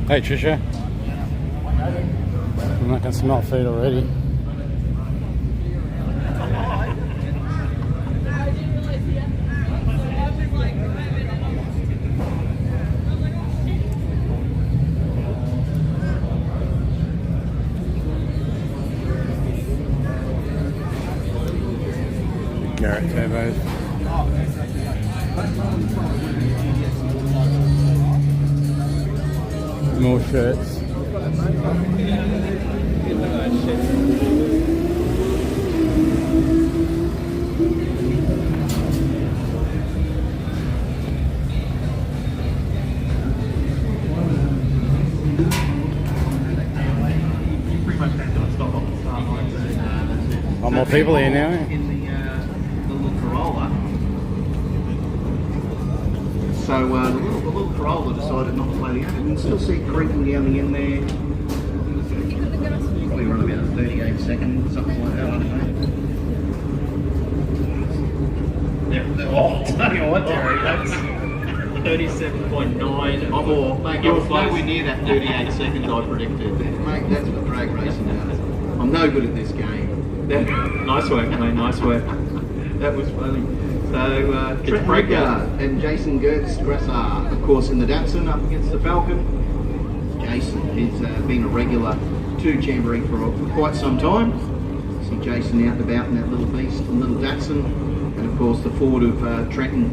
Hey Trisha, I'm not going to smell food already. Garrett turbos. More shirts. Oh, more people here now. In the little Corolla. So the little Corolla decided not to play the game. You can still see it creeping down the end there. Probably run about 38 seconds, something like that, I don't know. Oh, tell you what, Terry, that's 37.9. or mate, you're nowhere near that 38 seconds I predicted. Mate, that's what drag racing does. I'm no good at this game. Nice work, mate, nice work. That was funny. So, Trent Redgard and Jason Gertz-Grassar, of course, in the Datsun up against the Falcon. Jason has been a regular to Jamboree for quite some time. See Jason out and about in that little beast, the little Datsun. And of course, the Ford of Trenton,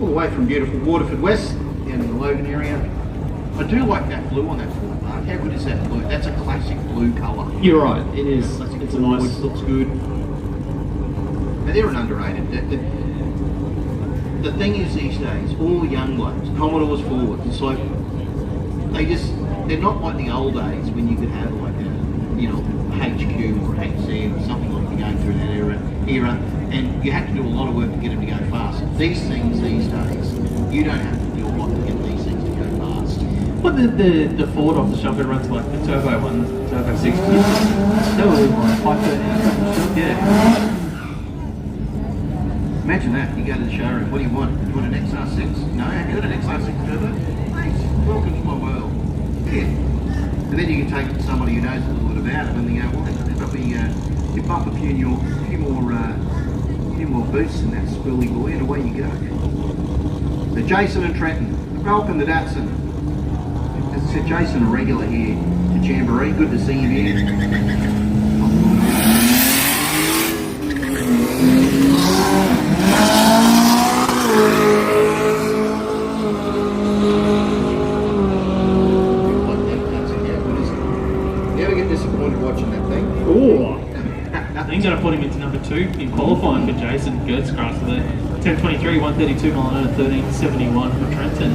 all the way from beautiful Waterford West, down in the Logan area. I do like that blue on that Ford, Mark. How good is that blue? That's a classic blue colour. You're right, it is. It's a nice... It looks good. But they're an underrated. The thing is these days, all the young blokes, Commodores, Fords, it's like, they're not like the old days when you could have like a, you know, HQ or HC or something like you're going through that era, and you had to do a lot of work to get them to go fast. These things these days, you don't have to do a lot to get these things to go fast. But the Ford off the shop, it runs like the turbo one, the turbo 60. That was like 530. Yeah. Imagine that, you go to the showroom, what do you want? Do you want an XR6? No, have you got an XR6 turbo? Thanks, welcome to my world. Yeah. And then you can take somebody who knows a little bit about it and they go, well, there'll probably you bump a few more boosts in that spoolie boy and away you go. So Jason and Trenton, welcome to Datsun. As I said, Jason, a regular here to Jamboree, good to see you here. think going to put him into number 2 in qualifying for Jason Gertzgrass there. 10.23, 132 mile an hour, 13.71 for Trenton.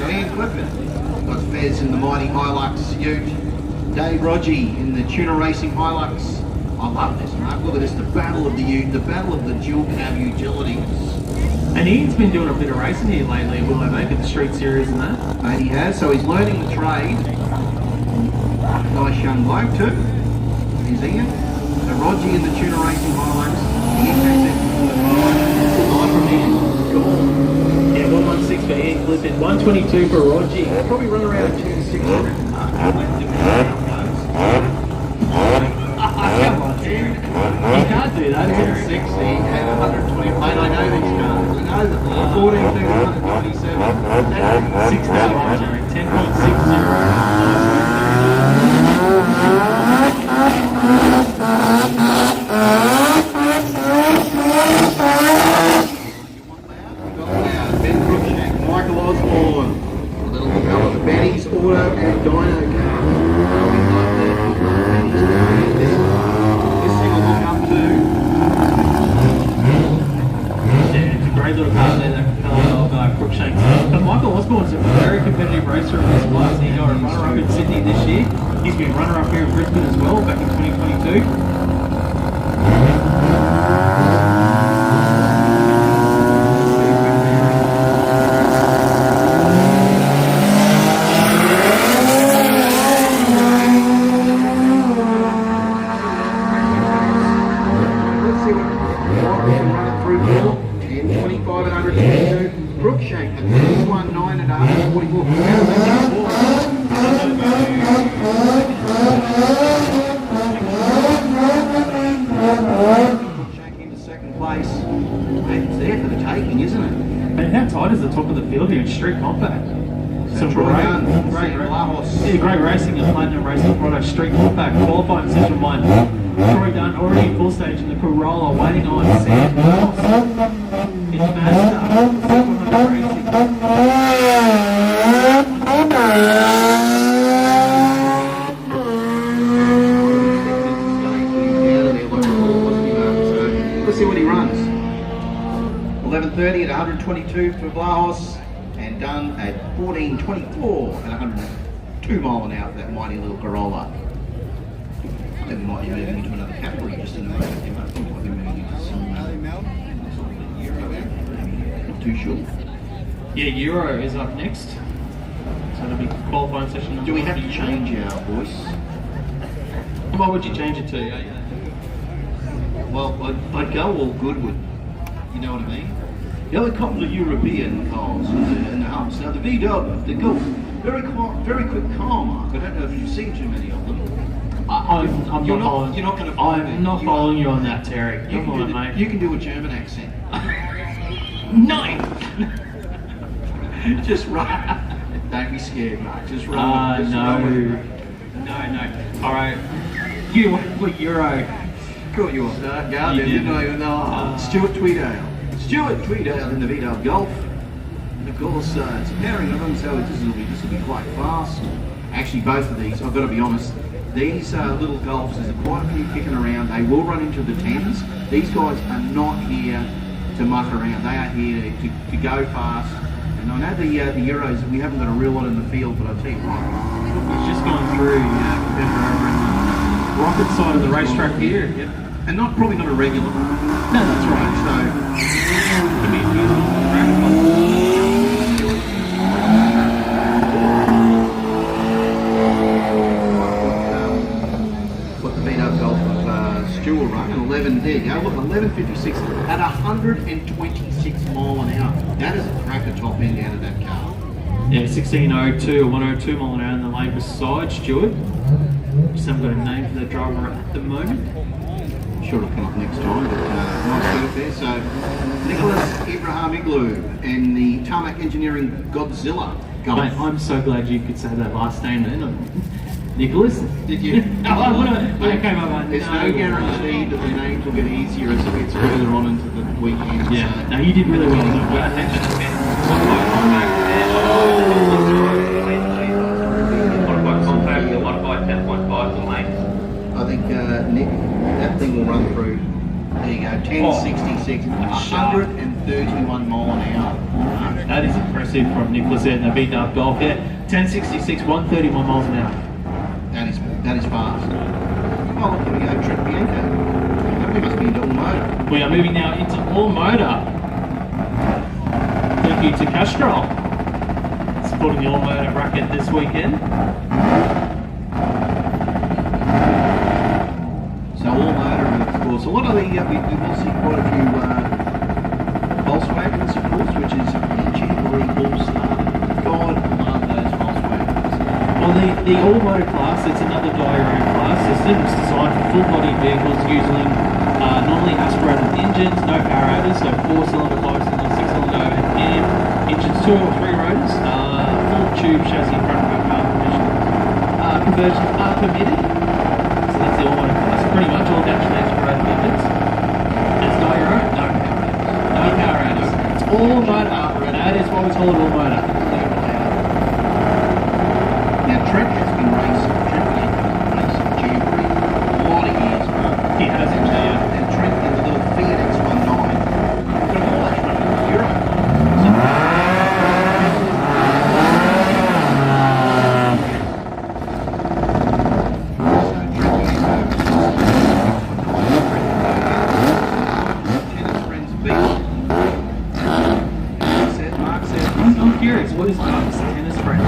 Diane Clifford got Fez in the mighty Hilux Ute. Dave Rodgie in the Tuner Racing Hilux. I love this, Mark. Look at this, the battle of the Ute, the battle of the dual cab utilities. And Ian's been doing a bit of racing here lately, will they make it the street series and that? And he has, so he's learning the trade. Nice young bloke too. Here's Ian. So Rodgie in the Tuner Racing Hilux. Ian takes it from the 5 from Ian. Cool. Yeah, 116 for Ian Clifford, 122 for Rodgie. They'll probably run around 260. Come on, Terry. You can't do that, Terry. 60 and 120. Mate, I know these cars. I know them. 14 to 127. 6 Terry. 10.60. Ben Cruikshank, Michael Osborne, a little fellow, Benny's Auto and Dyno Car. This thing will look up to. Yeah, it's a great little car there, that fellow of Cruikshank. But Michael Osborne's a very competitive racer in this class. He got a runner-up in Sydney this year. He's been runner-up here in Brisbane as well, back in 2022. Cruikshank at 619 and 144. Cruikshank into second place. It's there for the taking, isn't it? And how tight is the top of the field here? It's street compact. Some great racing and platinum racing product, street compact, qualifying Central Mine. Troy Dunn already in full stage in the Corolla, waiting on Sam Ross. It's Mazda, 700 racing. Let's see what he runs. 11:30 at 122 for Vlahos, and done at 14:24 at 102 mile an hour for that mighty little Corolla. I think we might be moving into another category just in a moment. I think we might be moving into some. Not too sure. Yeah, Euro is up next. So it'll be qualifying session number Do we have to 1. change our voice? What would you change it to? Well, I'd go all Goodwood. You know what I mean? The other couple of European cars in the house. Now the VW, they go very quick car, Mark. I don't know if you've seen too many of them. You're not going to. I'm not following you on that, Terry. You Come on, mate. can do a German accent. No. Just run. Don't be scared, Mark. Just run. Just No. run. No. All right. You what Euro? Caught you off guard. You Didn't did. I even know? Stuart Tweedale. Stuart Tweedale in the VW Golf. And of course, it's a pairing of them, so this will be quite fast. Actually, both of these, I've got to be honest, these little Golfs, there's quite a few kicking around. They will run into the 10s. These guys are not here to muck around. They are here to go fast. And I know the Euros, we haven't got a real lot in the field, but I'll tell you what. He's just gone through competitor over in the rocket side of the racetrack here. Yep. And probably not a regular. No, that's right. So, what the VW Golf of Stewart run, and 11, there you go, look, 11.56 at 126 mile an hour. That is a cracker top end out of that car. Yeah, 16.02 or 102 mile an hour in the lane beside Stewart. Just haven't got a name for the driver at the moment. Sure it'll come up next time, but nice work there. So, Nicholas Ibrahim Igloo and the Tarmac Engineering Godzilla Golf. Mate, I'm so glad you could say that last name then. Nicholas? Did you? When I came up, There's no guarantee that the names will get easier as it gets further on into the weekend. Yeah, no, you did really well. Modified compact, the modified 10.5. I think, Nick, that thing will run through. There you go, 1066, 131 mile an hour. That is impressive from Nicholas there in the beaten up golf there. 1066, 131 miles an hour. That is fast. Oh, look, here we go, Trent Bianca. We must be into all motor. We are moving now into all motor. Thank you to Castrol, supporting the all motor bracket this weekend. So all motor, of course. A lot of the, we will see quite a few Volkswagens, of course, which is Jamboree All-Star. God love those Volkswagens. Well, the all motor class, it's another die-your-own class system. It's designed for full-body vehicles using normally aspirated engines, no power rotors, so 4-cylinder, 5-cylinder, 6-cylinder, and engines 2 or 3 rotors, full tube chassis front and back conversions are permitted. So that's the all motor class. Pretty much all naturally aspirated engines. It's die-your-own, no power rotors. No power rotors. It's all motor. That is what we call it, all motor. Now Trent has been racing Jamboree a lot of years ago. He has actually, yeah. And Trent in the little Fiat X19 got a mileage running in Europe. I'm curious, what is Mark's tennis friend?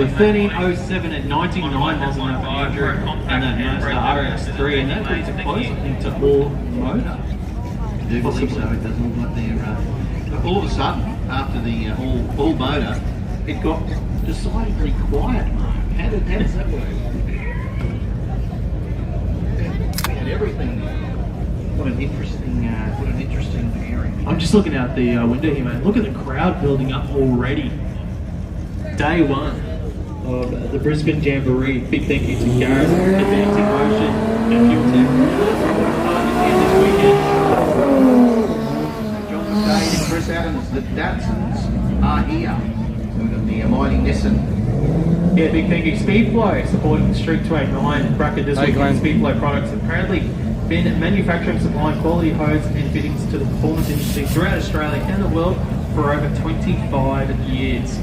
with 13.07 at 99 miles an hour and that Mazda RS3, and that puts it close, I think, to all motor. I do believe so. It doesn't look like they're all of a sudden, after the all motor, it got decidedly quiet. How does that work? We had everything there. What an interesting pairing. I'm just looking out the window here, man. Look at the crowd building up already. Day one of the Brisbane Jamboree. Big thank you to Garrett, Advancing Motion, and Fuel Tech this weekend. John McDade and Chris Adams, the Datsuns are here. We've got the mighty Nissan. Yeah, big thank you. Speedflow supporting Street 289 bracket this weekend. Speedflow products have apparently been manufacturing, supplying quality hose and fittings to the performance industry throughout Australia and the world for over 25 years.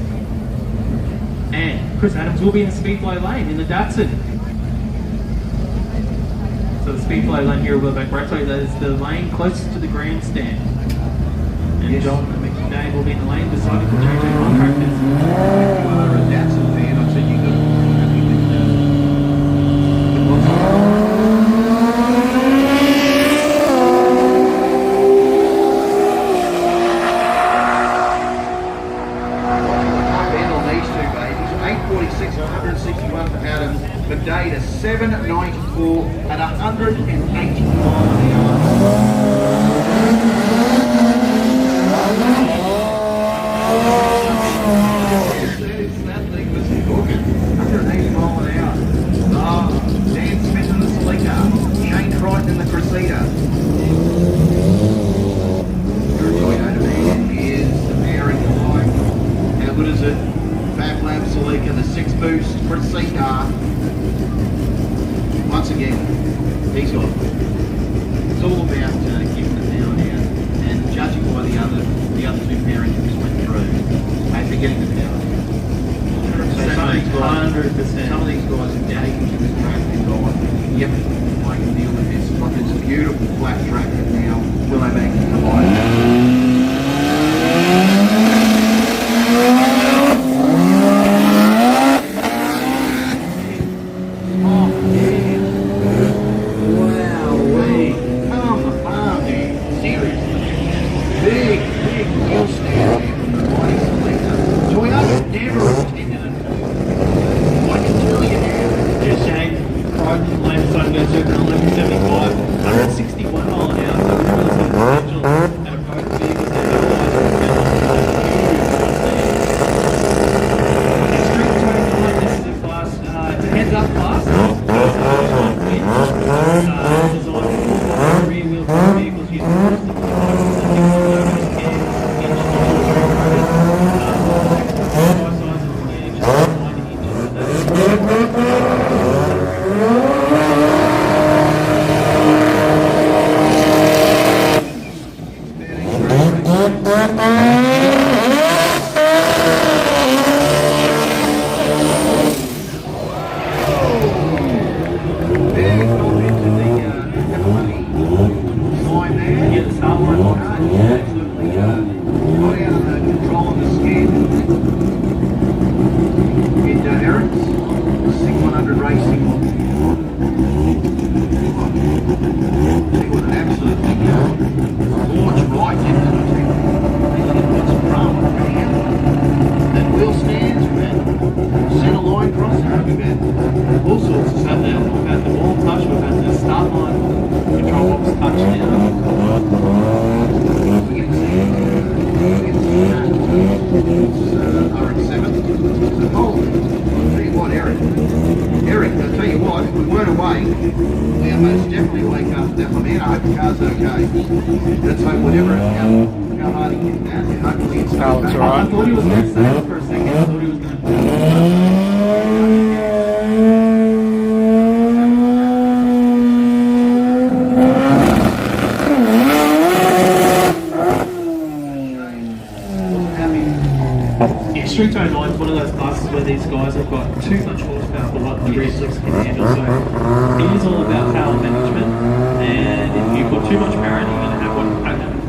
And Chris Adams will be in the Speedflow lane in the Datsun. So the Speedflow lane here will be back right, so that is the lane closest to the grandstand. And yes. John McDade will be in the lane beside the JJ contractors. If you are a Datsun fan, I said you got to be happy with what's McDade a 794 at 180 miles an hour. That thing was that track. Now, will they make the line? Street 09 is one of those classes where these guys have got too much horsepower for what the rear slicks can handle. So it is all about power management, and if you've got too much power, you're going to have what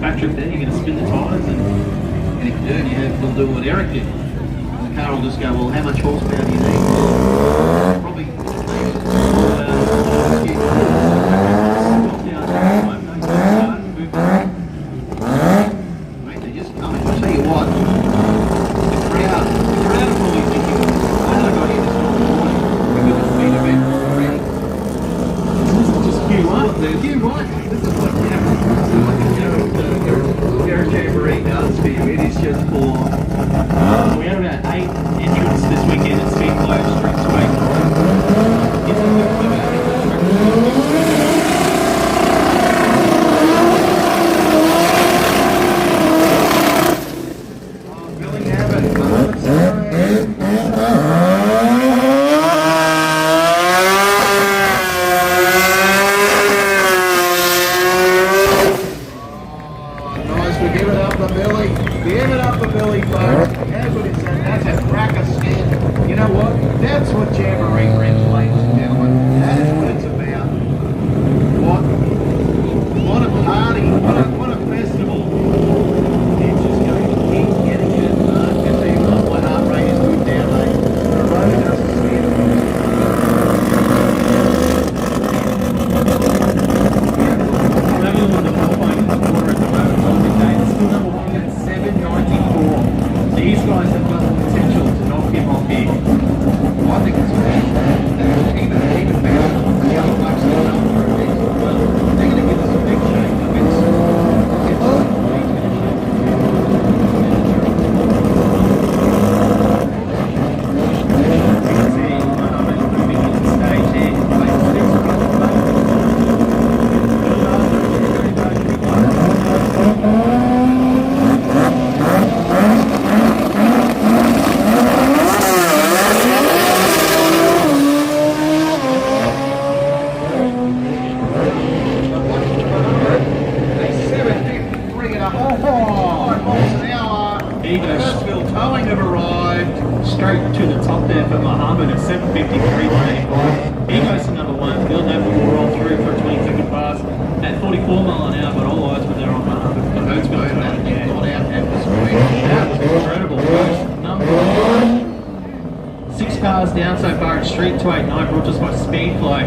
factory there. You're going to spin the tyres, and if you do, you'll do what Eric did. The car will just go, well, how much horsepower do you need? Well, probably. Mate, they just come in. I'll tell you what. Garrett Jamboree does for you. It is just for. We had about 8 entrants this weekend at Speedflow Street Billy Abbott. Billy, folks. That's what it says. That's a cracker skin. You know what? That's what Jamboree brings, ladies and gentlemen. That is what it's about. What a party. What a festival. It's just going to keep getting it. I can tell you what, my heart rate is good down, mate. The road doesn't stand. These guys have got the potential to knock him off here. I think it's even better. The young blokes that are up for it. They're going to give us a big shake. Straight to the top there for Muhammad at 7:53.85. He goes to number 1. Bill Neville will roll through for a 22nd pass at 44 miles. selling out, but all eyes were there on that. The bird's got to That yeah. got out, that was sweet. That was incredible. Number 6 cars down so far in Street 289, brought to us by Speedflow.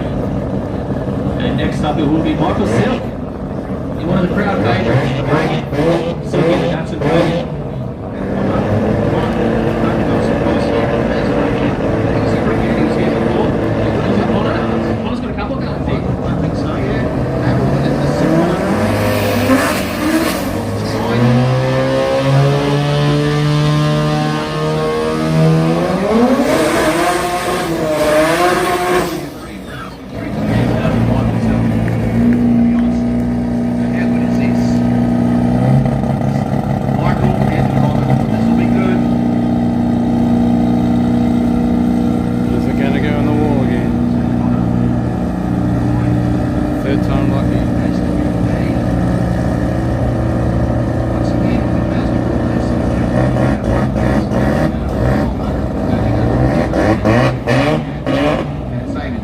And next up it will be Michael Silk. You're one of the crowd favourites. Silk in the Datsun wagon. Connor's got a couple of them, I think. I think so, yeah. Have a look at the similar. Is it going to go in the wall again? Third time lucky.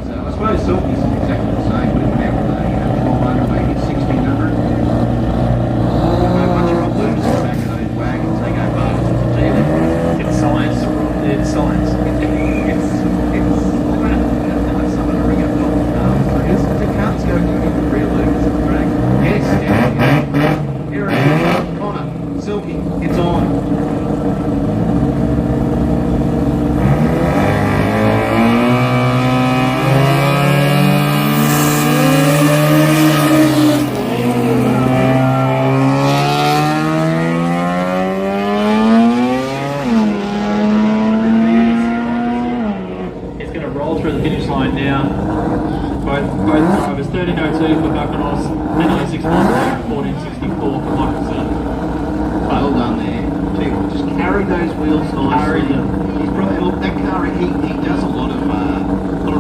I suppose Silky's exactly the same, but it went out with a 1200, maybe 1600. A bunch of balloons in the back of those wagons, they go fast. It's science. It's science. The carts go to the real loops of the track. Yes, yeah. Here it is. Connor, Silky, it's on. It's going to roll through the finish line now. Both drivers, 13:02 for Buccanos, 10:06 for 14:64 for Michael Silk. Well done there. Tell you what, just carry those wheels nicely. Carry them. He's probably, look, that car, he does a lot of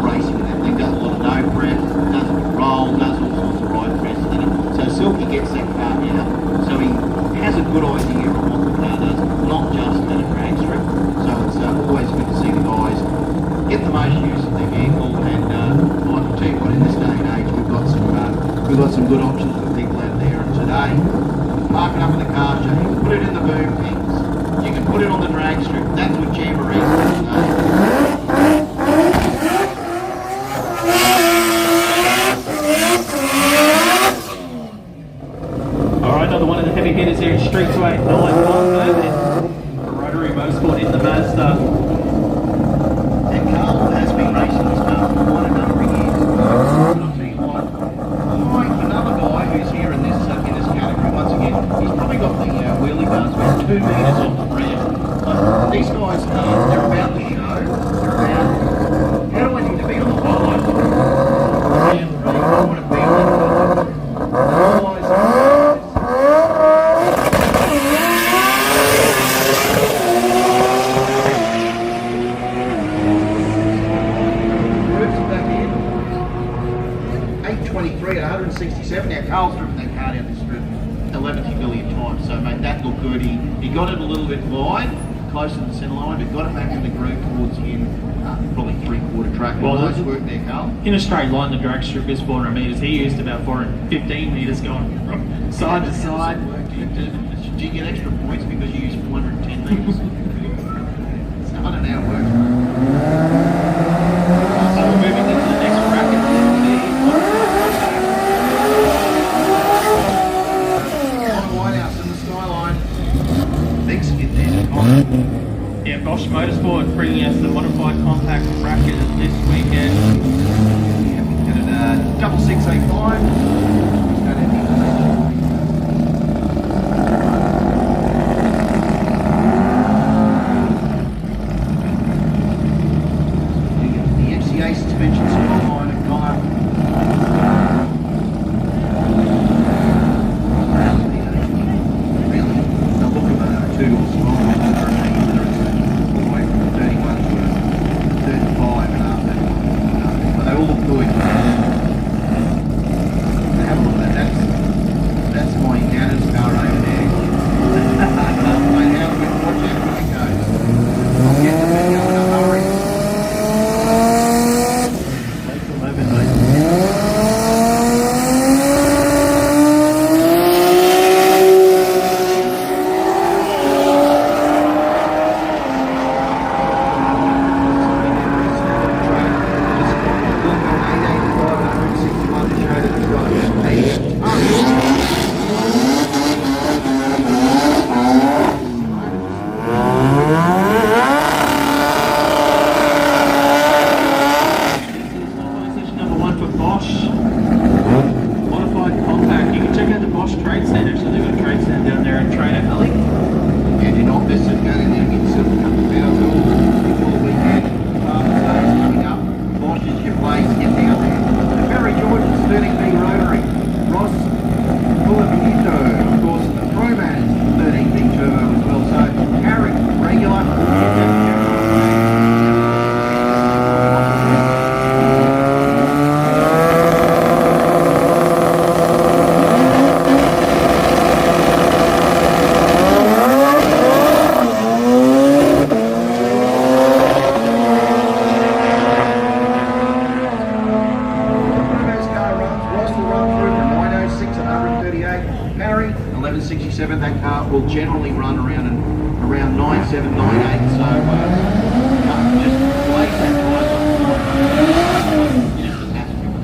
racing with that thing, does a lot of no prep, does roll, does all sorts of right press in it. So Silky gets that car out, so he has a good idea of what the car does, not just at a drag strip. So it's always good to see the guys get the most use of their vehicle, and I can tell you what, in this day and age, we've got some good options for people out there. And today, park it up in the car show, you can put it in the boom pits, you can put it on the drag strip. That's what Jamboree is today. Alright, another one of the heavy hitters here in Street 289. Rotary Motorsport in the Mazda. And Carl has been racing this car for quite a number of years. I'll tell you what, another guy who's here in this category, once again, he's probably got the wheelie bars about 2 metres off the ground. These guys, they're about the show. They're about, how do I need to be on the highlight? Yeah, really, I want to be on the highlight. At 167. Now Carl's driven that car down this strip 11 million times, so made that look good. He got it a little bit wide, closer to the centre line, but got it back in the groove towards the end, probably 3/4 track. Well, nice work there, Carl. In a straight line, the drag strip is 400 metres. He used about 415 metres going from side to side. Did you get extra points because you used 410 metres? So I don't know how it works. So we're moving into the next bracket. Whitehouse in the skyline. Big skid there. Yeah, Bosch Motorsport bringing us the modified compact bracket this weekend. Yeah, we got it 6685. The MCA suspension skyline and really the look of a two-door skyline, all the way from 31 to 35 and up. But they all look good. They have a Parry, 1167. That car will generally run around 97, 98. So just place that tires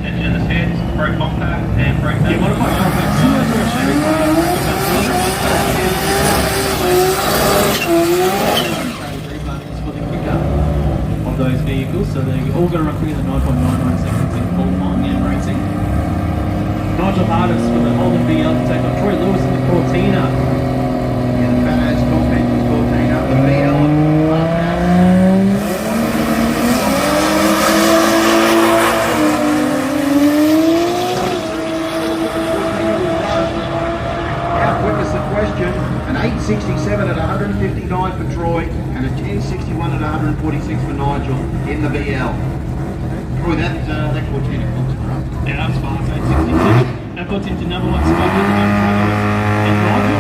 Attention in the heads, brake compact and brake. Yeah, modified compact similar to a Chevy car. For the quicker of those vehicles, so they're all going to run quicker than 9.99 seconds in full on racing. Nigel Hardis with the Holden BL to take on Troy Lewis in the Cortina. Yeah, the fat ass compact was 14 up the VL. How quick is the question? An 867 at 159 for Troy and a 1061 at 146 for Nigel in the VL. Troy, that Cortina looks great. Yeah, that's fast, 862. That puts him to number 1 spot with the and Nigel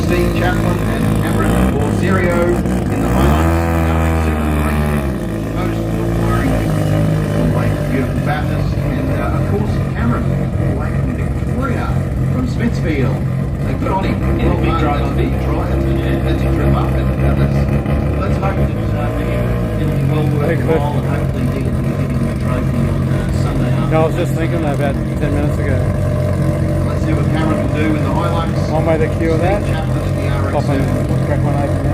Steve Chaplin and Cameron Borserio in the highlights. Most firing away from beautiful Bathurst. And of course Cameron away from Victoria from Smithfield. So good on him. Yeah, big drive on big drive. That's a trip up. And let's hope that it'll be well worth the while and hopefully he can give him the trophy on Sunday I afternoon. was just thinking that about 10 minutes ago. Let's see what Cameron can do in the highlights. One way to cue that. Chaplin in the RX. Pop and crack one open now.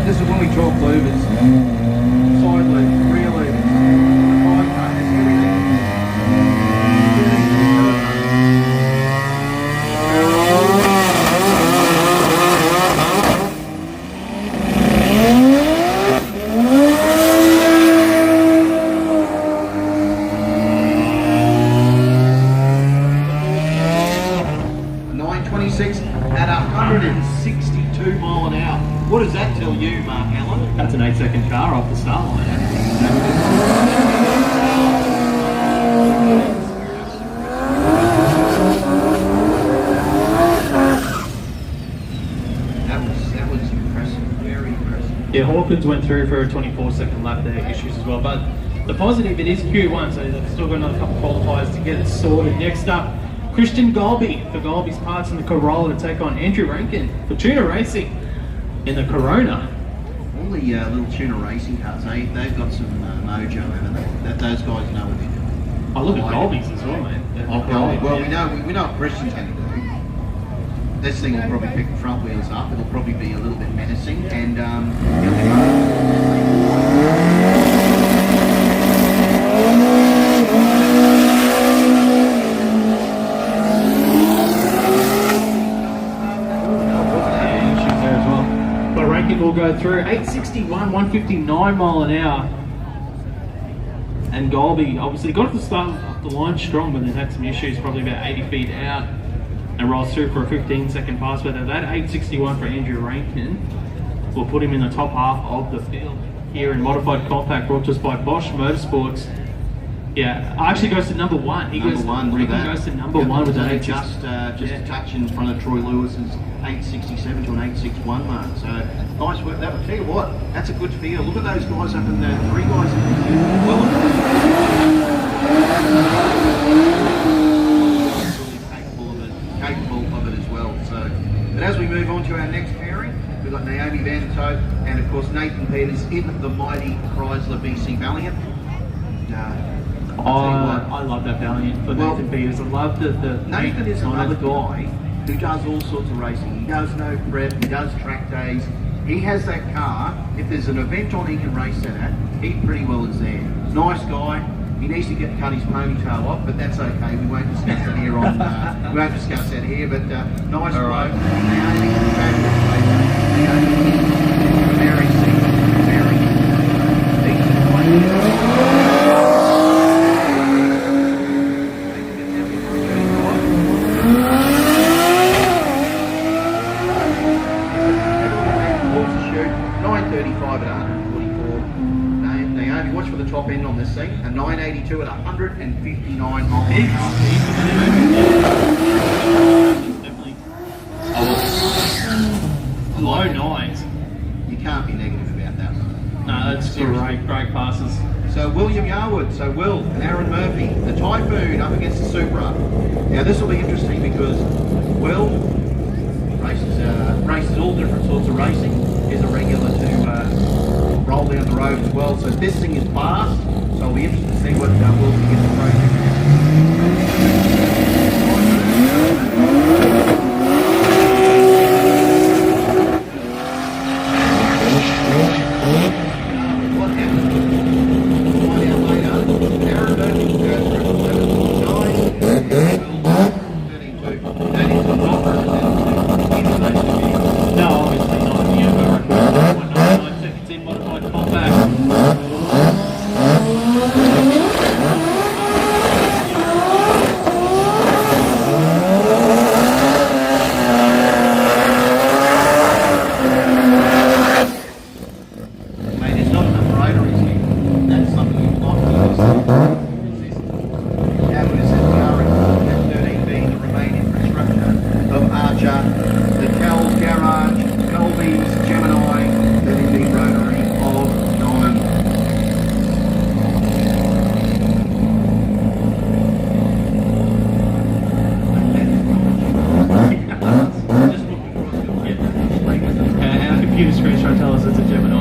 This is when we talk louvers. Side louvers, rear louvers, five tonners, everything. At 162 mile an hour. What does that tell you, Mark Allen? That's an 8-second car off the start line. That was impressive, very impressive. Yeah, Hawkins went through for a 24-second lap there, issues as well. But the positive, it is Q1, so they've still got another couple of qualifiers to get it sorted. Next up, Christian Golby for Golby's parts in the Corolla to take on Andrew Rankin for Tuna Racing in the Corona. All the little Tuna Racing cars, they've got some mojo, haven't they? Those guys know what they're doing. I look at Golby's as well, mate. Well, we know what Christian's going to do. This thing will probably pick the front wheels up. It'll probably be a little bit menacing, and will go through 861, 159 mile an hour. And Golby obviously got to start the line strong, but then had some issues, probably about 80 feet out, and rolls through for a 15-second pass. But that 861 for Andrew Rankin will put him in the top half of the field here in modified compact, brought to us by Bosch Motorsports. Yeah, actually goes to number 1. Rankin goes to number 1 with that. Just a touch in front of Troy Lewis's 867 to an 861 mark. So nice work. That would tell you what, that's a good field. Look at those guys up in there. 3 guys in the field. Well, capable of it as well. So, but as we move on to our next pairing, we've got Naomi Van Tote and of course Nathan Peters in the mighty Chrysler BC Valiant. I love that Valiant for Nathan Peters. I love the Nathan is another guy who does all sorts of racing. He does no prep, he does track days. He has that car if there's an event on he can race that at, he pretty well is there. Nice guy. He needs to cut his ponytail off, but that's okay. We won't discuss that here on. We won't discuss that here. But nice bloke. Naomi, fabulous racer. Very seasoned, very watch for the top end on this thing, a 982 at 159 miles an hour. Definitely. Low nines. You can't be negative about that. No, that's great passes. So William Yarwood, so Will and Aaron Murphy, the Typhoon up against the Supra. Now this will be interesting because Will races all different sorts of racing. Is a regular to roll down the road as well. So this thing is fast. So I'll be interested to see what Will can get the project. What happened? We'll find out later. Aaron Murphy will go through 11.9. That is not representative. No, obviously not. Yeah, but 1.99 seconds in modified compact. Mate, there's not enough rotaries here. That's something you've got to use. How good is that Garrett? That 13B, the remaining infrastructure of Archer, the Cal's Garage, Colby's Gemini, 13B rotary of 9. Just look across your Our computer screen's trying to tell us it's a Gemini.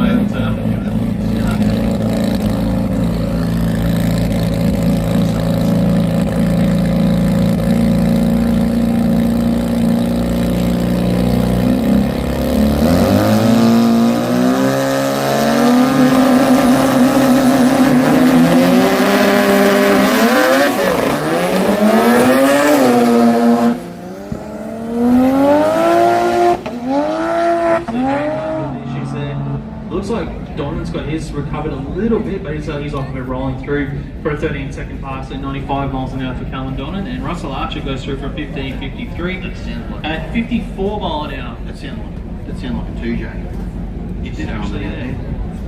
Looks like Donovan's got his recovered a little bit, but he's off of it rolling through for a 13-second pass at 95 miles an hour for Callum Donan, and Russell Archer goes through for 15.53 at 54 mile an hour. That sounded like a 2J. It did actually, yeah.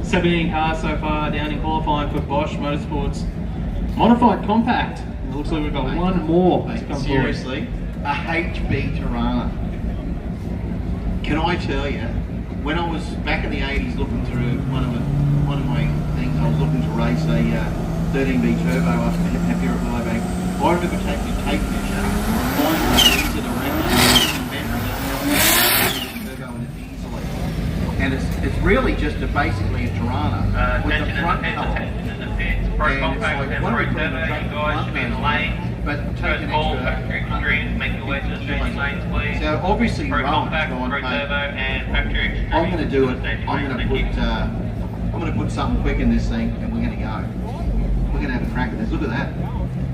17 cars so far down in qualifying for Bosch Motorsports Modified Compact. It looks like we've got one more to come seriously, a HB Tirana. Can I tell you, when I was back in the 80s looking through one of my things, I was looking to race a 13B turbo up here at Liebank. I remember taking a tape measure, flying it around turbo in it easily. And it's really just basically a Tirana with the front cover. Pro compact and pro turbo, you guys should be in the lane. But First call, factory extreme, make your way to the stretch lanes, please. So obviously, Pro Rowan's compact, gone, pro mate. turbo, and factory extreme. I'm going to do it. Safety I'm lanes, going thank to put something quick in this thing, and we're going to go. We're going to have a crack at this. Look at that.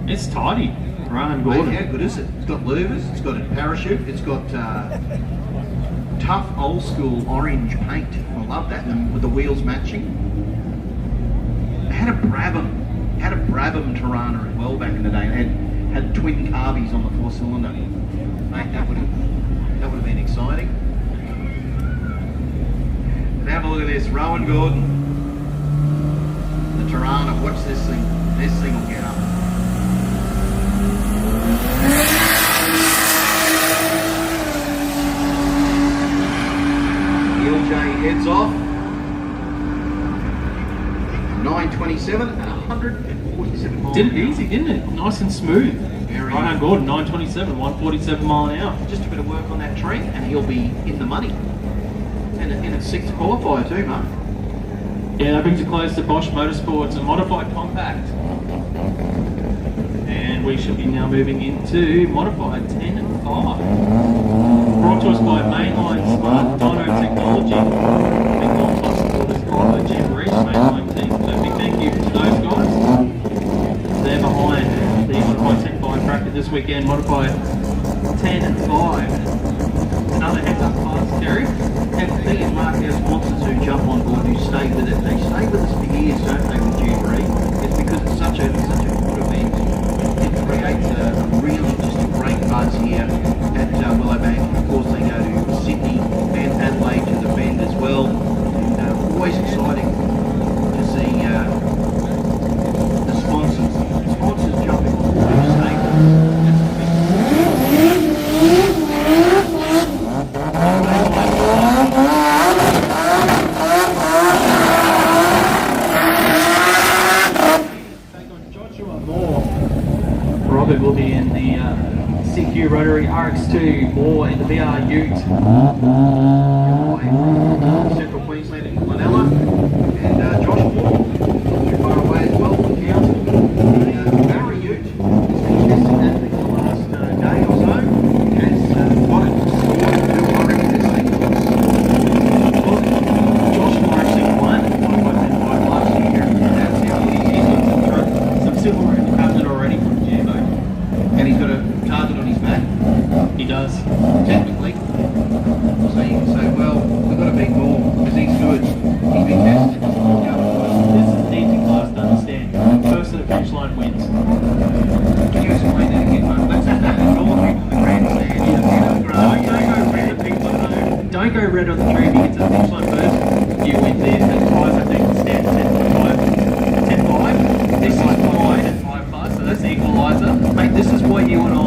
It's tidy. Ryan Mate, Gordon. how good is it? It's got louvers. It's got a parachute. It's got tough old school orange paint. I love that. And with the wheels matching. It had a Brabham Tirana as well back in the day. It had twin carbies on the 4-cylinder. Mate, that would have been exciting. And have a look at this, Rowan Gordon, the Tirana. Watch this thing. This thing will get up. LJ heads off. 927 and 147 miles. Did it easy, didn't it? Nice and smooth. Very Ryan Gordon, 927, 147 mile an hour. Just a bit of work on that tree and he'll be in the money. And in a sixth qualifier too, mate. Yeah, that brings it close to Bosch Motorsports, a modified compact. And we should be now moving into modified 10 and 5. Brought to us by Mainline Smart Dyno Technology. Big long plus supporters Jamboree mainline team. So big thank you to those guys. They're behind the Modified 10.5 bracket this weekend. Modified 10.5. Another heads up class, Terry. And the thing is, Mark, our sponsors who jump on board, who stay with it, they stay with us for years, don't they, with Jamboree? It's because it's such a good event. It creates a really just a great buzz here at Willowbank. Of course, they go to Sydney and Adelaide to the Bend as well. Always exciting to see the sponsors jumping on board and stay with us. Robert will be in the CQ Rotary RX2, Moore in the VR Ute. Central Queensland in Glenella, and Josh Moore, not too far away as well from Council. Barry Ute has been testing that thing for the last day or so. Has got it scored to do. I reckon this thing looks. Josh Moore actually won 1.5 last year. That's how He's got some silver in the cabinet already from Jambo. and he's got a target on his back, He does. technically. So you can say, well, we've got to beat Moore because he's good. He's been tested. This is an easy class to understand. First to the finish line wins. Can you explain that again, Mark? That's all the grandstand. Don't go red on the tree. If you get to the finish line first, you win the prize. I think stands 10.5. This is 5 and 5 plus, so that's the equaliser. Mate, this is what you and I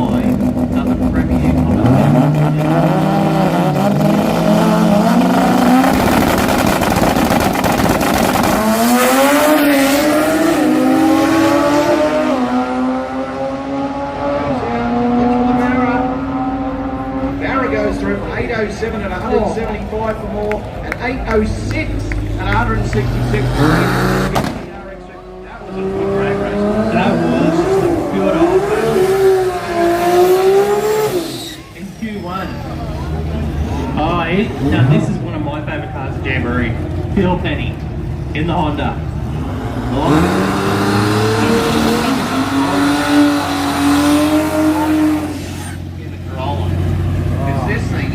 are the premier Barra goes through from 807 and 175 for more, and 806 and 166 for That was a good drag race. That was just a good old battle. In Q1. Now this is one of my favourite cars at Jamboree. Phil Penny in the Honda. in the Corolla. Because this thing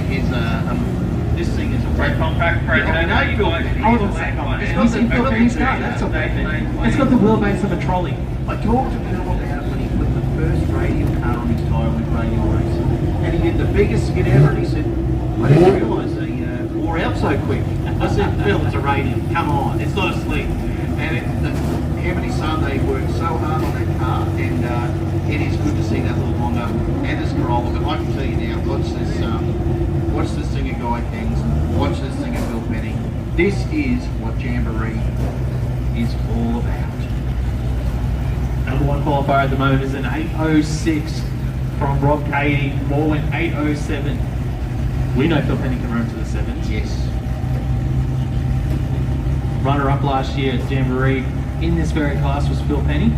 is a Very compact, very Yeah, I know you got it. I wouldn't say compact. It's got the Philippines car. That's a bad thing. It's got the wheelbase of a trolley. I talked to Phil about when he put the first radial car on his tyre with radial race, and he did the biggest skid ever. And he said, "I didn't realise they wore out so quick." I said, "Phil, it's a radial. Come on, it's not a sleep." And him and his son, they worked so hard on that car, and it is good to see that little Honda and this Corolla. But I can tell you now, watch this thing at Guy King's, watch this thing at Bill Penny. This is what Jamboree is all about. Number one qualifier at the moment is an 8.06 from Rob Cady. Moore went 8.07. We know Phil Penny can run to the sevens. Yes. Runner up last year at Jamboree in this very class was Phil Penny.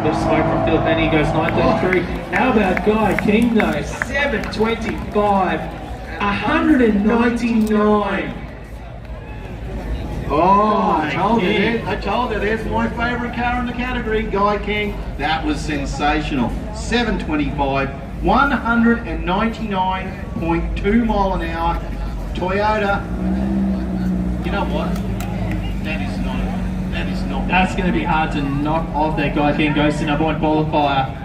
Bit of smoke from Phil Penny, goes 9.33. How about Guy King though? 7.25. 199. Oh, I told you, there's my favourite car in the category, Guy King. That was sensational. 725, 199.2 mile an hour. Toyota. You know what? That is not. That's going to be hard to knock off that Guy King. Goes to number one qualifier.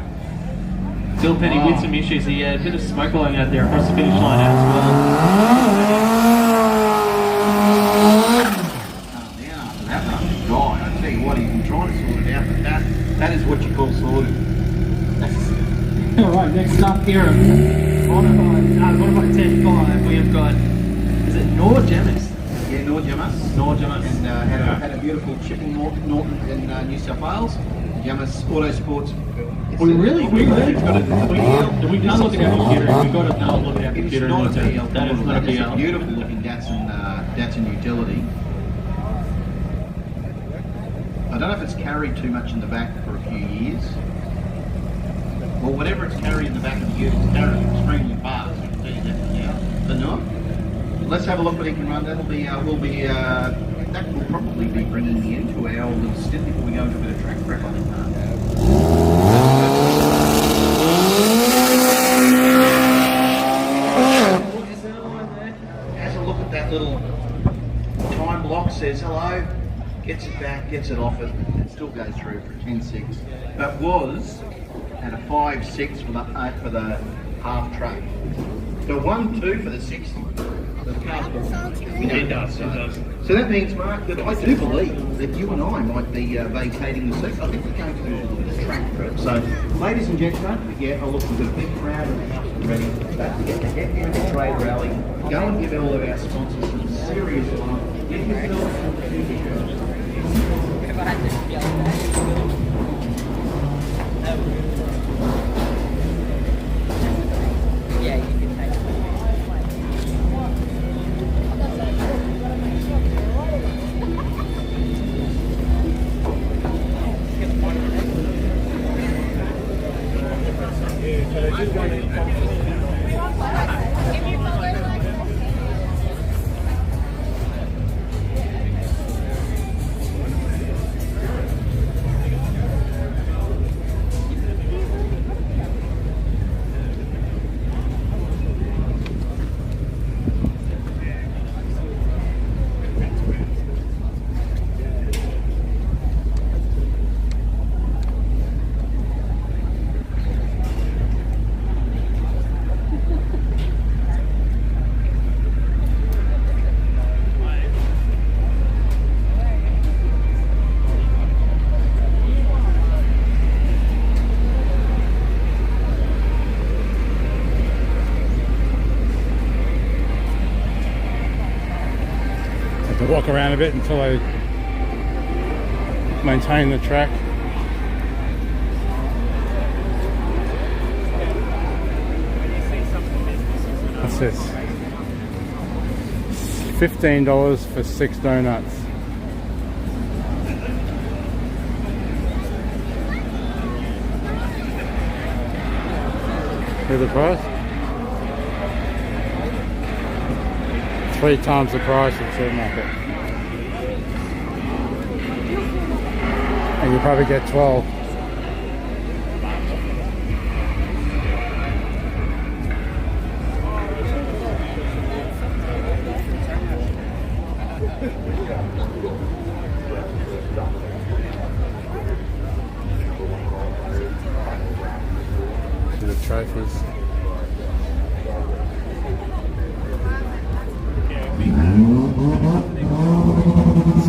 Phil Penny with some issues. He had a bit of smoke blowing out there across the finish line as well. That guy, I tell you what, he's been trying to sort it out, but that is what you call sorted. Alright, next up here at Modified 10.5, we have got, is it Nor Gemmis? Yeah, Nor Gemmas. And had a beautiful chipping Norton in New South Wales. Gemmas Autosports. We can't look at our computer. We've got to not look at our computer. It's not a BL. That is not a It's a BL. beautiful looking Datsun utility. I don't know if it's carried too much in the back for a few years. Well, whatever it's carried in the back of the ute, it's carried extremely fast. I can tell you definitely now. The new. Let's have a look what he can run. That'll be, that will probably be bringing me into our little stint before we go into a bit of track prep, I think. Has a look at that little time block, says hello, gets it back, gets it off it, and still goes through for 10.6. That was at a 5.6 for the half track. The 1.2 for the 60. It does. So that means, Mark, that I do believe that you and I might be vacating the seat. I think we're going to do a little bit of track prep. So, ladies and gentlemen, don't forget, look, we've got a big crowd in the house ready. Don't forget to get down to Trade Rally. Go and give all of our sponsors some serious love. Get yourself some t-shirts. Yeah, you can take it. Walk around a bit until I maintain the track. What's this? $15 for 6 donuts. Here's the price? 3 times the price at the supermarket. And you probably get 12. To the trophies.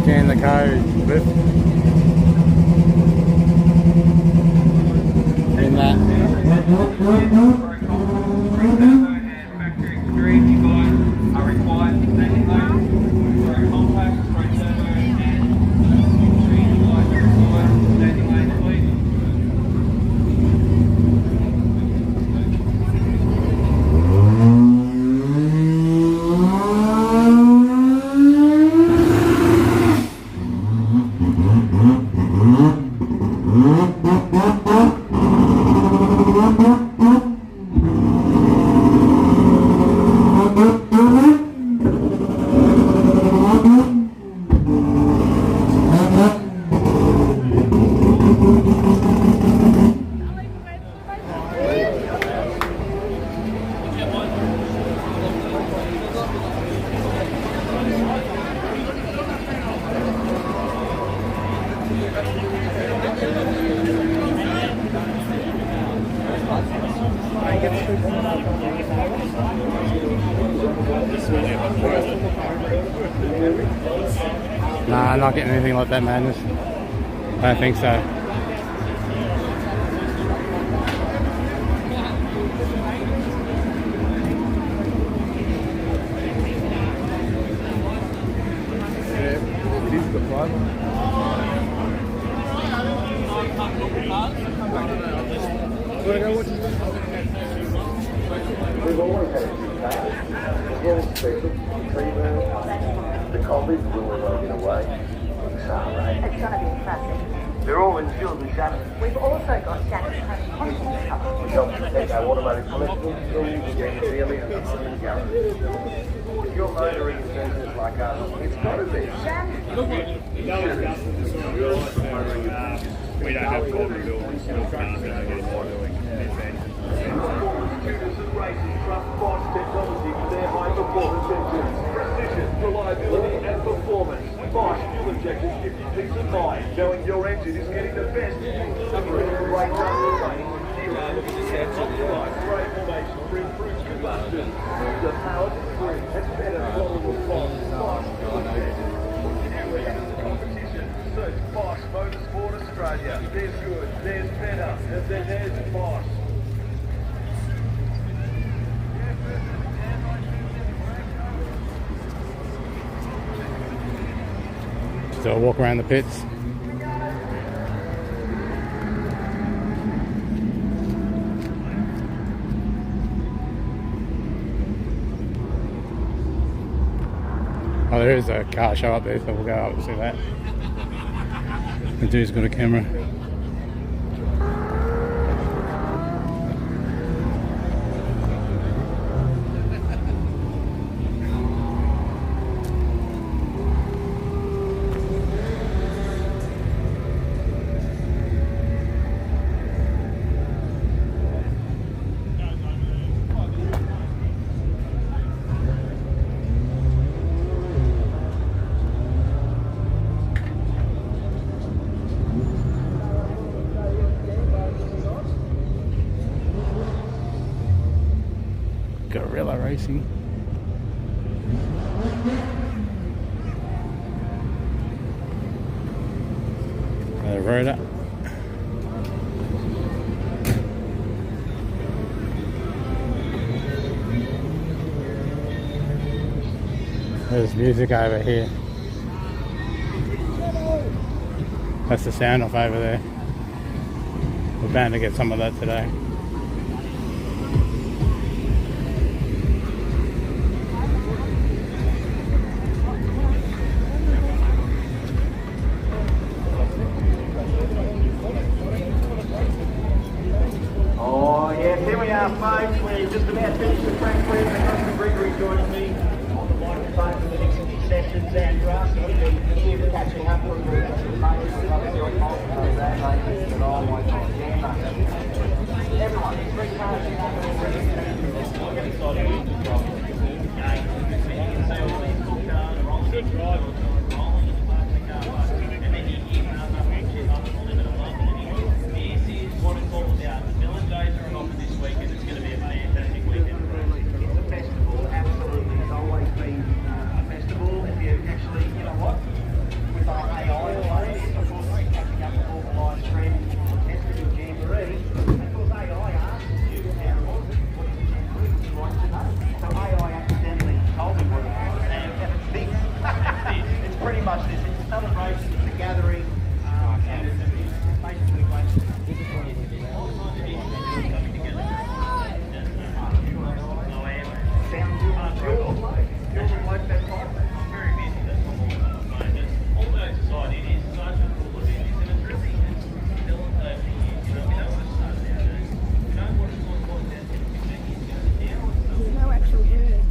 Scan the code, lift. In that. Factory screen, you guys are required to take it home. For compact, straight turbo, and screen, you guys are required to take it home, please. Nah, I'm not getting anything like that, madness. I don't think so. We've always had a few cars. Very special. The coffees will never get away. It's going to be a classic. and filled with Shannons. We've also got Shannons cover. We help protect our automotive collectibles, tools, memorabilia and home galleries. If you're motoring enthusiasts like us, it's got to be. We don't have corporate buildings, still cars that are getting modelling Tutors and racing trust Bosch technology for their high performance engines. Precision, reliability and performance. Bosch fuel injectors give you peace of mind, knowing your engine is getting the best recovery. Great running training, zero optimized brake formation for improved combustion. The power to free and better tolerable cost. Bosch competition. Search Bosch Motorsport Australia. There's good, there's better, and then there's Bosch. So I'll walk around the pits. Oh, there is a car show up there, so we'll go up and see that. The dude's got a camera. Gorilla racing. Rotor. There's music over here. That's the sound off over there. We're bound to get some of that today. Oh yes, here we are folks, we're just about finished with Frank Webb and Dr. Gregory joining me on the microphone for the next few sessions, and for us we'll be here catching up with the everyone, it's three cars in what it's all about. The Millen Days are on offer this weekend. It's going to be a fantastic weekend. It's a festival, absolutely. It's always been a festival. If you actually, you know what, with our AI play, of course, we're catching up with all the live stream tested in Jamboree. And of course, AI asks you, what is the Jamboree? Would you like to know? So AI accidentally told me what it was, and it's this. It's pretty much this. It's a celebration, it's a gathering, and it's basically like No actual words.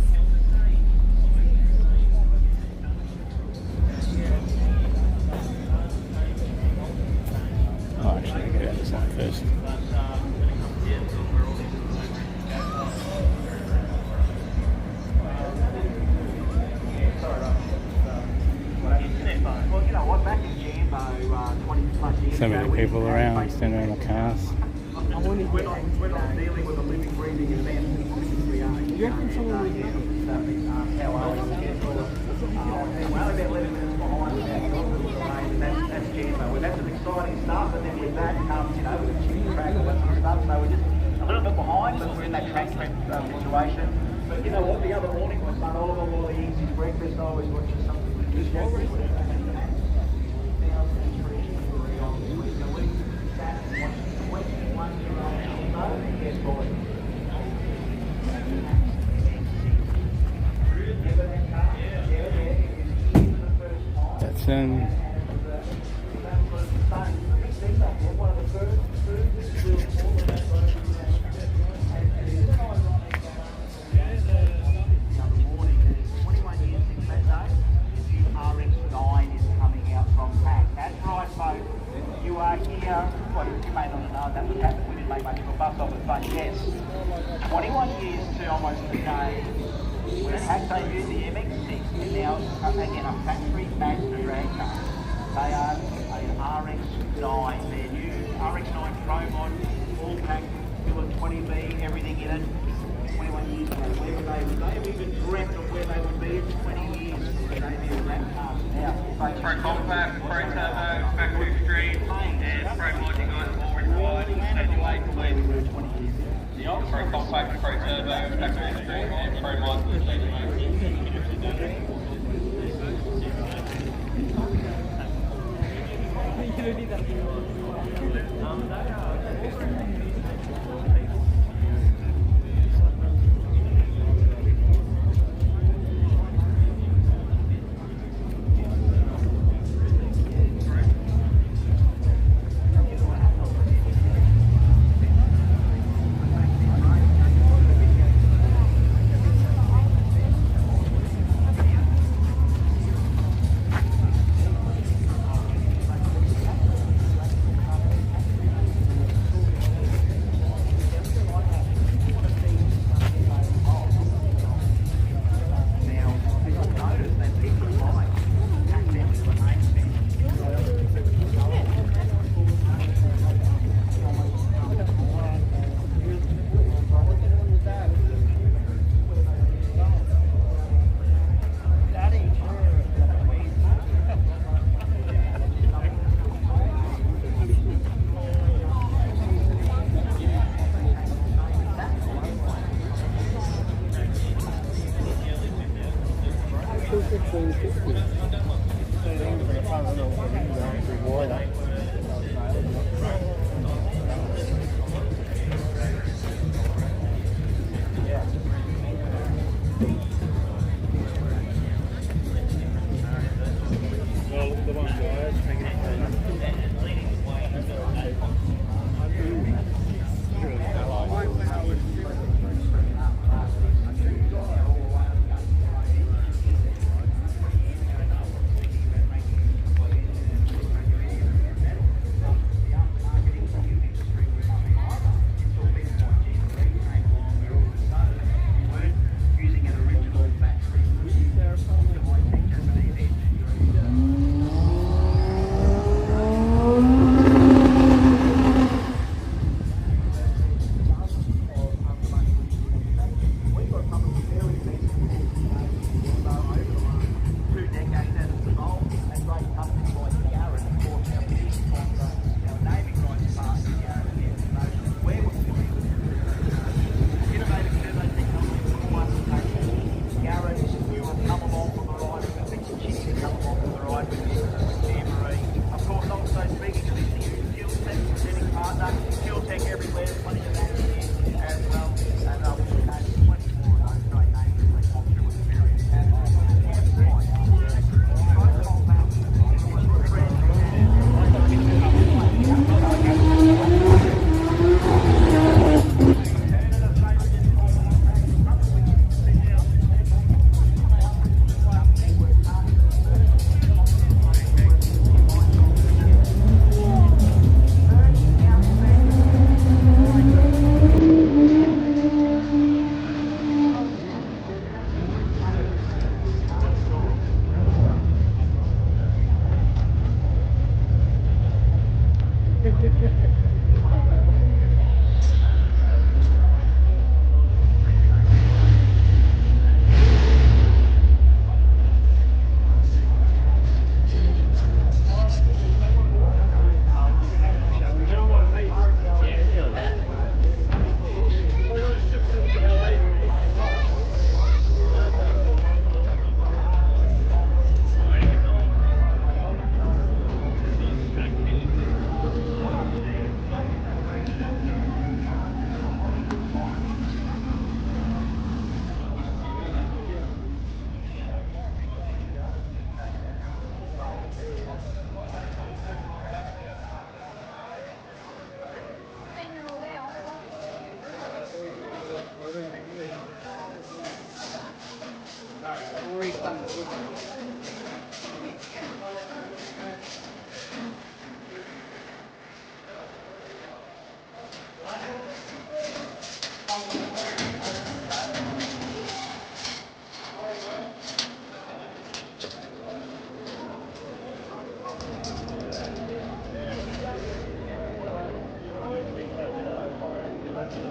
Oh, actually, get out this line first. well, you know what, back in Jambo 20 plus years So ago, many people around, standing around the cars. we're not dealing with a living, breathing event. We are. You reckon someone would how are we? We're only about 11 minutes behind that's Jambo. Well, that's an exciting start, but then with that comes, you know, with a chicken track and that sort of stuff. So we're just a little bit behind, but we're in that track prep situation. But you know what, the other morning my son Oliver, while he eats his breakfast, I always watch something with his That's well, you may not have known that was happening. We didn't make much of a fuss of it, but yes, 21 years to almost the day when it had debuted the MX-6, and now, again, a factory Mazda drag car. They are an RX-9, their new RX-9 Pro Mod, all packed, full of 20B, everything in it. 21 years ago, where would they have even dreamt of where they would be in 20 years when they be a rap car now? Pro Compact, Pro Turbo, Factory Extreme, and Pro Mod, you guys have all required. Anyway, the Pro Compact, Pro Turbo, Factory Extreme, and Pro Mod.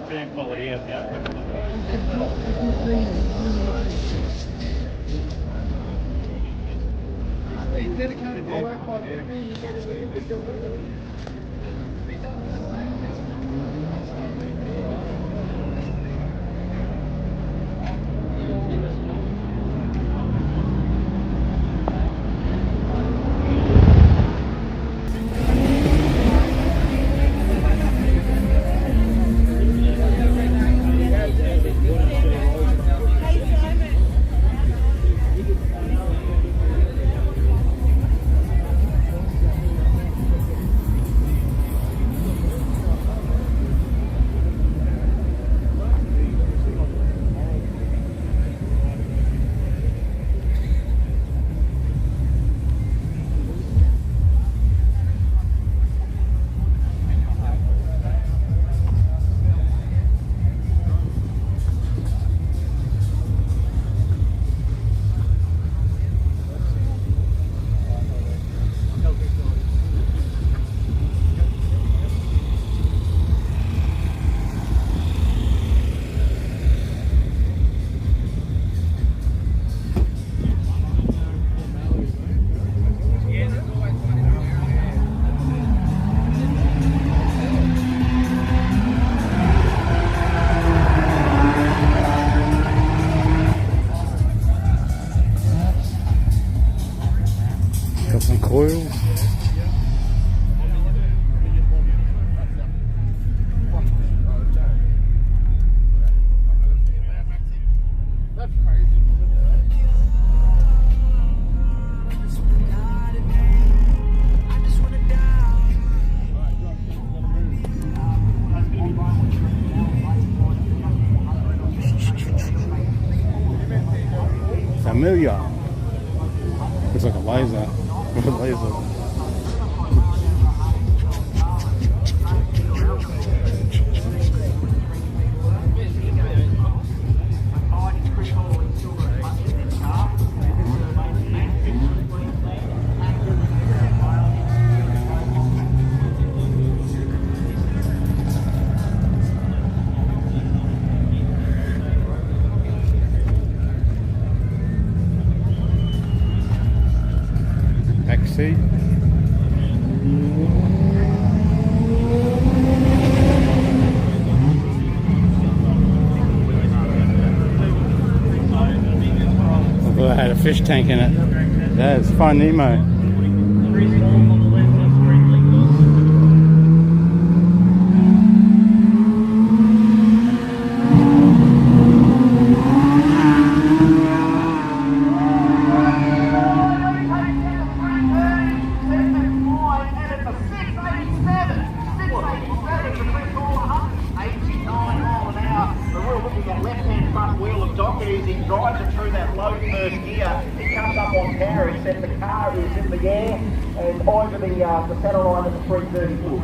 Band quality out there. Got some coils. Familiar. Looks like a laser. A laser. Taxi. I thought I had a fish tank in it. That's Fine Nemo. Drives it through that low first gear, it comes up on power, except the car is in the air and over the centre line of the 330 foot.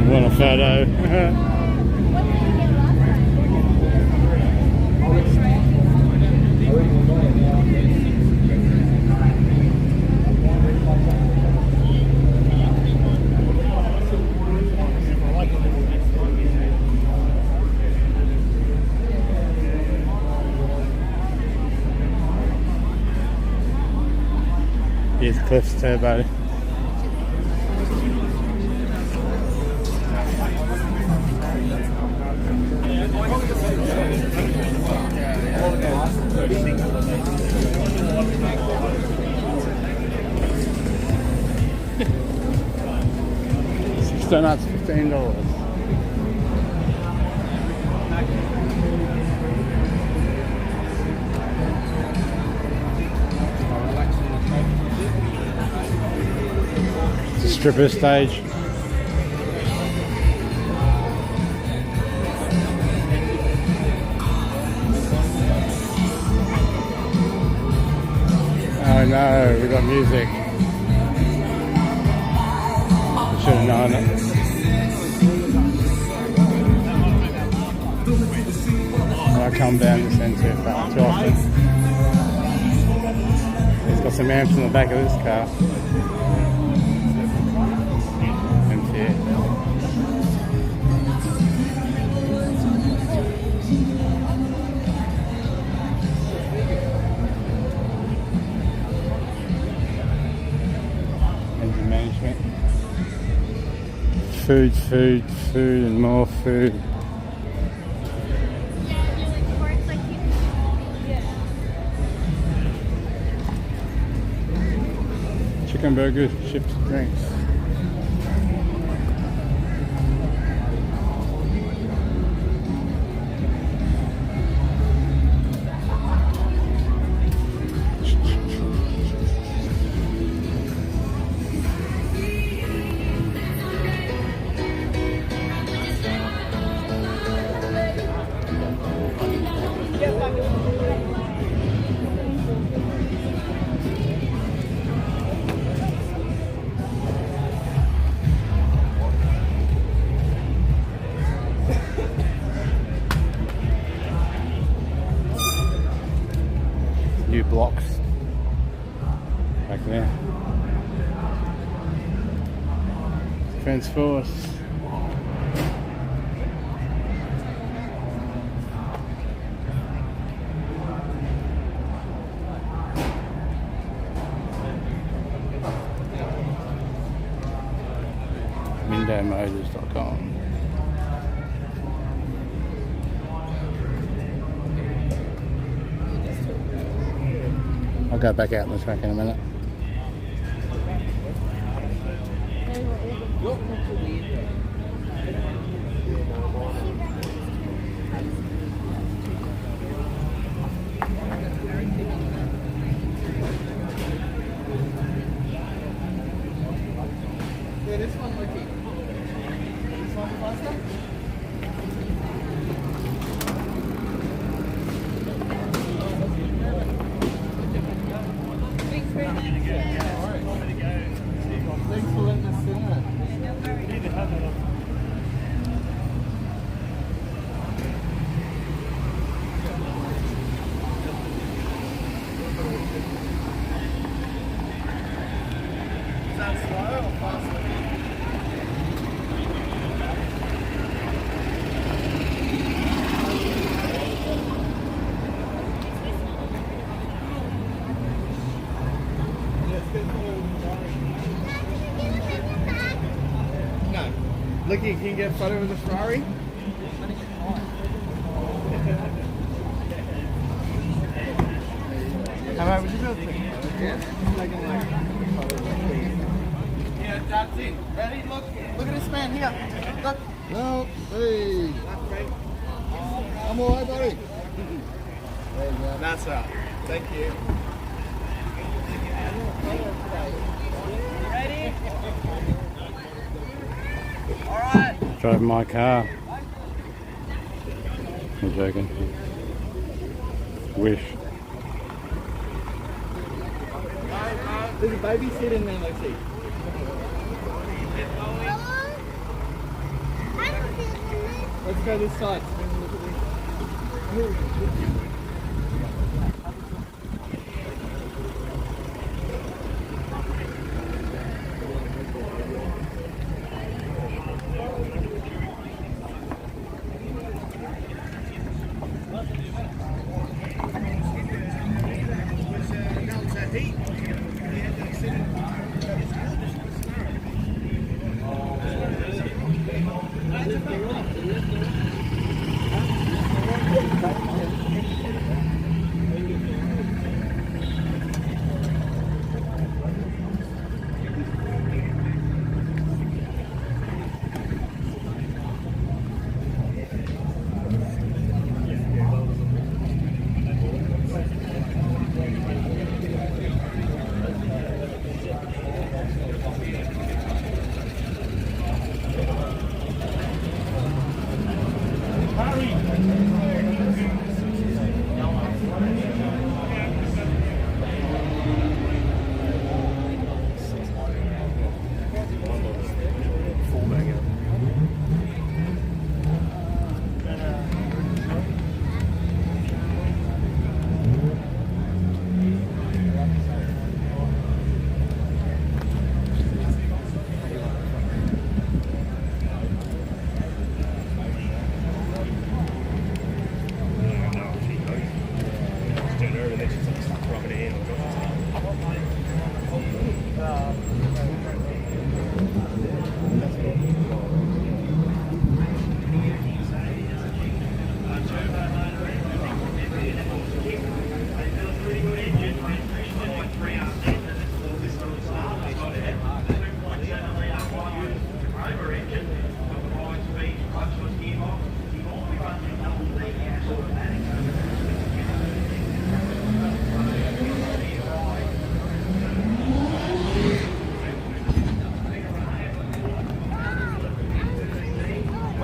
What a photo. Here's Cliff's turbo. Donuts, $15. It's a stripper stage. Oh no, we got music. Should have known it. come down this end too far, too often. He's got some amps in the back of this car. Engine management. Food, food, food, and more food. Chicken burgers, chips, drinks. New blocks back there. Defence Force. WindowMotors.com. I'll go back out in the track in a minute. Yeah, this one looking. This one faster? Thanks for letting us sit in it. Is that slow or fast? No. Look, you can get a photo with the Ferrari. How about would you go to? Yeah. Yeah, that's it. Ready? Look at this man here. Look. No, hey. I'm alright, buddy. There you go. That's right. Thank you. Ready? Alright. Driving my car. I'm joking. Wish. There's a baby sitting there, let's see. Let's go this side. Look at this.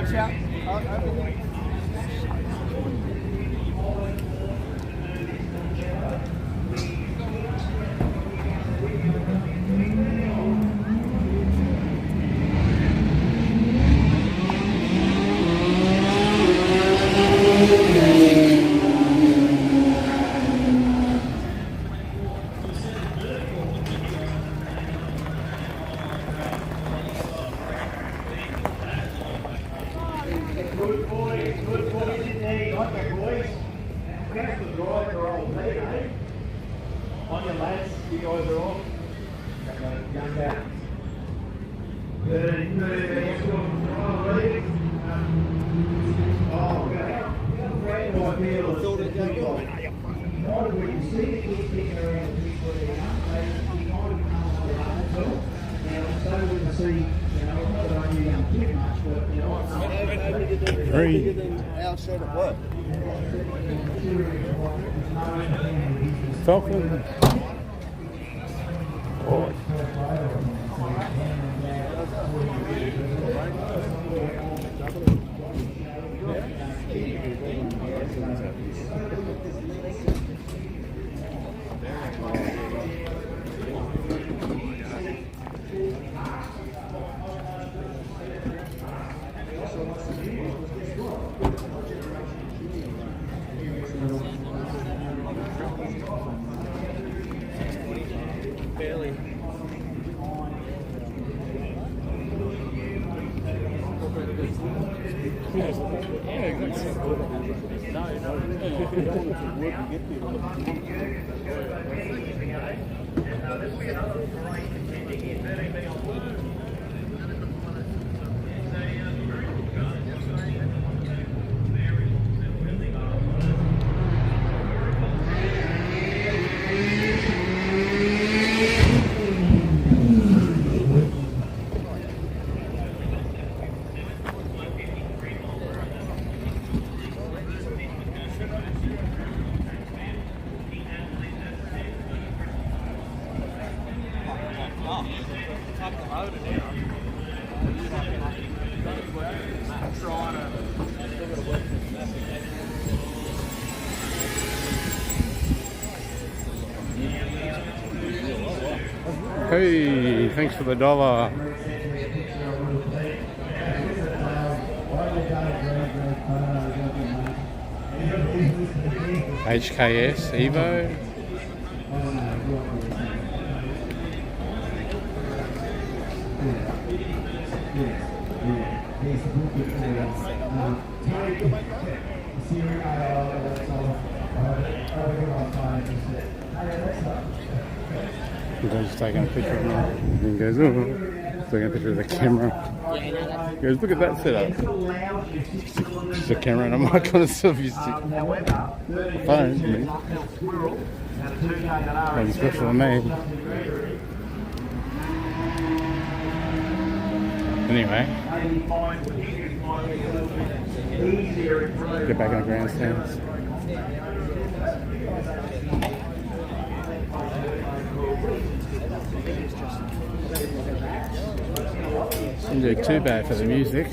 Watch out. Over there. On your lads, you guys are off. Young down. Outside of what? Falcon. Oh. Hey, thanks for the $1. HKS Evo. He's just taking a picture of me. And he goes, oh, taking a picture of the camera. He goes, look at that setup. It's a camera and a mic on a selfie stick. Phone, me. Nothing special to me. Anyway. Get back in the grandstands. Didn't do too bad for the music.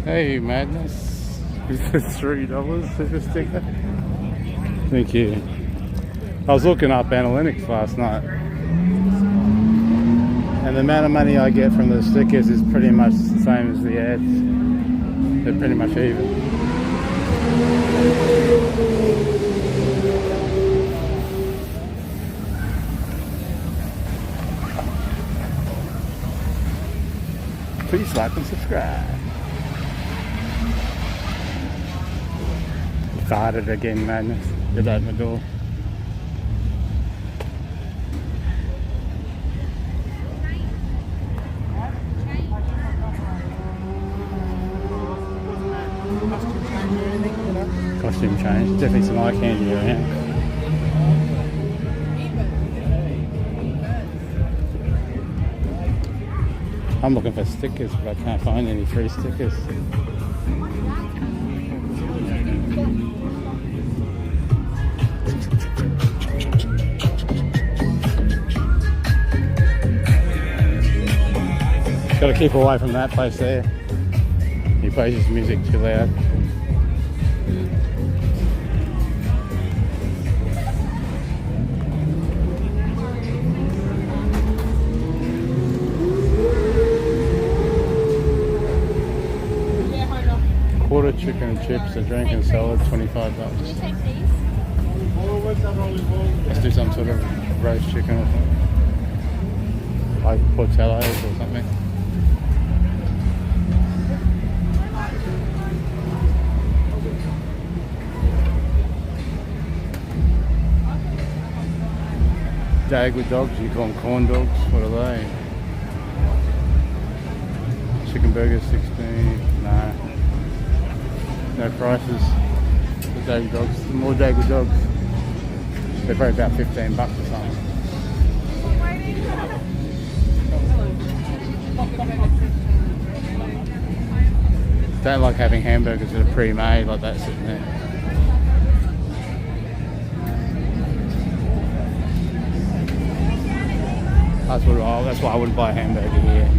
Hey, Madness. Is this $3 for the sticker? Thank you. I was looking up analytics last night, and the amount of money I get from the stickers is pretty much the same as the ads. They're pretty much even. Please like and subscribe. Farted again, madness. Get that in the door. Costume change. Definitely some eye candy around. I'm looking for stickers, but I can't find any free stickers. Got to keep away from that place there. He plays his music too loud. Quarter chicken and chips, a drink and salad, $25. Let's do some sort of roast chicken or something. Like portellos or something. Dago dogs, you call them corn dogs, what are they? Chicken burgers, 16, nah. No prices for Dago dogs, more Dago dogs. They're probably about $15 or something. Don't like having hamburgers that are pre-made like that sitting there. That's why I wouldn't buy a hamburger here.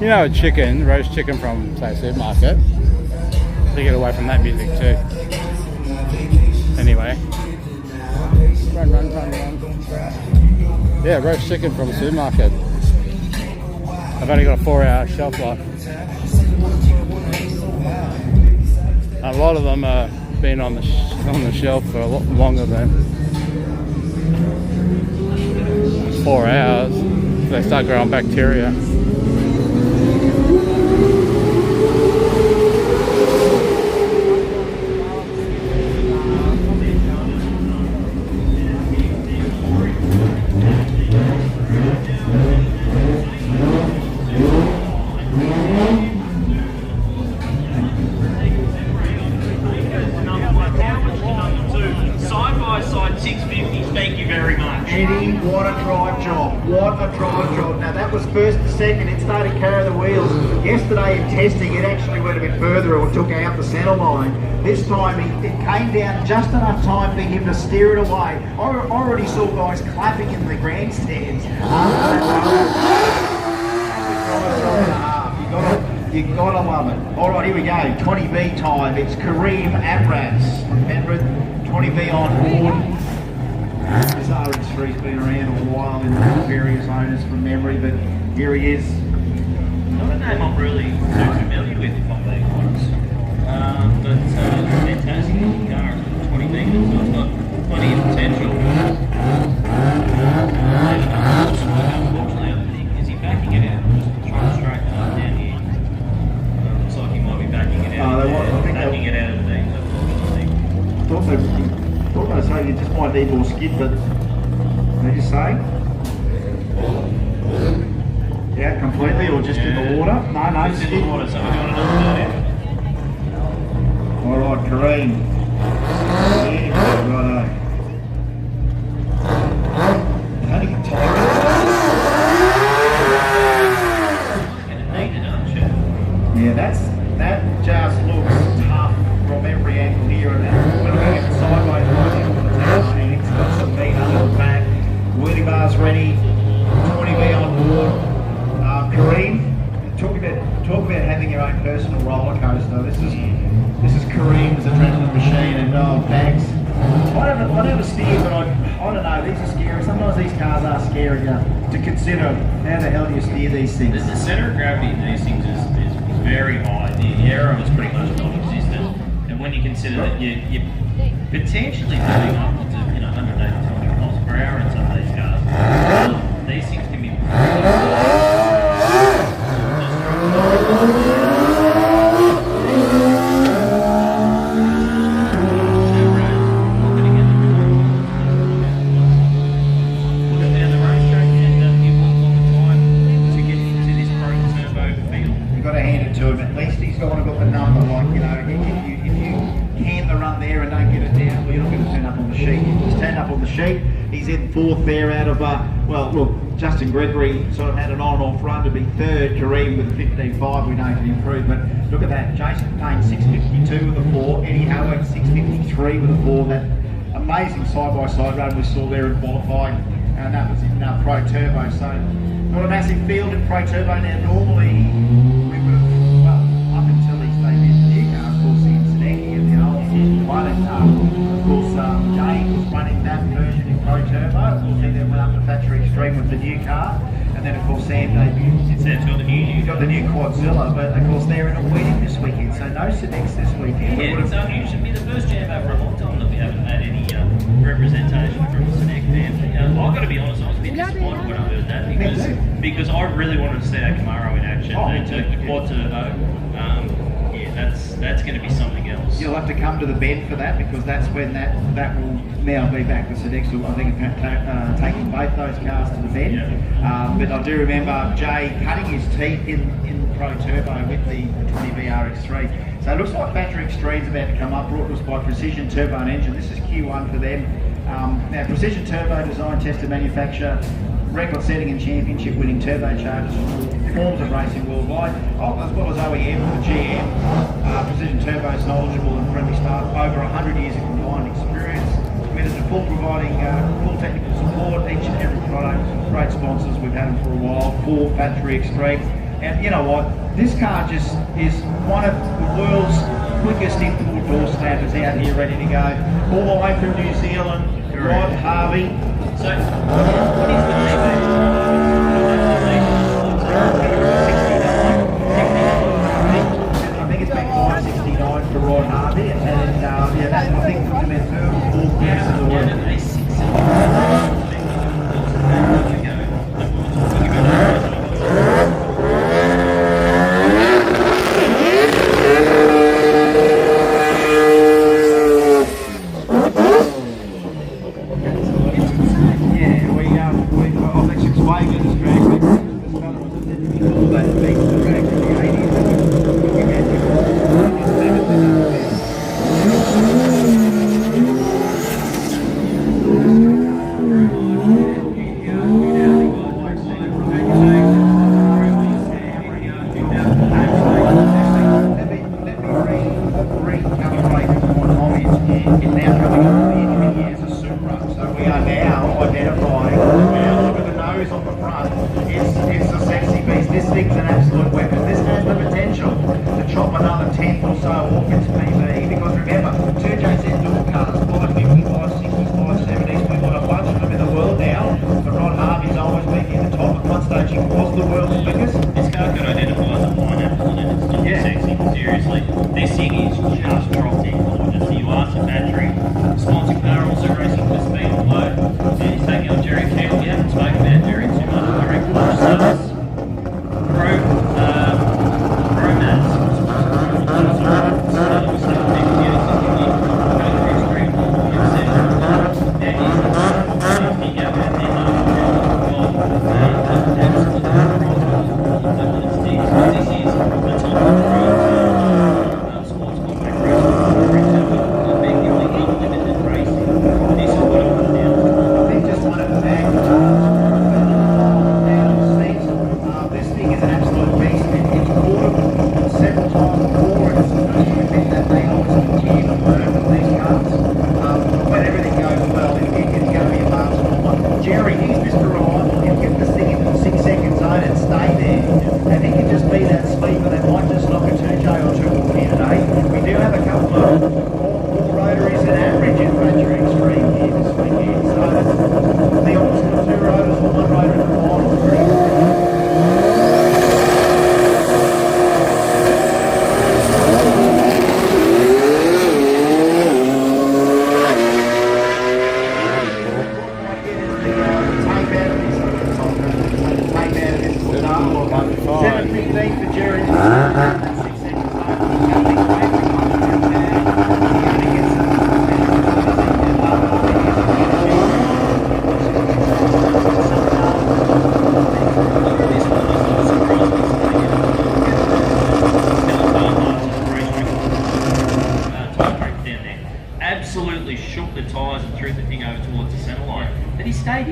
You know, a chicken, roast chicken from, say, a supermarket. To get away from that music too. Anyway. Run. Yeah, roast chicken from a supermarket. I've only got a 4-hour shelf life. A lot of them have been on the shelf for a lot longer than 4 hours. So they start growing bacteria. Now that was first to second, it started carrying the wheels. Yesterday in testing it actually went a bit further or took out the centre line. This time it came down just enough time for him to steer it away. I already saw guys clapping in the grandstands. You gotta love it. Alright, here we go, 20B time. It's Kareem Amras from Penrith, 20B on board. This RX3's been around a while in various owners from memory, but here he is. Not a name I'm really too familiar with, if I'm being honest. But it's fantastic car, 20 vehicles, so it's got plenty of potential. Unfortunately, I think, is he backing it out? Just trying to straighten it up down here. Looks like he might be backing it out. Backing it out of the Thought they say you just might need more skid, but they just say? Yeah, completely, or just in the water? No, it's in the water, so we're doing another bird. Alright, Kareem. Yeah, righto. How do you get tired? Yeah, that just looks tough from every angle here, and when I get sideways right now on the tail machine, it's got some meat under the back, wheelie bars ready, 20B on board. Kareem, talk about having your own personal roller coaster. This is Kareem's adrenaline machine, and bags. I never steer, but I don't know, these are scary. Sometimes these cars are scary to consider. How the hell do you steer these things? The centre of gravity in these things is very high. The error is pretty much non-existent. And when you consider that you're potentially doing upwards of 180 to 200 miles per hour in some of these cars, these things can be got to hand it to him. At least he's got the number. Like, you know, if you can the run there and don't get it down, well, you're not going to turn up on the sheet. He's turned up on the sheet. He's in fourth there out of, well, look, Justin Gregory sort of had an on-off run to be third. Kareem with a 15.5, we know can improve, but look at that. Jason Payne 6.52 with a 4. Eddie Howard 6.53 with a 4. That amazing side-by-side run we saw there in qualifying, and that was in Pro Turbo. So not a massive field in Pro Turbo now. Normally we would have, well, up until he's debuted the new car, of course, Ian Sadecki and the old 51, and of course Jane was running that version in Pro Turbo. Of course, he then went up to Factory Extreme with the new car, and then of course Sam debuted. Sam's got the new, got the new Quadzilla, but of course they're in a wedding this weekend, so no Sadex this weekend. Yeah, it's unusual. It'll be the first jam over a long time that we haven't had any representation from the Sadec family. I've got to be honest, I was a bit disappointed when I heard that because I really wanted to see that Camaro in action. They took the quad turbo. Yeah, that's going to be something else. You'll have to come to the bend for that, because that's when that will now be back. The Sadex will, I think, taking both those cars to the bend. Yeah. But I do remember Jay cutting his teeth in Pro Turbo with the 20 VRX3. So it looks like Factory Extreme's about to come up, brought to us by Precision Turbo and Engine. This is Q1 for them. Now, Precision Turbo design, tested, manufacture, record-setting and championship-winning turbochargers for forms of racing worldwide, as well as OEM for GM. Precision Turbo's knowledgeable and friendly staff, over 100 years of combined experience, committed to providing full technical support, each and every product. Great sponsors, we've had them for a while, for Factory Extreme. And you know what, this car just is one of the world's quickest import door snappers out here ready to go. All the way from New Zealand, Rod Harvey. So, what is the name? I think it's been 569 for Rod Harvey, and yeah, that, I think puts him in third or fourth place in the world.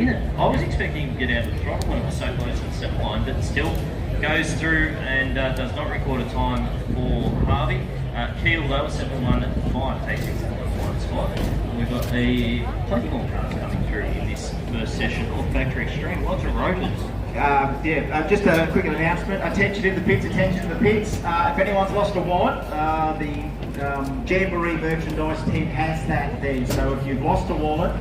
in it. I was expecting him to get out of the throttle when it was so close to the centre line, but still goes through and does not record a time for Harvey. Keel though was 7:1.5, takes him to the one spot. We've got plenty more cars coming through in this first session of Factory Extreme. Lots of rotors. Just a quick announcement. Attention in the pits, attention in the pits. If anyone's lost a wallet, the Jamboree merchandise tent has that there. So if you've lost a wallet,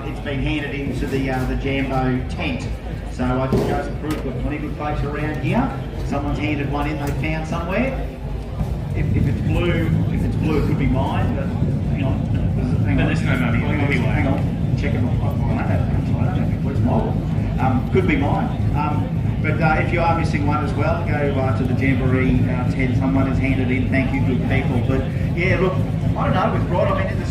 it's been handed into the Jambo tent. So I just goes to prove we've got plenty of good folks around here. Someone's handed one in they found somewhere. If it's blue, it could be mine, but hang on. But there's no money. Hang on. Check it out. I don't think where's my wallet? Could be mine. But if you are missing one as well, go to the Jamboree tent. Someone has handed in. Thank you, good people. But yeah, look, I don't know with Rod. I mean, in the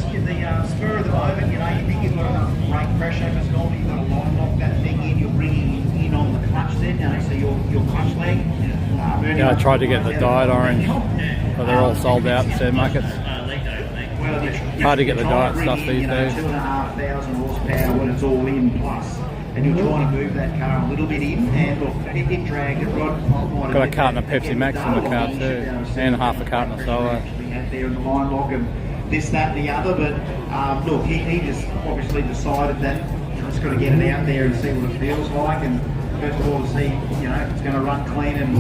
spur of the moment, you know, you think you've got enough brake pressure because normally you've got to line lock that thing in. You're bringing in on the clutch then, you know, so your clutch leg. Yeah, I tried to get the dyed orange, but they're all sold out in supermarkets. Hard to get the diet stuff these days. 2,500 horsepower when it's all in plus. And you're trying to move that car a little bit in, and look, it dragged it. Rod, got a carton of Pepsi Max in the car too, and half a carton of Solo. There in the line lock and this, that, and the other. But look, he just obviously decided that he's got to get it out there and see what it feels like. And first of all, to see, you know, if it's going to run clean and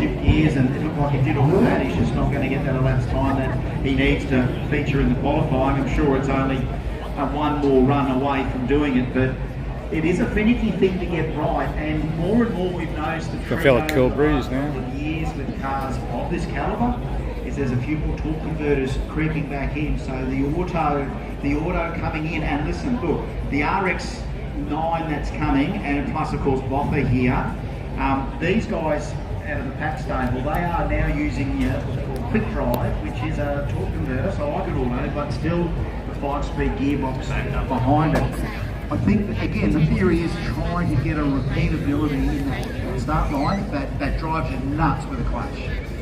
chip gears, and it looked like he did all of that. He's just not going to get that elapsed time that he needs to feature in the qualifying. I'm sure it's only one more run away from doing it, but it is a finicky thing to get right, and more we've noticed the I feel like cool breeze now. Years with cars of this calibre is there's a few more torque converters creeping back in. So the auto coming in, and listen, look, the RX-9 that's coming, and plus of course Boffa here. These guys out of the Pat stable, they are now using Quick Drive, which is a torque converter. So I could auto, but still the 5-speed gearbox behind it. I think that, again, the theory is trying to get a repeatability in that start line that drives you nuts with a clutch.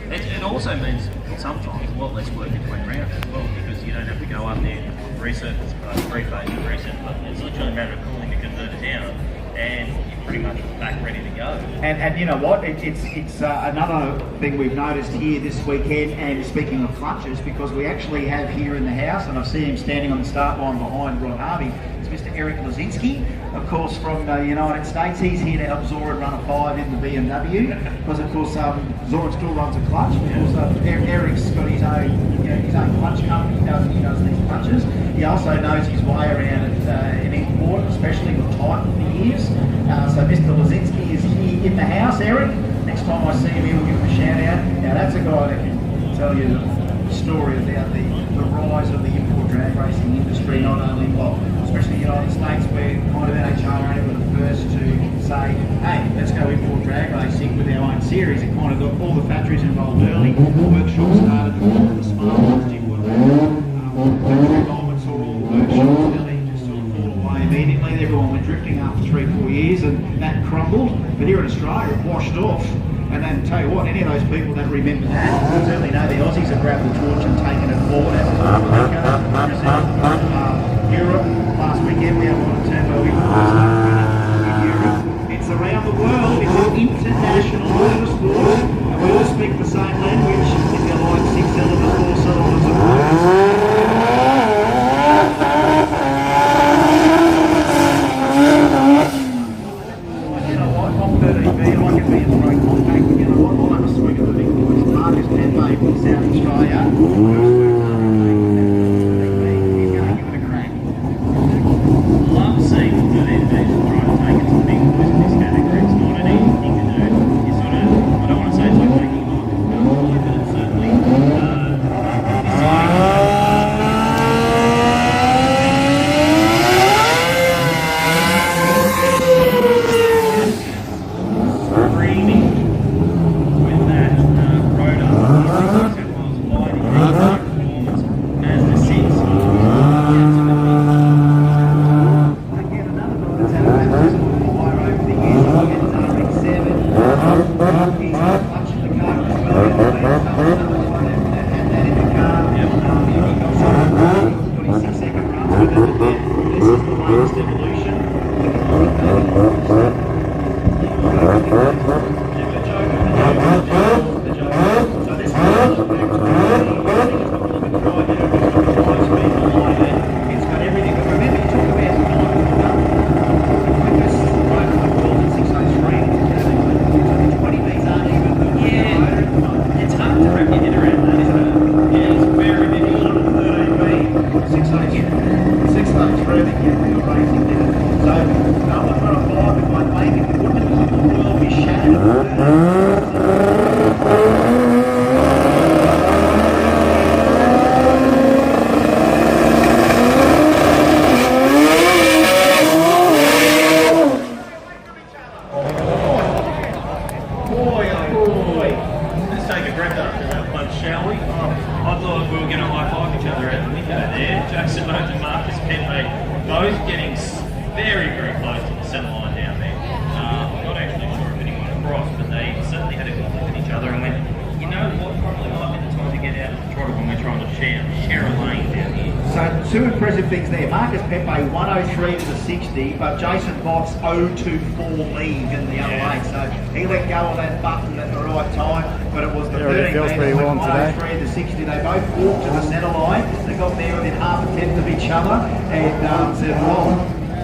It also means sometimes a lot less work in between rounds as well, because you don't have to go up there and resurface, three-phase and reset, but it's literally a matter of cooling the converter down, and you're pretty much back ready to go. And you know what? It's another thing we've noticed here this weekend, and speaking of clutches, because we actually have here in the house, and I see him standing on the start line behind Ron Harvey, it's Mr. Eric Lazinski, of course, from the United States. He's here to help Zoran run a 5 in the BMW, because of course Zoran still runs a clutch. Of course, Eric's got his own clutch company. He does these clutches. He also knows his way around an import, especially with Titan for years. So Mr. Lazinski is here in the house. Eric, next time I see him, he'll give him a shout out. Now that's a guy that can tell you the story about the rise of the import drag racing industry, not only, well, especially in the United States, where kind of NHRA were the first to say, hey, let's go import drag racing with our own series. It kind of got all the factories involved early. Workshops started to form, the smart ones did whatever. Factory Goldman saw all the workshops early, just sort of fall away immediately. Everyone went drifting after 3-4 years, and that crumbled. But here in Australia, it washed off. And then tell you what, any of those people that remember that, certainly know the Aussies have grabbed the torch and taken it forward. Europe, last weekend we had a lot of turbo in Europe. It's around the world, it's an international motorsport, and we all speak the same language, if you like 6 cylinders, 4 cylinders, and you know what, I'm 13B, I can be a straight compact, you know what, I'll have a swing of the big boys. Marcus Tempe from South Australia. Love seeing the DBs try to take it to the big boys in this category. It's not an easy thing to do. It's sort of, I don't want to say it's like taking off, but it's certainly screaming with that rotor. 10 miles wide. I thought we were going to high-five each other out the window there. Jackson Bones and Marcus Pepe both getting very, very close to the centre line down there. I'm not actually sure if anyone crossed, but they certainly had a good look at each other and went, you know what, probably might be the time to get out of the throttle when we're trying to share a lane down here. So two impressive things there. Marcus Pepe 103 to the 60, but Jason Botts 024 lead in the other lane. So he let go of that button at the right time, but it was the 13 man went 103 to 60. They both walked to the centre line. They got there within half a tenth of each other and said, well,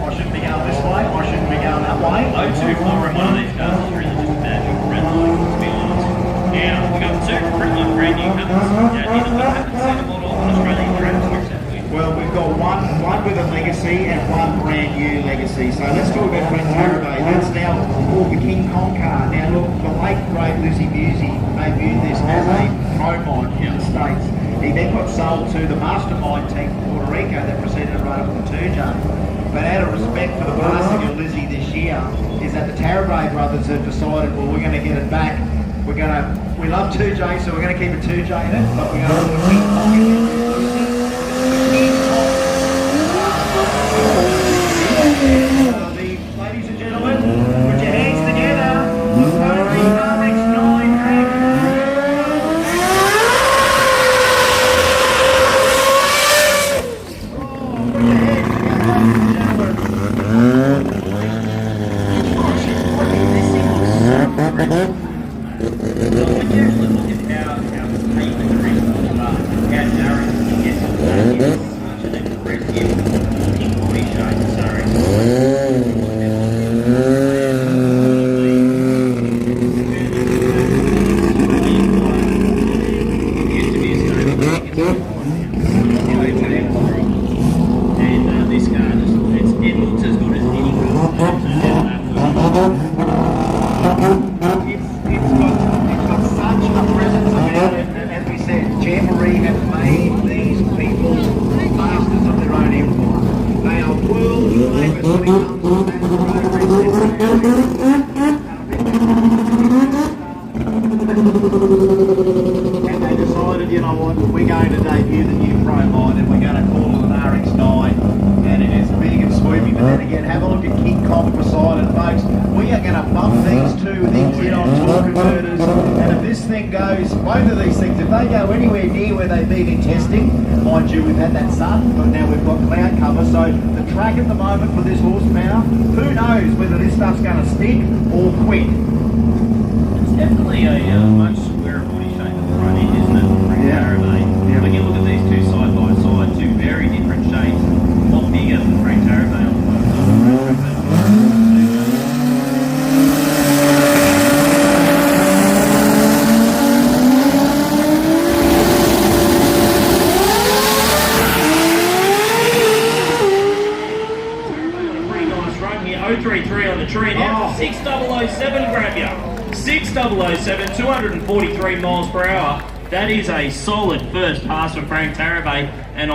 I shouldn't be going this way, I shouldn't be going that way. 024 in one of these cars is really just a badge of red light, to be honest. Now, we've got two pretty much brand new cars. We haven't seen them all on Australian tracks, have we? Well, we've got one with a legacy and one brand new legacy. So let's talk about Frank Tarabay. That's now called the King Kong car. Now look, the late great Lucy Busey debuted this as a pro mod in the States. He then got sold to the Mastermind team from Puerto Rico that proceeded to run up the 2J. But out of respect for the passing of Lizzie this year, is that the Tarabay brothers have decided, well, we're going to get it back. We love 2J, so we're going to keep a 2J in it, but we're going to put a King Kong in it. Ladies and gentlemen, put your hands together. Let's go to the RX-9 Jamboree have made these people masters of their own empire. They are world famous when it comes to and they decided, you know what, we're going to debut the new Pro Mod and we're going to call it an RX-9, and it is big and swoopy. But then again, have a look at King Kong Poseidon, folks. We are going to bump these two things in on torque converters, and if this thing goes, both of these things, if they go anywhere near where they've been in testing, mind you, we've had that sun, but now we've got cloud cover, so the track at the moment for this horsepower, who knows whether this stuff's going to stick or quit. It's definitely a much squarer body shape at the front end, isn't it? Yeah. When you look at these two side by side, two very different shapes, a lot bigger than Frank Tarabay on the front side. On the tree now, 6007 grab you. 6007, 243 miles per hour. That is a solid first pass for Frank Tarabay, and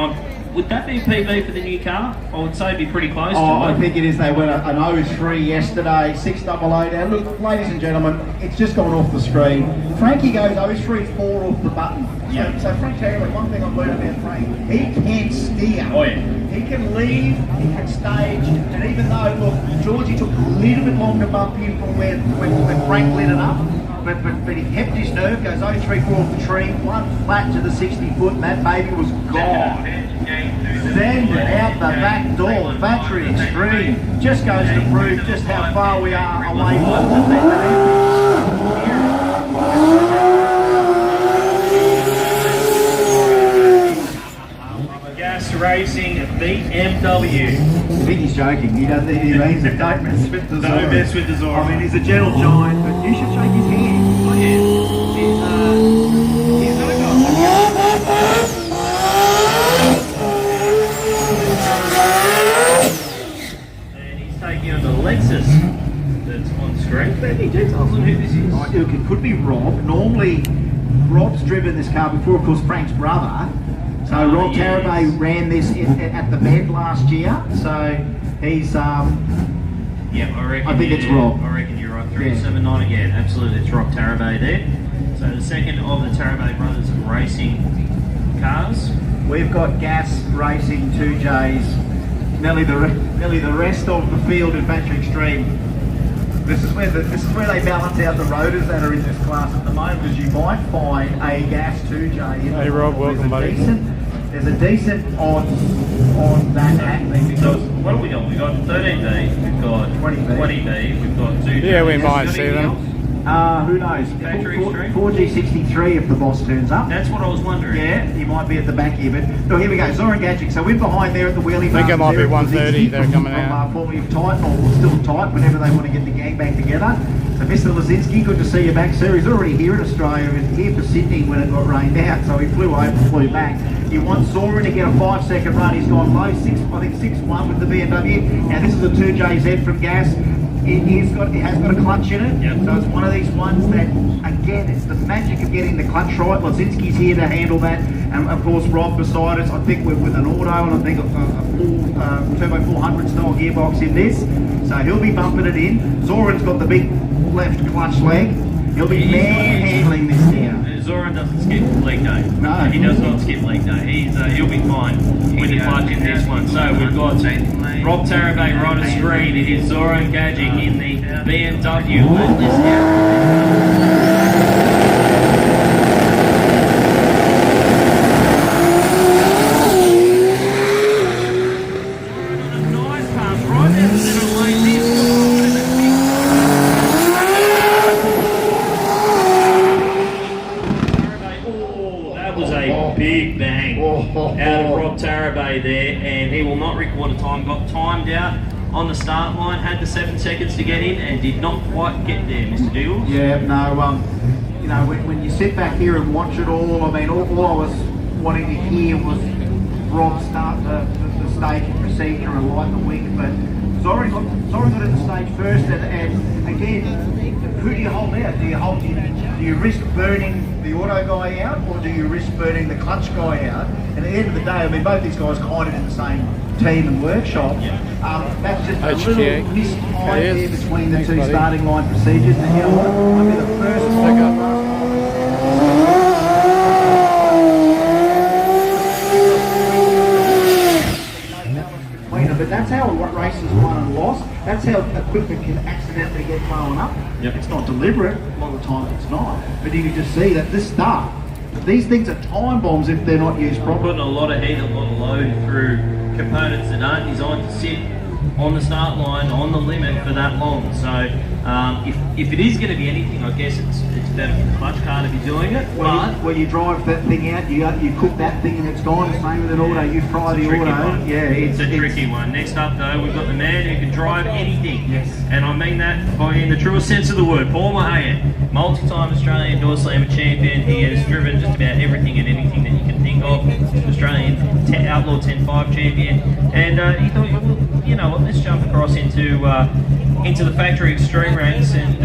would that be PB for the new car? I would say it'd be pretty close to it. I think it is. They went an 03 yesterday, 600. And look, ladies and gentlemen, it's just gone off the screen. Frankie goes 03-4 off the button. Yeah. So Frank Tarabay, one thing I've learned about Frank, he can steer. Oh yeah. He can lead, he can stage, and even though, look, Georgie took a little bit longer to bump him from when Frank lit it up, but he kept his nerve, goes 0-3-4 off the tree, one flat to the 60 foot, and that baby was gone. Send it out the back door, battery extreme, just goes to prove just how far we are away from the Racing BMW. I think he's joking. He doesn't. He means it. Don't mess with the Zorro. Don't mess with the Zorro. I mean, he's a gentle giant, but you should shake his hand. Oh yeah. He's and he's taking on the Lexus that's on screen. Any details on who this is? Oh, look, it could be Rob. Normally, Rob's driven this car before, of course, Frank's brother. So Rob Tarabay ran this at the Bend last year, so he's yeah, I reckon. I think it's Rob. I reckon you're right. 379 again. Absolutely, it's Rob Tarabay there. So the second of the Tarabay Brothers Racing cars. We've got Gas Racing 2Js, nearly the rest of the field in Factory Extreme. This is where they balance out the rotors that are in this class at the moment, because you might find a Gas 2J. Hey Rob, welcome buddy. There's a decent odds on that happening, because What have we got? We've got 13B, we've got 20B, we've got 2J. Yeah, we might see them. who knows? Factory Extreme? 4G63 if the boss turns up. That's what I was wondering. Yeah, he might be at the back here, but no, here we go. Zoran Gadget. So we're behind there at the wheelie. I think it might be 1:30. They're coming out. Formerly of Titan, or still tight, whenever they want to get the gang back together. So Mr. Lazinski, good to see you back, sir. He's already here in Australia. He was here for Sydney when it got rained out, so he flew over, flew back. He wants Zoran to get a 5-second run. He's gone low, 6-1 with the BMW. Now this is a 2JZ from Gas. It has got a clutch in it, so it's one of these ones that, again, it's the magic of getting the clutch right. Lazinski's here to handle that, and of course Rob beside us. I think we're with an auto, and I think a full turbo 400 style gearbox in this, so he'll be bumping it in. Zoran's got the big left clutch leg. He'll be handling this here. Zoran doesn't skip leg day. No, he does not skip leg day. He'll be fine with the clutch in this one. So we've got Rob Tarabay right on screen. It is Zoran Gadget in the BMW. Let this nice pass right down the middle lane. Big bang out of Rob Tarabay there, and he will not record a time. Got timed out on the start line, had the 7 seconds to get in, and did not quite get there, Mr. Deals. Yeah, no, you know, when you sit back here and watch it all, I mean, all I was wanting to hear was Rob start the staging procedure and light the wing, but Zoran got in the stage first, and again, who do you hold out? Do you risk burning the auto guy out, or do you risk burning the clutch guy out? And at the end of the day, I mean, both these guys kind of in the same team and workshop. That's just a little mistime there between the two starting line procedures. And you know what? I'll be the first one. But that's how races won and lost. That's how equipment can accidentally get blown up. It's not deliberate. A lot of the time it's not. But you can just see that this stuff, these things are time bombs if they're not used properly. Putting a lot of heat, a lot of load through components that aren't designed to sit on the start line, on the limit for that long. So if it is going to be anything, I guess it's better for the clutch car to be doing it. Well, you drive that thing out, you cook that thing and it's gone. The same with an auto, you fry the auto. One. Yeah, it's a tricky one. Next up though, we've got the man who can drive anything. Yes. And I mean that in the truest sense of the word. Paul Mahayat, multi-time Australian Door Slammer champion. He has driven just about everything and anything that you can think of. Australian Outlaw 10.5 champion. And he thought, well, you know what, let's jump across into the factory extreme ranks and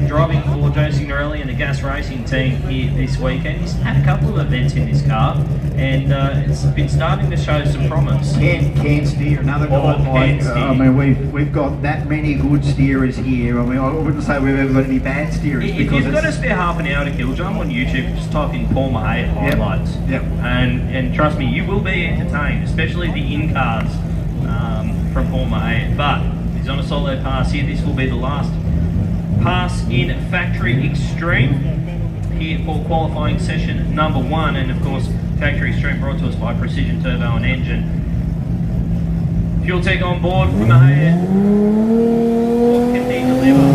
driving for Joe Signorelli and the Gas Racing team here this weekend. He's had a couple of events in this car, and it's been starting to show some promise. Can steer, another guy. I mean, we've got that many good steerers here. I mean, I wouldn't say we've ever got any bad steerers. If you've got to spare half an hour to kill, jump on YouTube and just type in Paul Mahayat highlights. And trust me, you will be entertained, especially the in-cars from Paul Mahayat. But he's on a solo pass here. This will be the last pass in Factory Extreme here for qualifying session number 1. And of course, Factory Extreme brought to us by Precision Turbo and Engine. Fuel Tech on board from Mahayat. What can he deliver?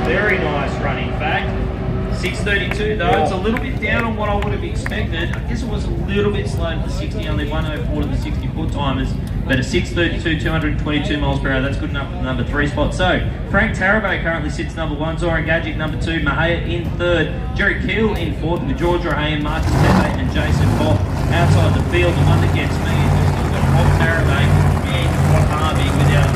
Very nice run, in fact. 6:32 though, it's a little bit down on what I would have expected. I guess it was a little bit slow to the 60, only 104 to the 60 foot timers, but a 6:32, 222 miles per hour, that's good enough for the number 3 spot. So, Frank Tarabay currently sits number 1, Zoran Gadget number 2, Mahayat in 3rd, Jerry Keel in 4th, with George Rahan, Martin Tebe and Jason Bock outside the field. The one that gets me is we've still got Rob Tarabay and Scott Harvey without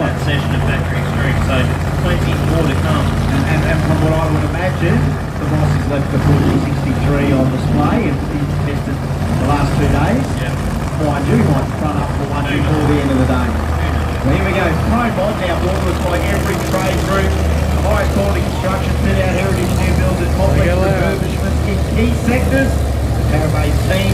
that session of Factory Extreme, so plenty more to come. And from what I would imagine, the boss has left the 4G63 on display and he's tested the last 2 days. Mind you, might run up for 1, 2, 4 the end of the day. Well, here we go. Pro Mod now brought to us by every trade group. The highest quality construction, fit out, heritage, new builds and complex refurbishments in key sectors. The Parabase team.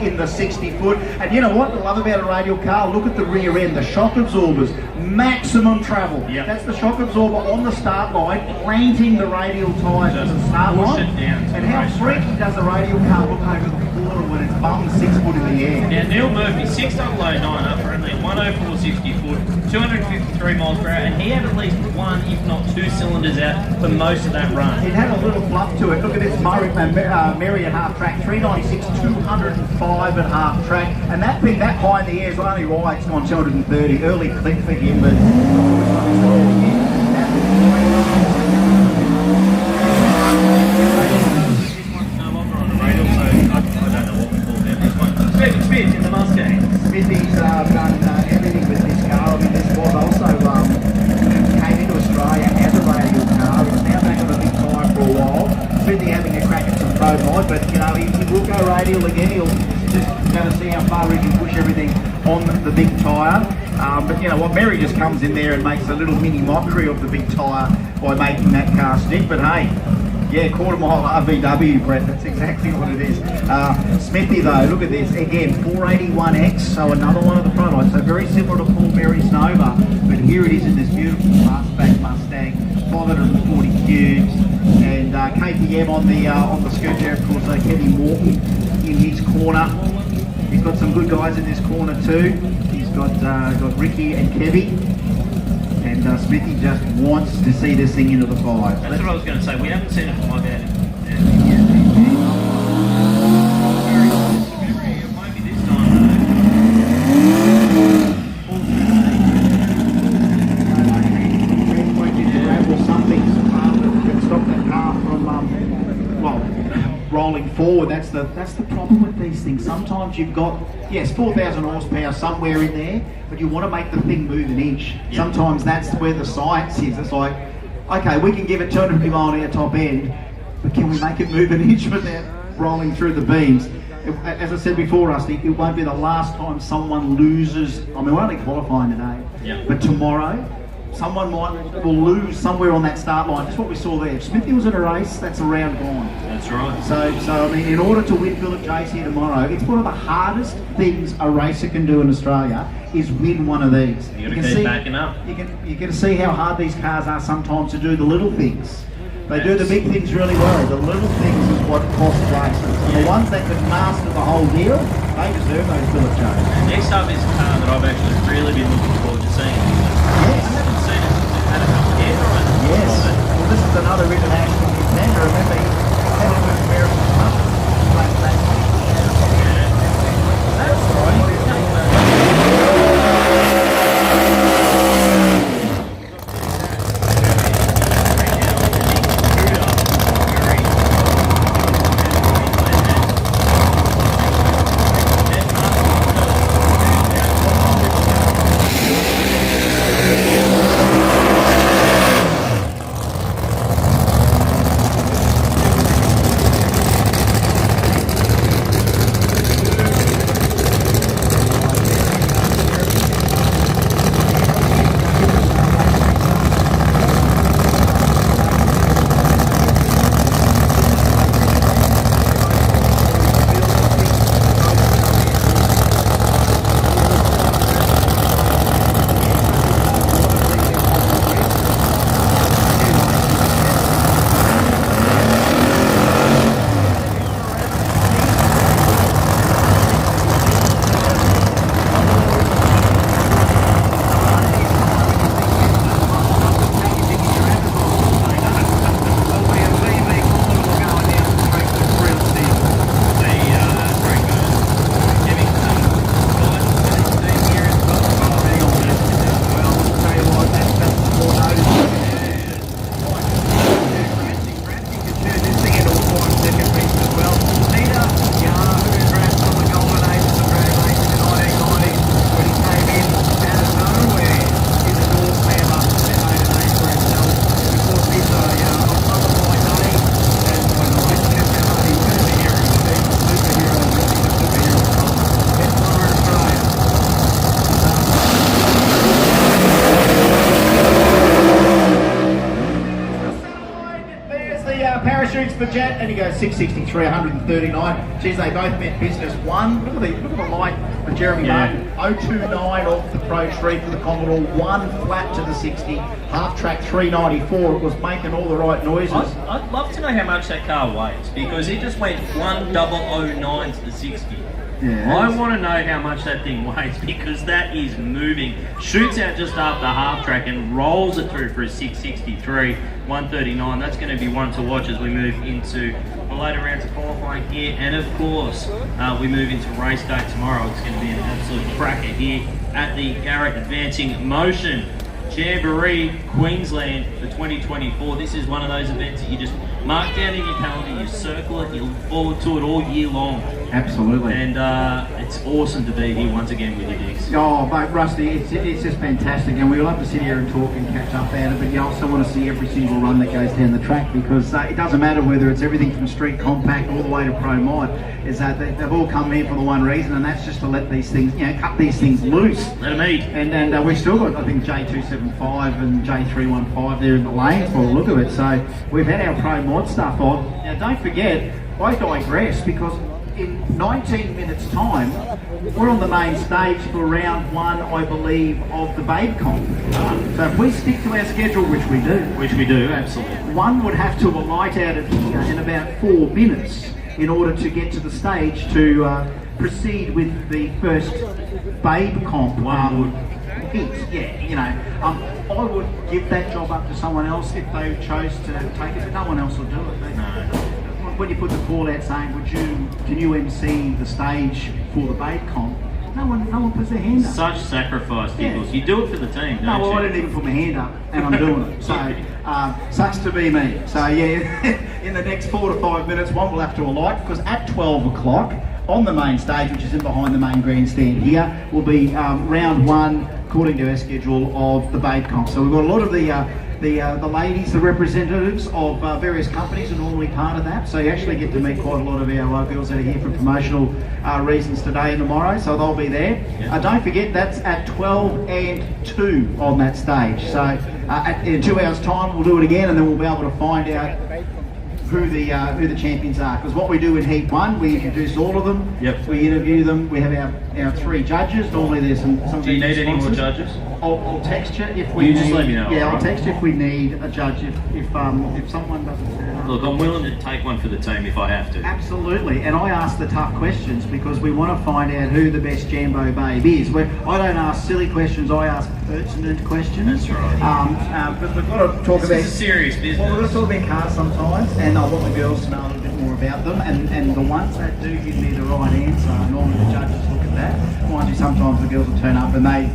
In the 60 foot, and you know what I love about a radial car? Look at the rear end, the shock absorbers, maximum travel. Yep. That's the shock absorber on the start line, planting the radial tyres to the start line. And how freaky does the radial car look over the water when it's bummed 6 foot in the air? Now Neil Murphy, 6009 up for only 104 60 foot, 253 miles per hour, and he had at least one, if not two cylinders out for most of that run. It had a little fluff to it. Look at this Mary at half track, 396, 205 at half track, and that thing that high in the air is only why it's gone 230. Early clip for him, but Smith in the Mustang. Smithy's done everything with this car. I mean, this was also came into Australia as a radial car. It's now back on a big tyre for a while. Smithy having a crack at some pro mod, but you know he will go radial again. He'll just going to see how far he can push everything on the big tyre. But you know what, Mary just comes in there and makes a little mini mockery of the big tyre by making that car stick. But hey, yeah, quarter mile RVW, Brett, that's exactly what it is. Smithy though, look at this, again, 481X, so another one of the prototypes, so very similar to Paul Berry's Nova, but here it is in this beautiful fastback Mustang, 540 cubes, and KTM on the skirt there, of course, Kevin Morton in his corner. He's got some good guys in this corner too. He's got Ricky and Kevy. And Smithy just wants to see this thing into the five. That's what I was going to say. We haven't seen a 5 out yet. It won't be this time though. Something can stop that car from rolling forward. That's the problem with these things. Sometimes you've got 4,000 horsepower somewhere in there, but you want to make the thing move an inch. Yep. Sometimes that's where the science is. It's like, okay, we can give it 250 mile an hour top end, but can we make it move an inch without rolling through the beams? As I said before, Rusty, it won't be the last time someone loses. I mean, we're only qualifying today, but tomorrow someone will lose somewhere on that start line. That's what we saw there. If Smithy was in a race, that's a round gone. That's right. So I mean, in order to win Phillip Chase here tomorrow, it's one of the hardest things a racer can do in Australia is win one of these. You got to keep backing up. You can see how hard these cars are sometimes to do the little things. They do the big things really well. The little things is what costs races. And the ones that can master the whole deal, they deserve those Phillip Chase. Next up is a car that I've actually really been looking forward to seeing. I haven't seen it since it was another international contender. Remember, he headed with American Muscle. That's right. Parachutes for Jet, and he goes 663, 139. Geez, they both meant business. Look at the light for Jeremy Martin. 029 off the Pro Tree for the Commodore, 1 flat to the 60, half track 394. It was making all the right noises. I'd love to know how much that car weighs, because it just went 1009 to the 60. Yeah, I want to know how much that thing weighs, because that is moving. Shoots out just after half track and rolls it through for a 663, 139. That's going to be one to watch as we move into the later rounds of qualifying here. And of course, we move into race day tomorrow. It's going to be an absolute cracker here at the Garrett Advancing Motion Jamboree Queensland for 2024. This is one of those events that you just mark down in your calendar, you circle it, you look forward to it all year long. Absolutely. And it's awesome to be here once again with you, Dix. Oh, mate, Rusty, it's just fantastic, and we love to sit here and talk and catch up about it, but you also want to see every single run that goes down the track, because it doesn't matter whether it's everything from street compact all the way to pro mod, is that they've all come here for the one reason, and that's just to let these things, cut these things loose. Let them eat. And we've still got, I think, J275 and J315 there in the lanes for the look of it, so we've had our pro mod stuff on. Now, don't forget, I digress, because in 19 minutes time, we're on the main stage for round 1, I believe, of the Babe Comp. So if we stick to our schedule, which we do, absolutely. one would have to alight out of here in about 4 minutes in order to get to the stage to proceed with the first Babe Comp. I would give that job up to someone else if they chose to take it, but no one else will do it. When you put the call out saying, can you MC the stage for the Babe Comp? No one puts their hand up. Such sacrifice, Diggles. You do it for the team, don't you? No, well, I didn't even put my hand up, and I'm doing it. So, sucks to be me. So, yeah, in the next 4 to 5 minutes, one will have to alight, because at 12 o'clock, on the main stage, which is in behind the main grandstand here, will be round 1, according to our schedule, of the Babe Comp. So we've got a lot of the ladies, the representatives of various companies are normally part of that, so you actually get to meet quite a lot of our girls that are here for promotional reasons today and tomorrow, so they'll be there. Don't forget, that's at 12 and 2 on that stage, so in 2 hours time we'll do it again, and then we'll be able to find out who the champions are, because what we do in Heat 1, we introduce all of them, we interview them, we have our 3 judges, normally there's some Do you need any more judges? I'll text you if we need. Just let me know. Yeah, I'll text you if we need a judge, if someone doesn't. Look, I'm willing to take one for the team if I have to. Absolutely, and I ask the tough questions because we want to find out who the best Jambo Babe is. I don't ask silly questions, I ask pertinent questions. That's right. But we've got to talk This about is a serious business. Well, we've got to talk about cars sometimes, and I want the girls to know a little bit more about them. And the ones that do give me the right answer, normally the judges look at that. Mind you, sometimes the girls will turn up and they've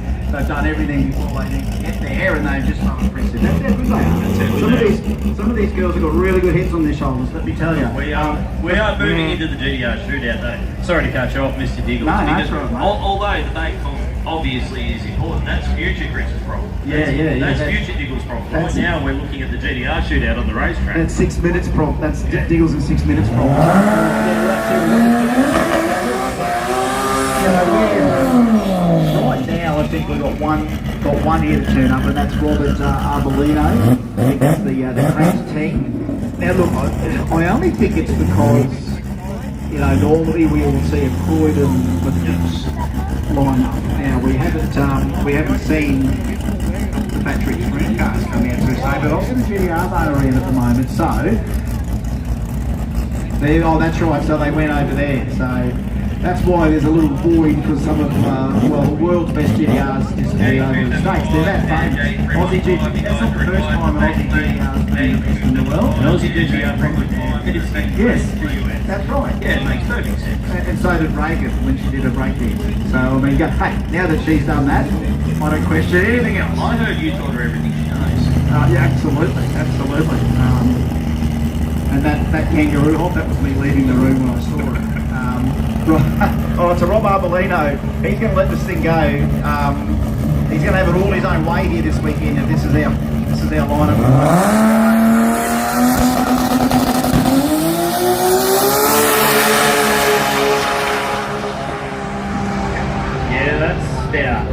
done everything before they need to get there, and they've just not impressive. That's how good they are. Some of these girls have got really good heads on their shoulders. Let me tell you. We are moving into the GDR shootout though. Sorry to cut you off, Mr. Diggles. No, because that's right, mate. although the date obviously is important, that's future Chris's problem. That's future Diggles' problem. Right now we're looking at the GDR shootout on the racetrack. That's 6 minutes problem. That's Diggles in 6 minutes problem. Right now, I think we've got one here to turn up, and that's Robert Arbolino. I think that's the Cranes team. Now, look, I only think it's because normally we will see a Croydon Mathis lineup. Now we haven't seen the factory sprint cars come out per se, but also the GDRs aren't around at the moment. So, that's right. So they went over there. So. That's why there's a little void, because some of the world's best GDRs disappeared over the States. They're that famous. Aussie GDR, that's not the first time an Aussie GDR's been in the world. An Aussie GDR probably marketed Yes, that's right. Yeah, it makes perfect sense. And so did Reagan when she did a breakdance. So, I mean, hey, now that she's done that, I don't question anything else. I heard you taught her everything she knows. Yeah, absolutely. And that kangaroo hop, that was me leaving the room when I saw it. Alright, so Rob Arbolino, he's going to let this thing go. He's going to have it all his own way here this weekend, and this is our lineup. Yeah, that's stout.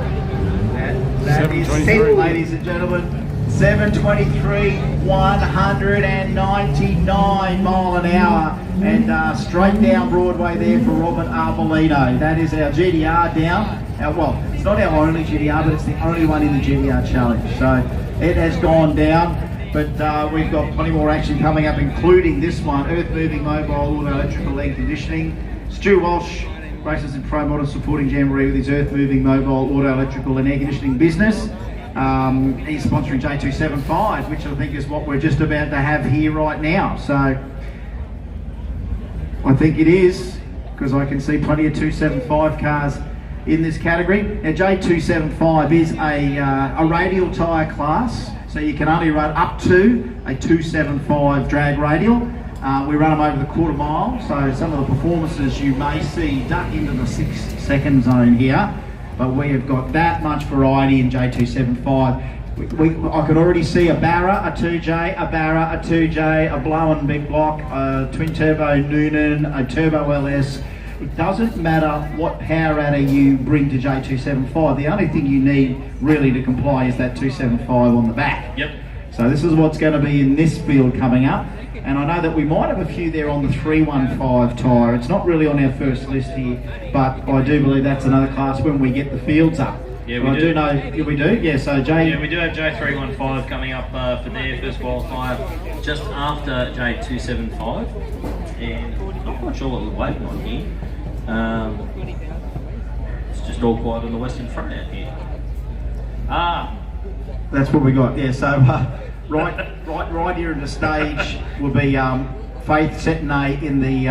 That is set, ladies and gentlemen. 723, 199 mile an hour, and straight down Broadway there for Robert Arbolino. That is our GDR down. Well, it's not our only GDR, but it's the only one in the GDR challenge. So it has gone down, but we've got plenty more action coming up, including this one, Earth Moving Mobile Auto Electrical Air Conditioning. Stu Walsh races in Pro Model supporting Jamboree with his Earth Moving Mobile Auto Electrical and Air Conditioning business. He's sponsoring J275, which I think is what we're just about to have here right now. So I think it is, because I can see plenty of 275 cars in this category. Now J275 is a radial tyre class, so you can only run up to a 275 drag radial. We run them over the quarter mile, so some of the performances you may see duck into the 6 second zone here. But we have got that much variety in J275. I could already see a Barra, a 2J, a Barra, a 2J, a Blowen Big Block, a Twin Turbo Noonan, a Turbo LS. It doesn't matter what power adder you bring to J275. The only thing you need really to comply is that 275 on the back. Yep. So this is what's going to be in this field coming up. And I know that we might have a few there on the 315 tyre. It's not really on our first list here, but I do believe that's another class when we get the fields up. Yeah, we do. We do? Yeah, so J... Yeah, we do have J315 coming up for their first qualifier just after J275. And I'm not quite sure what we're waiting on here. It's just all quiet on the western front out here. That's what we got, yeah, so right here in the stage will be Faith Setnay in the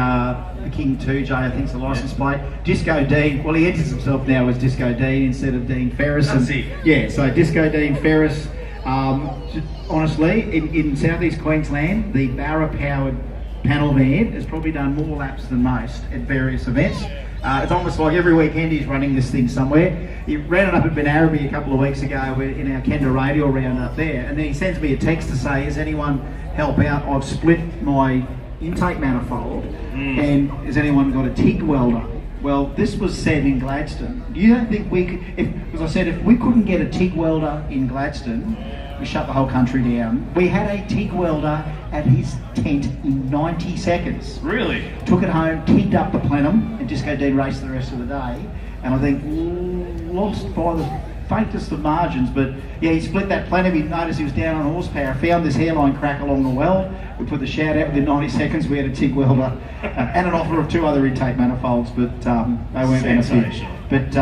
King 2J, I think is the licence plate. Disco Dean, well he enters himself now as Disco Dean instead of Dean Ferris. That's it. Yeah, so Disco Dean Ferris, honestly, in southeast Queensland, the Barra powered panel van has probably done more laps than most at various events. It's almost like every weekend he's running this thing somewhere. He ran it up at Ben Araby a couple of weeks ago in our Kenda radial round up there, and then he sends me a text to say, "Has anyone help out? I've split my intake manifold, and has anyone got a TIG welder?" Well, this was said in Gladstone. You don't think we could, because I said if we couldn't get a TIG welder in Gladstone, we shut the whole country down. We had a TIG welder at his tent in 90 seconds. Really? Took it home, tigged up the plenum, and Disco Dean raced the rest of the day. And I think lost by the faintest of margins, but yeah, he split that plenum. He noticed he was down on horsepower, found this hairline crack along the weld. We put the shout out within 90 seconds. We had a TIG welder and an offer of 2 other intake manifolds, but they weren't going to fit. But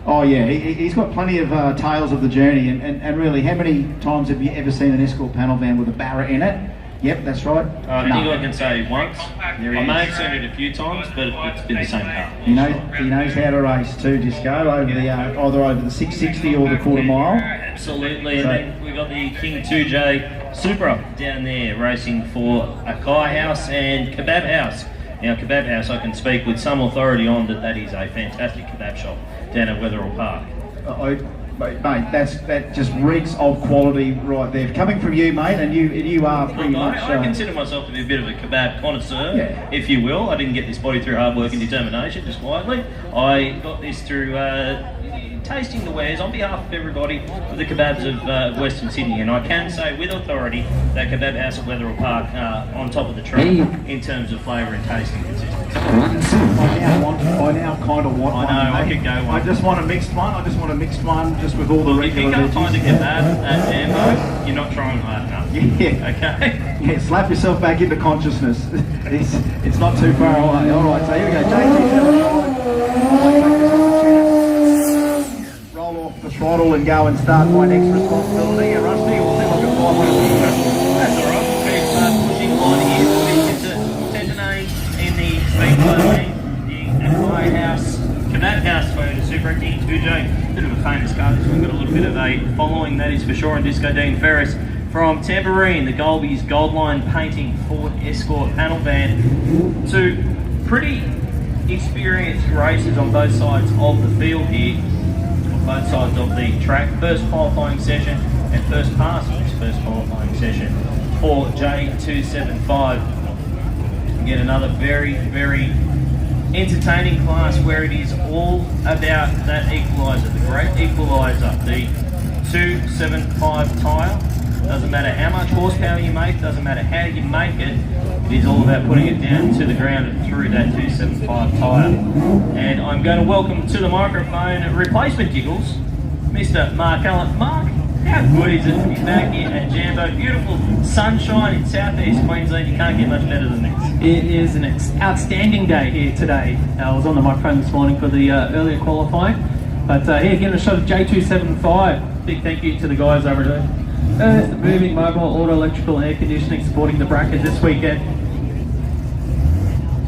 Oh yeah, he's got plenty of tales of the journey, and really, how many times have you ever seen an escort panel van with a Barrett in it? Yep, that's right. I think I can say once. I may have seen it a few times, but it's been the same car. He knows how to race too, Disco, over the either over the 660 or the quarter mile. Absolutely, and then we've got the King 2J Supra down there racing for Akai House and Kebab House. Now, Kebab House, I can speak with some authority on that is a fantastic kebab shop down at Wetherill Park. Mate, that just reeks of quality right there. Coming from you, mate, and you are pretty much... I consider myself to be a bit of a kebab connoisseur, if you will. I didn't get this body through hard work and determination, just quietly. I got this through tasting the wares on behalf of everybody of the kebabs of Western Sydney, and I can say with authority that Kebab House at Wetherill Park on top of the tree in terms of flavour and taste and consistency. I now kind of want one. I know, I could go one. I just want a mixed one, just with all the regular If you can't find a kebab at Jambo, you're not trying hard enough. Yeah. Okay? Yeah, slap yourself back into consciousness. It's not too far away. Alright, so here we go. Roll off the throttle and go and start my next responsibility. Rusty, we'll see if I can find one of these. That's alright. We'll keep pushing on here. We'll get to Centenary in the Speedway Lane, the Akai House, Kebab House Toyota Supra King 2J. Bit of a famous car. This one got a little bit of a following, that is for sure. And Disco Dean Ferris from Tambourine, the Golby's Goldline Painting Ford Escort panel van. Two pretty experienced racers on both sides of the field here, on both sides of the track. First qualifying session and first pass of this first qualifying session for J275. Again, another very, very entertaining class where it is all about that equaliser, the great equaliser, the 275 tyre. Doesn't matter how much horsepower you make, doesn't matter how you make it, it is all about putting it down to the ground and through that 275 tyre. And I'm going to welcome to the microphone replacement giggles, Mr. Mark Allen. Mark, how good is it to be back here at Jambo? Beautiful sunshine in southeast Queensland. You can't get much better than this. It is an outstanding day here today. I was on the microphone this morning for the earlier qualifying, but here getting a shot of J275. Big thank you to the guys over there. Earth Moving Mobile Auto Electrical Air Conditioning supporting the bracket this weekend.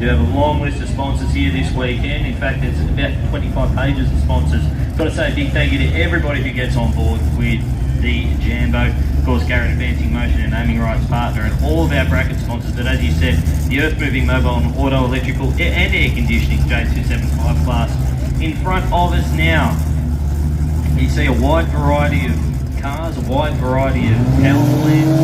You have a long list of sponsors here this weekend. In fact, it's about 25 pages of sponsors. Got to say a big thank you to everybody who gets on board with the Jambo. Of course, Garrett Advancing Motion and Naming Rights Partner, and all of our bracket sponsors. But as you said, the Earth Moving Mobile and Auto Electrical and Air Conditioning J275 class in front of us now. You see a wide variety of cars, a wide variety of power plants.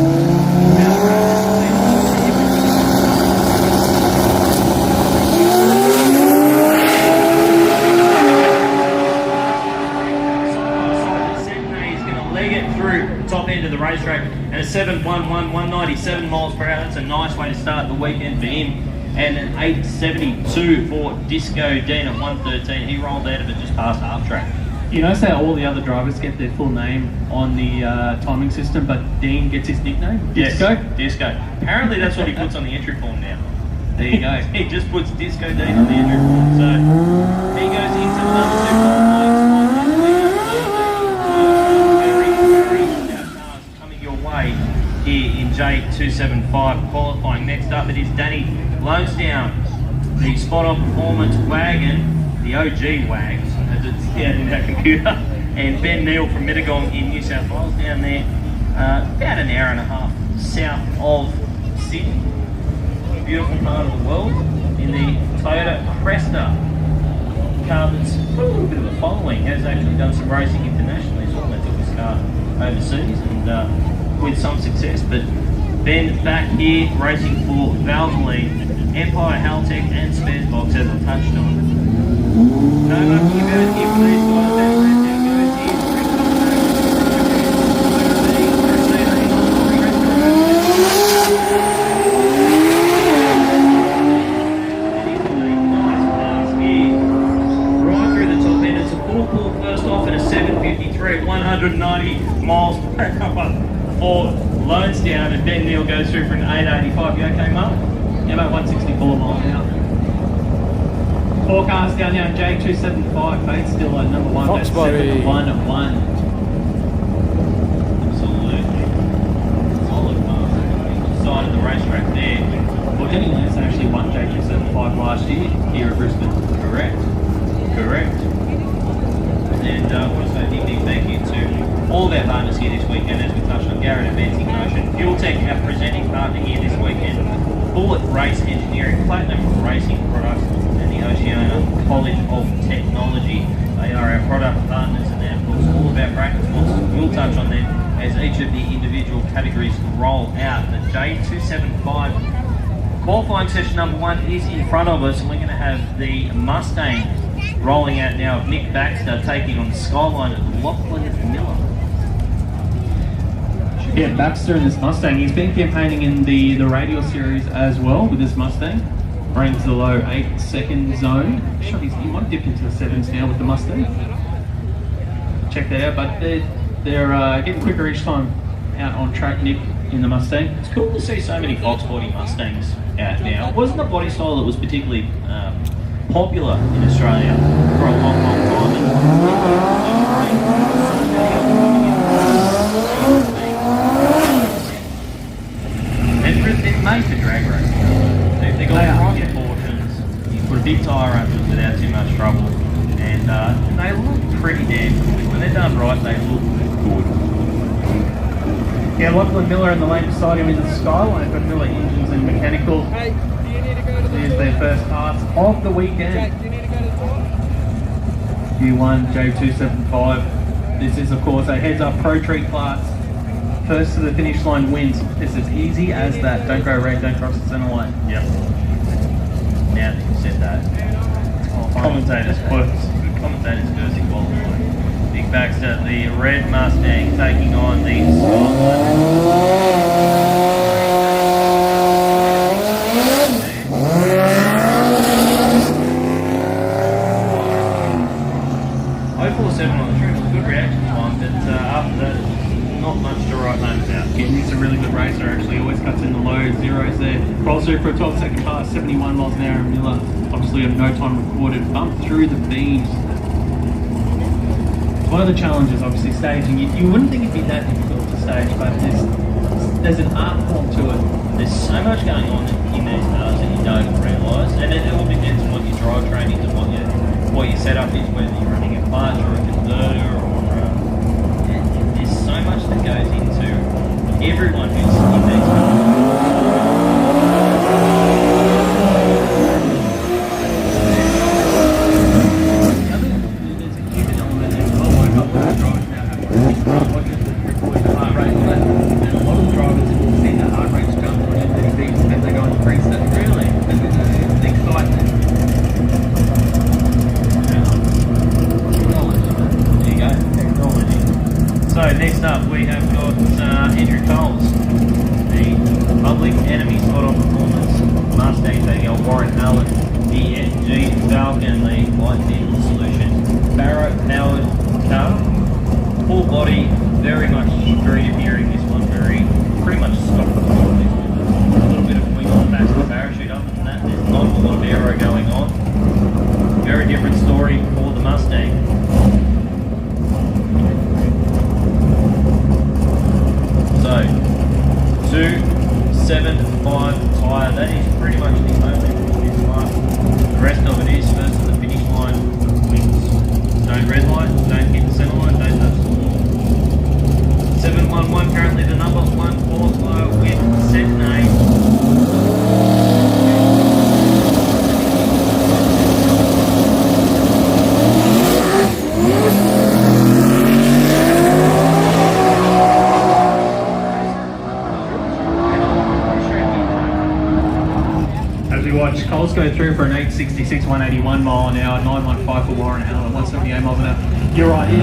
Top end of the racetrack and a 711, 197 miles per hour. That's a nice way to start the weekend for him. And an 872 for Disco Dean at 113. He rolled out of it just past half track. You notice how all the other drivers get their full name on the timing system, but Dean gets his nickname? Disco? Yes, Disco. Apparently that's what he puts on the entry form now. There you go. He just puts Disco Dean on the entry form. So he goes into the number 2 qualifying here in J275 qualifying. Next up it is Danny Lonesdown, the Spot On Performance Wagon, the OG Wags as it's down in that computer, and Ben Neal from Mittagong in New South Wales down there, about an hour and a half south of Sydney. A beautiful part of the world in the Toyota Cresta car that's got a little bit of a following, has actually done some racing internationally as well. They took this car overseas and with some success, but Ben back here racing for Valvoline, Empire, Haltech and Spares Box as I touched on. No much about here for these guys. Right through the top end, it's a full pull first off at a 753 at 190 miles per hour. For Lonesdown, and Ben Neal goes through for an 885. You okay, Mark? Yeah, about 164 miles an hour. 4 cars down now, J275, Bates still at number 1, that's Foxbody. 7-1-1. Absolutely. Solid car. Side of the racetrack there. Well, Denny Lance actually won J275 last year here at Brisbane. Correct. And I want to say a big thank you to all of our partners here this weekend, as we touched on Garrett Advancing Motion, Fuel Tech, our presenting partner here this weekend, Bullet Race Engineering, Platinum Racing Products, and the Oceana College of Technology. They are our product partners, and they're of course all of our brand sponsors. We'll touch on them as each of the individual categories roll out. The J275 qualifying session number 1 is in front of us, and we're going to have the Mustang rolling out now of Nick Baxter taking on the Skyline of Lachlan Miller. Yeah, Baxter in this Mustang. He's been campaigning in the radial series as well with this Mustang. Running to the low 8-second zone. Sure, he might dip into the 7s now with the Mustang. Check that out, but they're getting quicker each time out on track, Nick, in the Mustang. It's cool to see so many Fox body Mustangs out now. It wasn't a body style that was particularly popular in Australia for a long time. And they're made for drag racing. They've got right proportions. You put a big tyre under them without too much trouble, and they look pretty damn good. When they're done right, they look good. Yeah, Lachlan Miller in the lane beside him in the Skyline for Miller Engines and Mechanical. Here's their first parts of the weekend. Q1 J275. This is of course a heads-up Pro Tree class. First to the finish line wins. It's as easy as that. Don't go red, don't cross the center line. Yep. Now that you said that. Commentators cursing qualifying. Big Baxter, the red Mustang taking on the Skyline. 047 on the track. Good reaction time, but after that, not much to write home about. Yeah, he's a really good racer actually. Always cuts in the low zeros there. Rolls through for a 12-second pass, 71 miles an hour. And Miller obviously have no time recorded. Bumped through the beams. One of the challenges, obviously, staging. You wouldn't think it'd be that difficult to stage, but there's an art form to it. There's so much going on in these cars that you don't realise, and it all depends on what your drive training and what your setup is, whether you're running a clutch or a converter, or there's so much that goes into everyone who's in these cars. Next up we have got Andrew Coles, the public enemy spot on performance Mustang taking on Warren Allen, the NG Falcon, the light vehicle solution, Barrow powered car, full body, very much street appearing this one, pretty much stock performance this one. A little bit of wing on the back of the parachute, other than that there's not a lot of aero going on. Very different story for the Mustang. So, 275 tyre, that is pretty much the only rule in this class. The rest of it is first to the finish line, wings. Don't red light, don't hit the centre line, don't touch the wall. 711 currently the number 1 qualifier with set name. Watch Coles go through for an 866, 181 mile an hour, 915 for Warren Allen, 178 miles an hour. You're right, it is.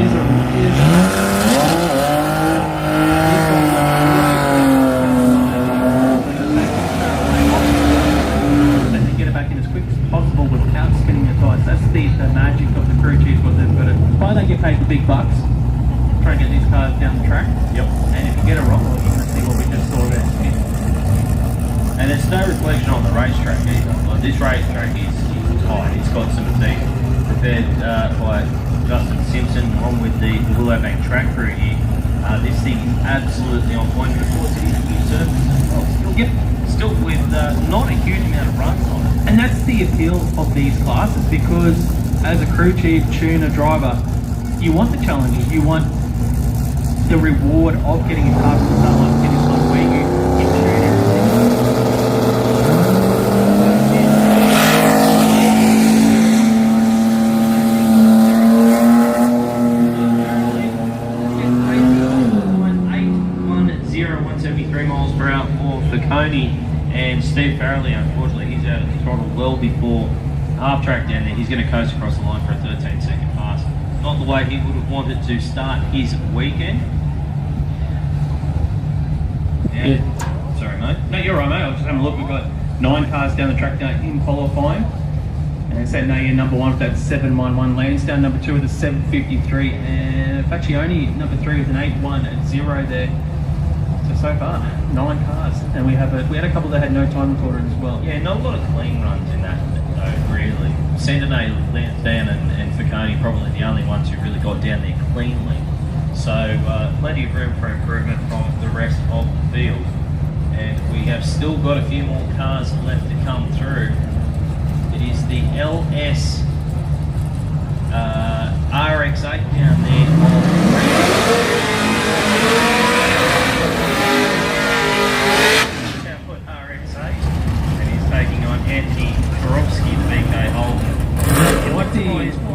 They can get it back in as quick as possible without spinning the tyres. That's the magic of the crew chiefs, what they've got to. Why they get paid the big bucks, try and get these cars down the track. Yep. And if you get it wrong, you're going to see what we just saw there. And there's no reflection on the racetrack either. Like, this racetrack is tight. It's got some beef prepared by Justin Simpson along with the Willowbank track crew here. This thing is absolutely on point. Of course, it is a new surface as well. Still with not a huge amount of runs on it. And that's the appeal of these classes, because as a crew chief, tuner, driver, you want the challenges. You want the reward of getting a car from the start line to finish line where you tune everything. And Steve Farrelly, unfortunately, he's out of the throttle well before half track down there. He's going to coast across the line for a 13-second pass. Not the way he would have wanted to start his weekend. Yeah. Sorry, mate. No, you're right, mate. I was just having a look. We've got 9 cars down the track now in qualifying. And they said, no, you're number 1 with that 711 Lansdowne, number 2 with a 753, and Faccioni, number 3 with an 810 there. So far, 9 cars, and we had a couple that had no time recorded as well. Yeah, not a lot of clean runs in that though, really. Centenay, Lansdowne and Faccioni probably the only ones who really got down there cleanly. So plenty of room for improvement from the rest of the field. And we have still got a few more cars left to come through. It is the LS RX-8 down there. Anthony Karofsky, the BK Holden. You like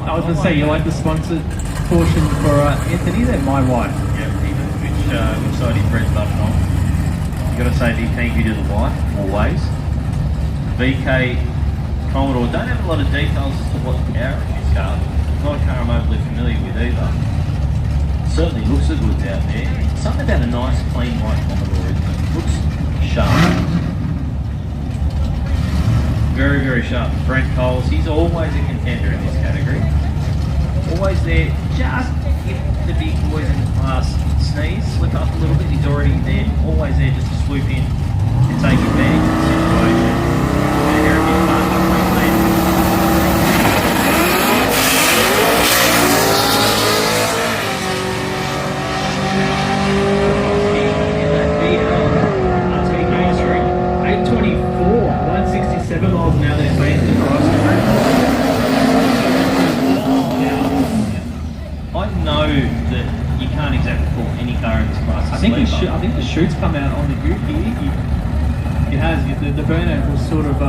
I was going to say, you like the sponsored portion for Anthony? They're my wife. Yeah, which side is Brett's button on? You got to say big thank you to the wife, always. BK Commodore, don't have a lot of details as to what car it is, car. Not a car I'm overly familiar with either. Certainly looks a good out there. Something about a nice clean white Commodore, isn't it? Looks sharp. Very, very sharp. Brent Coles, he's always a contender in this category. Always there, just if the big boys in the class sneeze, slip up a little bit, he's already there. Always there just to swoop in and take advantage of the situation. And here a bit faster, miles an hour there, I know that you can't exactly call any car in this class. I think the chute's come out on the ute here. It has. The burnout was sort of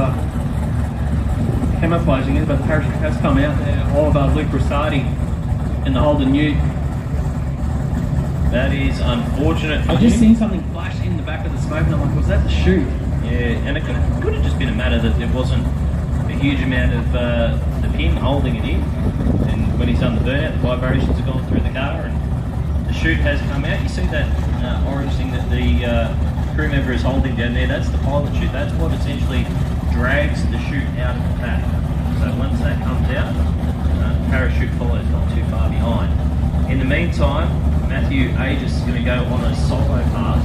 camouflaging it, but the parachute has come out there. All of Luke Rosati in the Holden ute. That is unfortunate. I just seen something flash in the back of the smoke, and I'm like, was that the chute? Yeah, and it could have just been a matter that there wasn't a huge amount of the pin holding it in. And when he's done the burnout, the vibrations have gone through the car and the chute has come out. You see that orange thing that the crew member is holding down there? That's the pilot chute. That's what essentially drags the chute out of the pack. So once that comes out, parachute follows not too far behind. In the meantime, Matthew Aegis is going to go on a solo pass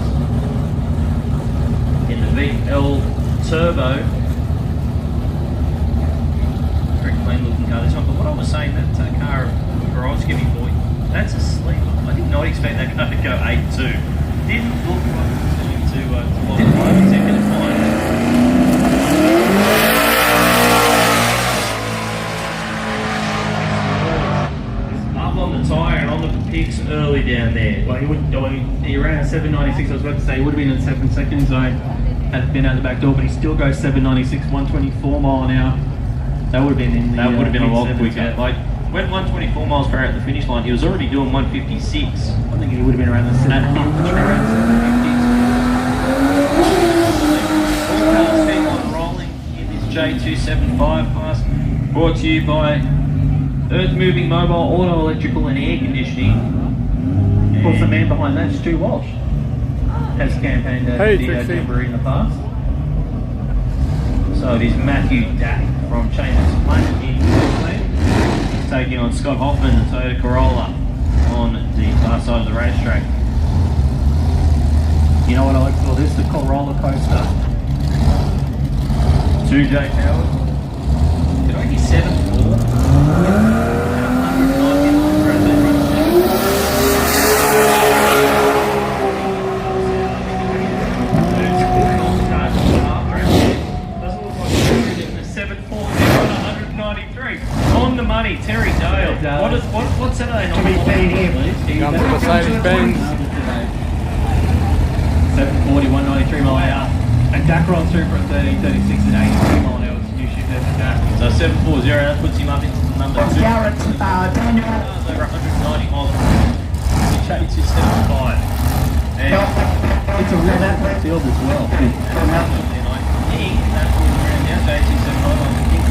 in the VL Turbo. Very clean looking car this one, but what I was saying, that car Gorowski before, that's a sleeper. I did not expect that car to go 8.2. Didn't look like it was going to qualify second and final. On the tyre and on the picks early down there. Well, he ran a 796. I was about to say he would have been in the 7 second zone had been out the back door, but he still goes 796, 124 mile an hour. That would have been in the. That would have been a lot quicker. Like went 124 miles per hour at the finish line. He was already doing 156. I think he would have been around the 750s. Rolling in this J275 class, brought to you by Earth Moving Mobile, Auto Electrical and Air Conditioning. Of course, the man behind that is Stu Walsh. Has campaigned at the Jamboree in the past. So it is Matthew Dack from Shannons Planet in Queensland. He's taking on Scott Hoffman, the Toyota Corolla, on the far side of the racetrack. You know what I like to call this? The Corolla coaster. 2J Howard. Could I hear back roll through for a 13.36 at 82 mile an hour. It's a new shift there for Jack. So 740, that puts him up into the number 2. Garrett, Daniel. Over 190 miles. He chased his 75. And It's a real athlete field as well. absolutely, and I think that will round out J275. I think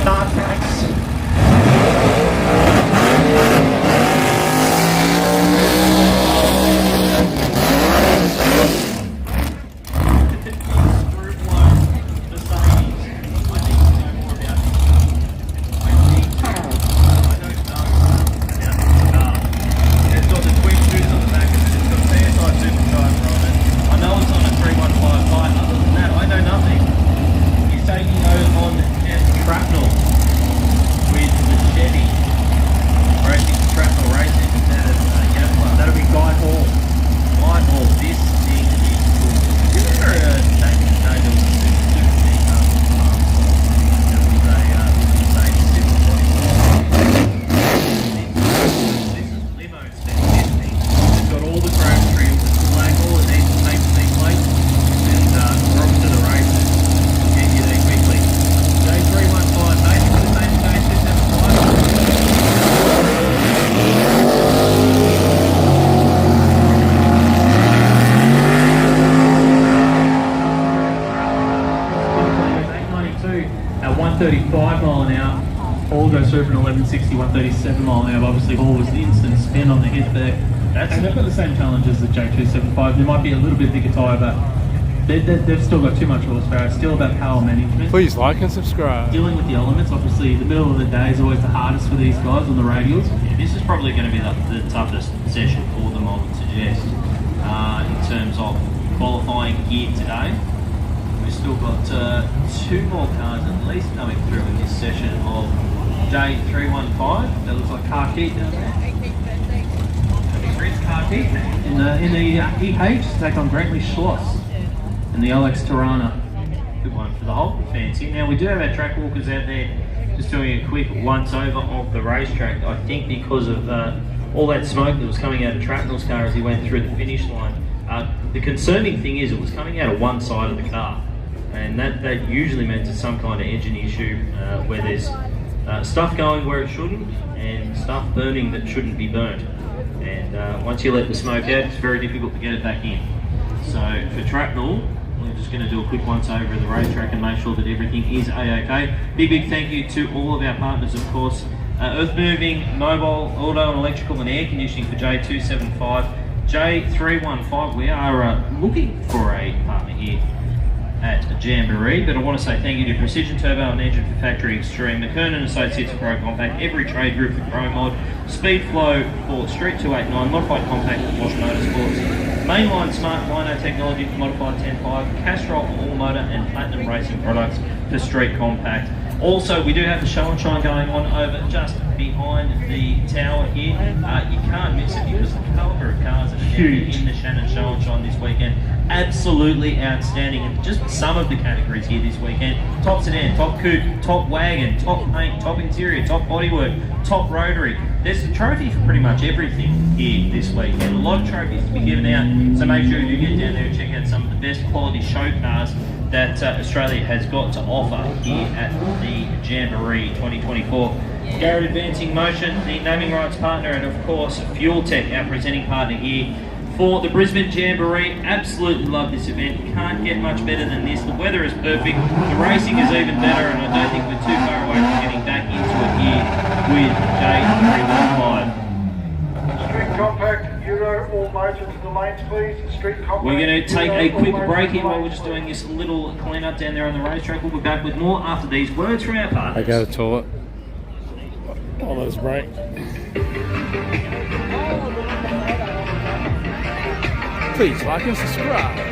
at 135 mile an hour. Hall goes through for an 1160, 137 mile an hour. Obviously, Hall was the instant spin on the hit there. And they've got the same challenges as the J275. There might be a little bit bigger tyre, but they've still got too much horsepower. It's still about power management. Please like and subscribe. Dealing with the elements, obviously, the middle of the day is always the hardest for these guys on the radials. Yeah, this is probably going to be the toughest session for them, I would suggest, in terms of qualifying gear today. We've still got 2 more cars at least coming through in this session of J315. That looks like car key down there. Fred's car key. In the EH, take on Grantley Schloss and the Alex Tirana. Good one for the whole fans here. Now we do have our track walkers out there just doing a quick once over of the racetrack. I think because of all that smoke that was coming out of Trapnell's car as he went through the finish line. The concerning thing is it was coming out of one side of the car, and that usually meant it's some kind of engine issue where there's stuff going where it shouldn't and stuff burning that shouldn't be burnt. And once you let the smoke out, it's very difficult to get it back in. So for Trapnell, we're just going to do a quick once over of the racetrack and make sure that everything is a-okay. Big thank you to all of our partners, of course. Earth Moving, Mobile, Auto and Electrical and Air Conditioning for J275. J315, we are looking for a partner here at Jamboree, but I want to say thank you to Precision Turbo and Engine for Factory Extreme, McKernan Associates for Pro Compact, Every Trade Group for Pro Mod, Speed Flow for Street 289, Modified Compact for Bosch Motorsports, Mainline Smart Dyno Technology for Modified 105, Castrol for All Motor, and Platinum Racing Products for Street Compact. Also, we do have the Show N Shine going on over just behind the tower here. You can't miss it because the caliber of cars that are huge in the Shannons Show N Shine this weekend. Absolutely outstanding. And just some of the categories here this weekend: top sedan, top coupe, top wagon, top paint, top interior, top bodywork, top rotary. There's a trophy for pretty much everything here this weekend. A lot of trophies to be given out, so make sure you do get down there and check out some of the best quality show cars that Australia has got to offer here at the Jamboree 2024. Garrett Advancing Motion, the naming rights partner, and of course Fuel Tech, our presenting partner here for the Brisbane Jamboree. Absolutely love this event. Can't get much better than this. The weather is perfect. The racing is even better, and I don't think we're too far away from getting back into it here with J315. Street Compact, Euro, all motor to the lanes please. Street Compact. We're going to take a quick break here while we're lanes, just doing this little clean up down there on the racetrack. We'll be back with more after these words from our partners. I go to the toilet. All those break. Please like and subscribe.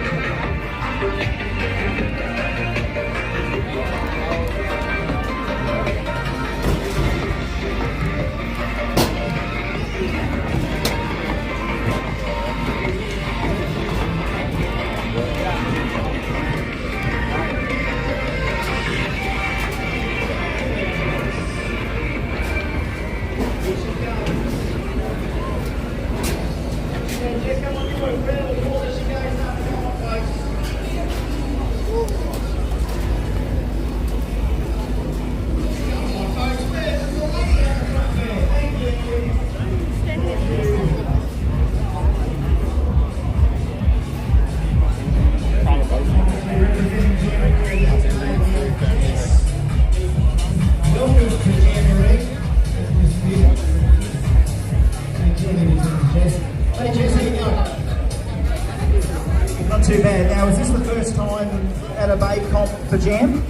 time?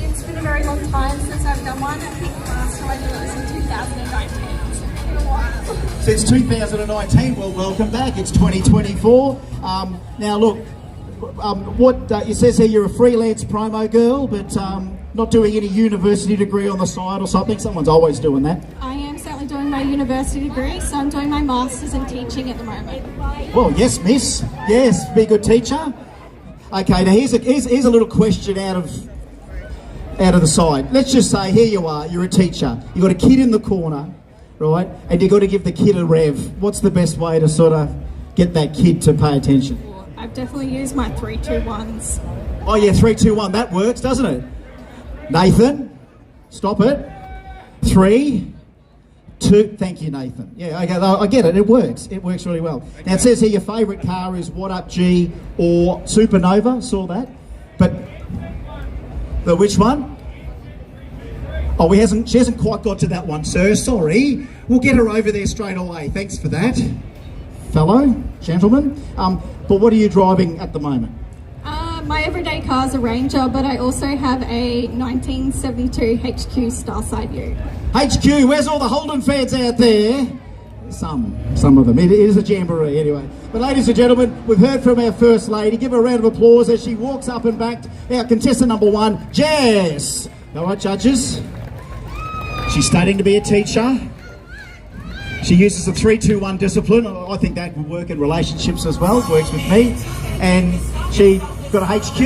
It's been a very long time since I've done one. I think the last time I did it was in 2019. So it's been a while. Since 2019, well, welcome back. It's 2024. Now, look, what it says here, you're a freelance promo girl, but not doing any university degree on the side or something. Someone's always doing that. I am certainly doing my university degree, so I'm doing my Masters in Teaching at the moment. Well, yes, miss. Yes, be a good teacher. Okay, now here's a little question out of the side. Let's just say, here you are, you're a teacher. You've got a kid in the corner, right? And you've got to give the kid a rev. What's the best way to sort of get that kid to pay attention? I've definitely used my 3-2-1s. Oh yeah, 3-2-1, that works, doesn't it? Nathan, stop it. 3, 2, thank you, Nathan. Yeah, okay, I get it, it works really well. Now it says here your favourite car is What Up G or Supernova, saw that. But, which one? Oh, she hasn't quite got to that one, sir, sorry. We'll get her over there straight away, thanks for that. Fellow, gentlemen. But what are you driving at the moment? My everyday car is a Ranger, but I also have a 1972 HQ Starside Ute. HQ, where's all the Holden fans out there? Some of them. It is a Jamboree anyway. But ladies and gentlemen, we've heard from our First Lady. Give her a round of applause as she walks up and back. Our contestant number 1, Jess. All right, judges. She's studying to be a teacher. She uses the 3-2-1 discipline. I think that would work in relationships as well. It works with me. And she got a HQ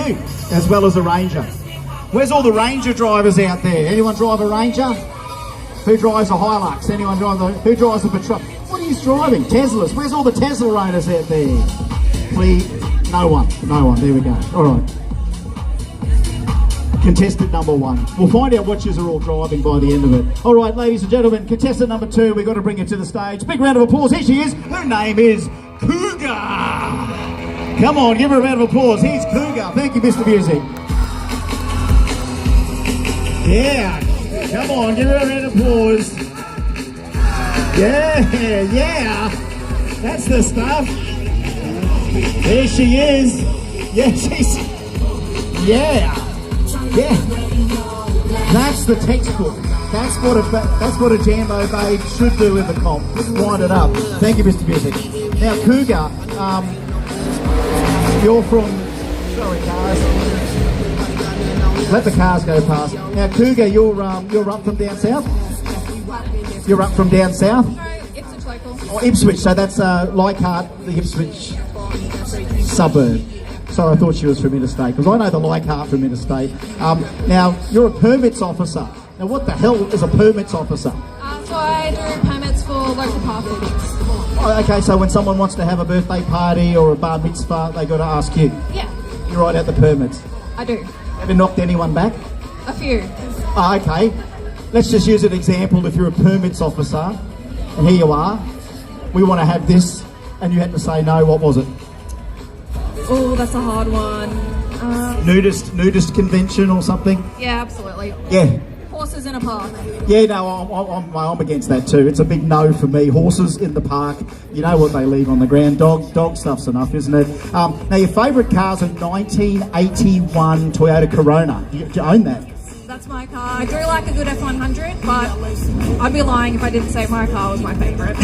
as well as a Ranger. Where's all the Ranger drivers out there? Anyone drive a Ranger? Who drives a Hilux? Anyone who drives a Patrol? What are you driving? Teslas. Where's all the Tesla owners out there? Please, no one. There we go. All right. Contestant number 1. We'll find out what yous are all driving by the end of it. All right, ladies and gentlemen, contestant number 2, we've got to bring her to the stage. Big round of applause. Here she is. Her name is Cougar. Come on, give her a round of applause. Here's Cougar. Thank you, Mr. Music. Yeah. Come on, give her a round of applause. Yeah. That's the stuff. There she is. Yeah, that's the textbook. That's what a Jambo babe should do in the comp. Just wind it up. Thank you, Mr. Music. Now, Cougar, you're from... Sorry, cars. Let the cars go past. Now, Cougar, you're up from down south? You're up from down south? No, Ipswich local. Oh, Ipswich. So that's Leichhardt, the Ipswich suburb. Sorry, I thought she was from interstate, because I know the Leichhardt from interstate. Now, you're a permits officer. Now, what the hell is a permits officer? So I do permits for local parties. Oh, okay, so when someone wants to have a birthday party or a bar mitzvah, they got to ask you? Yeah. You write out the permits? I do. Have you knocked anyone back? A few. Oh, okay. Let's just use an example. If you're a permits officer, and here you are, we want to have this, and you had to say no, what was it? Oh, that's a hard one. Nudist convention or something? Yeah, absolutely. Yeah. Horses in a park. Yeah, no, I'm against that too. It's a big no for me. Horses in the park, you know what they leave on the ground. Dog stuff's enough, isn't it? Now, your favourite car's a 1981 Toyota Corona. Do you own that? That's my car. I do like a good F100, but I'd be lying if I didn't say my car was my favourite.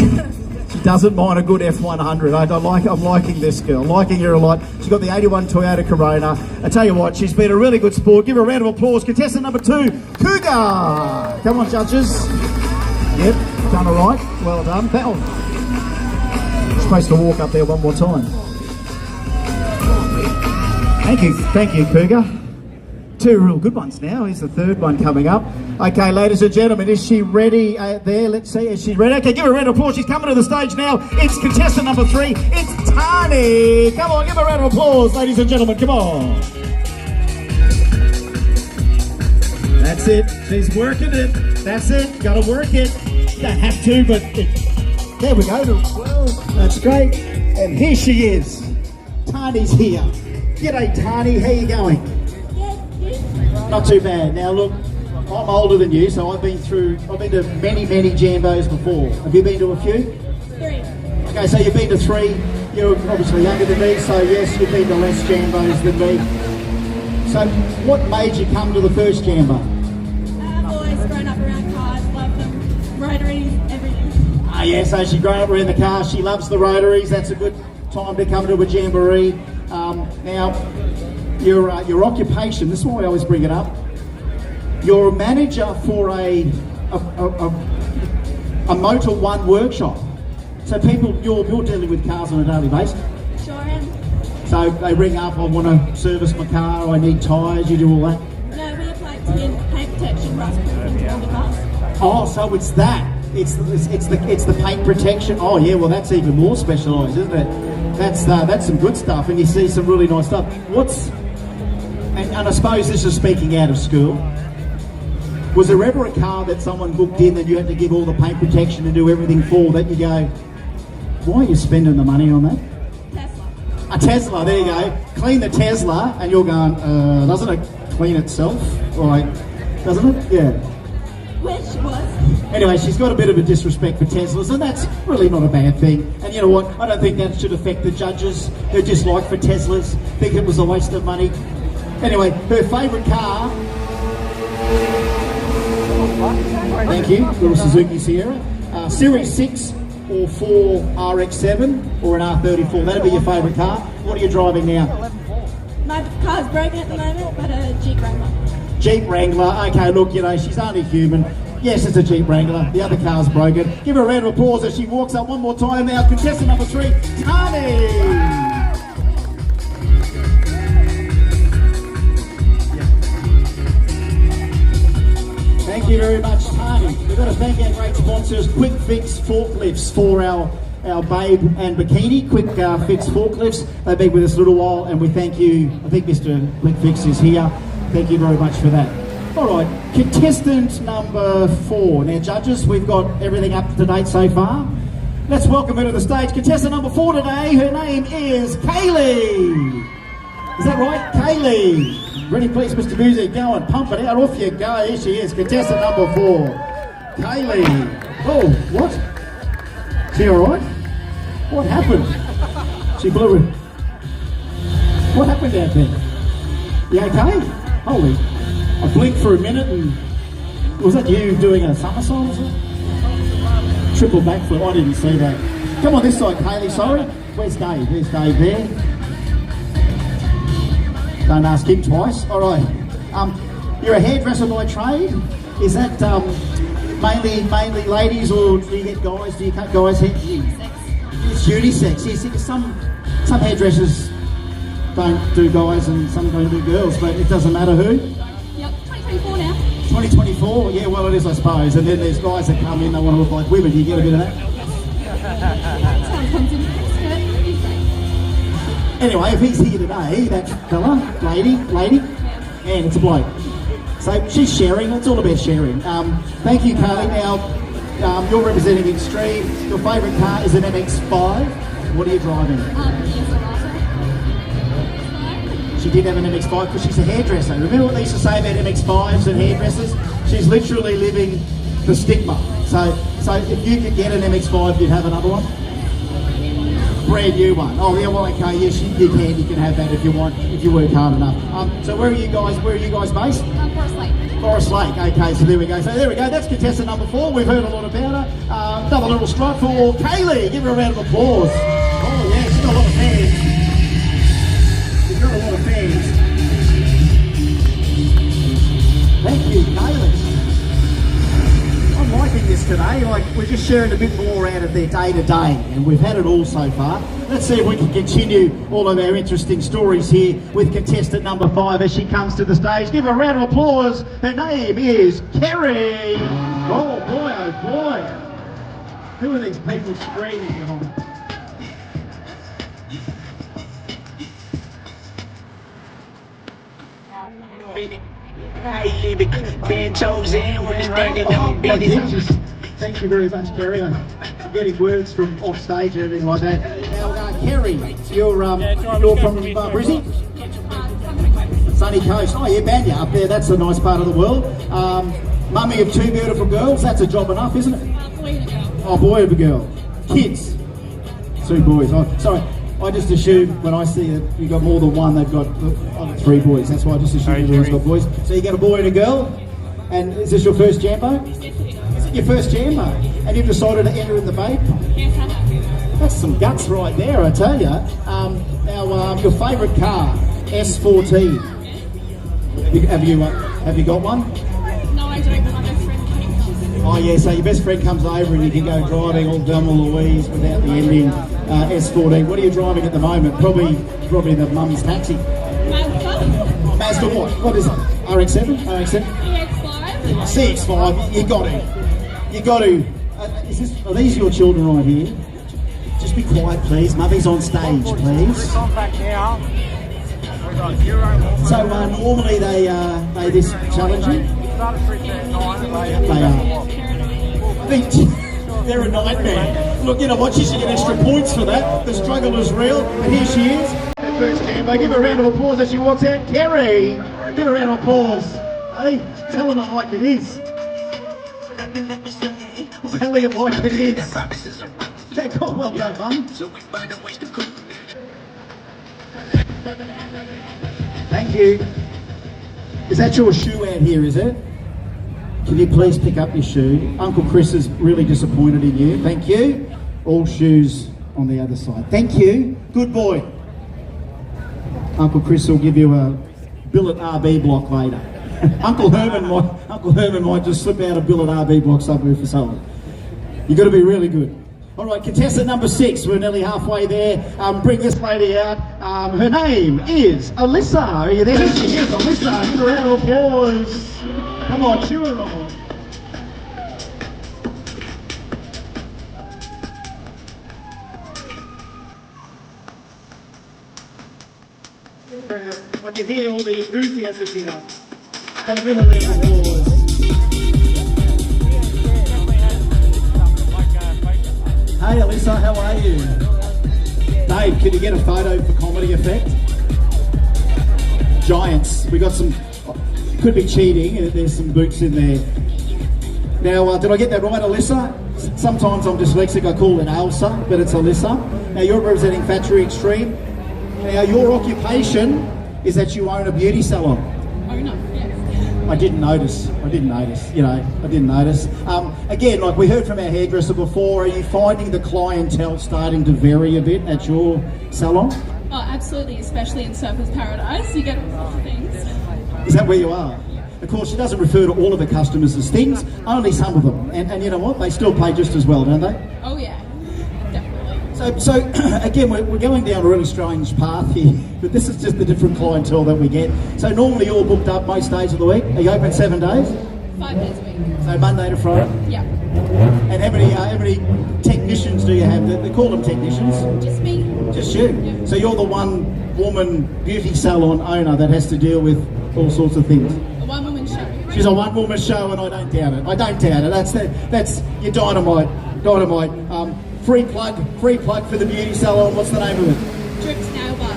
She doesn't mind a good F100. I'm liking this girl, liking her a lot. She's got the 81 Toyota Corona. I tell you what, she's been a really good sport. Give her a round of applause. Contestant number 2, Cougar. Come on, judges. Yep, done all right. Well done. You're supposed to walk up there one more time. Thank you, Cougar. 2 real good ones now. Here's the 3rd one coming up. Okay, ladies and gentlemen, is she ready there? Let's see, is she ready? Okay, give her a round of applause. She's coming to the stage now. It's contestant number 3. It's Tani. Come on, give her a round of applause, ladies and gentlemen. Come on. That's it. She's working it. That's it. Got to work it. Don't have to, but there we go. Well, that's great. And here she is. Tani's here. G'day, Tani. How you going? Not too bad. Now look, I'm older than you, so I've been to many Jambos before. Have you been to a few? 3. Okay, so you've been to 3. You're obviously younger than me, so yes, you've been to less Jambos than me. So, what made you come to the first Jambo? I've always grown up around cars, love them, rotaries, everything. Ah, yeah, so she's grown up around the car, she loves the rotaries, that's a good time to come to a Jamboree. Now, your occupation, this is why I always bring it up, you're a manager for a Motor One workshop. So people, you're dealing with cars on a daily basis. Sure am. So they ring up, I want to service my car, I need tyres, you do all that? No, we apply tin, paint protection, rust proofing to all the cars. Oh, so it's that. It's the paint protection. Oh yeah, well that's even more specialised, isn't it? That's some good stuff, and you see some really nice stuff. And I suppose this is speaking out of school. Was there ever a car that someone booked in that you had to give all the paint protection and do everything for that you go, why are you spending the money on that? Tesla. A Tesla, there you go. Clean the Tesla, and you're going, doesn't it clean itself? Like, doesn't it? Yeah. Which was. Anyway, she's got a bit of a disrespect for Teslas, and that's really not a bad thing. And you know what? I don't think that should affect the judges who dislike for Teslas, think it was a waste of money. Anyway, her favourite car. Thank you, little Suzuki Sierra. Series 6 or 4 RX-7 or an R34. That'd be your favourite car. What are you driving now? My car's broken at the moment, but a Jeep Wrangler. Jeep Wrangler. Okay, look, you know, she's only human. Yes, it's a Jeep Wrangler. The other car's broken. Give her a round of applause as she walks up one more time now. Contestant number 3, Tani. Thank you very much, Tani. We've got to thank our great sponsors, Quick Fix Forklifts, for our Babe and Bikini. Quick Fix Forklifts. They've been with us a little while, and we thank you. I think Mr. Quick Fix is here. Thank you very much for that. All right, contestant number 4. Now, judges, we've got everything up to date so far. Let's welcome her to the stage. Contestant number 4 today, her name is Kaylee. Is that right? Kaylee. Ready, please, Mr. Music. Go on, pump it out. Off you go. Here she is, contestant number 4. Kaylee. Oh, what? Is she all right? What happened? She blew it. What happened out there? You okay? Holy. I blinked for a minute and... Was that you doing a somersault or something? Triple backflip. I didn't see that. Come on this side, Kaylee. Sorry. Where's Dave? There's Dave there. Don't ask him twice. All right. You're a hairdresser by trade. Is that mainly ladies, or do you get guys? Do you cut guys' hair? It's unisex. Yes, some hairdressers don't do guys and some don't do girls, but it doesn't matter who. Yep, 2024 now. 2024. Yeah, well it is, I suppose. And then there's guys that come in, they want to look like women. Do you get a bit of that? Someone comes in with a skirt. Anyway, if he's here today, that fella, lady, and it's a bloke. So she's sharing, it's all about sharing. Thank you, Kaylee. Now, you're representing Extreme. Your favourite car is an MX-5. What are you driving? She did have an MX-5 because she's a hairdresser. Remember what they used to say about MX-5s and hairdressers? She's literally living the stigma. So if you could get an MX-5, you'd have another one? Brand new one. Oh yeah, well okay, yes you can have that if you want, if you work hard enough. So where are you guys based? Forest Lake. Forest Lake, okay, so there we go. That's contestant number 4. We've heard a lot about her. Another little strike for Kaylee. Give her a round of applause. Oh yeah, she's got a lot of fans. She's got a lot of fans. Thank you, Kaylee. I'm liking this today, like we're just sharing a bit more out of their day-to-day, and we've had it all so far. Let's see if we can continue all of our interesting stories here with contestant number 5 as she comes to the stage. Give her a round of applause. Her name is Kerry. Oh boy. Who are these people screaming behind? Thank you very much, Kerry. I'm getting words from off stage and everything like that. Now, Kerry, you're from Brisbane? Sunny Coast. Oh yeah, Banya up there. That's a nice part of the world. Mummy of 2 beautiful girls. That's a job enough, isn't it? Boy and a girl. Oh, boy and a girl. Kids. 2 boys. Oh, sorry. I just assume when I see that you've got more than one, they've got I've got 3 boys. That's why I just assume everyone's got boys. So you got a boy and a girl. And is this your first Jambo? Is it your first Jambo? And you've decided to enter in the vape? Yes, I have. That's some guts right there, I tell you. Now, your favourite car, S14. Have you got one? No, I don't. My best friend came. Oh yeah, so your best friend comes over and you can go driving all Thelma Louise without the ending S14. What are you driving at the moment? Probably the mum's taxi. Mazda. Mazda what? What is it? RX-7? RX-7? CX-5. CX-5. You got to. Are these your children right here? Just be quiet, please. Mummies on stage, please. So normally they this challenging. They are. They're a nightmare. Look, you know what? She should get extra points for that. The struggle is real, and here she is. First Jambo. Give her a round of applause as she walks out. Kerry, give her a round of applause. Hey, tell them like it is. Tell them like it is. Well done, Mum. Thank you. Is that your shoe out here, is it? Can you please pick up your shoe? Uncle Chris is really disappointed in you. Thank you. All shoes on the other side. Thank you. Good boy. Uncle Chris will give you a billet RB block later. Uncle Herman might just slip out a billet RB block somewhere for someone. You've got to be really good. All right, contestant number 6. We're nearly halfway there. Bring this lady out. Her name is Alyssa. Are you there? She is Alyssa. Give her a round of applause. Come on, cheer her on. I can hear all the enthusiasm here. Have a round of applause. Hey Alyssa, how are you? Dave, can you get a photo for comedy effect? Giants. We got some, could be cheating, there's some boots in there. Now, did I get that right, Alyssa? Sometimes I'm dyslexic, I call it Ailsa, but it's Alyssa. Now you're representing Factory Extreme. Now your occupation is that you own a beauty salon. Owner, yes. I didn't notice, you know, I didn't notice. Again, like we heard from our hairdresser before, are you finding the clientele starting to vary a bit at your salon? Oh, absolutely, especially in Surfers Paradise, you get all sorts of things. Is that where you are? Of course, she doesn't refer to all of the customers as things, only some of them. And you know what, they still pay just as well, don't they? Oh yeah, definitely. So again, we're going down a really strange path here, but this is just the different clientele that we get. So normally you're booked up most days of the week. Are you open 7 days? 5 days a week. So Monday to Friday? Yeah. And how many technicians do you have? They call them technicians? Just me. Just you? Yeah. So you're the one-woman beauty salon owner that has to deal with all sorts of things? A one-woman show. She's a one-woman show and I don't doubt it. I don't doubt it. That's your dynamite. Free plug for the beauty salon. What's the name of it? Dripped Nail Bar.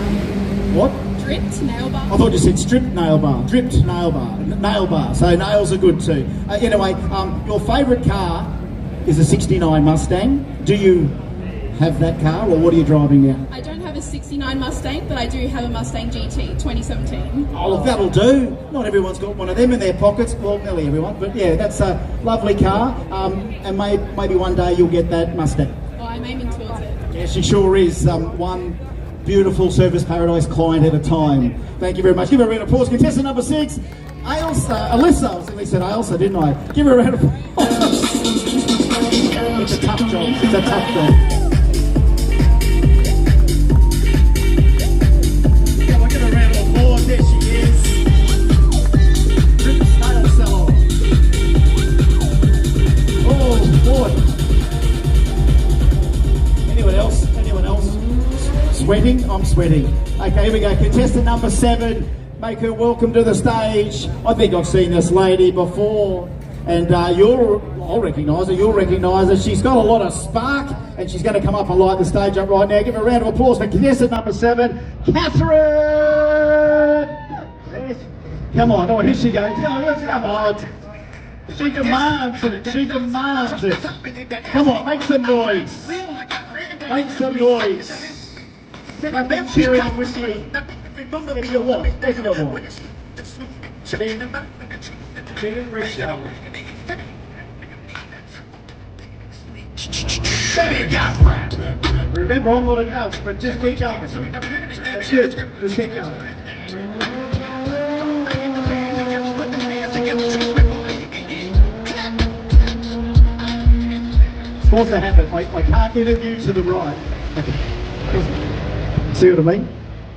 What? Dripped Nail Bar. I thought you said stripped nail bar. Dripped nail bar. Nail bar. So nails are good too. Anyway, your favourite car is a 69 Mustang. Do you have that car or what are you driving now? I don't have a 69 Mustang, but I do have a Mustang GT 2017. Oh, look, that'll do. Not everyone's got one of them in their pockets. Well, nearly everyone. But yeah, that's a lovely car. And maybe one day you'll get that Mustang. Oh, I'm aiming towards it. Yeah, she sure is. One beautiful Service Paradise client at a time. Thank you very much. Give her a round of applause. Contestant number 6, Ailsa. Alyssa. I think they said Ailsa, didn't I? Give her a round of applause. It's a tough job. It's a tough job. Come on, give her a round of applause. There she is. Dripped Nail Salon. Oh, boy. Anyone else? Sweating? I'm sweating. Okay, here we go. Contestant number 7. Make her welcome to the stage. I think I've seen this lady before. And I'll recognise her, you'll recognise her. She's got a lot of spark and she's going to come up and light the stage up right now. Give her a round of applause for contestant number 7, Catherine! Come on, here she goes. Come on. She demands it. Come on, make some noise. Make some noise. Cheering on with me. Maybe you'll walk. There's no more. Remember, I'm not enough, but just keep going. That's good. Just keep going. It's supposed to happen. I can't interview to the right. See what I mean?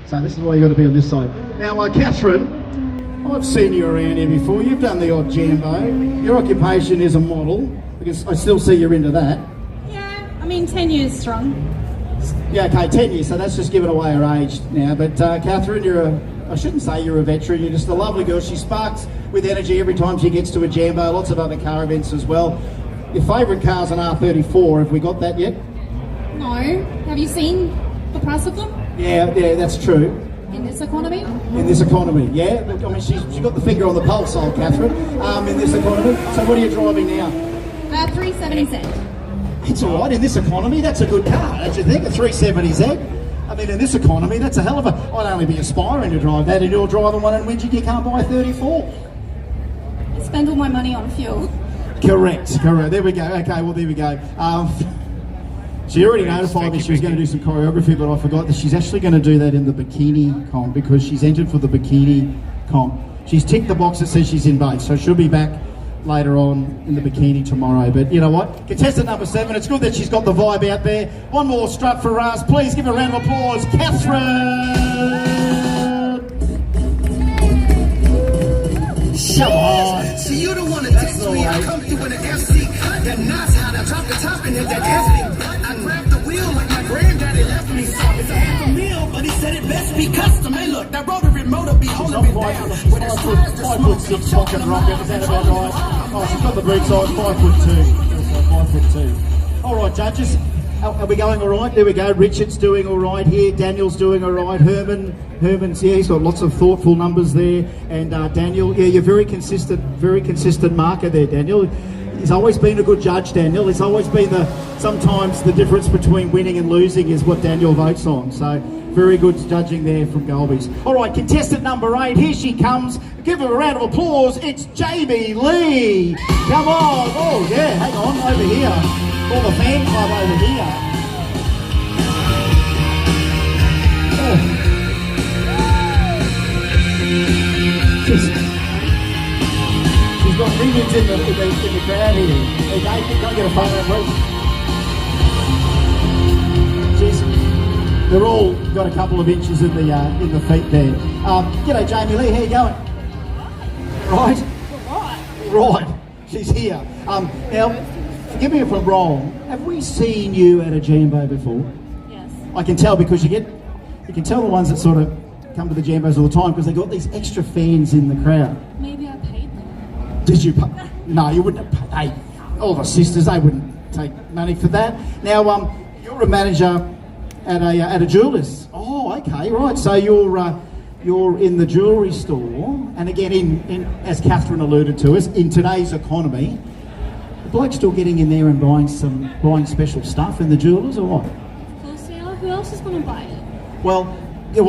So this is why you got to be on this side. Now, Catherine, I've seen you around here before. You've done the odd jambo. Your occupation is a model, because I still see you're into that. Yeah, I mean 10 years strong. Yeah, okay, 10 years, so that's just giving away her age now. But Catherine, I shouldn't say you're a veteran, you're just a lovely girl. She sparks with energy every time she gets to a jambo, lots of other car events as well. Your favourite car's an R34, have we got that yet? No. Have you seen the price of them? Yeah, that's true. In this economy? In this economy, yeah. Look, I mean, she's got the finger on the pulse, old Catherine, in this economy. So what are you driving now? 370Z. It's all right, in this economy, that's a good car, don't you think? A 370Z. I mean, in this economy, that's a hell of a... I'd only be aspiring to drive that, and you're driving one in Wingy, you can't buy a 34. I spend all my money on fuel. Correct. There we go. Okay, well, there we go. She already notified me she was going to do some choreography, but I forgot that she's actually going to do that in the Bikini comp, because she's entered for the Bikini comp. She's ticked the box that says she's in base, so she'll be back later on in the Bikini tomorrow. But you know what? Contestant number 7, it's good that she's got the vibe out there. One more strut for us. Please give a round of applause, Catherine! Come on! So you don't want to test me. I come through in an FC cut that knots how to drop the top and hit that ass. I grabbed the wheel like my granddaddy left me. So it's a half a meal, but he said it best be custom. Hey look, that rotary motor be holding me down. With that size, the smoke 5'6" pocket rocket, is that about right? Oh, she's got the boot size, 5'2". 5'2". All right, judges, are we going all right? There we go. Richard's doing all right here. Daniel's doing all right. Herman's, yeah, he's got lots of thoughtful numbers there. And Daniel, yeah, you're very consistent marker there, Daniel. He's always been a good judge, Daniel. It's always been sometimes the difference between winning and losing is what Daniel votes on. So very good judging there from Golby's. All right, contestant number 8, here she comes. Give her a round of applause. It's Jamie Lee. Come on. Oh, yeah, hang on, over here. All the fan club over here. Oh. She's got minions in the crowd here. Hey, Dave, go get a photo, please. They're all got a couple of inches in the feet there. G'day, Jamie Lee. How you going? Right. She's here. Now, forgive me if I'm wrong. Have we seen you at a jambo before? Yes. I can tell because you can tell the ones that sort of come to the jambos all the time because they got these extra fans in the crowd. Maybe I paid them. Did you pay? No, you wouldn't have paid. All the sisters, they wouldn't take money for that. Now, you're a manager at a jeweller's. Oh, okay, right. So you're in the jewellery store, and again, in as Catherine alluded to us, in today's economy, the bloke's still getting in there and buying special stuff in the jewellers, or what? Of course, yeah. Who else is going to buy it? Well,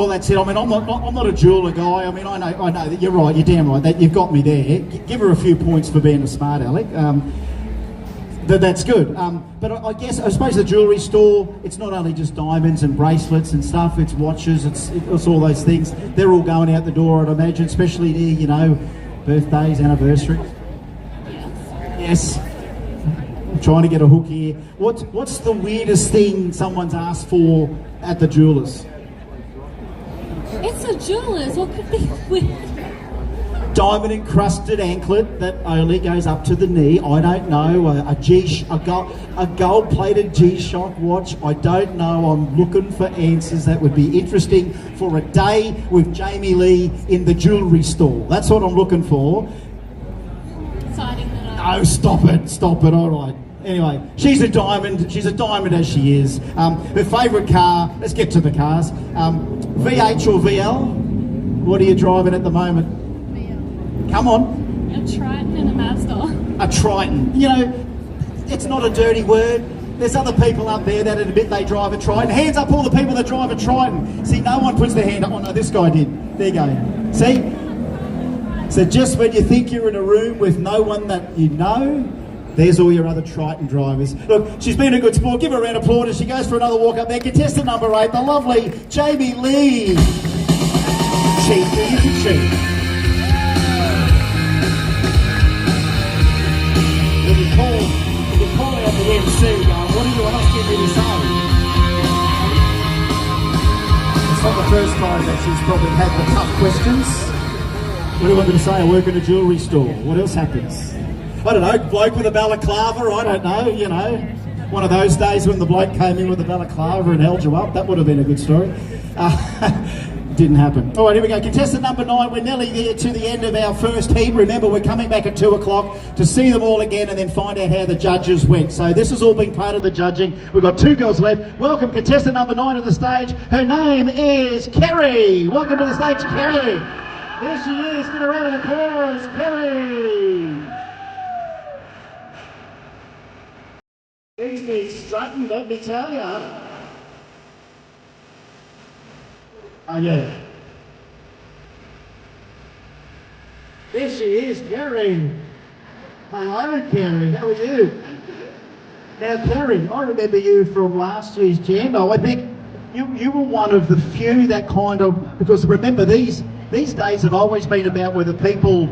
that's it. I mean, I'm not a jeweller guy. I mean, I know that you're right. You're damn right. That you've got me there. Give her a few points for being a smart aleck. That's good. But I suppose the jewellery store, it's not only just diamonds and bracelets and stuff, it's watches, it's all those things. They're all going out the door, I'd imagine, especially near, birthdays, anniversaries. Yes. I'm trying to get a hook here. What's the weirdest thing someone's asked for at the jewellers? It's a jeweller's. What could be weird? Diamond encrusted anklet that only goes up to the knee. I don't know. A gold plated G-Shock watch. I don't know. I'm looking for answers that would be interesting for a day with Jamie Lee in the jewellery store. That's what I'm looking for. Exciting that I... No, stop it. All right. Anyway, she's a diamond as she is. Her favourite car, let's get to the cars. V8 or VL? What are you driving at the moment? Come on. A Triton and a Mazda. A Triton. It's not a dirty word. There's other people up there that admit they drive a Triton. Hands up all the people that drive a Triton. See, no one puts their hand up. Oh no, this guy did. There you go. See? So just when you think you're in a room with no one that you know, there's all your other Triton drivers. Look, she's been a good sport. Give her a round of applause as she goes for another walk up there. Contestant number 8, the lovely Jamie Lee. Cheat, you can cheat. When you call out the MC, what else do you really say? It's not the first time that she's probably had the tough questions. What do you want me to say? I work in a jewellery store. What else happens? I don't know, bloke with a balaclava, I don't know, you know. One of those days when the bloke came in with a balaclava and held you up, that would have been a good story. Didn't happen. All right, here we go. Contestant number 9, we're nearly there to the end of our first heat. Remember, we're coming back at 2 o'clock to see them all again and then find out how the judges went. So this has all been part of the judging. We've got 2 girls left. Welcome contestant number 9 to the stage. Her name is Kerry. Welcome to the stage, Kerry. There she is. Give a round of applause, Kerry. He's been strutting, let me tell you. Oh yeah. There she is, Kerry. Hello, Kerry. How are you? Now, Kerry, I remember you from last year's Jambo. I think you were one of the few that kind of, because remember these days have always been about whether people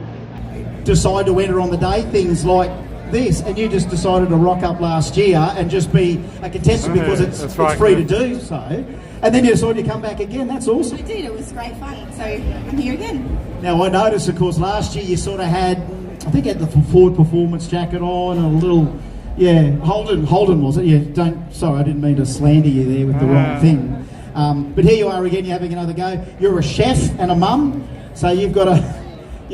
decide to enter on the day, things like this, and you just decided to rock up last year and just be a contestant because it's free to do so, and then you decided to come back again. That's awesome. I did, it was great fun, so I'm here again. Now I noticed, of course, last year you sort of had, I think you had the Ford performance jacket on and a little, yeah, Holden was it? Yeah, sorry, I didn't mean to slander you there with the wrong thing. But here you are again, you're having another go. You're a chef and a mum, so you've got to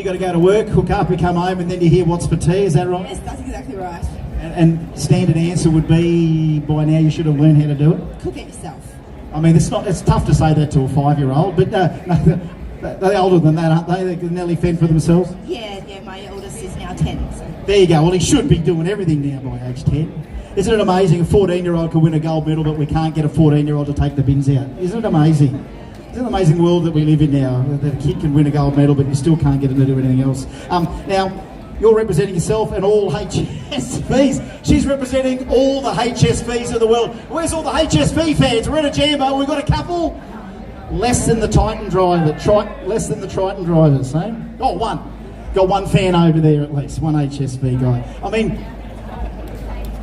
go to work, hook up, you come home, and then you hear what's for tea, is that right? Yes, that's exactly right. And standard answer would be, by now you should have learned how to do it? Cook it yourself. I mean, it's tough to say that to a 5-year-old, but they're older than that, aren't they? They can nearly fend for themselves? Yeah, my oldest is now 10, so. There you go, well he should be doing everything now by age 10. Isn't it amazing? A 14-year-old can win a gold medal, but we can't get a 14-year-old to take the bins out. Isn't it amazing? It's an amazing world that we live in now, that a kid can win a gold medal, but you still can't get him to do anything else. Now, you're representing yourself and all HSVs. She's representing all the HSVs of the world. Where's all the HSV fans? We're at a Jambo, we've got a couple. Less than the Triton drivers, eh? Oh, one. Got one fan over there at least, one HSV guy. I mean,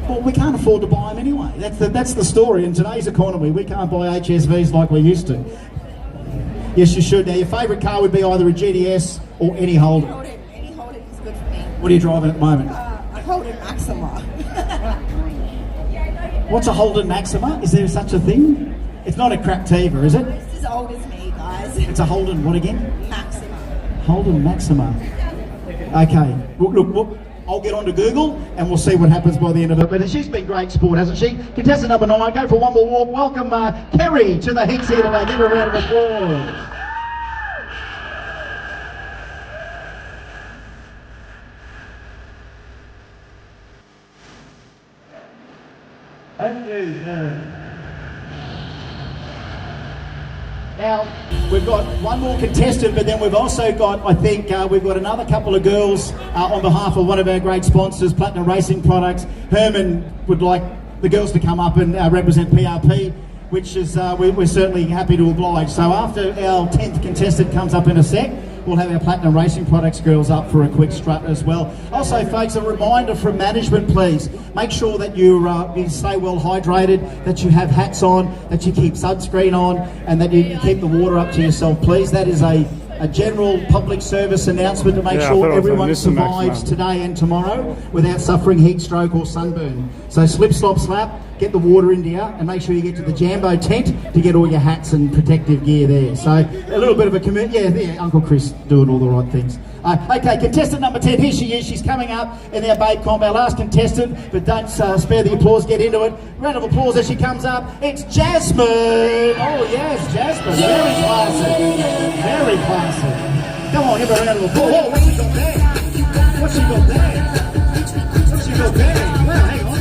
well, we can't afford to buy them anyway. That's the story. In today's economy, we can't buy HSVs like we used to. Yes, you should. Now, your favourite car would be either a GDS or any Holden. Any Holden is good for me. What are you driving at the moment? A Holden Maxima. What's a Holden Maxima? Is there such a thing? It's not a Craptiva, is it? It's as old as me, guys. It's a Holden what again? Maxima. Holden Maxima. Okay. Look, I'll get onto Google and we'll see what happens by the end of it. But she's been great sport, hasn't she? Contestant number 9, go for one more walk. Welcome Kerry to the heats here today. Give her a round of applause. Thank you. Now, we've got one more contestant, but then we've also got, I think, we've got another couple of girls on behalf of one of our great sponsors, Platinum Racing Products. Herman would like the girls to come up and represent PRP, which is, we're certainly happy to oblige. So after our 10th contestant comes up in a sec, we'll have our Platinum Racing Products girls up for a quick strut as well. Also, folks, a reminder from management, please. Make sure that you stay well hydrated, that you have hats on, that you keep sunscreen on, and that you keep the water up to yourself, please. That is a general public service announcement to make sure everyone survives today and tomorrow without suffering heat stroke or sunburn. So slip, slop, slap, get the water into you, and make sure you get to the Jambo tent to get all your hats and protective gear there. So a little bit of a commitment. Yeah, there, Uncle Chris doing all the right things. Okay, contestant number 10, here she is. She's coming up in our Babe Comp, our last contestant, but don't spare the applause, get into it. Round of applause as she comes up. It's Jasmine. Oh yes, Jasmine. Very classy. Very classy. Come on, give her a round of applause. Oh, what's she got there? What's she got there? What's she got there? Well, hang on.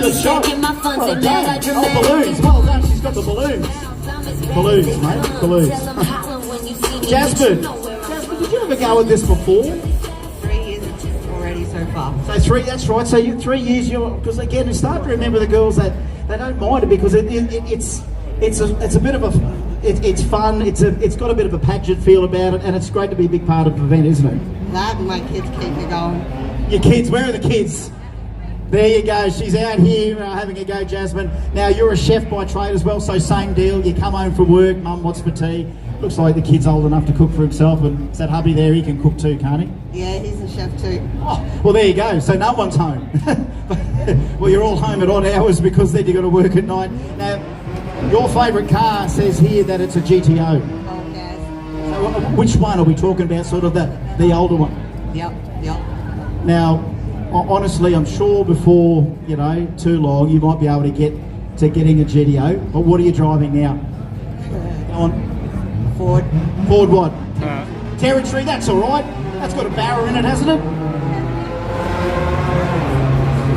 Good shot. Well done. Oh, balloons. Well done. She's got the balloons. Balloons, mate. Balloons. Jasmine. Jasmine, did you ever go with this before? 3 years already so far. So 3, that's right. So 3 years, because again, you start to remember the girls that they don't mind it because it's a bit of a, it's fun. It's got a bit of a pageant feel about it, and it's great to be a big part of the event, isn't it? That and my kids keep me going. Your kids, where are the kids? There you go. She's out here having a go, Jasmine. Now you're a chef by trade as well, so same deal. You come home from work, mum, what's for tea? Looks like the kid's old enough to cook for himself, and is that hubby there? He can cook too, can't he? Yeah, he's a chef too. Oh, well there you go. So no one's home. Well, you're all home at odd hours because then you've got to work at night. Now, your favourite car says here that it's a GTO. Oh, yes. So which one are we talking about? Sort of the older one. Yep. Now, honestly, I'm sure before too long, you might be able to get to getting a GTO. But what are you driving now? Go on. Ford. Ford what? Territory. That's all right. That's got a barrow in it, hasn't it?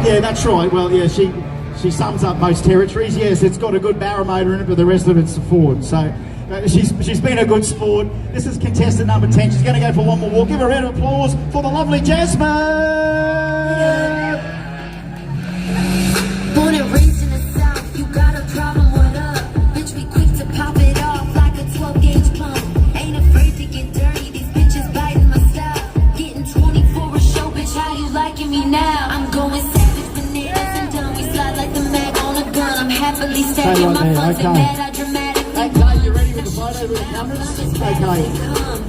Yeah, that's right. Well, yeah, she sums up most territories. Yes, it's got a good barrow motor in it, but the rest of it's a Ford. So she's been a good sport. This is contestant number 10. She's going to go for one more walk. Give her a round of applause for the lovely Jasmine. Born and raised in the South, you got a problem with us. Bitch, we quick to pop it off like a 12-gauge pump. Ain't afraid to get dirty. These bitches biting my style. Getting 24 a show, bitch. How you liking me now? I'm going savage, bananas and dumb. We slide like the mag on a gun. I'm happily stacking my funds and mad I dramatically. Okay, you ready with the photo with the cameras? Okay.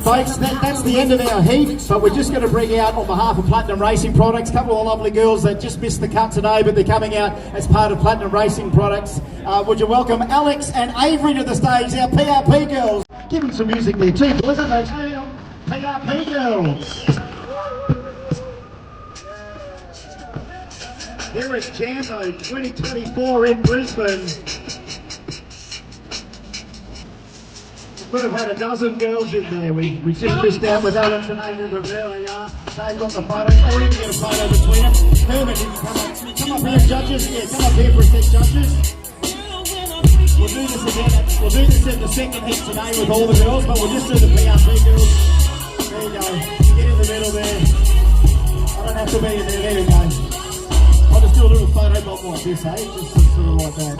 Folks, that's the end of our heat, but we're just going to bring out, on behalf of Platinum Racing Products, a couple of lovely girls that just missed the cut today, but they're coming out as part of Platinum Racing Products. Would you welcome Alex and Avery to the stage, our PRP girls. Give them some music there too, isn't they? PRP girls. Here is Jambo 2024 in Brisbane. We could have had a dozen girls in there. We just missed out with Alex and Avery, but there they are. They've got the photo. Oh, we can get a photo between them. Herman, you can come up here, judges. Yeah, come up here for a sec, judges. We'll do this again. We'll do this in the second heat today with all the girls, but we'll just do the PRP girls. There you go. Get in the middle there. I don't have to be in there. There you go. I'll just do a little photo bomb like this, eh? Just sort of like that.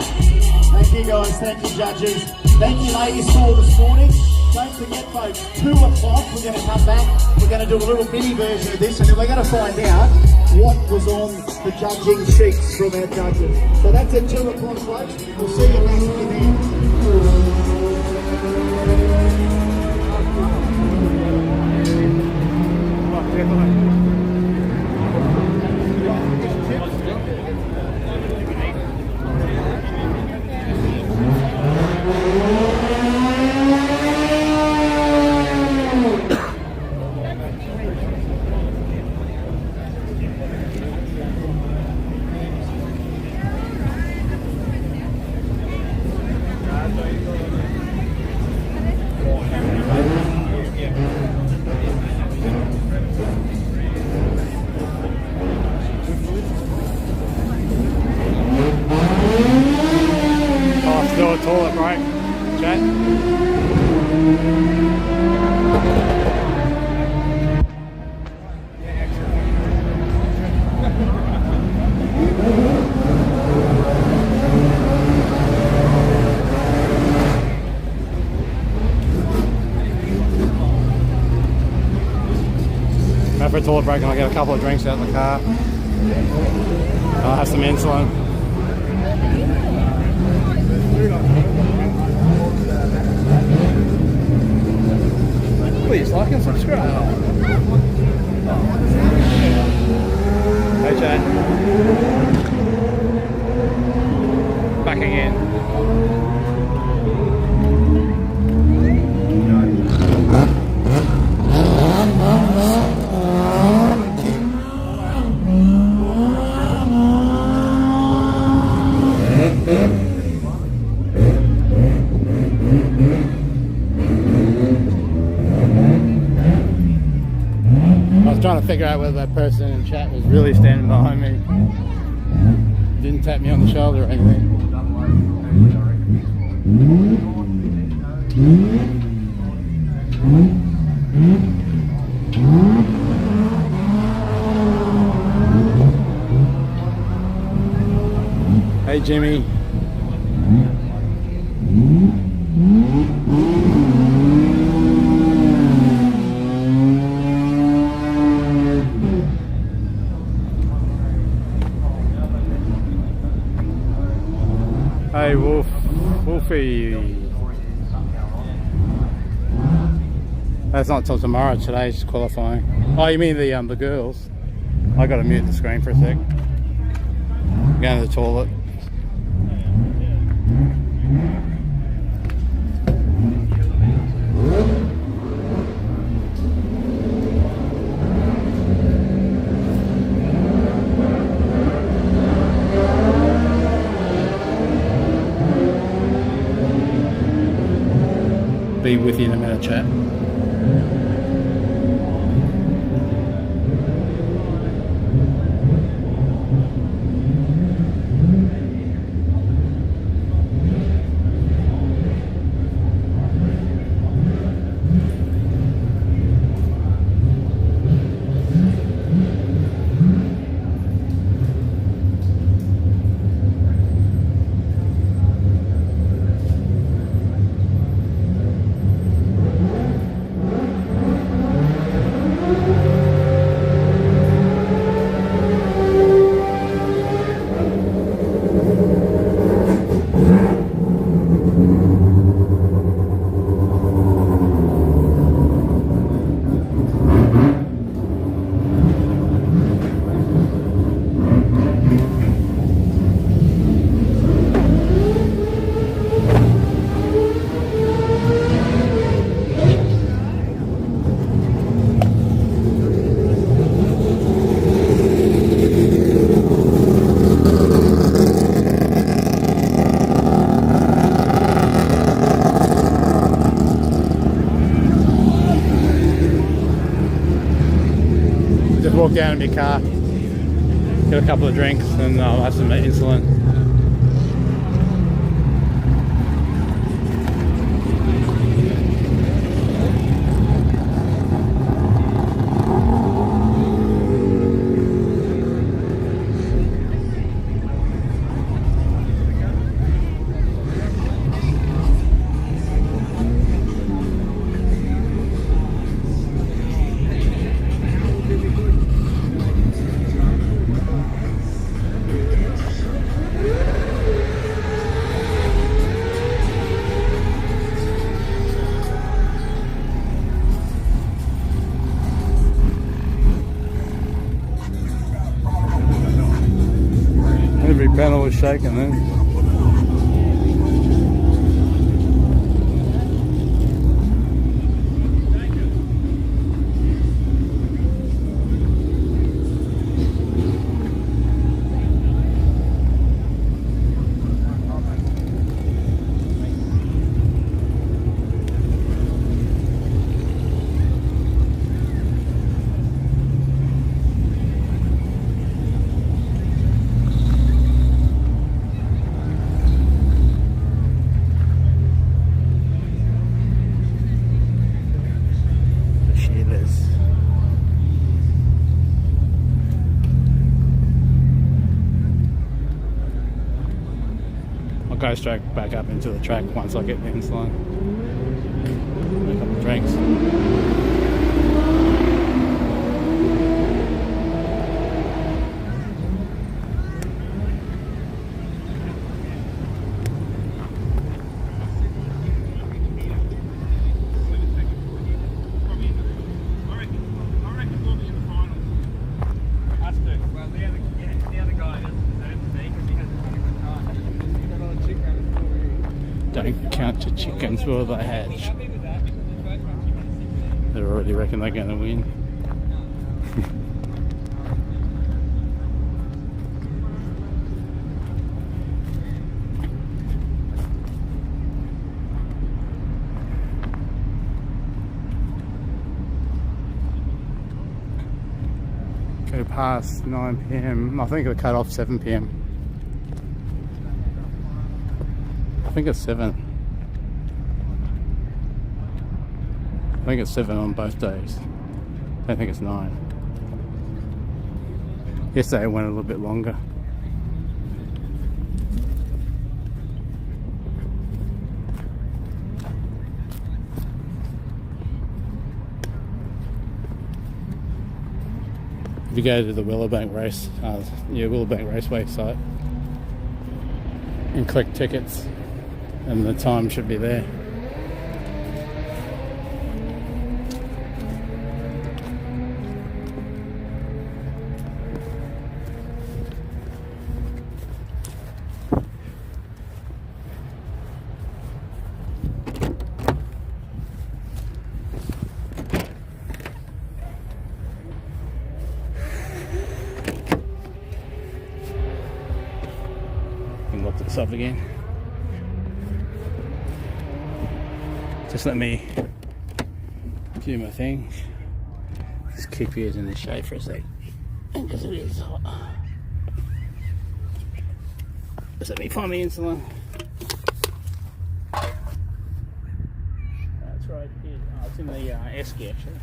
Thank you guys, thank you judges. Thank you ladies for this morning. Don't forget folks, 2 o'clock we're going to come back. We're going to do a little mini version of this and then we're going to find out what was on the judging sheets from our judges. So that's at 2 o'clock folks. We'll see you back in there. Toilet break, chat. Go for a toilet break and I'll get a couple of drinks out of the car. I'll have some insulin. Please like and subscribe. Hey Chad. Back again. Trying to figure out whether that person in chat was really standing behind me. Didn't tap me on the shoulder or anything. Hey Jimmy. Hey Wolfie. That's not till tomorrow. Today's qualifying. Oh, you mean the girls? I got to mute the screen for a sec. I'm going to the toilet. Be with you in a minute, chat. Walk down in my car, get a couple of drinks, and I'll have some insulin. Every panel was shaking then. I'll go straight back up into the track once I get the insulin. A couple of drinks. Don't count your chickens before they hatch. They already reckon they're going to win. Go past 9 PM. I think it'll cut off 7 PM. think it's 7. I think it's 7 on both days. I don't think it's 9. Yesterday it went a little bit longer. If you go to the Willowbank Willowbank Raceway site and click tickets, and the time should be there. Look this up again. Just let me do my thing. Just keep yours in the shade for a sec, because it is hot. Just let me find my insulin. That's right here. Oh, it's in the esky actually.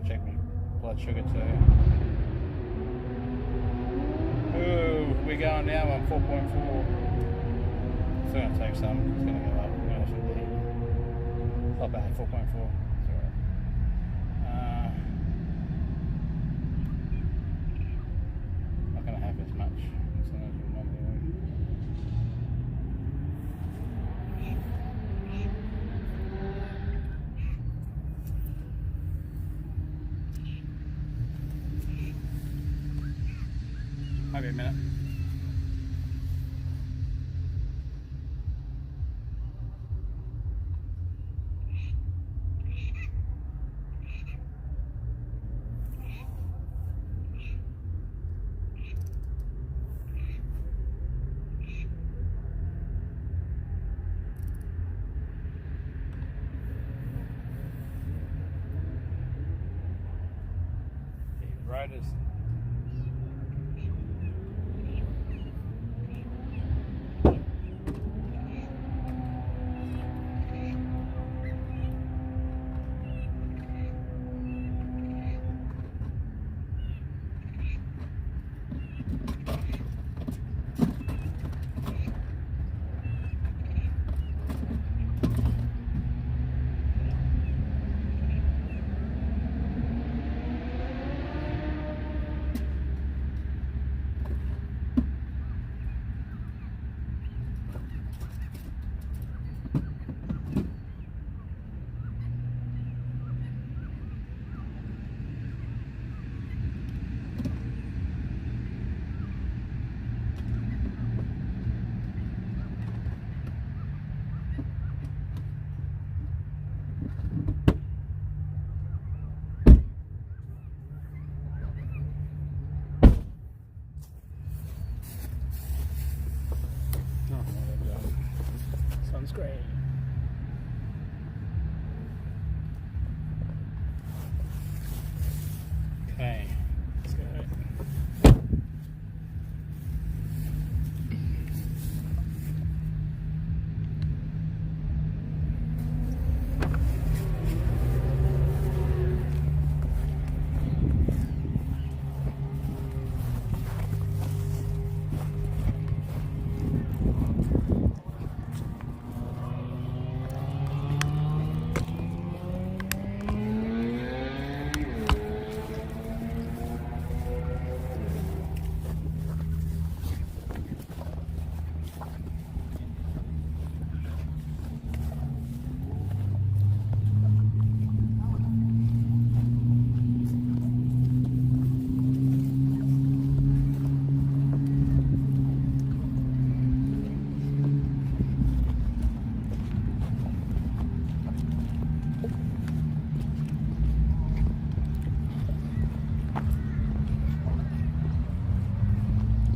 Check my blood sugar too. Ooh, we're going now on 4.4. Still gonna take some. It's gonna go up. It should be. It's not bad. 4.4. It's alright. Not gonna have as much as we normally would. Maybe a minute. The riders.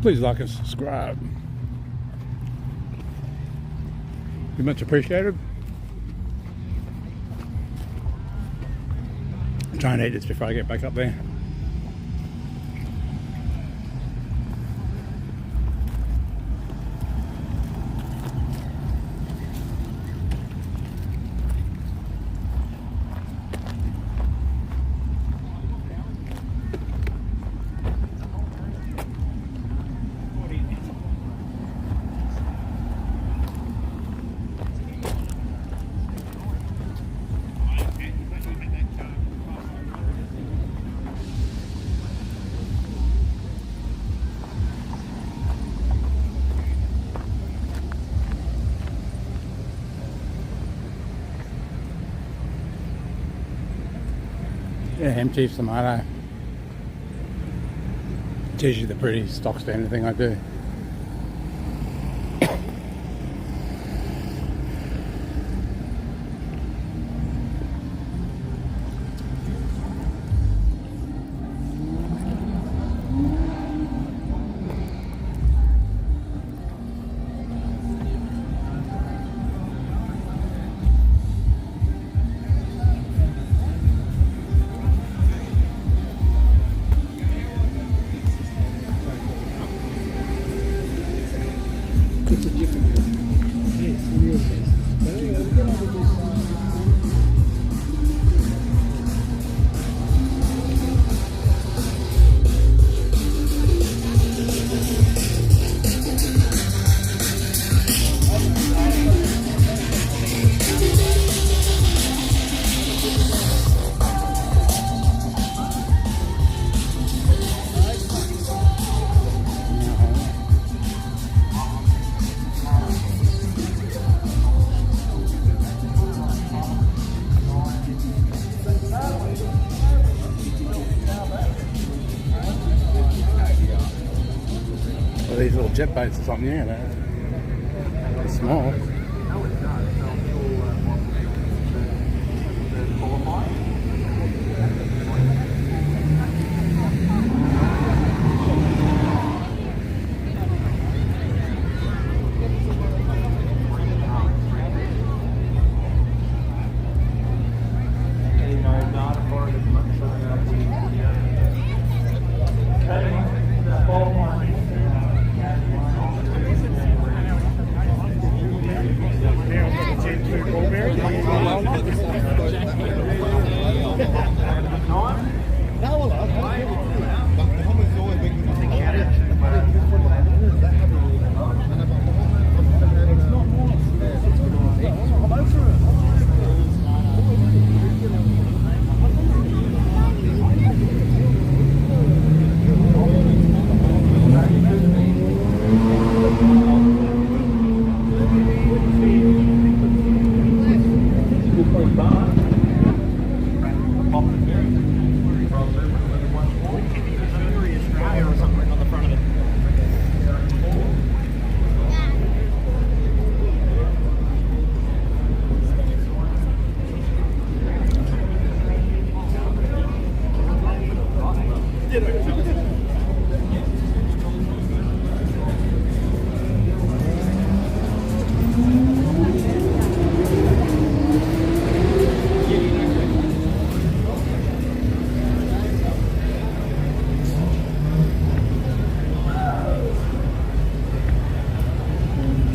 Please like and subscribe. Be much appreciated. I'm trying to eat this before I get back up there. Yeah, empty tomato. It's usually the pretty stock standard thing I do. These little jet boats or something, yeah, they're small.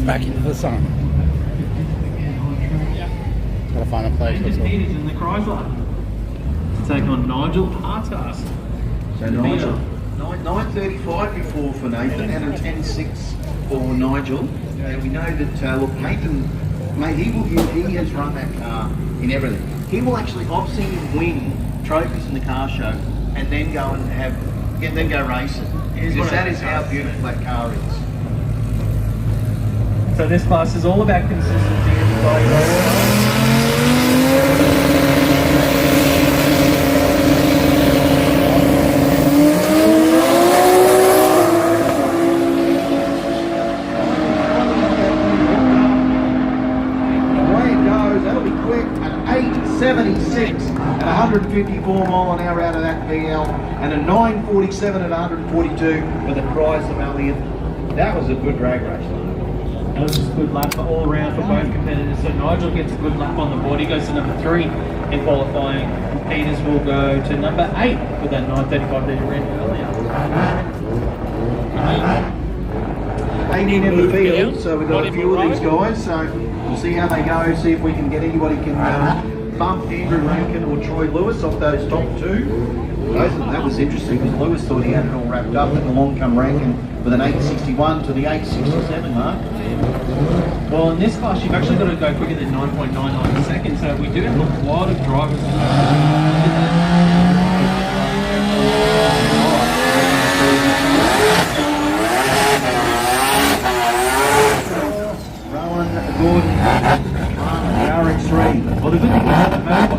Back into the sun. Gotta find a place. He's in the Chrysler to take on Nigel Hartas. So Nigel, 9:35 before for Nathan and a 10:6 for Nigel. And we know that look, Nathan, mate, he has run that car in everything. He will actually, I've seen him win trophies in the car show and then go and go racing. Because that is how beautiful that car is. So this class is all about consistency and body. Away it goes, that'll be quick at 8:76 at 150 154 mile an hour out of that VL, and a 947 at 142 for the prize of Elliot. That was a good drag race. That was just a good lap all around for both competitors. So Nigel gets a good lap on the board. He goes to number 3 in qualifying. Peters will go to number 8 with that 9:35 that he ran earlier. 18 in the field, so we've got a few of these guys. So we'll see how they go. See if we can get anybody can bump Andrew Rankin or Troy Lewis off those top 2. That was interesting because Lewis thought he had it all wrapped up, and along come Rankin with an 861 to the 867 mark. Well, in this class, you've actually got to go quicker than 9.99 seconds, so we do have a lot of drivers. Rowan Gordon, RX3. Well, the good thing is that no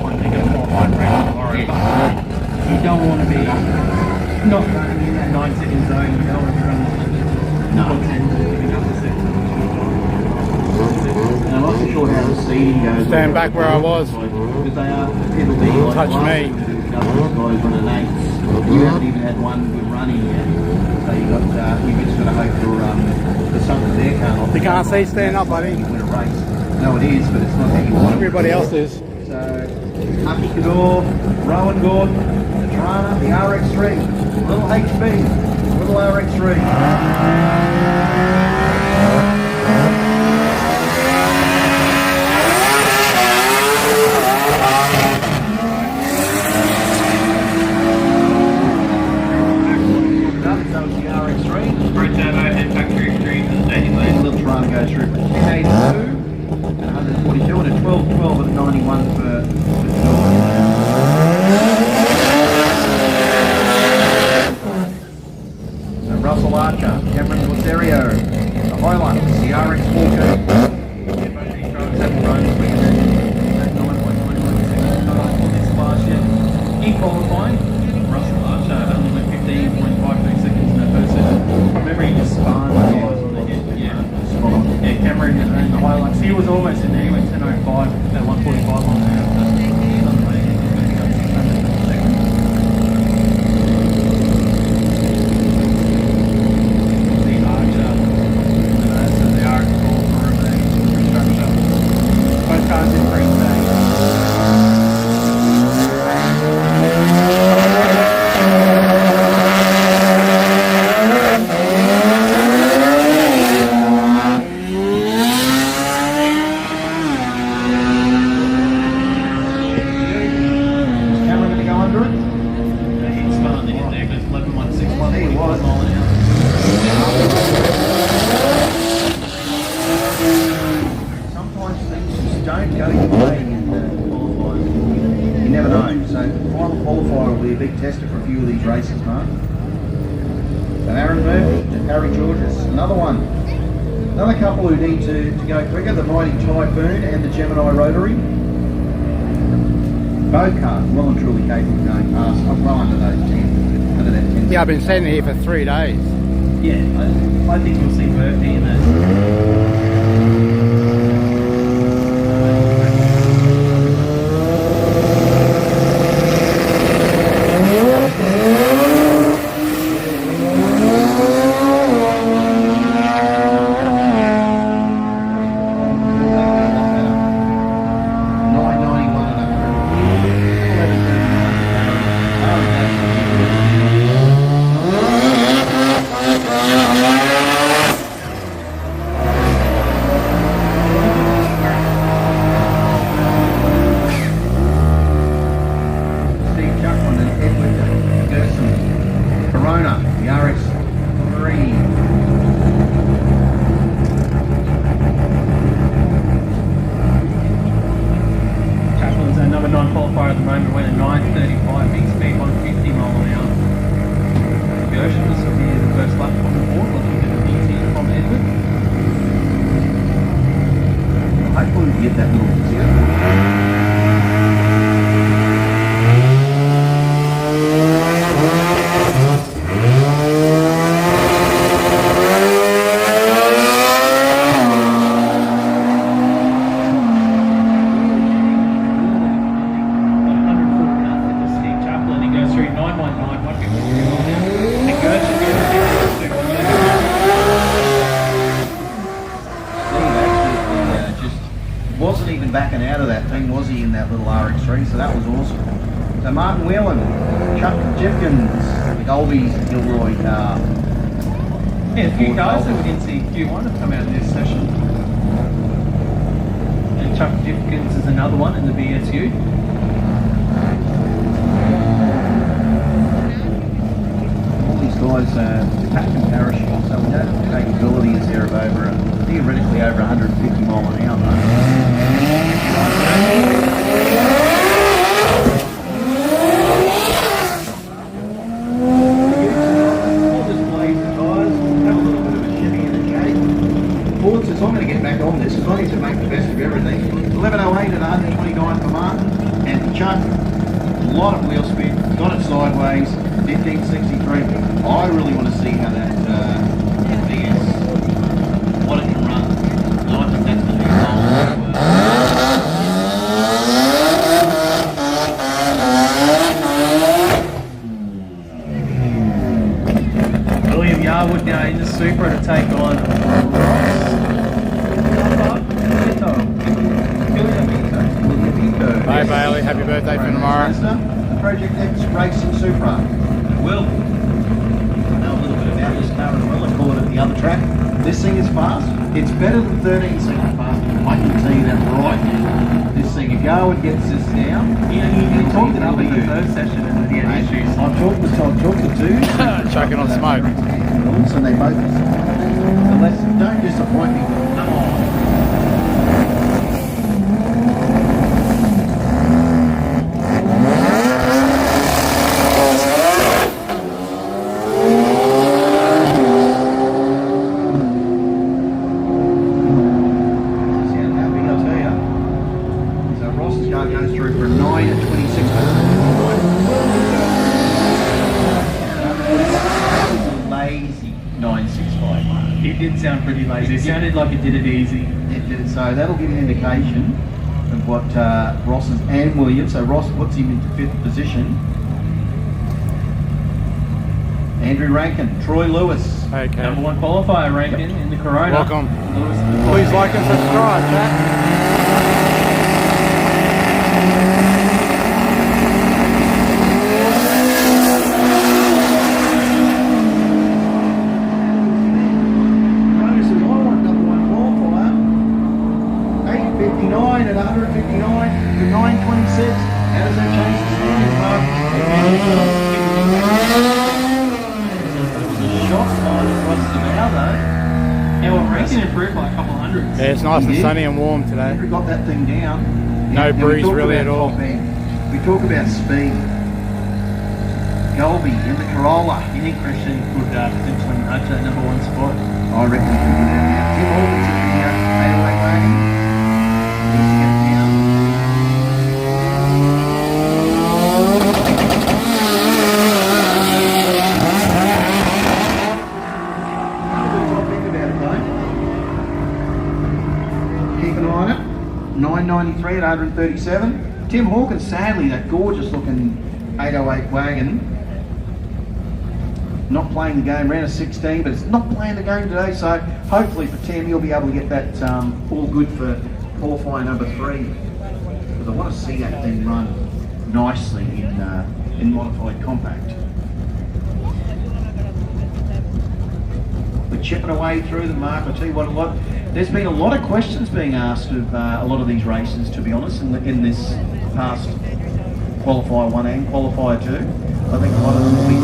one they get a qualifying rank tomorrow, but you don't want to be not running in that 9-second zone. You don't want to be running 10 giving up a second. And I'm not so sure how the seeding goes. Stand back where I was. Because they are, it'll be like touch me. Guys on an 8. You haven't even had one good running yet. So you've just got to hope for something there can't off. You can't see stand up, buddy. You win a race. No, it is, but it's not how you want it. Everybody else is. So, Hucky Cador, Rowan Gordon, the Trana, the RX3, little HB, little RX3. Brent Turbo and factory extreme to the stadium lane. Little Trana goes through for 1082 and 142 and a 1212 and a 91 for So Russell Archer, Cameron Lazario, the Hilux, the RX4 both these drivers haven't run quicker than 9.91 seconds for this class yet. In qualifying, Russell Archer only went 15.52 seconds in that first session. Remember he just spun the guys on the head. Yeah, Cameron and the Hilux. He was almost in there. He went 10.05 at 145 on there. Who need to go quicker, the Mighty Typhoon and the Gemini Rotary. Both cars well and truly capable of going past, well under those 10, under that 10. Yeah, I've been standing here for 3 days. Yeah, I think you'll see Murphy in that. So Martin Whelan, Chuck Jeffkins, the Golby's Gilroy car. Yeah, a few cars that we didn't see Q1 have come out of this session. And Chuck Jeffkins is another one in the BSU. All these guys pack and parachute, so we know the capability is there of over, theoretically over 150 mile an hour. So I'm going to get back on this because I need to make the best of everything. 1108 at 129 for Martin, and for Chuck, a lot of wheel spin, got it sideways, 1563. I really want to see how that VS, what it can run. So I think that's the new goal. William Yarwood now in the Supra to take on Bye Bailey, happy birthday for tomorrow. Project X Racing Supra. Will, I know a little bit about this car as well. I call it at the other track. This thing is fast. It's better than 13 seconds fast. I can tell you that right now. This thing, if Garwood gets this down, he talked it up in the first session and he had issues. I've talked to two. Chucking on smoke. And they both. Don't disappoint me. Come on. Goes through for 9 at 26. Lazy 965. It did sound pretty lazy. It sounded like it did it easy. It did. So that'll give you an indication of what Ross's and Williams. So Ross puts him into 5th position. Andrew Rankin, Troy Lewis. Okay. Number 1 qualifier, Rankin in the Corona. Welcome. Lewis, please like and subscribe, chat. At 159 to 926. How does that change the standings, Mark? Shot line across the bow though. Yeah, well, Rankin improved by a couple of hundreds. Yeah, it's nice and sunny and warm today. We got that thing down. No breeze really at all. We talk about speed. Golby in the Corolla. You think Christian could potentially nudge that number 1 spot? I reckon he could do that now. Tim Hawkins in the 808 wagon. Keep an eye on it. 993 at 137. Tim Hawkins, sadly, that gorgeous looking 808 wagon, not playing the game, ran a 16, but it's not playing the game today, so hopefully for Tim he'll be able to get that all good for qualifying number 3. Because I want to see that thing run nicely in modified compact. We're chipping away through the mark. I tell you what, there's been a lot of questions being asked of a lot of these races, to be honest, in this past qualifier 1 and qualifier 2. I think a lot of them will be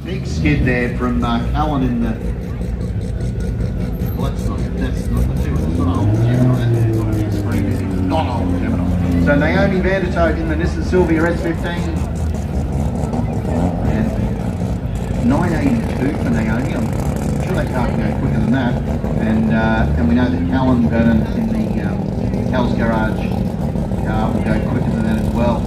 big skid there from Cullen in the. Well, that's not the 2. It's not old Gemini. Not old Gemini. So Naomi Vandertoot in the Nissan Silvia S15. And 982 for Naomi. I'm sure they can't go quicker than that. And we know that Callum Vernon in the Cal's Garage car will go quicker than that as well.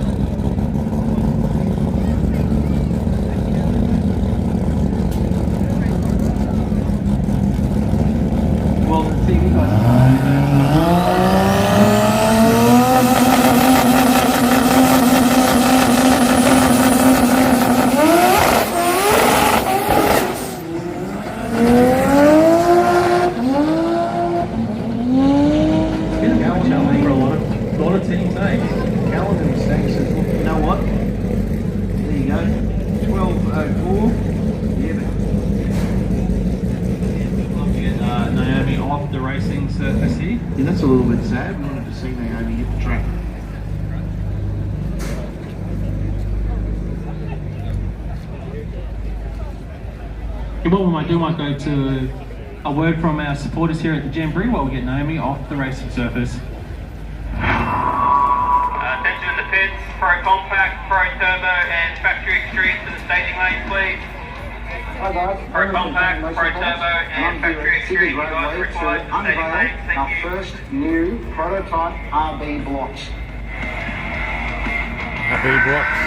Well, the TV guys. off the racing surface here. Yeah, that's a little bit sad. We wanted to see Naomi hit the track. What we might do, might go to a word from our supporters here at the Jamboree while we get Naomi off the racing surface. Attention in the pits, Pro Compact, Pro Turbo and Factory Extremes to the staging lane, please. Hi guys. Pro Compact, Pro Turbo and Factory Extremes, you guys required to the staging lane. Thank Our you. first new prototype RB blocks. RB blocks.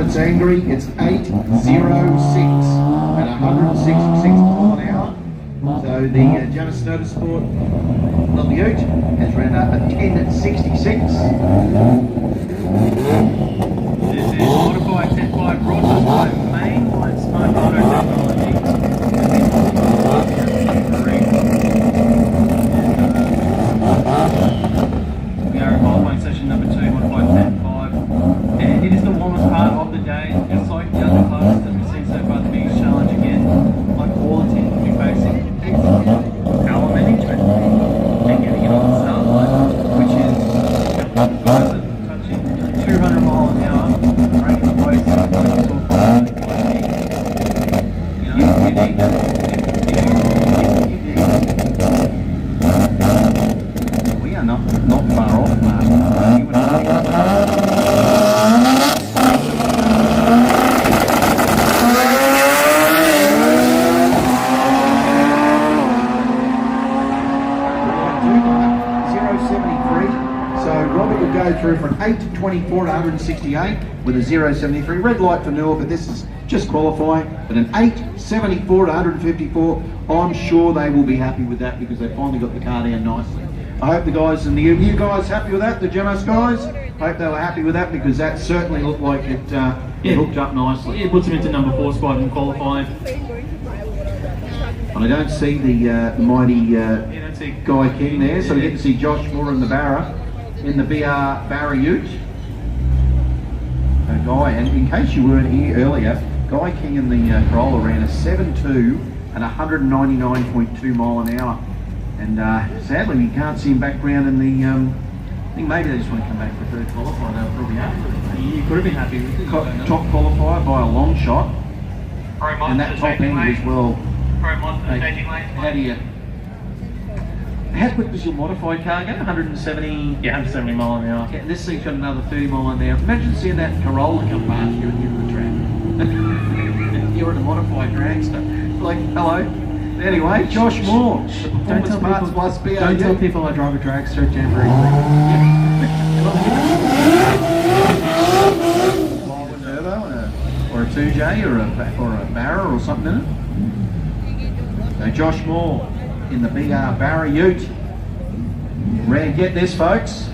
It's angry, it's 806 at 166 mile an hour. So the Janus Motorsport of the Ute has ran a 1066. This is modified 10.5 brought to us by Mainline Smart Auto Technology. We are in qualifying session number 2, modified 10.5. And it is the warmest part of the day, just like the other classes that we've seen so far. The biggest challenge again, like all the teams will be facing, is power management and getting it on the start line, which is guys that touching 200 mile an hour, breaking the waist, We are not far off, Mark. Go through from 824 to 168 with a 073. Red light for Newell, but this is just qualifying. But an 874 to 154, I'm sure they will be happy with that because they finally got the car down nicely. I hope the guys and you guys happy with that, the Genos guys? I hope they were happy with that because that certainly looked like it hooked up nicely. It puts them into number 4 spot in qualifying. I don't see the mighty Guy King there, so we get to see Josh Moore in the Barra. In the Barra Ute. Guy, and in case you weren't here earlier, Guy King in the Corolla ran a 7.2 at 199.2 mile an hour. And sadly, we can't see him back round in the, I think maybe they just want to come back for third qualifier. They were probably happy with it. You could have been happy with it. Top qualifier by a long shot. And that top end as well. How quick was your modified car go? 170? Yeah, 170 mile an hour. Yeah, this thing's got another 30 mile an hour. Imagine seeing that Corolla come past you at the end of the track. You're in a modified dragster. Like, hello. Anyway, Josh Moore. Don't tell people I drive a dragster at Jamboree. Turbo or a 2J or a Barra or something in it. So Josh Moore in the Barra Ute. Ran, get this folks,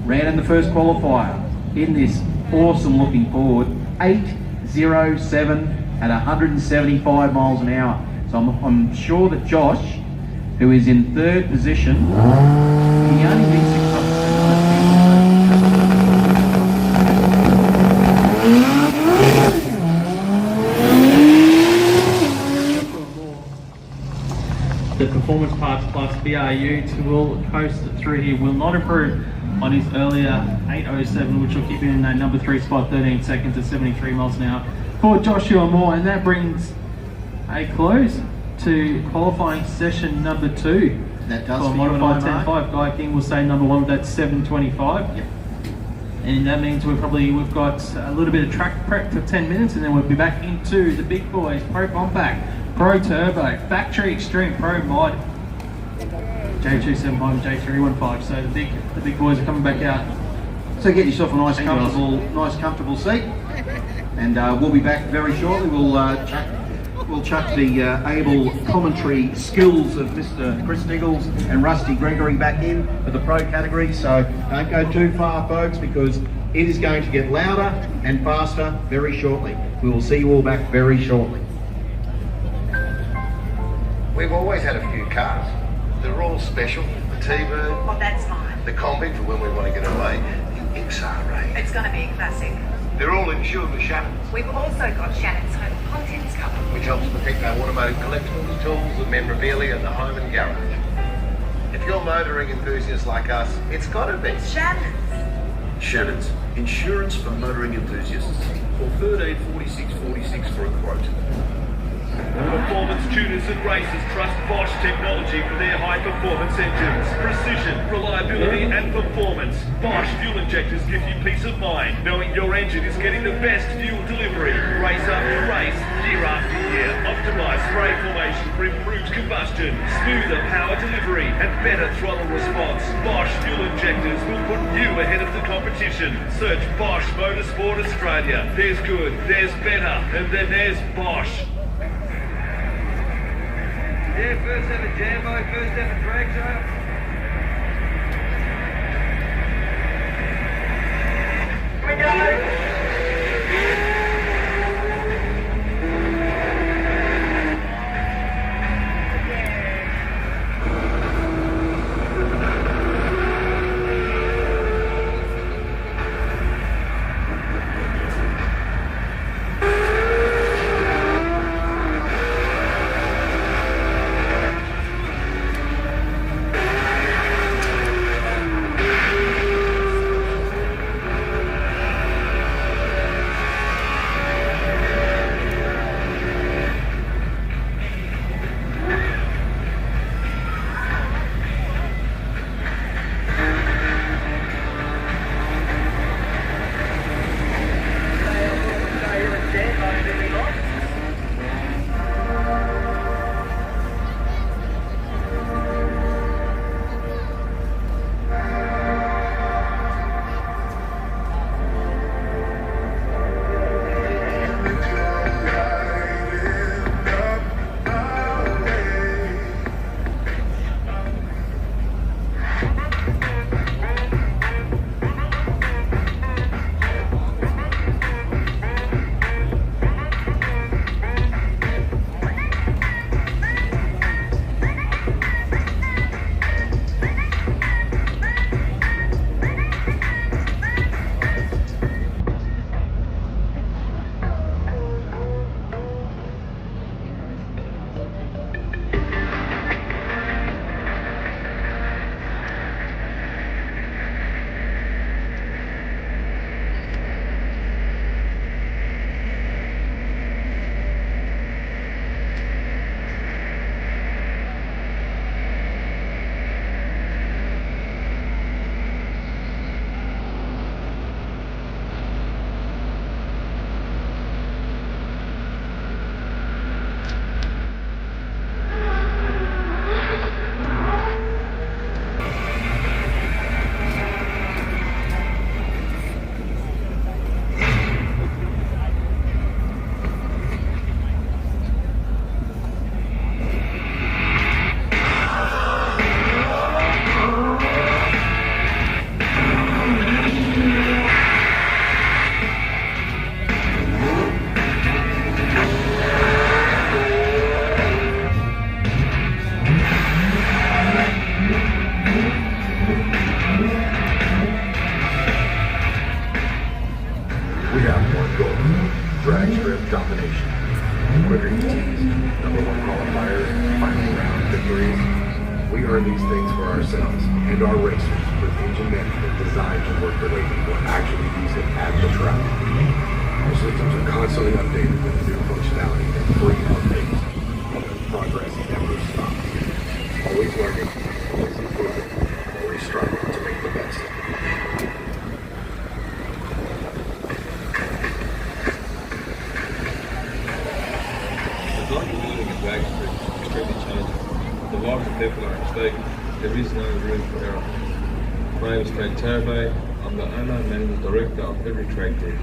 ran in the first qualifier in this awesome looking Ford, 807 at 175 miles an hour. So I'm sure that Josh, who is in third position, he only needs 600. The Performance Parts Plus BRU will coast through here, will not improve on his earlier 807, which will keep him in that number 3 spot, 13 seconds at 73 miles an hour for Joshua Moore. And that brings a close to qualifying session number 2. That does for for modified you and I, 10.5. Guy King will say number 1 with that 725. Yep. And that means we've got a little bit of track prep for 10 minutes, and then we'll be back into the big boys: Pro Compact, Pro Turbo, Factory Extreme, Pro Mod, J275 and J315. So the big boys are coming back out. So get yourself a nice comfortable seat, and we'll be back very shortly. We'll chuck the able commentary skills of Mr. Chris Nichols and Rusty Gregory back in for the pro category. So don't go too far, folks, because it is going to get louder and faster very shortly. We will see you all back very shortly. We've always had a few cars. They're all special. The T-Bird. Oh, that's fine. The Combi for when we want to get away. The XR8. It's going to be a classic. They're all insured with Shannons, We've also got Shannons Home Contents cover, which helps protect our automotive collectibles, tools and memorabilia in the home and garage. If you're motoring enthusiasts like us, it's got to be Shannons. Shannons, insurance for motoring enthusiasts. Call 13 46 46 for a quote. Performance tuners and racers trust Bosch technology for their high-performance engines. Precision, reliability and performance. Bosch fuel injectors give you peace of mind, knowing your engine is getting the best fuel delivery. Race after race, year after year. Optimized spray formation for improved combustion, smoother power delivery and better throttle response. Bosch fuel injectors will put you ahead of the competition. Search Bosch Motorsport Australia. There's good, there's better, and then there's Bosch. Yeah, first ever Jambo, first ever drag show. Here we go! domination. Quicker ETs, number one qualifiers, final round victories. We earn these things for ourselves and our racers with engine management designed to work the way people actually use it at the track. Our systems are constantly updated with new functionality and free updates. Progress never stops. Always learning, always improving, always striving to make the best. lives of people are at stake. There is no room for error. My name is Frank Turbo. I'm the owner and managing director of every trade group.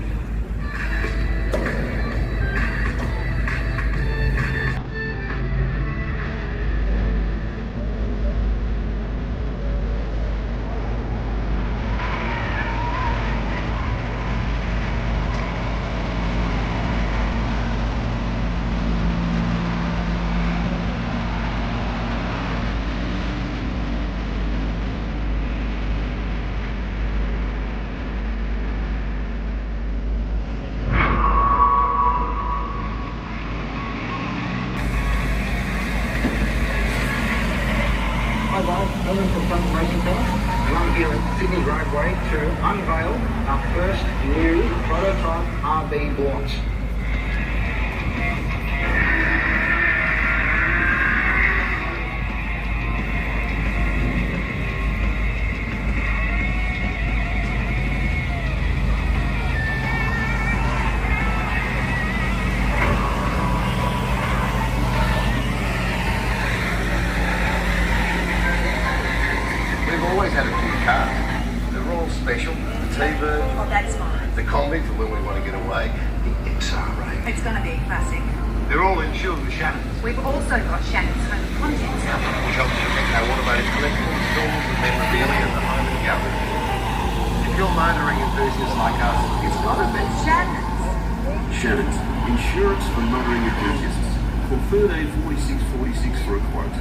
Welcome to Front Racing Club. And I'm here at Sydney Roadway to unveil our first new prototype RB blocks. Always had a few cars. They're all special. The T-Bird. Oh, that's fine. The Combi for when we want to get away. The XR8. It's going to be a classic. They're all insured with Shannons. We've also got Shannons Home Contents cover. Which helps protect our automotive collectibles, tools and memorabilia at the home and gallery. If you're motoring enthusiasts like us, it's got to be Shannons. Shannons. Insurance for motoring enthusiasts. Call 134646 for a quote.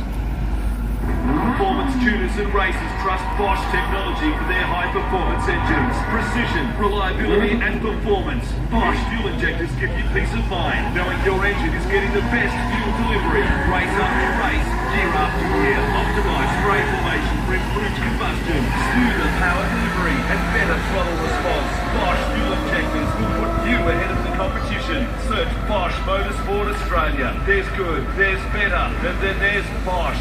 Performance tuners and racers trust Bosch technology for their high-performance engines. Precision, reliability and performance. Bosch fuel injectors give you peace of mind, knowing your engine is getting the best fuel delivery. Race after race, year after year. Optimised spray formation for improved combustion, smoother power delivery and better throttle response. Bosch fuel injectors will put you ahead of the competition. Search Bosch Motorsport Australia. There's good, there's better, and then there's Bosch.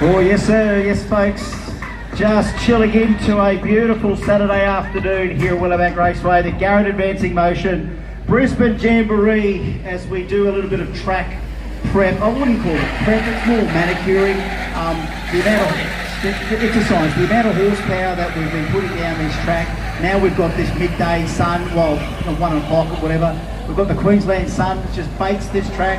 Oh yes sir, yes folks, just chilling into a beautiful Saturday afternoon here at Willowbank Raceway, the Garrett Advancing Motion Brisbane Jamboree, as we do a little bit of track prep. I wouldn't call it prep, it's more manicuring. The amount of exercise, the amount of horsepower that we've been putting down this track. Now we've got this midday sun, well 1 o'clock or whatever. We've got the Queensland sun that just bakes this track,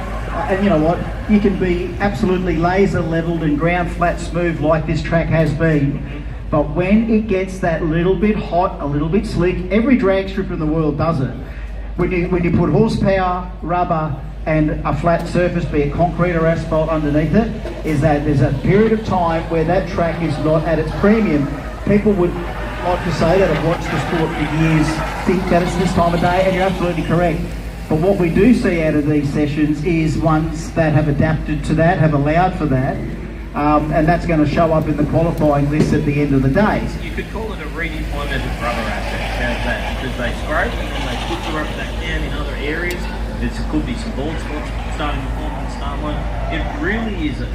and you know what, you can be absolutely laser leveled and ground flat smooth like this track has been, but when it gets that little bit hot, a little bit slick, every drag strip in the world does it. When you put horsepower, rubber and a flat surface, be it concrete or asphalt underneath it, is that there's a period of time where that track is not at its premium. People would like to say that have watched the sport for years think that it's this time of day, and you're absolutely correct. But what we do see out of these sessions is ones that have adapted to that, have allowed for that, and that's going to show up in the qualifying list at the end of the day. You could call it a redeployment of rubber assets, how's that? Because they scrape and then they put the rubber back down in other areas. It could be some bald spots starting to form on the start line. It really is a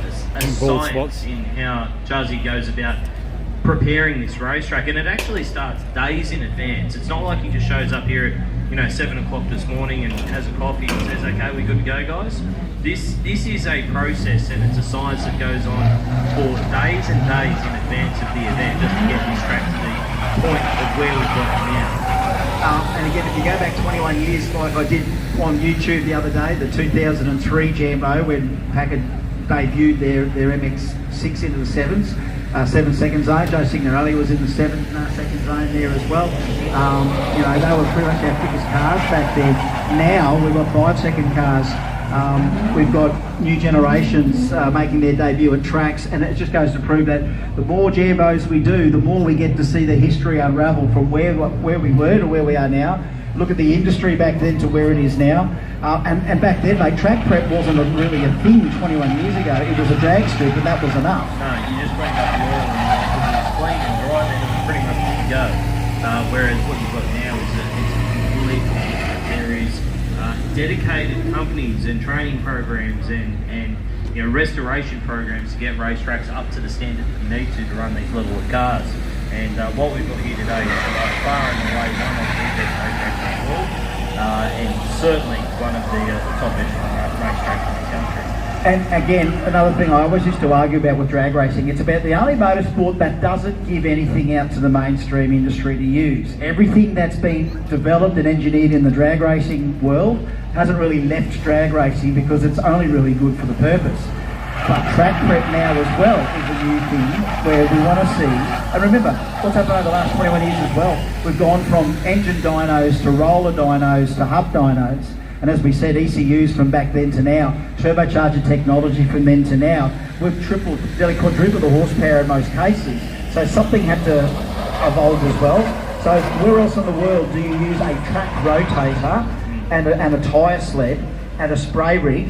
Bald science spots. in how Juzzy goes about preparing this racetrack, and it actually starts days in advance. It's not like he just shows up here at 7 o'clock this morning and has a coffee and says, okay, we're good to go, guys. This is a process, and it's a science that goes on for days and days in advance of the event just to get this track to the point of where we've got it now. And again, if you go back 21 years, like I did on YouTube the other day, the 2003 Jambo, when Packard debuted their MX-6 into the 7s, 7-second zone. Joe Signorelli was in the 7-second zone there as well. They were pretty much our quickest cars back then. Now we've got 5-second cars. We've got new generations making their debut at tracks, and it just goes to prove that the more Jambos we do, the more we get to see the history unravel from where we were to where we are now. Look at the industry back then to where it is now. And back then, mate, track prep wasn't really a thing 21 years ago. It was a drag strip, and that was enough. No, you just bring up the oil and explain and drive, and it's pretty much good to go. Whereas what you've got now is that it's completely different. There is dedicated companies and training programs and restoration programs to get racetracks up to the standard that you need to run these level of cars. And what we've got here today is far and away one of the best racetracks in the world, and certainly one of the top racetracks in the country. And again, another thing I always used to argue about with drag racing, it's about the only motorsport that doesn't give anything out to the mainstream industry to use. Everything that's been developed and engineered in the drag racing world hasn't really left drag racing because it's only really good for the purpose. But track prep now as well is a new thing where we want to see, and remember, what's happened over the last 21 years as well, we've gone from engine dynos to roller dynos to hub dynos, and as we said, ECUs from back then to now, turbocharger technology from then to now, we've tripled, nearly quadrupled the horsepower in most cases, so something had to evolve as well. So where else in the world do you use a track rotator and a tyre sled and a spray rig?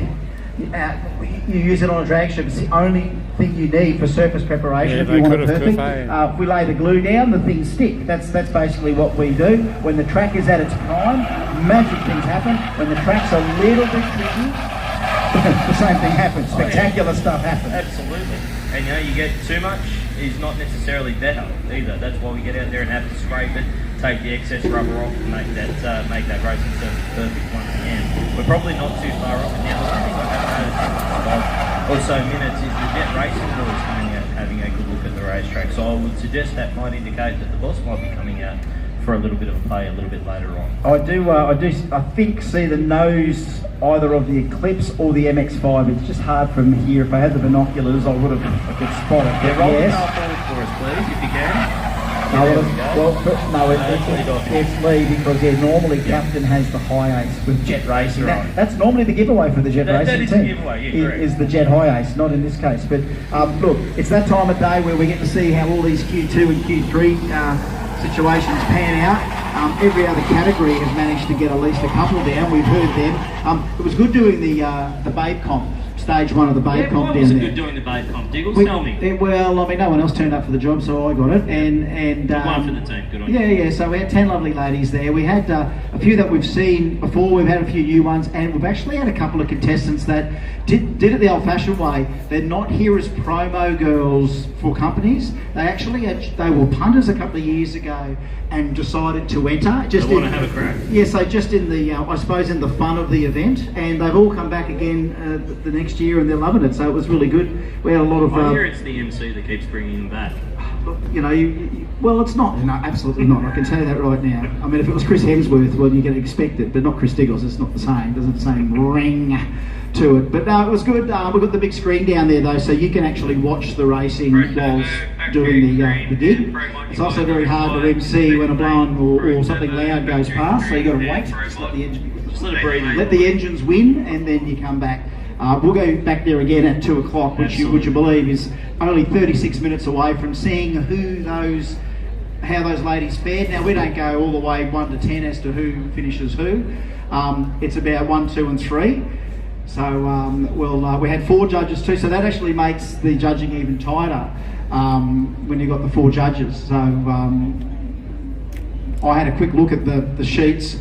You use it on a drag strip. It's the only thing you need for surface preparation if you want it perfect. If we lay the glue down, the things stick. That's basically what we do. When the track is at its prime, magic things happen. When the track's a little bit tricky, the same thing happens. Spectacular stuff happens. Absolutely. And you get too much is not necessarily better either. That's why we get out there and have to scrape it, take the excess rubber off and make that racing surface perfect once again. We're probably not too far off. Now, the one thing I have noticed in or so minutes is the Jet Racing boys coming out and having a good look at the racetrack. So I would suggest that might indicate that the boss might be coming out for a little bit of a play a little bit later on. I think see the nose either of the Eclipse or the MX-5. It's just hard from here. If I had the binoculars, I could spot it. Yeah, roll the car forward for us, please, if you can. It's Lee because normally Captain has the high ace with Jet Racing. Right. That's normally the giveaway for the Jet Racing that is team. the giveaway, yeah, is the Jet High Ace, not in this case. But look, it's that time of day where we get to see how all these Q2 and Q3 situations pan out. Every other category has managed to get at least a couple down. We've heard them. It was good doing the Babe Comp. Stage 1 of the Babe Comp down there. Why was it good doing the Babe Comp? Diggles, tell me. Well, I mean, no one else turned up for the job, so I got it. And one for the team, good on you. Yeah, so we had 10 lovely ladies there. We had a few that we've seen before, we've had a few new ones, and we've actually had a couple of contestants that did it the old-fashioned way. They're not here as promo girls for companies. They were punters a couple of years ago and decided to enter. They want to have a crack. Yeah, so just in the, I suppose, in the fun of the event, and they've all come back again the next year, and they're loving it. So it was really good. We had a lot of. I hear it's the MC that keeps bringing them back. Look, well, it's not. No, absolutely not. I can tell you that right now. I mean, if it was Chris Hemsworth, well, you're going to expect it, but not Chris Diggles. It's not the same. It doesn't have the same ring to it. But no, it was good. We've got the big screen down there though, so you can actually watch the racing whilst doing the gig. It's also very hard to MC when a blown or something loud goes past, so you got to wait. Just let the engine, let the engines win, and then you come back. We'll go back there again at 2 o'clock, which you believe is only 36 minutes away from seeing how those ladies fared. Now, we don't go all the way 1 to 10 as to who finishes who. It's about 1, 2 and 3. So we had 4 judges too, so that actually makes the judging even tighter when you've got the 4 judges. So I had a quick look at the sheets.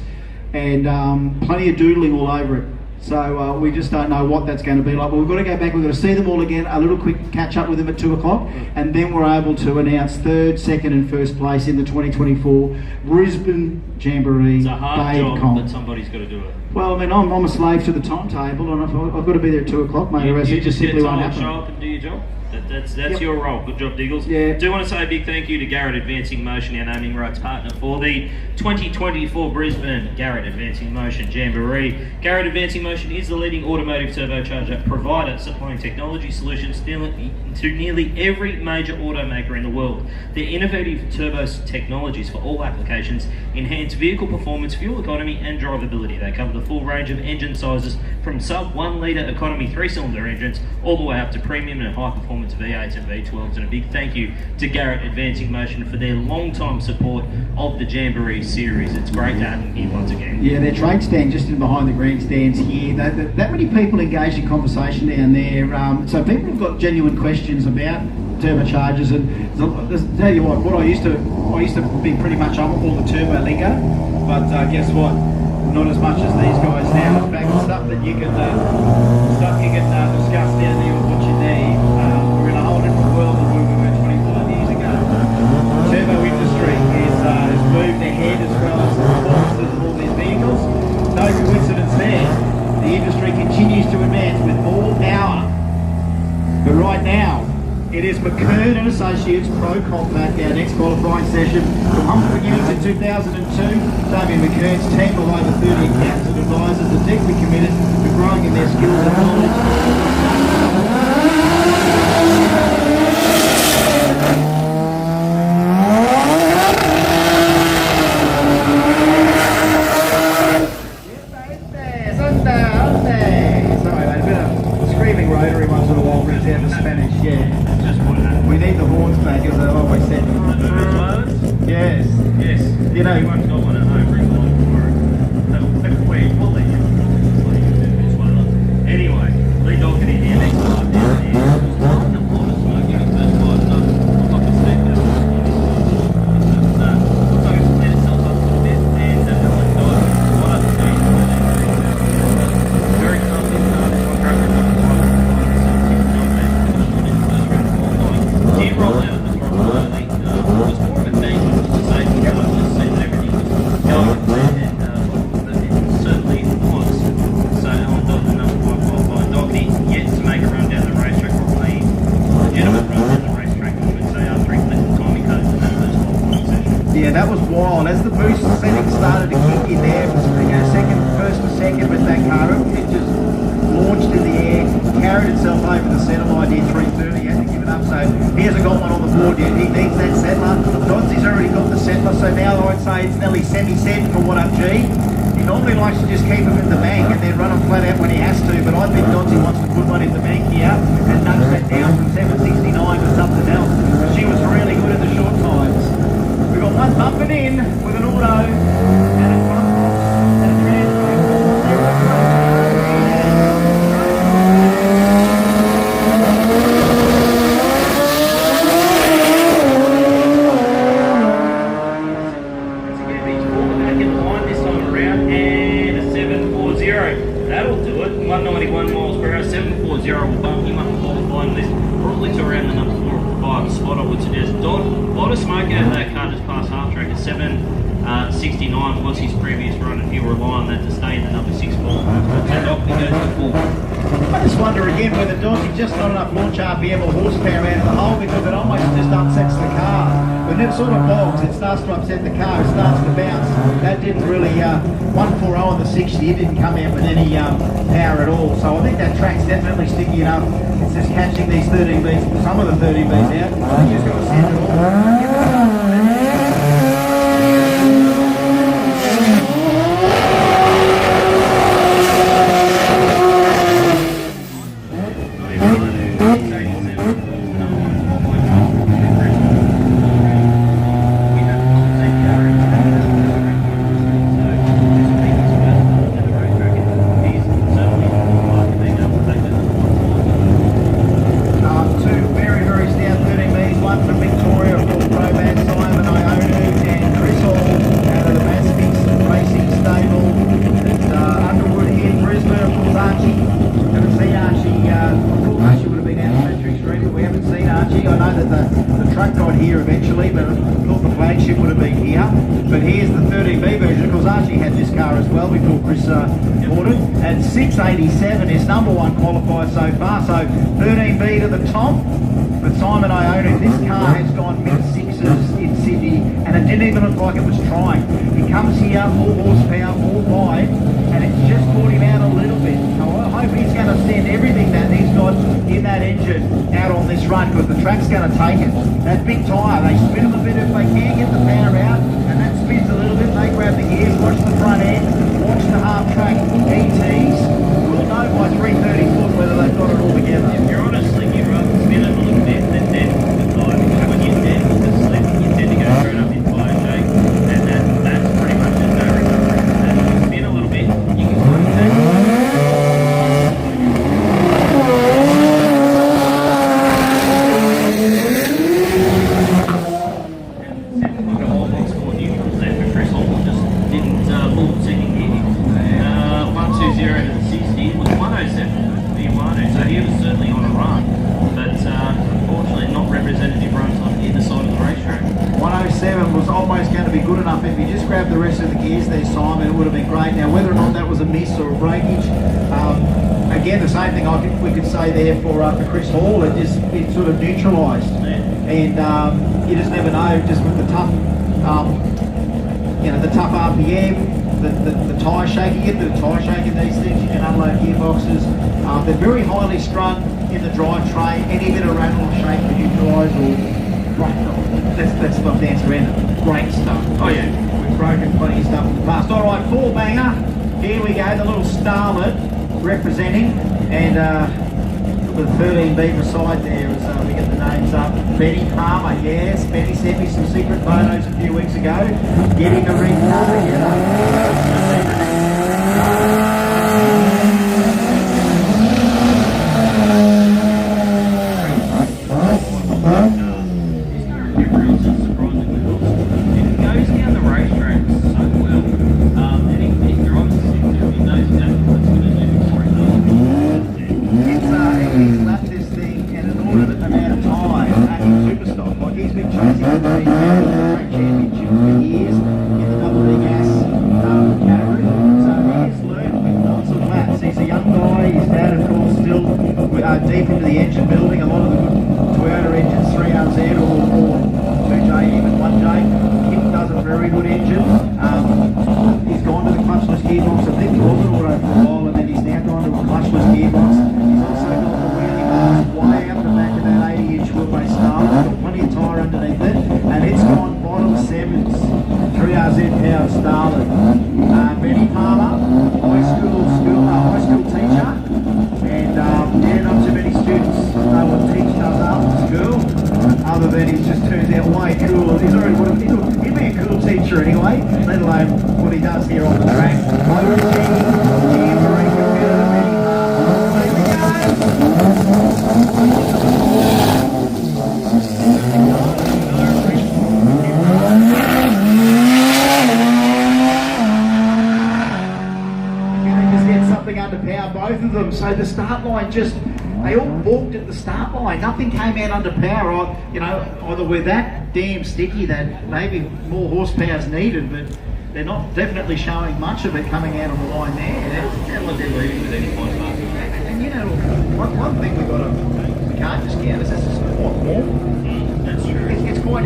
and plenty of doodling all over it. So we just don't know what that's going to be like. But we've got to go back, we've got to see them all again, a little quick catch up with them at 2 o'clock, and then we're able to announce third, second and first place in the 2024 Brisbane Jamboree. It's a hard Day job, Comp. but somebody's got to do it. Well, I mean, I'm a slave to the timetable, and I've got to be there at 2 o'clock, mate. You, or else you it just get simply won't time, happen. show up and do your job. That's Yep. your role. Good job, Diggles. Yeah. Do want to say a big thank you to Garrett Advancing Motion, our naming rights partner for the 2024 Brisbane Garrett Advancing Motion Jamboree. Garrett Advancing Motion is the leading automotive turbocharger provider, supplying technology solutions to nearly every major automaker in the world. Their innovative turbo technologies for all applications enhance vehicle performance, fuel economy and drivability. They cover the full range of engine sizes from sub 1 litre economy 3-cylinder engines all the way up to premium and high performance V8s and V12s. And a big thank you to Garrett Advancing Motion for their long-time support of the Jamboree series. It's great to have them here once again. Yeah, their trade stand just in behind the grandstands here. That many people engaged in conversation down there. So people have got genuine questions about turbochargers, and I'll tell you what I used to be pretty much on all the turbo lingo, but guess what? Not as much as these guys now. In fact, stuff you can discuss down there with what you need. We're in a whole different world than we were 25 years ago. The turbo industry has moved ahead as well as the performance of all these vehicles. No coincidence there. The industry continues to advance with more power. But right now, it is McKern and Associates Pro Compact, our next qualifying session. From humble beginnings in 2002, Damien McKern's team of over 30 accountants and advisors are deeply committed to growing in their skills and knowledge. Sorry, mate, a bit of screaming rotary once in a while brings out the Spanish, yeah. We need the horns back, as I've always said. Yes. Yes. You know, everyone's got one at home. Bring one tomorrow. We'll let you. Anyway, Lee Doherty here next time down here. Yeah, that was wild. As the boost settings started to kick in there, first to second with that car, it just launched in the air, carried itself over the centre line near 330, had to give it up. So he hasn't got one on the board yet. He needs that settler. Donzi's already got the settler, so now I'd say it's nearly semi-set for 1UG. He normally likes to just keep him in the bank and then run him flat out when he has to, but I think Donzi wants to put one in the bank here and nudge that down from 769 to something else. She was really good at the short times. We've got one bumping in with an auto and a front and a That'll do it. 191 miles per hour, 740 will bump him up the qualifying list, probably to around the number 4 or 5 spot, I would suggest. Lot of smoke out of that car just past half track at 769 was his previous run, and he'll rely on that to stay in the number 6 spot. So Doc goes to 4. I just wonder again whether Donzi just not enough launch RPM or horsepower out of the hole, because it almost just upsets the car. When it sort of bogs, it starts to upset the car, it starts to bounce. That didn't really, 140 on the 60, it didn't come out with any power at all. So I think that track's definitely sticky enough. It's just catching these 13Bs, some of the 13Bs out. I think you've got to send it all. Two very, very stout 13Bs, one from Victoria, 4 Pro Man size. 13B version, because Archie had this car as well before Chris bought it. At 687 is number one qualified so far, so 13B to the top. But Simon Ione, this car has gone mid-sixes in Sydney, and it didn't even look like it was trying. He comes here, more horsepower, more wide, and it's just caught him out a little bit. So I hope he's going to send everything that he's got in that engine out on this run, because the track's going to take it. That big tyre, they spin them a bit if they can get the power out, and that spins a little bit. They grab the gears, watch the front end, watch the half-track ETs. We'll know by 330 foot whether they've got it all together. If you're honestly, you'd rather spin it a little bit than dead the tyre. Because when you're dead with the slip, you tend to go straight up in tyre shake, and that's pretty much just no recovery. And if you spin a little bit, you can kind of take it. If you just grabbed the rest of the gears there, Simon, it would have been great. Now, whether or not that was a miss or a breakage, again, the same thing we could say there for Chris Hall. It sort of neutralised, and you just never know. Just with the tough, the tough RPM, the tyre shaking, you get the tyre shaking these things. You can unload gearboxes. They're very highly strung in the drivetrain. Any bit of rattle or shake can neutralise or. That's not the answer, Brandon. Great stuff. Oh yeah, we've broken plenty of stuff in the past. All right, four banger. Here we go, the little starlet representing, and with 13B beside there as we get the names up. Benny Palmer, yes. Benny sent me some secret photos a few weeks ago. Getting the ring car together. Deep into the engine building, a lot of the Toyota engines, 3RZ or 2J, even 1J. Kim does a very good engine. He's gone to the clutchless gearbox. I think he was an auto for a while, and then he's now gone to a clutchless gearbox. He's also got the wheelie bars way up the back of that 80-inch wheelbase starter. Got plenty of tyre underneath it, and it's gone bottom sevens. 3RZ powered starter. Benny Palmer, high school teacher, and not too many students know what Teach does after school, other than he just turns out way cool. He'd be a cool teacher anyway, let alone what he does here on the track. Under power, both of them. So the start line they all balked at the start line. Nothing came out under power. Either we're that damn sticky that maybe more horsepower's needed, but they're not definitely showing much of it coming out on the line there. Sounds like they're leading with any point of And one thing we can't discount is this is quite warm. That's true. It's quite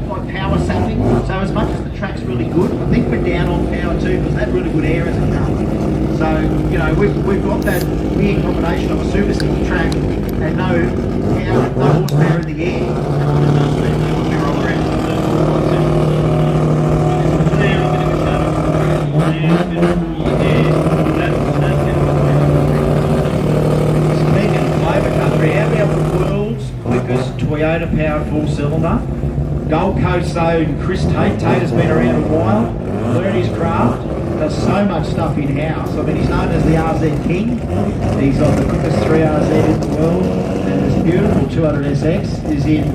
quite power sapping. So as much as the track's really good, I think we're down on power too because that really good air hasn't come. So, we've got that weird combination of a super sticky track and no horsepower in the air. Speaking of Clover Country, how about the world's quickest Toyota powered four cylinder? Gold Coast though, Chris Tate. Tate has been around a while, learned his craft. Does so much stuff in-house. I mean, he's known as the RZ King. He's got the quickest 3RZ in the world. And this beautiful 200SX is in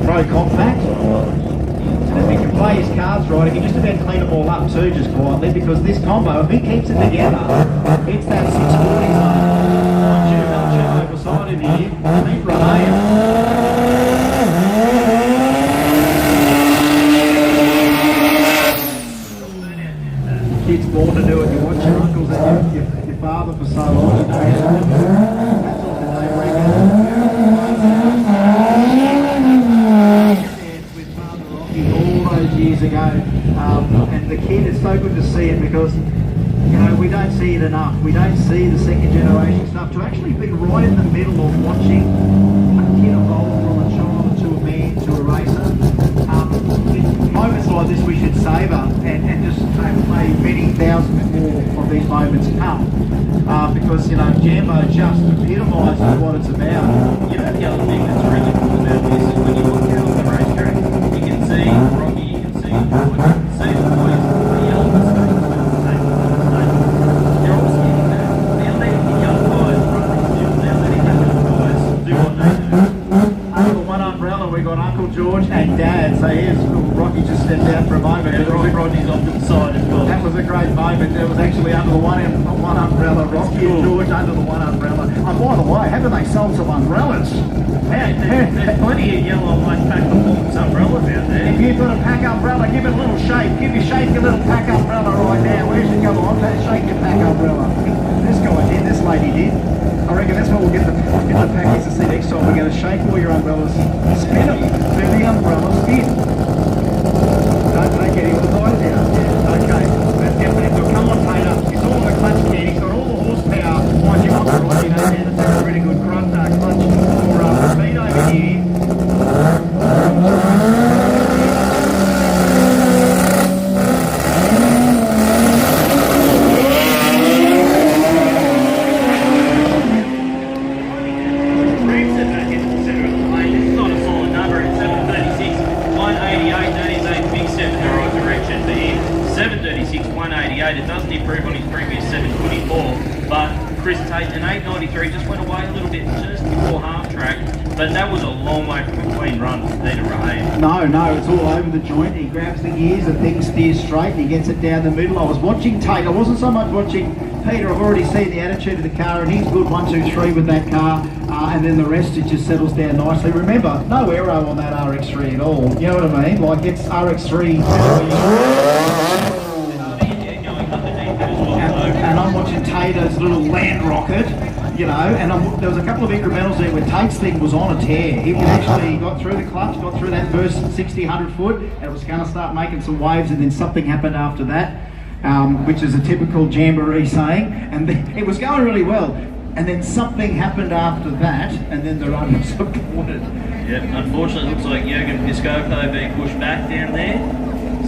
Pro Compact. And if he can play his cards right, he can just about clean them all up too, just quietly, because this combo, if he keeps it together, it's that 640 zone. Overside in here. Meet Romeo. kid's born to do it. You watch your uncles and your father for so long. You know, that's all today, with Father Rocky all those years ago. And the kid, it's so good to see it because, you know, we don't see it enough. We don't see the second generation stuff. To actually be right in the middle of watching a kid evolve from a child to a man to a racer. Moments like this we should savour and just may many thousands more of these moments come. Because, you know, Jambo just epitomises what it's about. You know, the other thing that's really cool about this is when you look out on the racetrack, you can see Rocky, you can see George, you can see the boys, the young mistakes when it's taken on the stage. They're all skinny now. Now letting the young guys run these deals, now letting the young guys do what they do. Under one umbrella we got Uncle George and Dad, so here's Rocky just stepped out for a moment. And Rodney's off to the side as well. That was a great moment. There was actually under the one umbrella, Rocky and George under the one umbrella. Oh, by the way, haven't they sold some umbrellas? There's plenty of yellow and white pack performance umbrellas out there. If you've got a pack umbrella, give it a little shake. Shake your little pack umbrella right now. Where's your go on? Shake your pack umbrella. This guy did, this lady did. I reckon that's what we'll get the package to see next time. We're going to shake all your umbrellas, spin them, do the umbrella spin. Don't take any of the guys out. Okay, that's definitely. So come on, Tater. It's all the clutch kid. He's got all the horsepower. Mind you, I'm right. You know, that's a really good clutch for speed over here. It doesn't improve on his previous 724, but Chris Tate, an 893, just went away a little bit just before half track, but that was a long way from a clean run for Peter Rahane. No, it's all over the joint. He grabs the gears, the thing steers straight, and he gets it down the middle. I was watching Tate, I wasn't so much watching Peter. I've already seen the attitude of the car, and he's good 1, 2, 3 with that car, and then the rest, it just settles down nicely. Remember, no aero on that RX3 at all. You know what I mean? Like, it's RX3. And I'm watching Tater's little land rocket, you know, and there was a couple of incrementals there where Tate's thing was on a tear. He actually got through the clutch, got through that first 60, 100 foot, and it was going to start making some waves, and then something happened after that, which is a typical Jamboree saying, and it was going really well. And then something happened after that, and then the run was aborted. Yep, unfortunately, it looks like Jürgen Piscopo being pushed back down there.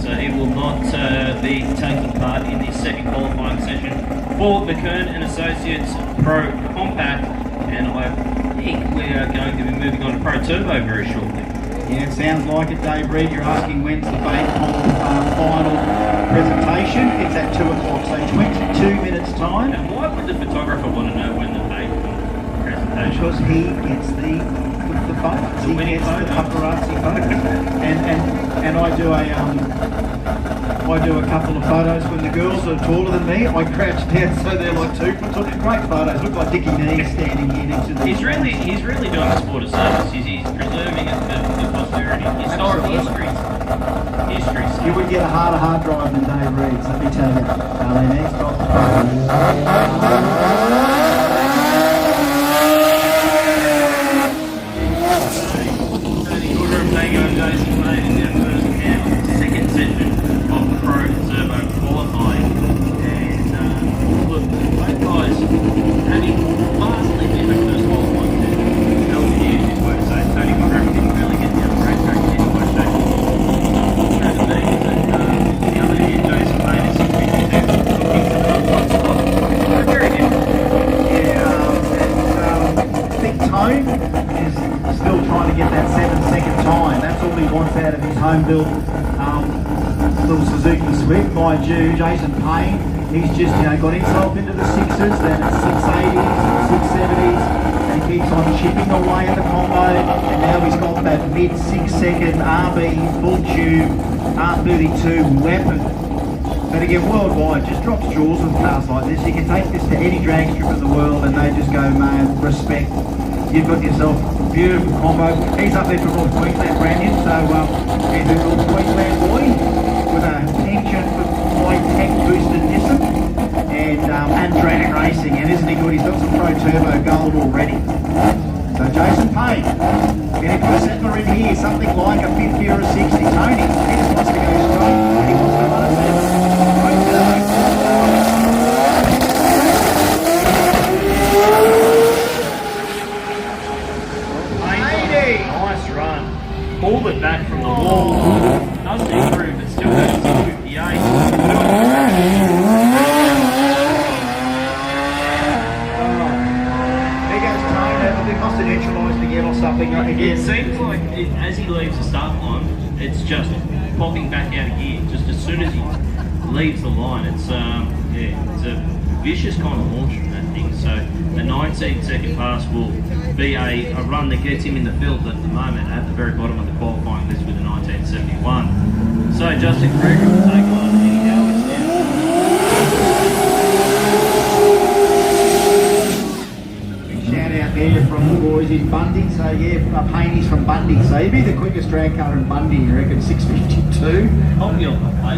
So he will not be taking part in the second qualifying session for the Kern & Associates Pro Compact, and I think we are going to be moving on to Pro Turbo very shortly. Yeah, it sounds like it, Dave Reed. You're asking when's the final presentation. It's at 2 o'clock, so 22 minutes time. And why would the photographer want to know when the presentation? Because he gets the photos. He gets the paparazzi photos. And I do a couple of photos when the girls are taller than me. I crouch down so they're like 2 foot tall. Great photos. Look like Dickie Knee standing here next to them. He's really doing a sport of service. He's preserving it for posterity. Historical history. You would get a harder hard drive than Dave Reed's, let me tell you. Darlene, he's got the photos. Second session of the Pro Turbo qualifying, and look, both guys having vastly different first qualifying sessions. LCD is where to say Tony McGrath didn't really get down the racetrack in any way, shape, or form. True to me is that the other hand, Jason Payne seems to be looking for the top spot. They're very different. Big Tone is still trying to get that 7-second time. That's all he wants out of his home built little Suzuki Swift. Mind you, Jason Payne, he's just got himself into the 6s, then 680s, 670s, and he keeps on chipping away at the combo, and now he's got that mid 6-second RB full tube R32 weapon. But again, worldwide, just drops jaws with cars like this. You can take this to any drag strip in the world and they just go, man, respect. You've got yourself a beautiful combo. He's up there from North Queensland, Brandon, so he's a North Queensland boy with a penchant for high-tech boosted racing, and isn't he good? He's got some Pro Turbo gold already. So Jason Payne, can he put a settler in here? Something like a 50 or a 60. Tony, he just wants to go straight. He wants to run a seven. Pro Turbo. Nice run. Pulled it back from the wall. Doesn't improve, but still has 658. There goes Tony. Have they must have neutralised again or something again? It seems like as he leaves the start line, it's just popping back out of gear. Just as soon as he leaves the line, it's it's a vicious kind of launch from that thing. So the 19-second pass will be a run that gets him in the field at the moment at the very bottom of the qualifying list with a 1971. So Justin Gregory will take on Eddie Howard now. Shout out there from the boys in Bundy. So yeah, Payne's from Bundy. So he'd be the quickest drag car in Bundy, you reckon, 6:52.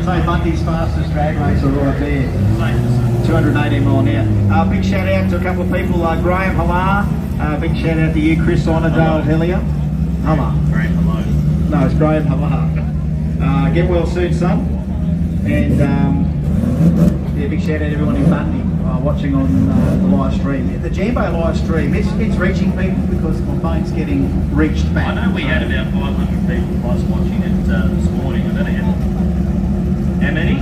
So Bundy's fastest drag racer right there. 218 mile an hour. Big shout out to a couple of people, Graham Hallar. Big shout out to you, Chris Onadale Hellier. Hallar. Graham Hallar. No, it's Graham Hallar. Get well soon, son. And yeah, big shout out to everyone in Bundy watching on the live stream. The Jambo live stream, it's reaching people because my phone's getting reached back. I know we had about 500 people plus watching it this morning. I don't know how many?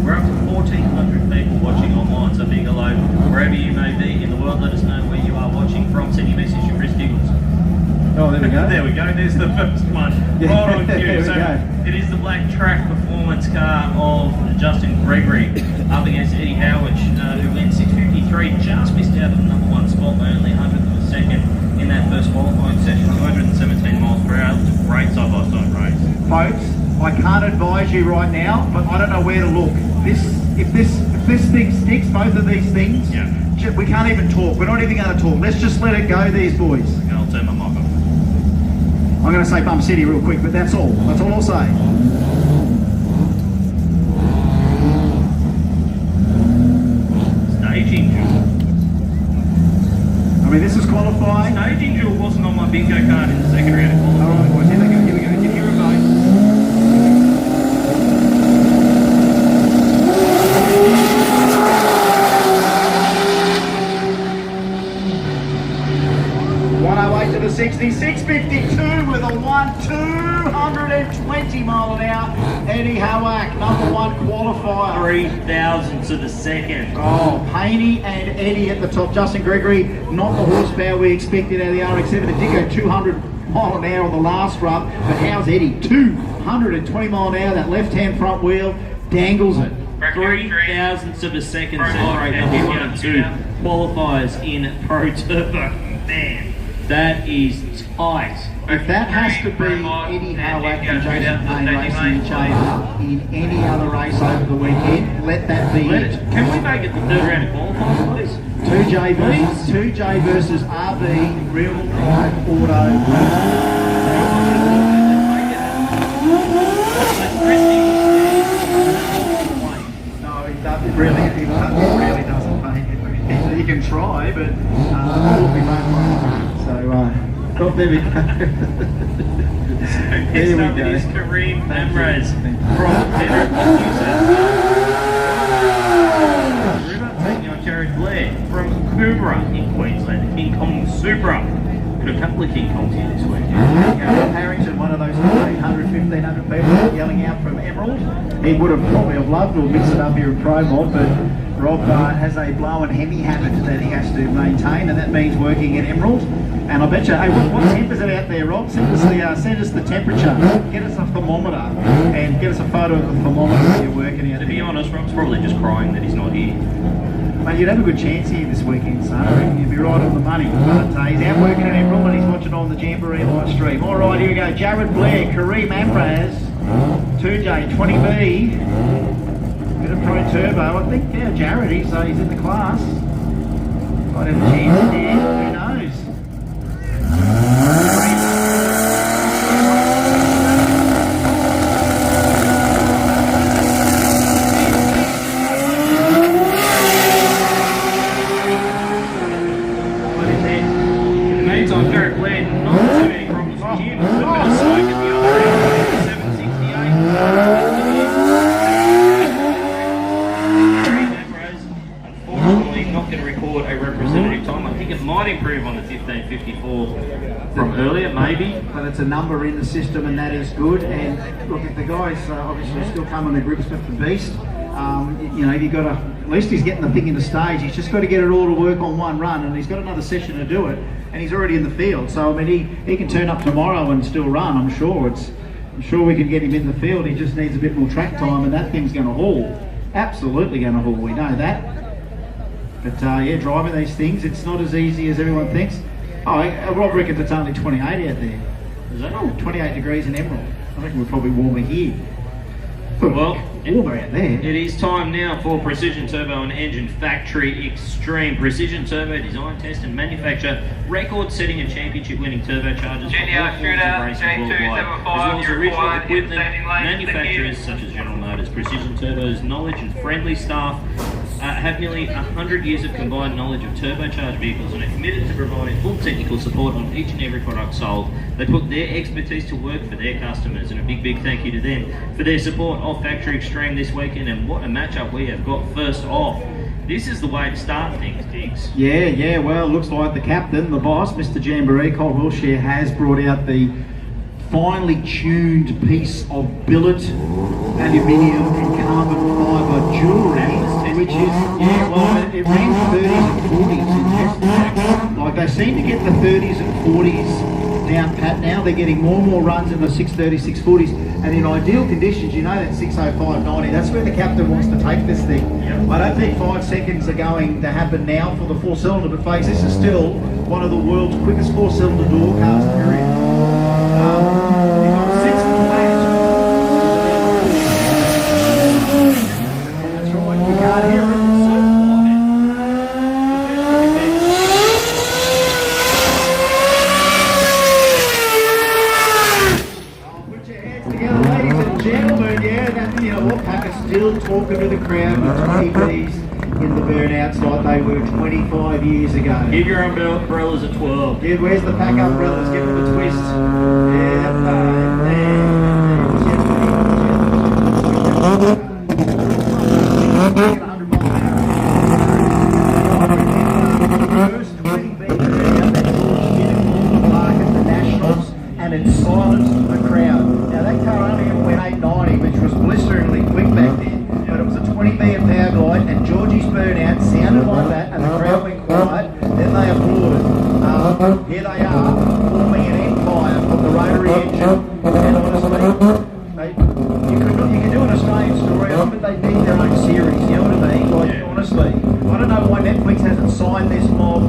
We're up to 1,400 people watching online, so big hello wherever you may be in the world. Let us know where you are watching from. Send your message to Chris Diggles. Oh, there we go. There we go. There's the first one. Yeah, Right on there cue. we So go. it is the black track performance car of Justin Gregory up against Eddie Howard, who went 6:53, just missed out of the number one spot by only 100th of a second in that first qualifying session. 217 miles per hour. It's a great side-by-side race. Folks, I can't advise you right now, but I don't know where to look. If this thing sticks, both of these things, we can't even talk. We're not even going to talk. Let's just let it go, these boys. I'll turn my mic off. I'm going to say Bum City real quick, but that's all. That's all I'll say. Staging duel. I mean, this is qualifying. Staging duel wasn't on my bingo card in the second round of qualifying. All right, boys, here we go. Here we go. Can you hear it, mate? To the 60, 6:52 with a 220 mile an hour. Eddie Howard, number one qualifier. 3,000 to the second. Oh, Paney and Eddie at the top. Justin Gregory, not the horsepower we expected out of the RX-7. It did go 200 mile an hour on the last run, but how's Eddie? 220 mile an hour. That left-hand front wheel dangles it. 3,000 to the second. Celebrate the 1 and 2 qualifiers in Pro Turbo. Man. That is tight. If that has to be Eddie Howard and Jason Payne racing each other in any other race over the weekend, let that be it. Can we make it the third round of qualifying, please? 2J versus RB, Real Pride Auto. No, he doesn't really doesn't paint it. You can try, but it will be made. So, oh, there we go. Next up it is Kareem Amraz from Penrith, taking on Jared Blair from Coomera in Queensland, the King Kong Supra. Got a couple of King Kongs here this week. Harrington, one of those 1,500 people yelling out from Emerald. He would have probably loved to mix it up here in Pro Mod, but Rob has a blow and Hemi habit that he has to maintain, and that means working at Emerald. And I bet you, hey, what temp is it out there, Rob? Send us the temperature. Get us a thermometer and get us a photo of the thermometer that you're working out. To be honest, Rob's probably just crying that he's not here. Mate, you'd have a good chance here this weekend, son. I reckon you'd be right on the money. But he's out working at Emerald and he's watching on the Jamboree live stream. All right, here we go. Jared Blair, Kareem Amraz, 2J, 20B. Bit of Pro Turbo. I think, yeah, Jared, he's in the class. Might have a chance there. Who knows? improve on the 1554 from earlier, maybe. But it's a number in the system, and that is good. And look, if the guys obviously still come on the grip with the beast, you know, you've got to, at least he's getting the thing into stage. He's just got to get it all to work on one run, and he's got another session to do it, and he's already in the field. So I mean, he can turn up tomorrow and still run. I'm sure we can get him in the field. He just needs a bit more track time, and that thing's going to haul. Absolutely going to haul. We know that. But yeah, driving these things, it's not as easy as everyone thinks. Oh, Rob reckons it's only 28 out there. Is that? Oh, 28 degrees in Emerald. I think we're probably warmer here. Well, warmer out there. It is time now for Precision Turbo and Engine Factory Extreme. Precision Turbo design, test and manufacture record-setting and championship-winning turbochargers GDR shooter, J275, as you're original required in equipment standing lane. manufacturers such as General Motors. Precision Turbo's knowledge and friendly staff have nearly 100 years of combined knowledge of turbocharged vehicles and are committed to providing full technical support on each and every product sold. They put their expertise to work for their customers, and a big thank you to them for their support of Factory Extreme this weekend. And what a matchup we have got first off. This is the way to start things, Diggs. Yeah, well, looks like the captain, the boss, Mr. Jamboree, Cole Wilshire, has brought out the finely tuned piece of billet, aluminium and carbon fibre jewellery, which is, yeah, well, it ran 30s and 40s in test track. Like, they seem to get the 30s and 40s down pat now. They're getting more and more runs in the 630s, 640s, and in ideal conditions, you know, that 605.90, that's where the captain wants to take this thing. I don't think 5 seconds are going to happen now for the 4-cylinder, but folks, this is still one of the world's quickest 4-cylinder door cars, period. That's right, you can't hear it. Put your hands together, ladies and gentlemen. Yeah, that, you know what, Pack are still talking to the crowd with 20Bs in the burnouts like they were 25 years ago. Give your umbrellas a 12. Yeah, where's the pack umbrellas? Give them a twist. First 20B at the Nationals, and it silenced the crowd. Now that car only went 890, which was blisteringly quick back then, but it was a 20B at Powerglide, and Georgie's burnout sounded like that, and the crowd went quiet. Then they applauded. Here they are, forming an empire from the rotary engine. And honestly, you can do an Australian story. I mean, they need their own series. You know what I mean? Like, honestly, I don't know why Netflix hasn't signed this mob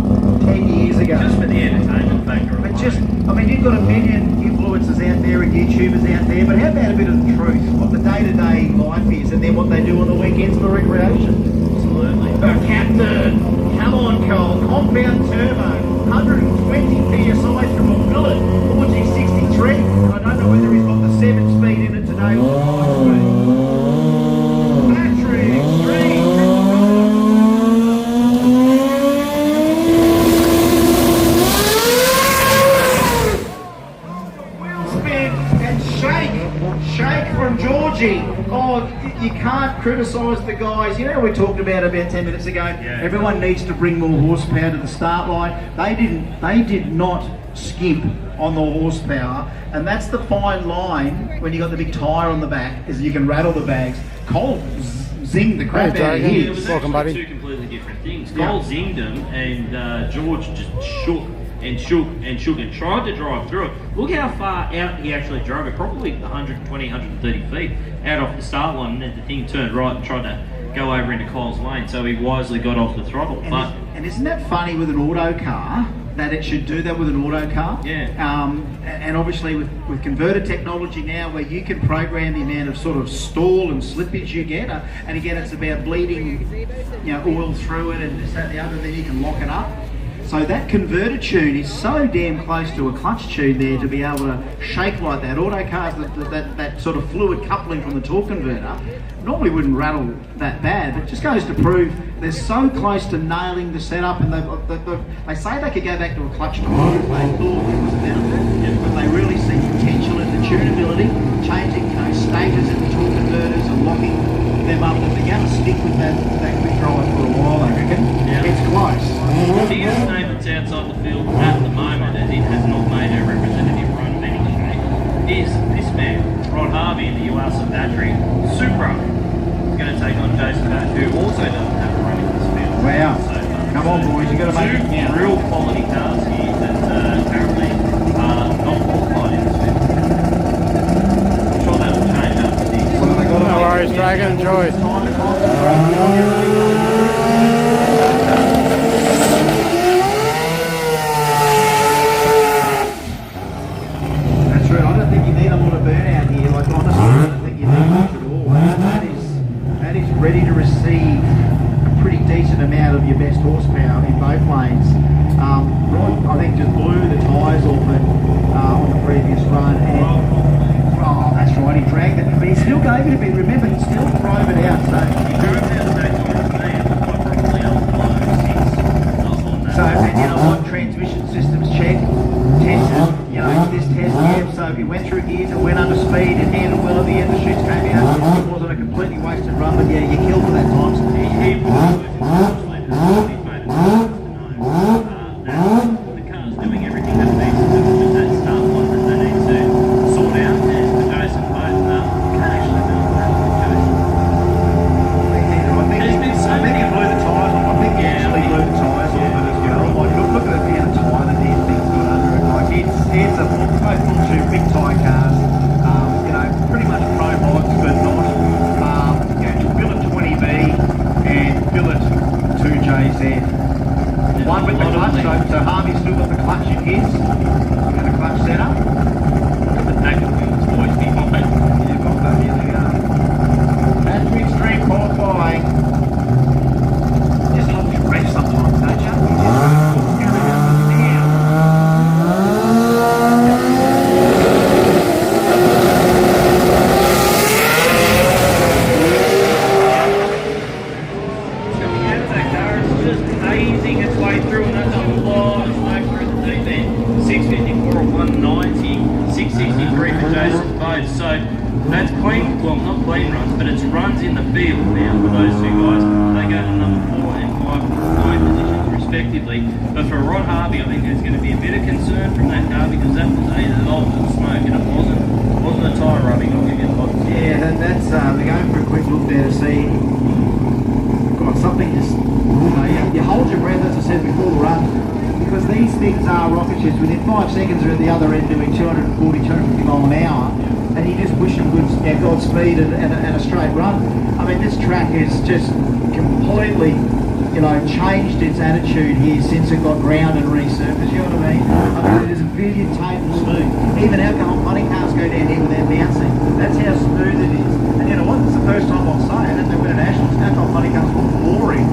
10 years ago. Just for the entertainment factor. But just, I mean, you've got a million influencers out there and YouTubers out there, but how about a bit of the truth, what the day-to-day life is, and then what they do on the weekends for recreation? Absolutely. Captain, come on, Cole, compound turbo, 120 PSI from a billet, 4G63. I don't know whether he's got the 7-speed in it today or the 5-speed. Factory Extreme. Shake from Georgie. Oh, you can't criticise the guys. You know, we talked about 10 minutes ago. Yeah. Everyone needs to bring more horsepower to the start line. They did not skimp on the horsepower, and that's the fine line when you got the big tyre on the back, is you can rattle the bags. Cole zinged the crap out of It his. was actually two completely different things. Cole zinged him, and George just shook and tried to drive through it. Look how far out he actually drove it, probably 120, 130 feet out off the start line, and then the thing turned right and tried to go over into Cole's lane, so he wisely got off the throttle. And isn't that funny with an auto car, that it should do that with an auto car? Yeah. And obviously with converter technology now, where you can program the amount of sort of stall and slippage you get, and again it's about bleeding, you know, oil through it and this, that, and the other, then you can lock it up. So that converter tune is so damn close to a clutch tune there to be able to shake like that. Auto cars, that sort of fluid coupling from the torque converter, normally wouldn't rattle that bad, but it just goes to prove they're so close to nailing the setup, and they say they could go back to a clutch drive if they thought it was about it, but they really see potential in the tunability, changing stages in the torque converters and locking them up, and they're going to stick with that quick drive for a while, I reckon. Yeah. It's close. The biggest name that's outside the field who also doesn't have a run in this field. Wow. So, Come on, boys, you got to make it two count. real quality cars here that apparently are not qualified in this field. I'm sure that will change after this. No worries, Dragon, enjoy. That's right. I don't think you need a lot of burnout here. Like honestly, I don't think you need much at all. That is ready to receive a pretty decent amount of your best horsepower in both lanes. Rod, I think, just blew the tyres off it on the previous run, and oh, that's right. He dragged it, but he still gave it a bit. Remember, he still drove it out. So, and you know what? Transmission systems check, tested, you know, this test here. So if you went through gears, it went under speed, it handled well at the end, the chutes came out. It wasn't a completely wasted run, but yeah, you killed for that time. So the car's doing everything that it needs to do with that start one that they need to sort out, and the Jason both can actually build that with Jason. There's been so many blew the tyres on. I think he actually blew the tyres on it as well. Like, look at the amount of tyre that these things got under it. Like, it's a both two big tyre cars. You know, pretty much pro mods, but not. You know, Billet 20B and Billet 2JZ. One with the clutch, so Harvey's still got the clutch in his, and the clutch setup. the back of wheels boys behind. Yeah, got that, here they are. That's with extreme qualifying. Just hold your breath sometimes, don't you? Hazing its way through, and that's a lot of smoke through the deep end. 654 or 190, 663 for Jason Boat. So that's clean, well, not clean runs, but it's runs in the field now for those two guys. They go to number 4 and 5 positions respectively. But for Rod Harvey, I think there's going to be a bit of concern from that car, because that was a lot of smoke, and it wasn't a tyre rubbing. I'll give you the box. Yeah, that's we're going for a quick look there to see. God, something just. You hold your breath, as I said before the run, because these things are rocket ships. Within 5 seconds they're at the other end doing 240, 250 mile an hour, and you just wish them good Godspeed and a straight run. I mean, this track has just completely, you know, changed its attitude here since it got ground and resurfaced. You know what I mean? I mean, it is a billion table smooth. Even alcohol money cars go down here without bouncing. That's how smooth it is. And you know what? It's the first time I'll say it. At the Winter Nationals, alcohol money cars were boring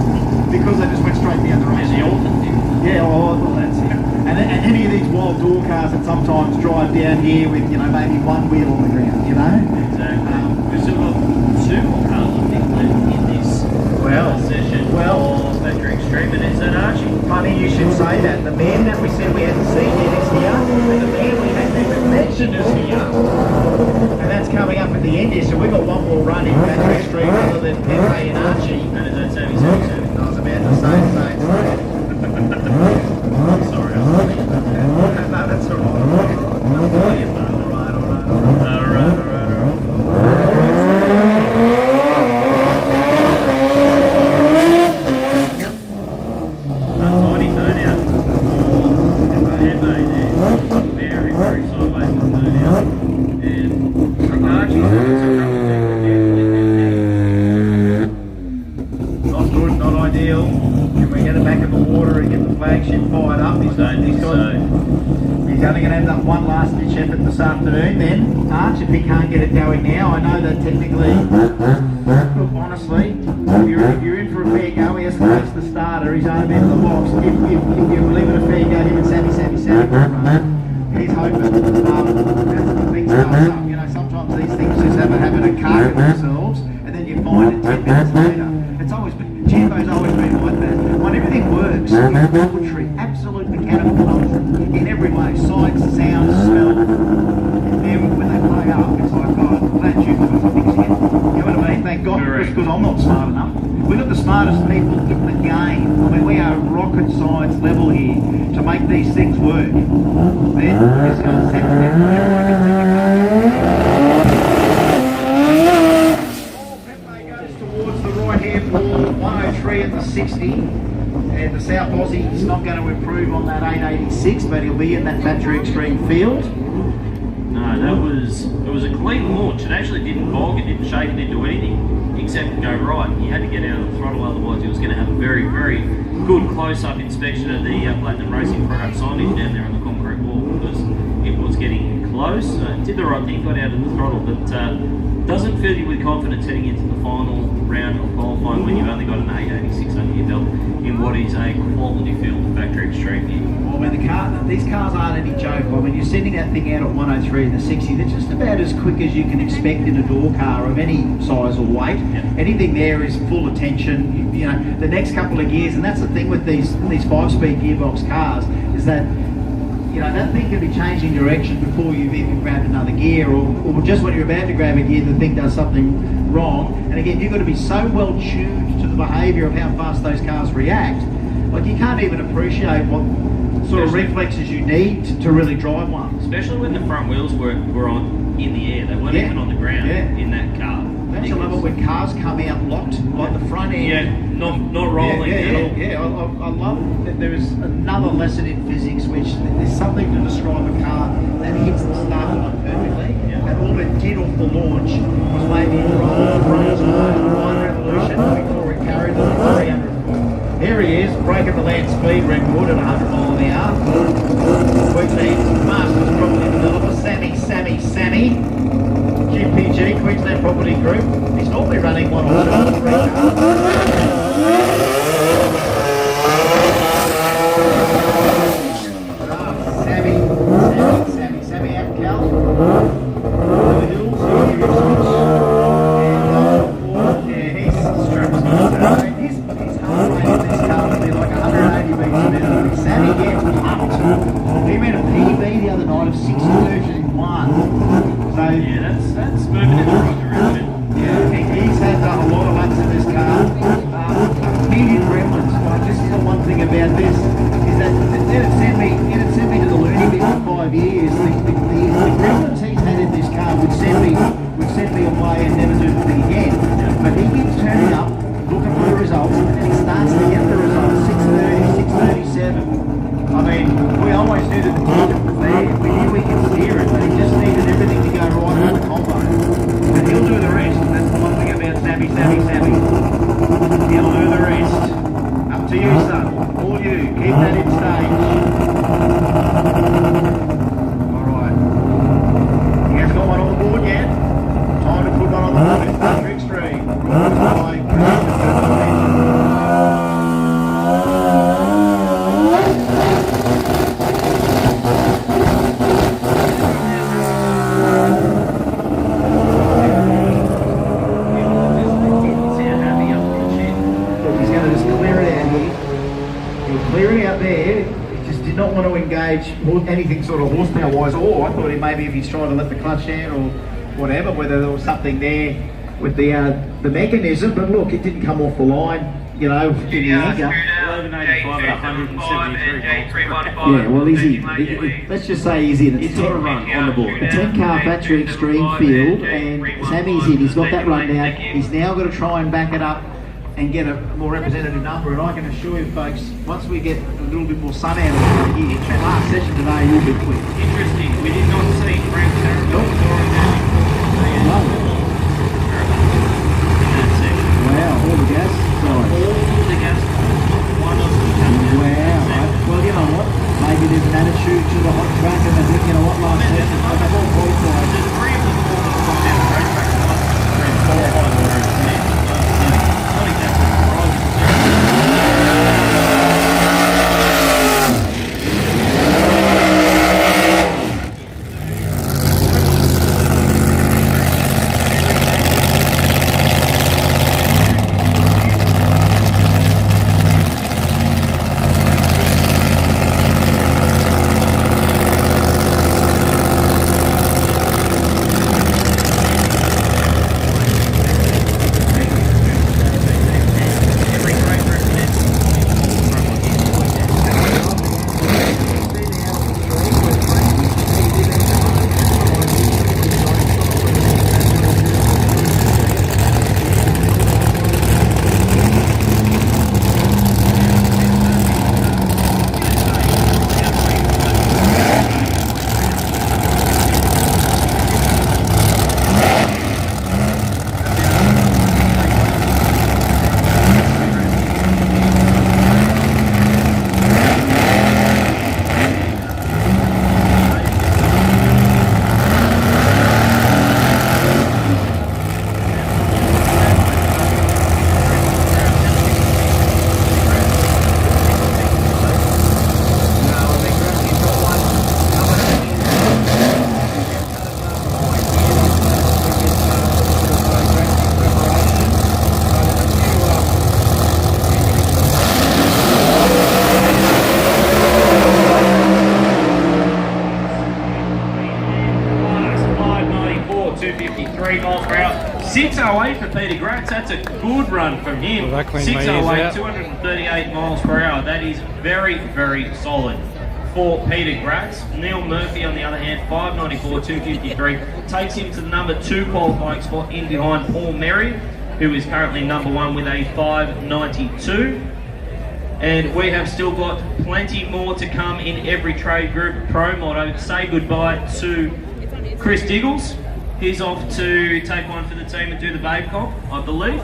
because they just went straight down the race. Yeah, well, that's it. And any of these wild door cars that sometimes drive down here with, you know, maybe one wheel on the ground, you know? Exactly. We've still got 2 more cars, I think, left in this session for Factory Extreme, and it's an Archie. Funny you should say that. The man that we said we hadn't seen yet is here, and the man we hadn't even mentioned is here. And that's coming up at the end here, so we've got one more run in Factory Extreme other than Pepe and Archie. And is that Sammy 77? I was about to say the same thing. Sorry, I was looking at that. No, that's all right. Very, very sideways on the turnout. And Archie's not good, not ideal. Can we get it back in the water and get the flagship fired up? He's only going to have that one last ditch effort this afternoon then. Arch, if he can't get it going now, I know that technically, look, honestly, if you're in for a fair go, he has to face the starter, he's only been in the box. If you believe it a fair go, him and Sammy run, he's hoping. That's the thing starts up. You know, sometimes these things just have a habit of carking themselves, and then you find it 10 minutes later. It's always been, Jambo's always been like that. When everything works, it's poetry, absolute mechanical poetry, in every way, sight, sound, smell. And then when they play up, it's like, oh, that tune was a big hit. You know what I mean? Thank God, because I'm not smart enough. We've got the smartest people in the game. I mean, we are rocket science level here to make these things work. Then, it's going to towards the right here for 103 and the 60. And the South Aussie is not going to improve on that 886, but he'll be in that Factory Extreme field. No, it was a clean launch. It actually didn't bog, it didn't shake, it didn't do anything except go right. He had to get out of the throttle, otherwise he was going to have a very, very good close-up inspection of the Platinum Racing product signage down there on the concrete wall, because it was getting close. Did the right thing, got out of the throttle, but doesn't fill you with confidence heading into the final round of qualifying when you've only got an 886 under your belt in what is a quality field of Factory Extreme here. Well, man, these cars aren't any joke. I mean, you're sending that thing out at 103 and the 60. They're just about as quick as you can expect in a door car of any size or weight. Yeah. Anything there is full attention. You know, the next couple of gears, and that's the thing with these 5-speed gearbox cars, is that, you know, that thing can be changing direction before you've even grabbed another gear, or just when you're about to grab a gear, the thing does something wrong. And again, you've got to be so well tuned to the behaviour of how fast those cars react. Like, you can't even appreciate what sort of reflexes you need to really drive one. Especially when the front wheels were on in the air. They weren't even on the ground in that car. Don't you love it when cars come out locked, like the front end? Yeah, not rolling at all. Yeah, I love that there is another lesson in physics, which there's something to describe a car that hits the start line perfectly, and all it did off the launch was maybe roll the front tire, one revolution before it carried them to 300. Here he is, breaking the land speed record at 100 mile an hour. Queensland's Masters Property Developer, Sammy, QPG, Queensland Property Group. He's normally running one or two or three cars. Sammy out in Cal. Over the hills, he's strapped. His heart rate in this car will be like 180 beats a minute. Sammy gets pumped. He ran a PB the other night of 6:31. So yeah, that's moving in the right direction. Yeah, he's had done a lot of laps in this car. Medium gremlins. Like, this is the one thing about this, is that it'd send me to the loony bin for 5 years. The gremlins he's had in this car would send me away and never do the thing again. But he keeps turning up, looking for the results, and then he starts to get the results. 6:30, 6:37. I mean, we always knew that the ticket was there. We knew we could steer it, but he just needed everything to go right on the combo. And he'll do the rest. That's the one thing about Sammy. He'll do the rest. Up to you, son. All you. Keep that in stage. Alright. You guys got one on the board yet? Time to put one on the board. It's Factory Extreme. Clearing out there, he just did not want to engage anything sort of horsepower wise, or I thought maybe if he's trying to let the clutch down or whatever, whether there was something there with the mechanism, but look, it didn't come off the line, you know, in the anger. 1185 at 173 volts. Yeah, well, let's just say he's in. It's got a run on the board. A 10-car Factory Extreme field, and Sammy's in. He's got that run down. He's now got to try and back it up and get a more representative number, and I can assure you folks, once we get a little bit more sun out of here, last session today will be quick. Interesting, we did not see Frank Tarrant. Wow, all the gas? All the gas. Wow, well, you know what, maybe there's an attitude to the hot track, and they think, you know what, last session, they've all qualified. There's 3 of the 4 that have gone down the racetrack the last 4 or 5 years. 608 for Peter Gratz. That's a good run from him. Well, that cleaned my ears 608, out. 238 miles per hour. That is very, very solid for Peter Gratz. Neil Murphy, on the other hand, 594, 253, takes him to the number 2 qualifying spot in behind Paul Merry, who is currently number 1 with a 592. And we have still got plenty more to come in every trade group. Pro Moto, say goodbye to Chris Diggles. He's off to take one for the team and do the Babe Comp, I believe.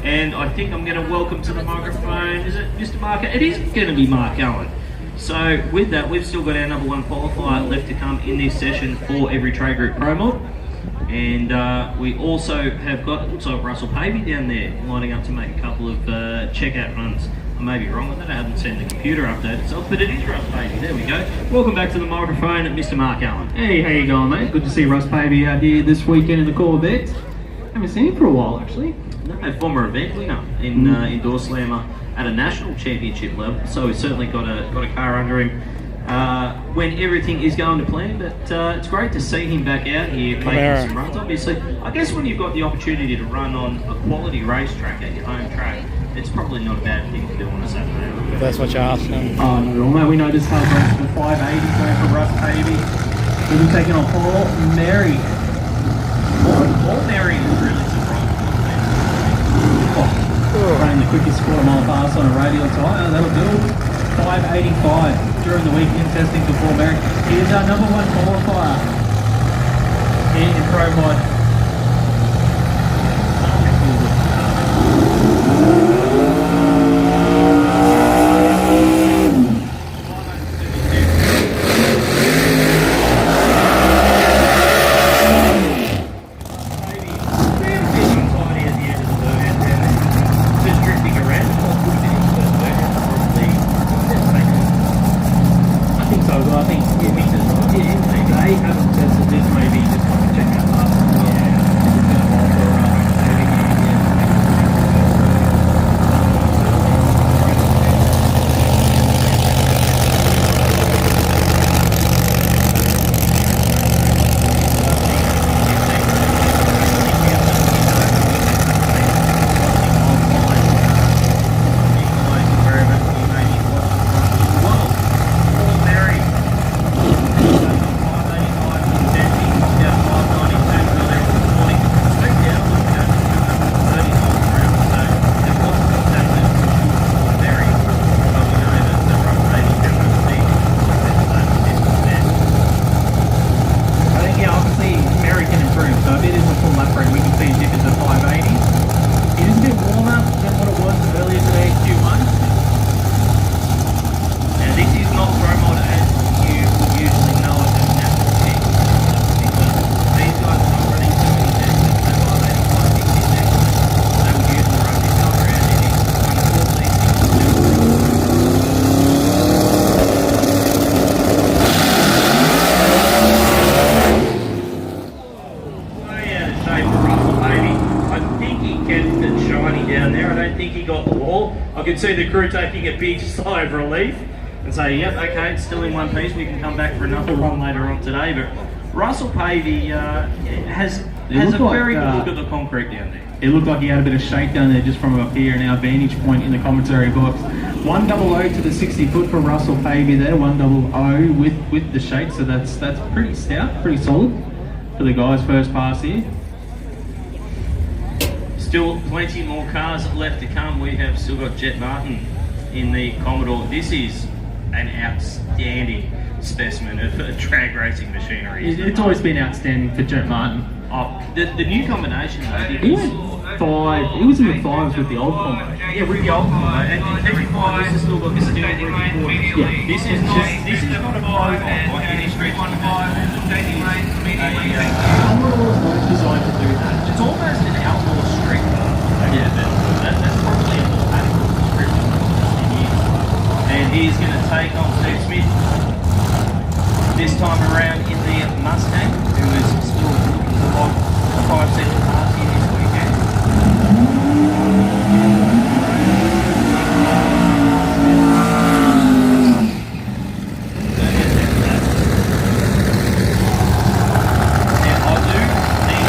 And I think I'm going to welcome to the microphone, is it Mr. Mark? It is going to be Mark Allen. So with that, we've still got our number 1 qualifier left to come in this session for every trade group Pro Mod. And we also have got, it looks like Russell Pavey down there lining up to make a couple of checkout runs. I may be wrong with that, I haven't seen the computer update itself, but it is Russ Pavey, there we go. Welcome back to the microphone, Mr. Mark Allen. Hey, how you going, mate? Good to see Russ Pavey out here this weekend in the Corvette. Haven't seen him for a while, actually. No, former event winner in Door Slammer at a national championship level, so he's certainly got a car under him when everything is going to plan, but it's great to see him back out here making some runs. Obviously, I guess when you've got the opportunity to run on a quality racetrack at your home track, it's probably not a bad thing to do on a Saturday. If that's what you're asking. Oh, no, mate, we know this car's going to the 580 going for Russ Pavey. He'll be taking on Paul Merry. Paul Merry is really surprised. Running the quickest quarter-mile pass on a radial tyre, that'll do. 585 during the weekend testing for Paul Merry. He is our number 1 qualifier here in Pro Mod. See the crew taking a big sigh of relief and say, yep, okay, it's still in one piece, we can come back for another run later on today. But Russell Pavey has a very good look at the concrete down there. It looked like he had a bit of shake down there just from up here in our vantage point in the commentary box. 100 to the 60 foot for Russell Pavey there, 100 with the shake, so that's pretty stout, pretty solid for the guys' first pass here. Still plenty more cars left to come. We have still got Jet Martin in the Commodore. This is an outstanding specimen of drag racing machinery. It's always been outstanding for Jet Martin. Oh, the new combination though. He went 5. He was in the 5s with the old combo. Yeah, with the old combo. And every time this has still got the steel roof board. Yeah. This is not a mobile like any street one. Commodore was not designed to do that. It's almost an outlaw street car. Yeah, that's probably a more adequate description of what this thing is. And he's going to take on Steve Smith this time around in the Mustang, who is still looking to lock a 5-second pass here this weekend. Now I do think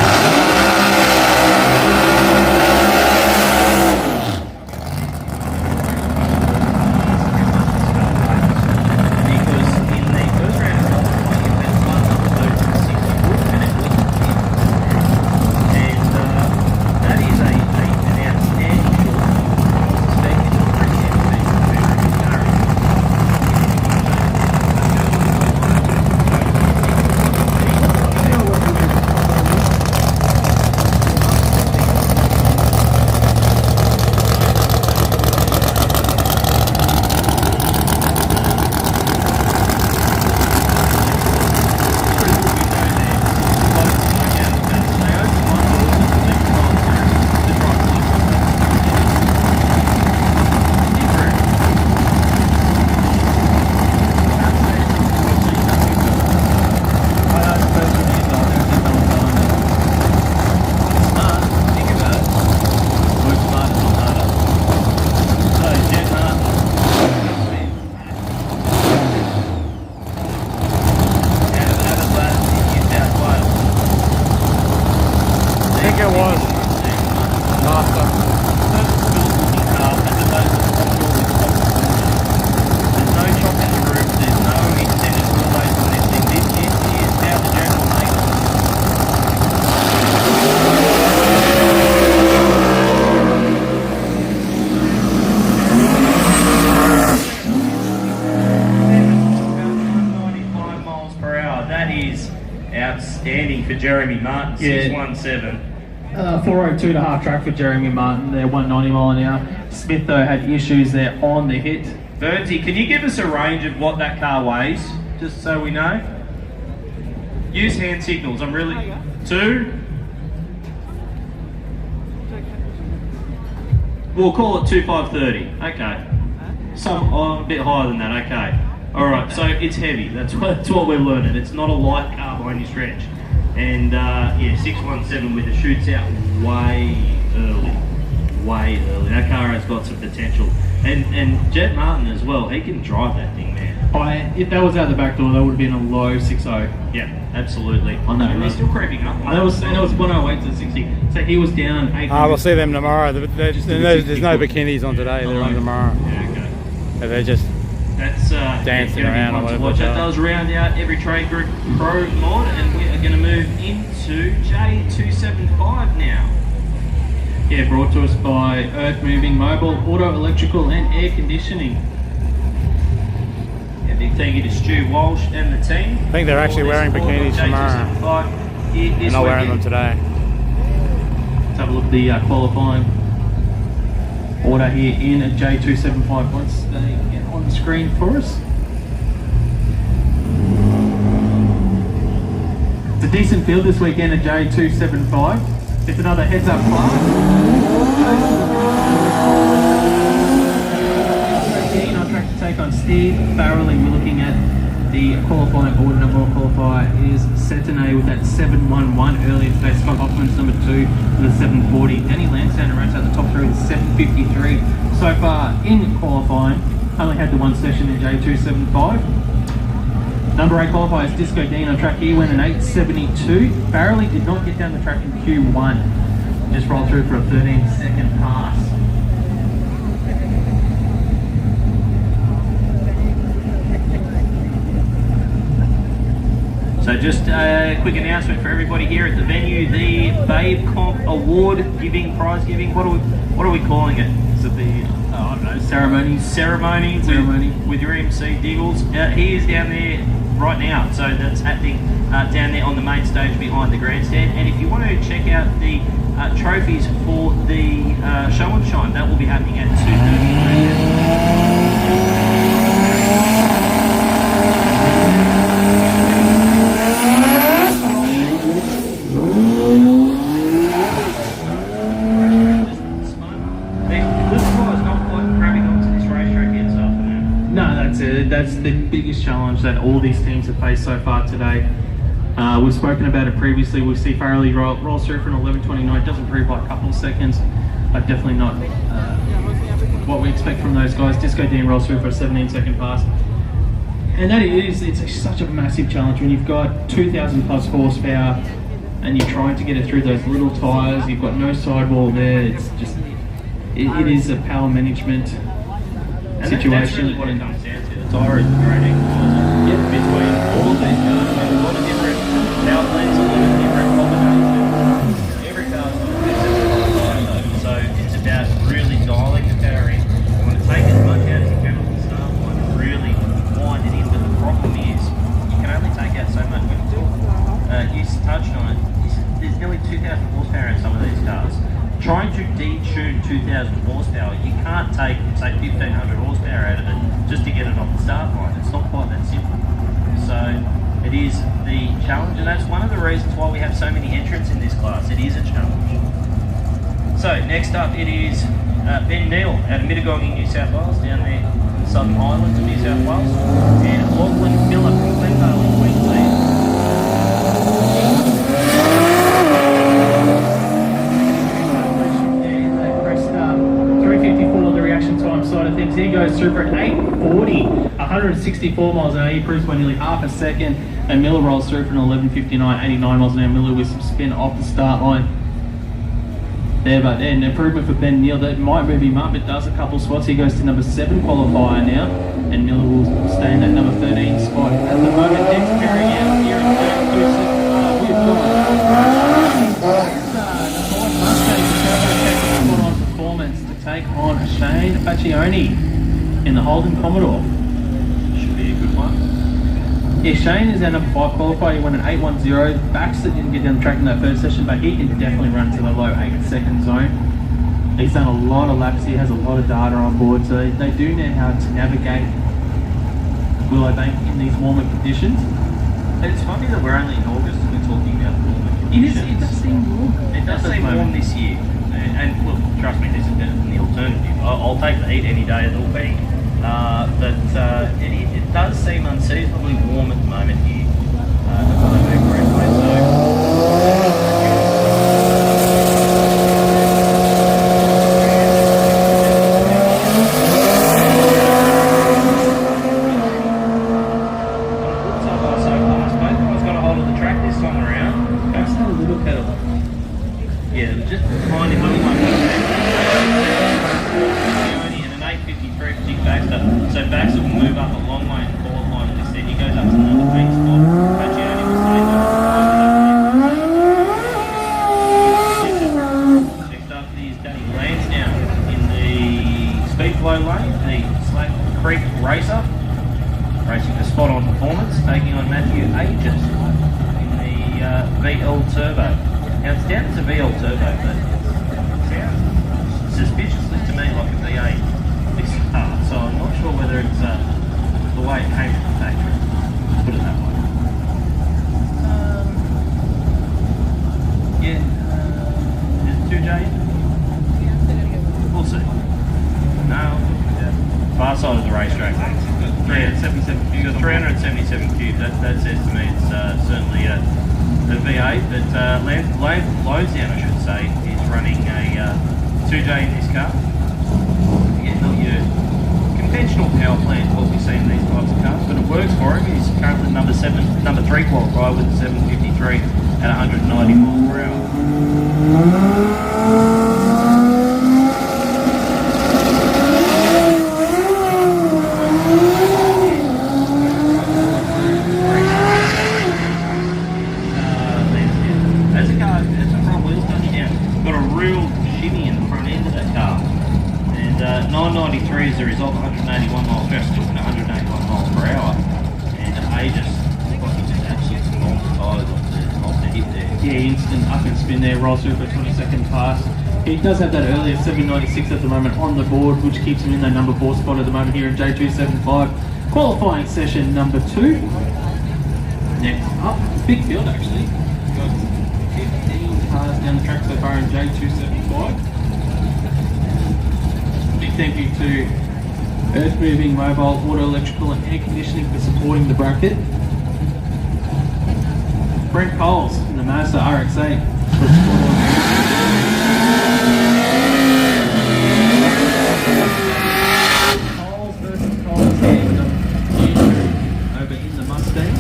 for Jeremy Martin, Yeah. 617. 402 to half track for Jeremy Martin there, 190 mile an hour. Smith though had issues there on the hit. Bernsey, can you give us a range of what that car weighs, just so we know? Use hand signals. I'm really 2. We'll call it 2530. Okay. Some a bit higher than that. Okay. All right. So it's heavy. That's what we're learning. It's not a light car by any stretch. And yeah, 617 with the shoots out way early. That car has got some potential. And Jet Martin as well. He can drive that thing, man. If that was out the back door, that would have been a low 6.0. Yeah, absolutely. I know. And they're still creeping up. And it was 108 to 60. So he was down 8. We'll see them tomorrow. There's no bikinis on today. They're on tomorrow. Yeah, okay. So they're just dancing around or whatever. That does round out every trade group pro mod, and we are going to move into J275 now. Yeah, brought to us by Earth Moving Mobile, Auto Electrical and Air Conditioning. Yeah, big thank you to Stu Walsh and the team. I think they're actually wearing bikinis tomorrow. They're not wearing them today. Let's have a look at the qualifying order here in at J275 once they get on the screen for us. It's a decent field this weekend at J275. It's another heads-up class. On track to take on Steve Farrelly. We're looking at the qualifying order. Number one qualifier is Setane with that 711 earlier today. Scott Hoffman's number 2 with a 740. Danny Lansdowne rounds out the top 3 with 753. So far in qualifying, only had the one session in J275. Number 8 qualifier is Disco Dean on track. He went an 872. Farrelly did not get down the track in Q1. Just rolled through for a 13-second pass. So just a quick announcement for everybody here at the venue: the Babe Comp Award giving, prize giving. What are we calling it? Is it the I don't know, ceremony with your MC Diggles? He is down there right now, so that's happening down there on the main stage behind the grandstand. And if you want to check out the trophies for the Show N Shine, that will be happening at 2:30. That's the biggest challenge that all these teams have faced so far today. We've spoken about it previously. We see Farrelly rolls through for an 11:29. Doesn't improve by a couple of seconds, but definitely not what we expect from those guys. Disco Dean rolls through for a 17-second pass. And that it's such a massive challenge when you've got 2,000 plus horsepower and you're trying to get it through those little tyres. You've got no sidewall there. It's just, it is a power management situation. That's really what it comes down to. The tyre is great between all of these cars. There's a lot of different power plants, a lot of different combinations. Every car's got a different tyre though, so it's about really dialing the power in. You want to take as much out as you can off the start line and really wind it in, but the problem is you can only take out so much. You touched on it. There's nearly 2,000 horsepower in some of these cars. Trying to detune 2,000 horsepower, you can't take, say, 1,500 horsepower out of it just to get it off the start line. It's not quite that simple. So it is the challenge, and that's one of the reasons why we have so many entrants in this class. It is a challenge. So next up, it is Ben Neal out of Mittagong, New South Wales, down there in the Southern Highlands of New South Wales, and Lachlan Miller from Glendale in Queensland. Side of things, he goes through for an 840, 164 miles an hour. He improves by nearly half a second, and Miller rolls through for an 1159, 89 miles an hour. Miller with some spin off the start line there, but an improvement for Ben Neal that might move him up. It does a couple spots. He goes to number 7 qualifier now, and Miller will stay in that number 13 spot at the moment. Next pairing out here in J275, we've got performance to take on Shane Faccioni in the Holden Commodore. Should be a good one. Yeah, Shane is our number 5 qualifier. He won an 8.10. Baxter didn't get down the track in that first session, but he can definitely run to the low 8-second zone. He's done a lot of laps. He has a lot of data on board, so they do know how to navigate Willowbank in these warmer conditions. It's funny that we're only in August and we're talking about warmer conditions. It does seem warm. It does seem warm this year. And look, trust me, this is better than the alternative. I'll take the heat any day it'll be. But it does seem unseasonably warm at the moment here at Willowbank Raceway. Yeah, just tiny little one. And an 8.53 for Dick Baxter. So Baxter will move up a long way in the forward line. Instead, he goes up to another 8 spot. But Gianni will stay there. Next up is Danny Lansdowne in the Speedflow lane, the Slack Creek Racer. Racing for spot on performance, taking on Matthew Aegis in the VL Turbo. Now it's down as a VL Turbo, but it sounds suspiciously to me like a V8 this car, so I'm not sure whether it's the way it came from the factory, put it that way. Is it 2J? We'll see. No, far side of the racetrack, thanks. 377 cube. 377 cube. That says to me it's certainly a V8, but Lowestown, I should say, is running a 2J in this car. Yeah, not your conventional power plant what we see in these types of cars, but it works for him. He's currently number 3 qualified with a 753 at 190 miles per hour. As a result, 181 miles per hour, still 181 miles per hour, and Aegis just absolutely bombed the tyres off the hit there. Yeah, instant up and spin there, rolls through for a 20-second pass. He does have that earlier 796 at the moment on the board, which keeps him in that number 4 spot at the moment here in J275. Qualifying session number 2. Next up, big field actually. We've got 15 cars down the track so far in J275. Big thank you to Earth Moving, Mobile, Auto, Electrical and Air Conditioning for supporting the bracket. Brent Coles in the Mazda RX-8 for Coles versus Coles here over in the Mustang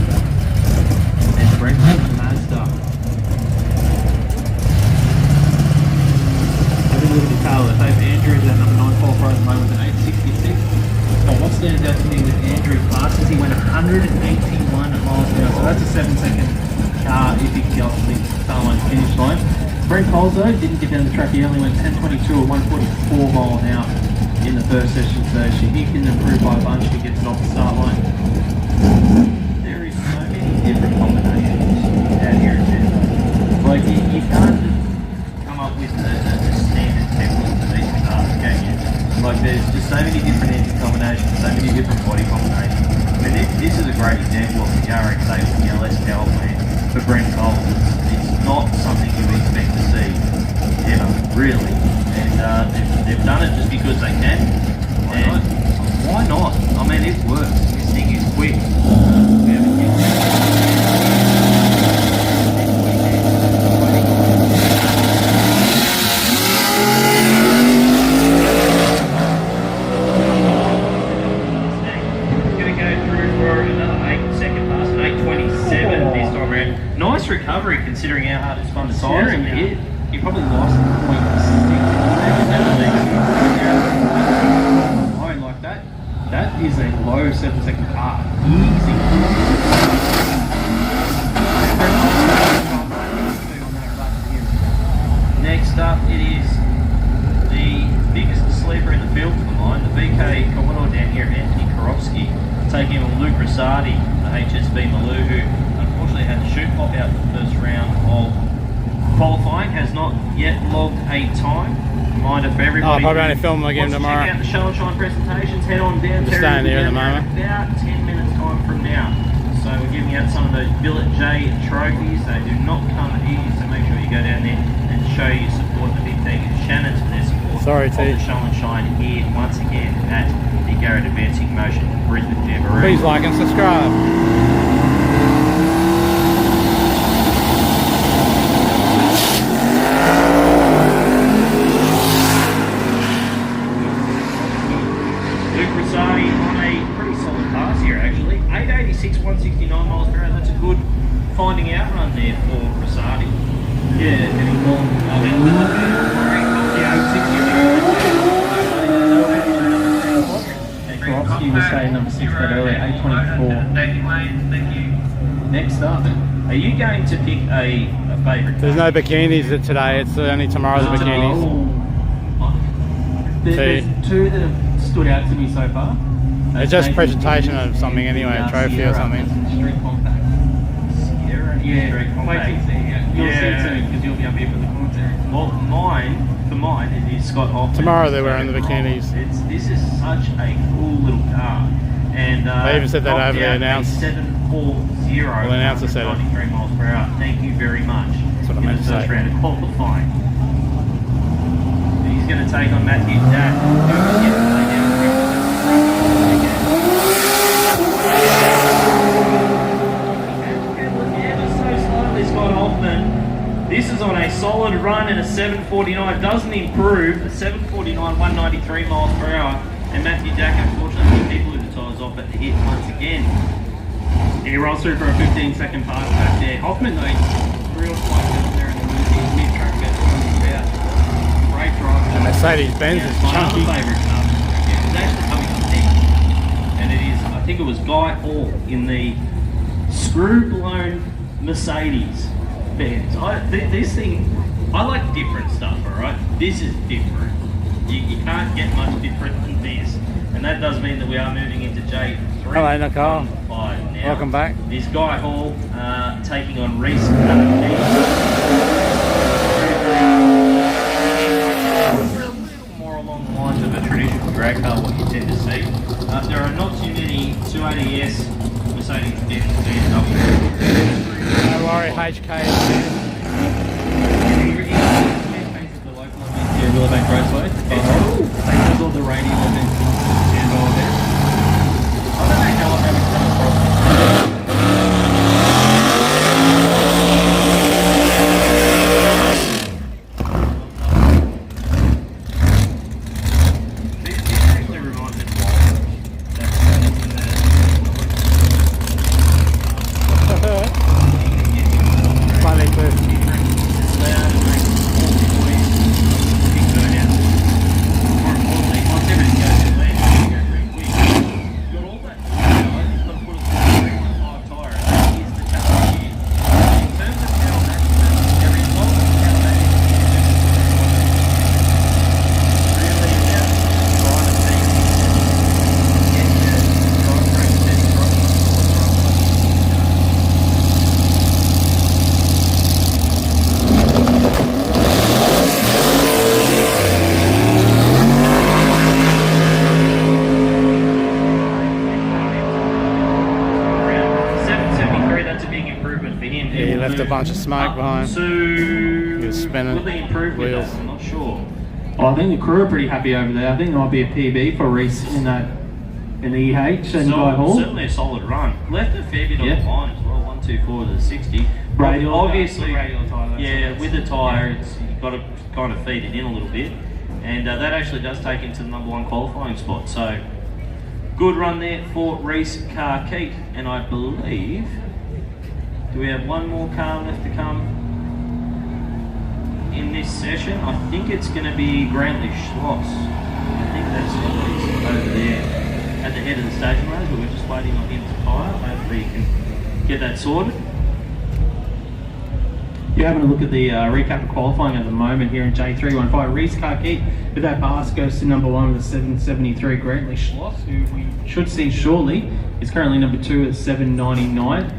and Brent in the Mazda. Having a look at the car, the Faith Andrew is at number 9 qualifier at the moment with an 866. But what stands out to me with Andrew classes, he went 181 miles per hour, so that's a 7-second car if he can get off the start line finish line. Brent Coles though didn't get down the track, he only went 10.22 or 144 mile an hour in the first session, so he can improve by a bunch if he gets it off the start line. There is so many different combinations out here in Denver. Like you can't come up with the standard template for these cars, can you? Like there's just so many different engine combinations, so many different body combinations. I mean this is a great example of the RX-8 with the LS power plant for Brent Coles. It's not something you expect to see ever, really. And they've done it just because they can. Why not? I mean it works. This thing is quick. We haven't used nice recovery considering how hard it's fun to tire in the hit. You probably lost 0.6. I like that. That is a low 7-second car. Easy. Next up, it is the biggest sleeper in the field for mine, the VK Commodore down here, Anthony Carrozza. Swarovski. Taking on Luke Rosati, the HSB Maloo, who unfortunately had to shoot pop out the first round of qualifying, has not yet logged a time. Reminder for everybody. I'll probably only film again tomorrow. Check out the Shannons Show N Shine presentations. Head on down. Just staying here at the moment. About 10 minutes time from now. So we're giving out some of those Billet J trophies. They do not come easy, so make sure you go down there and show your support. The big thank you to Shannons for their support. Sorry, of the Show and Shine here once again at the Garrett Advancing Motion Brisbane Jamboree. Please like and subscribe. Luke Rosati on a pretty solid pass here actually. 886, 169 miles per hour. That's a good finding out run there for Rosati. Yeah, getting long. Swarovski was staying number 6 that early, 824. Thank you, Wayne. Thank you. Next up, are you going to pick a favourite? There's no bikinis today, it's only tomorrow the bikinis. There's two that have stood out to me so far. It's just presentation of something anyway, a trophy or something. Street compact. Sierra? Yeah, Street compact. wait till you see it. You'll see it soon because you'll be up here for the commentary. Well, for mine, it is Scott Hoffman. Tomorrow they're wearing the bikinis. This is such a cool little car. And they even said that over the announce. 740. Well, the announcer said it. 93 miles per hour. Thank you very much. That's what I meant to say. First round of qualifying. He's going to take on Matthew Dack. Scott Hoffman. This is on a solid run and a 749. Doesn't improve. A 749, 193 miles per hour. And Matthew Dack, unfortunately, people who the tyres off at the hit once again. He rolls through for a 15-second pass back there. Hoffman, though, real flight down there in the mid-track bit. Great drive. And Mercedes-Benz is my chunky. other favourite car. Yeah, it's actually coming up next. And it is, I think it was Guy Hall in the screw-blown Mercedes Benz. This thing, I like different stuff, alright? This is different. You can't get much different than this. And that does mean that we are moving into J3. Hello, Nicole. Welcome back. This Guy Hall taking on Reese. More along the lines of a traditional drag car, what you tend to see. There are not too many 280S Mercedes-Benz BMW. No worry, HK. Yeah, Willowbank Raceway. There's all the radio events and all of that. I don't know how I haven't come across This actually reminds me of Funny too. A bunch of smoke behind. He was spinning wheels. I'm not sure. Oh, I think the crew are pretty happy over there. I think there might be a PB for Reese in the EH and Guy Hall. Certainly a solid run. Left a fair bit on the line as well. 124 to the 60. Radial, obviously, radial tyre. Yeah, with the tyre, you've got to kind of feed it in a little bit, and that actually does take into the #1 qualifying spot. So good run there for Reese Carkeet, and I believe. Do we have one more car left to come in this session? I think it's going to be Grantley Schloss. I think that's what he's over there at the head of the station race, but we're just waiting on him to tyre. Hopefully he can get that sorted. You're having a look at the recap of qualifying at the moment here in J315. Reese Karki with that pass goes to number 1 with a 773. Grantley Schloss, who we should see shortly, is currently number 2 at 799.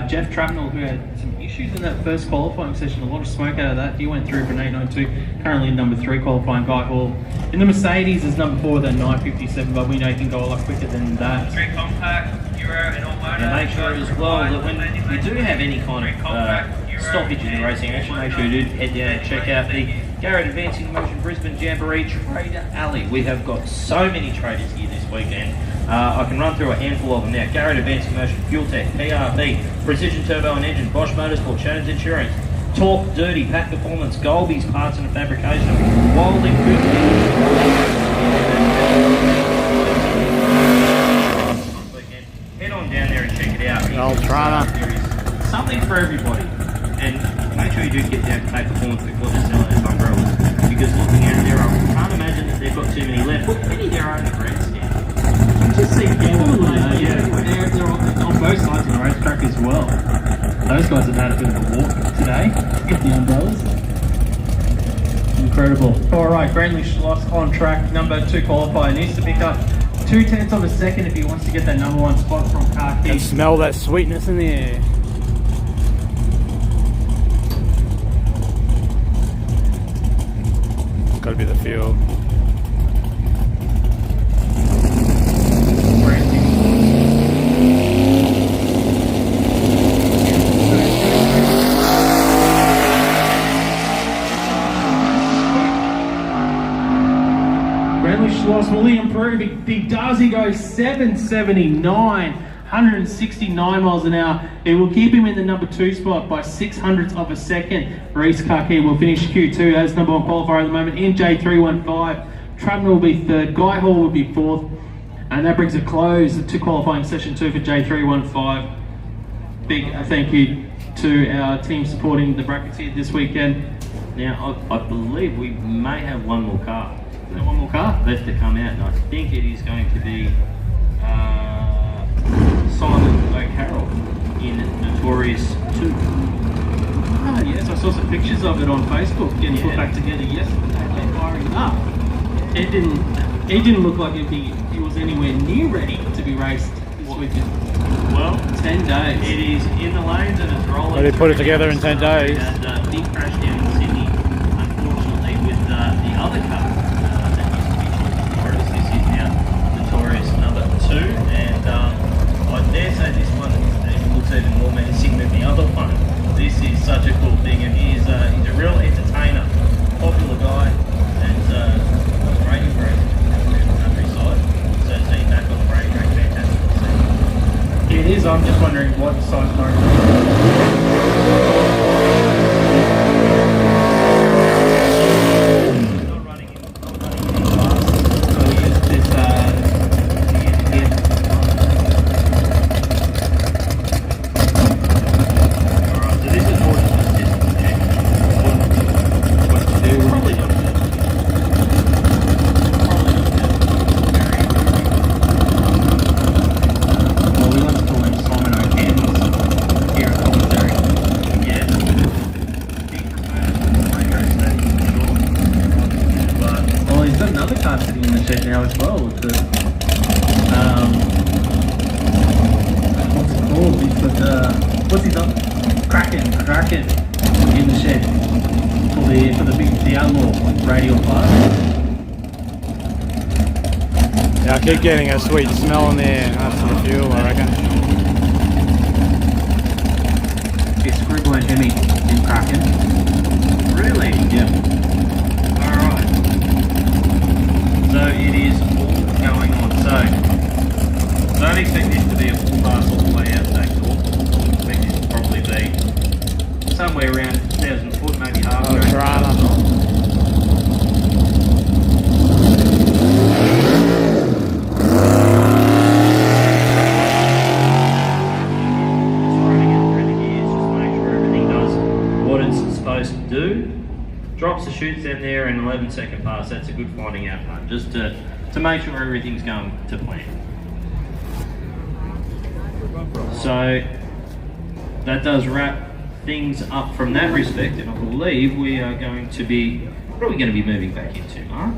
Jeff Trapnell, who had some issues in that first qualifying session, a lot of smoke out of that. He went through for an 892, currently number 3 qualifying. Guy Hall in the Mercedes is number 4 with a 957, but we know he can go a lot quicker than that. Three compact, Euro and all motor. And make sure as well that when you do have any kind of stoppage in the racing action, make sure you do head down and check out the Garrett Advancing Motion Brisbane Jamboree Trader Alley. We have got so many traders here this weekend. I can run through a handful of them now. Garrett Advancing Motion, Fuel Tech, PRB, Precision Turbo and Engine, Bosch Motorsport, Shannons Insurance, Torque, Dirty, Pack Performance, Golby's Parts and Fabrication, Wilding Food. Head on down there and check it out. There is something for everybody. And make sure you do get down to Pack Performance before they're selling those umbrellas. Because looking at it there, I can't imagine that they've got too many left. But many there are in the grandstand. You just see people they're on both sides of the racetrack as well. Those guys have had a bit of a walk today to get the umbrellas. Incredible. Alright, Grantley Schloss on track, number 2 qualifier, needs to pick up 0.2 of a second if he wants to get that number 1 spot from Karki. Can smell that sweetness in the air. It's got to be the fuel. Schloss, will he improve? He does. He goes 779, 169 miles an hour. It will keep him in the number 2 spot by 0.06 of a second. Reese Karki will finish Q2 as number 1 qualifier at the moment in J315. Trapnell will be 3rd. Guy Hall will be 4th. And that brings a close to qualifying session 2 for J315. Big thank you to our team supporting the brackets here this weekend. Now, I believe we may have one more car. One more car left to come out, and I think it is going to be Simon O'Carroll in Notorious 2. Ah, yes, I saw some pictures of it on Facebook getting put back together yesterday. They're firing up. It didn't look like he was anywhere near ready to be raced this weekend. Well, 10 days. It is in the lanes and it's rolling. Well, they put it together in 10 days. And big crash down in Sydney, unfortunately, with the other car. Number 2, and I dare say this one looks even more menacing than the other one. This is such a cool thing, and he's a real entertainer, popular guy, and radio break on the countryside. So seeing back on the radio track, fantastic to see. It is. I'm just wondering what size car it is. Now as well with the what's it called? He's got what's he done? Kraken in the shed for the outlaw radial part. Yeah, I keep getting a sweet smell in the air. That's the fuel, I reckon. It's Scribble and Hemi in Kraken. Really? Yeah. So it is all going on. So don't expect this to be a full pass all the way out the back door. Expect this to probably be somewhere around 1,000 foot, maybe half. Oh, drama. Drops the chutes in there and 11-second pass. That's a good finding out part, just to make sure everything's going to plan. So that does wrap things up from that respect, and I believe we are going to be, what are we going to be moving back into, Mark?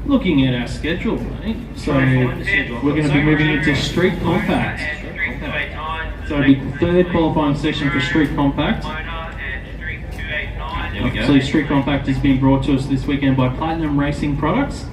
Looking at our schedule, mate. So we're going to be moving into Street Compact. So it'll be the third qualifying session for Street Compact. Obviously, Street Compact has been brought to us this weekend by Platinum Racing Products.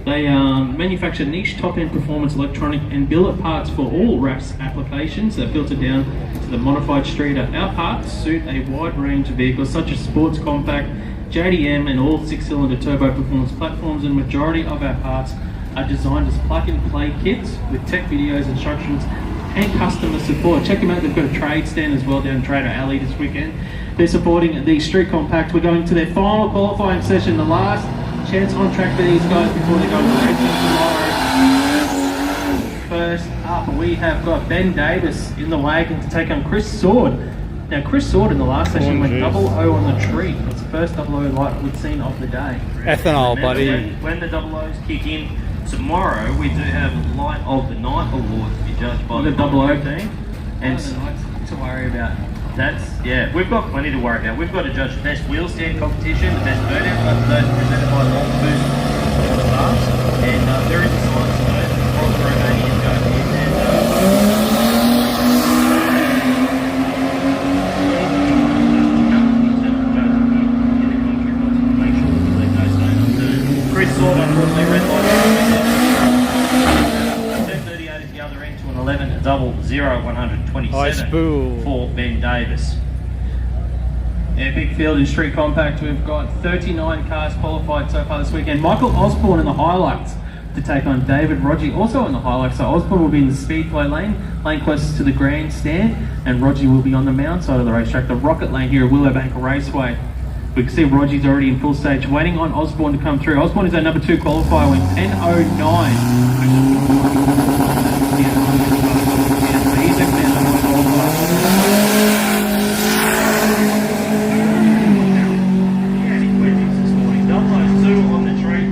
They manufacture niche top-end performance electronic and billet parts for all RAPS applications. They're filtered down to the modified streeter. Our parts suit a wide range of vehicles such as sports, compact, JDM and all 6-cylinder turbo performance platforms, and majority of our parts are designed as plug-and-play kits with tech videos, instructions and customer support. Check them out, they've got a trade stand as well down Trader Alley this weekend. They're supporting the Street Compact. We're going to their final qualifying session, the last chance on track for these guys before they go to racing tomorrow. First up, we have got Ben Davis in the wagon to take on Chris Sword. Now, Chris Sword in the last session went 00 on the tree. It's the first 00 light we've seen of the day. Ethanol, buddy. When the 00s kick in tomorrow, we do have Light of the Night award to be judged by the 00 team. And to worry about. Yeah, we've got plenty to worry about. We've got to judge the best wheel stand competition, the best burnout, those presented by Long Boost Stars. And there is a science to those from the Romanian go in. Chris Sword, unfortunately, red light. 238 at the other end to an 11 at 00-127 for Ben Davis. Yeah, big field in Street Compact. We've got 39 cars qualified so far this weekend. Michael Osborne in the highlights to take on David Rodgie, also in the highlights. So Osborne will be in the speedway lane closest to the grandstand, and Rodgie will be on the mount side of the racetrack, the rocket lane here at Willowbank Raceway. We can see Roggie's already in full stage, waiting on Osborne to come through. Osborne is our number 2 qualifier, went 10.09. On the tree,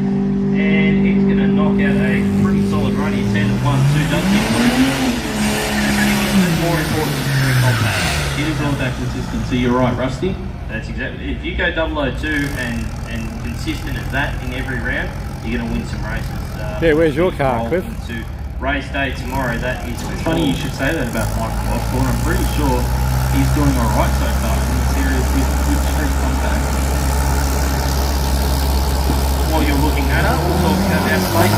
and he's going to knock out a pretty solid run. He's 10 at 1-2, doesn't he? More important than Street Compact. It is all about consistency. You're right, Rusty. That's exactly. If you go 002 and consistent as that in every round, you're going to win some races. Yeah, where's your car, Cliff? To race day tomorrow. That is It's funny you should say that about Michael Osborne. I'm pretty sure he's doing all right so far in the series with Street Compact. While you're looking that up, we'll talk about our slate.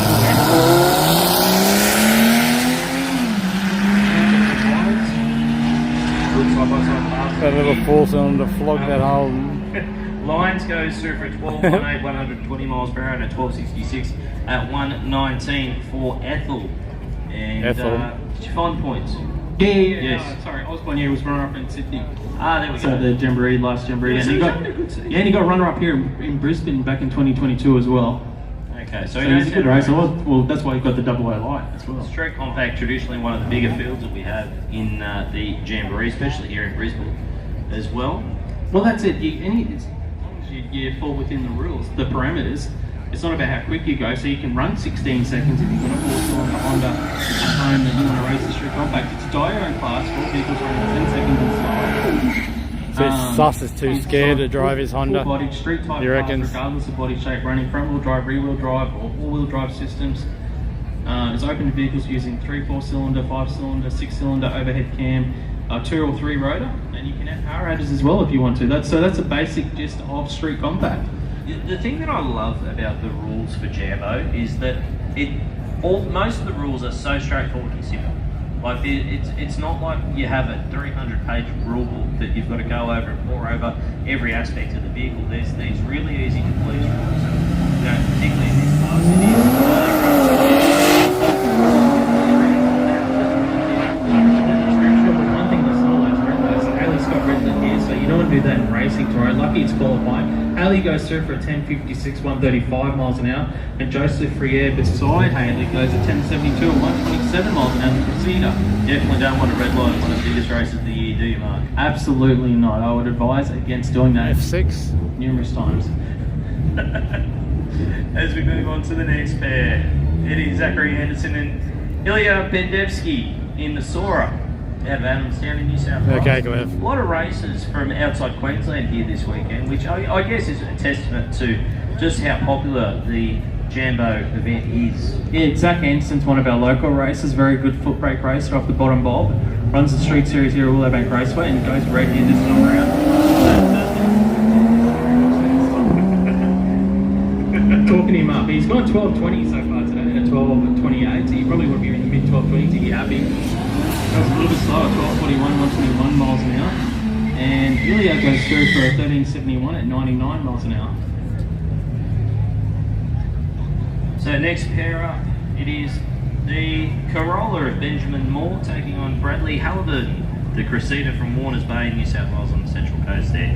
That little 4-cylinder flog that whole... Lions goes through for 12.18, 120 miles per hour and a 12.66 at 119 for Ethel. And did you find points? Yeah. Yes. Sorry, Osborne was runner-up in Sydney. There we go. So the Jamboree, last Jamboree. And he got runner-up here in Brisbane back in 2022 as well. Okay, so he's a good racer. Well, that's why he got the 00 light as well. Street Compact, traditionally one of the bigger fields that we have in the Jamboree, especially here in Brisbane as well. Well, that's it. You fall within the rules, the parameters. It's not about how quick you go, so you can run 16 seconds if you've got a 4-cylinder Honda at home that you want to race the Street Compact. It's a Dio class, 4 vehicles running 10 seconds and slower. So Sus is too scared to drive his Honda. Full-bodied street type You reckon? cars, regardless of body shape, running front-wheel drive, rear-wheel drive, or all-wheel drive systems. It's open to vehicles using 3, 4-cylinder, 5-cylinder, 6-cylinder overhead cam, 2 or 3 rotor, and you can add power adders as well if you want to. That's a basic gist of Street Compact. The thing that I love about the rules for Jambo is that most of the rules are so straightforward and simple. Like it's not like you have a 300-page rule book that you've got to go over and pour over every aspect of the vehicle. There's these really easy to please rules, and particularly in this class, it is. One thing that's not like red lights, Haley's got red lit here, so you don't want to do that in racing tomorrow. Lucky it's qualifying. Haley goes through for a 10.56, 135 miles an hour, and Joseph Friere beside Haley goes at 10.72 and 127 miles an hour to Crusader. Definitely don't want a red light in one of the biggest races of the year, do you, Mark? Absolutely not. I would advise against doing that. F6 numerous times. As we move on to the next pair, it is Zachary Anderson and Ilya Pendevsky in the Sora. out of Adamstown in New South Wales. Okay, Glenn. A lot of races from outside Queensland here this weekend, which I guess is a testament to just how popular the Jambo event is. Yeah, Zach Anston's one of our local racers, very good foot brake racer off the bottom bob. Runs the street series here at Willowbank Raceway and goes red here this time around. Talking him up, he's gone 12.20 so far today and a 12.28, so you probably want to be in the mid 12.20 to get happy. That was a little bit slower, 12.41, 121 miles an hour. And Ilya goes through for a 13.71 at 99 miles an hour. So next pair up, it is the Corolla of Benjamin Moore taking on Bradley Halliburton, the Cressida from Warners Bay, New South Wales on the Central Coast there.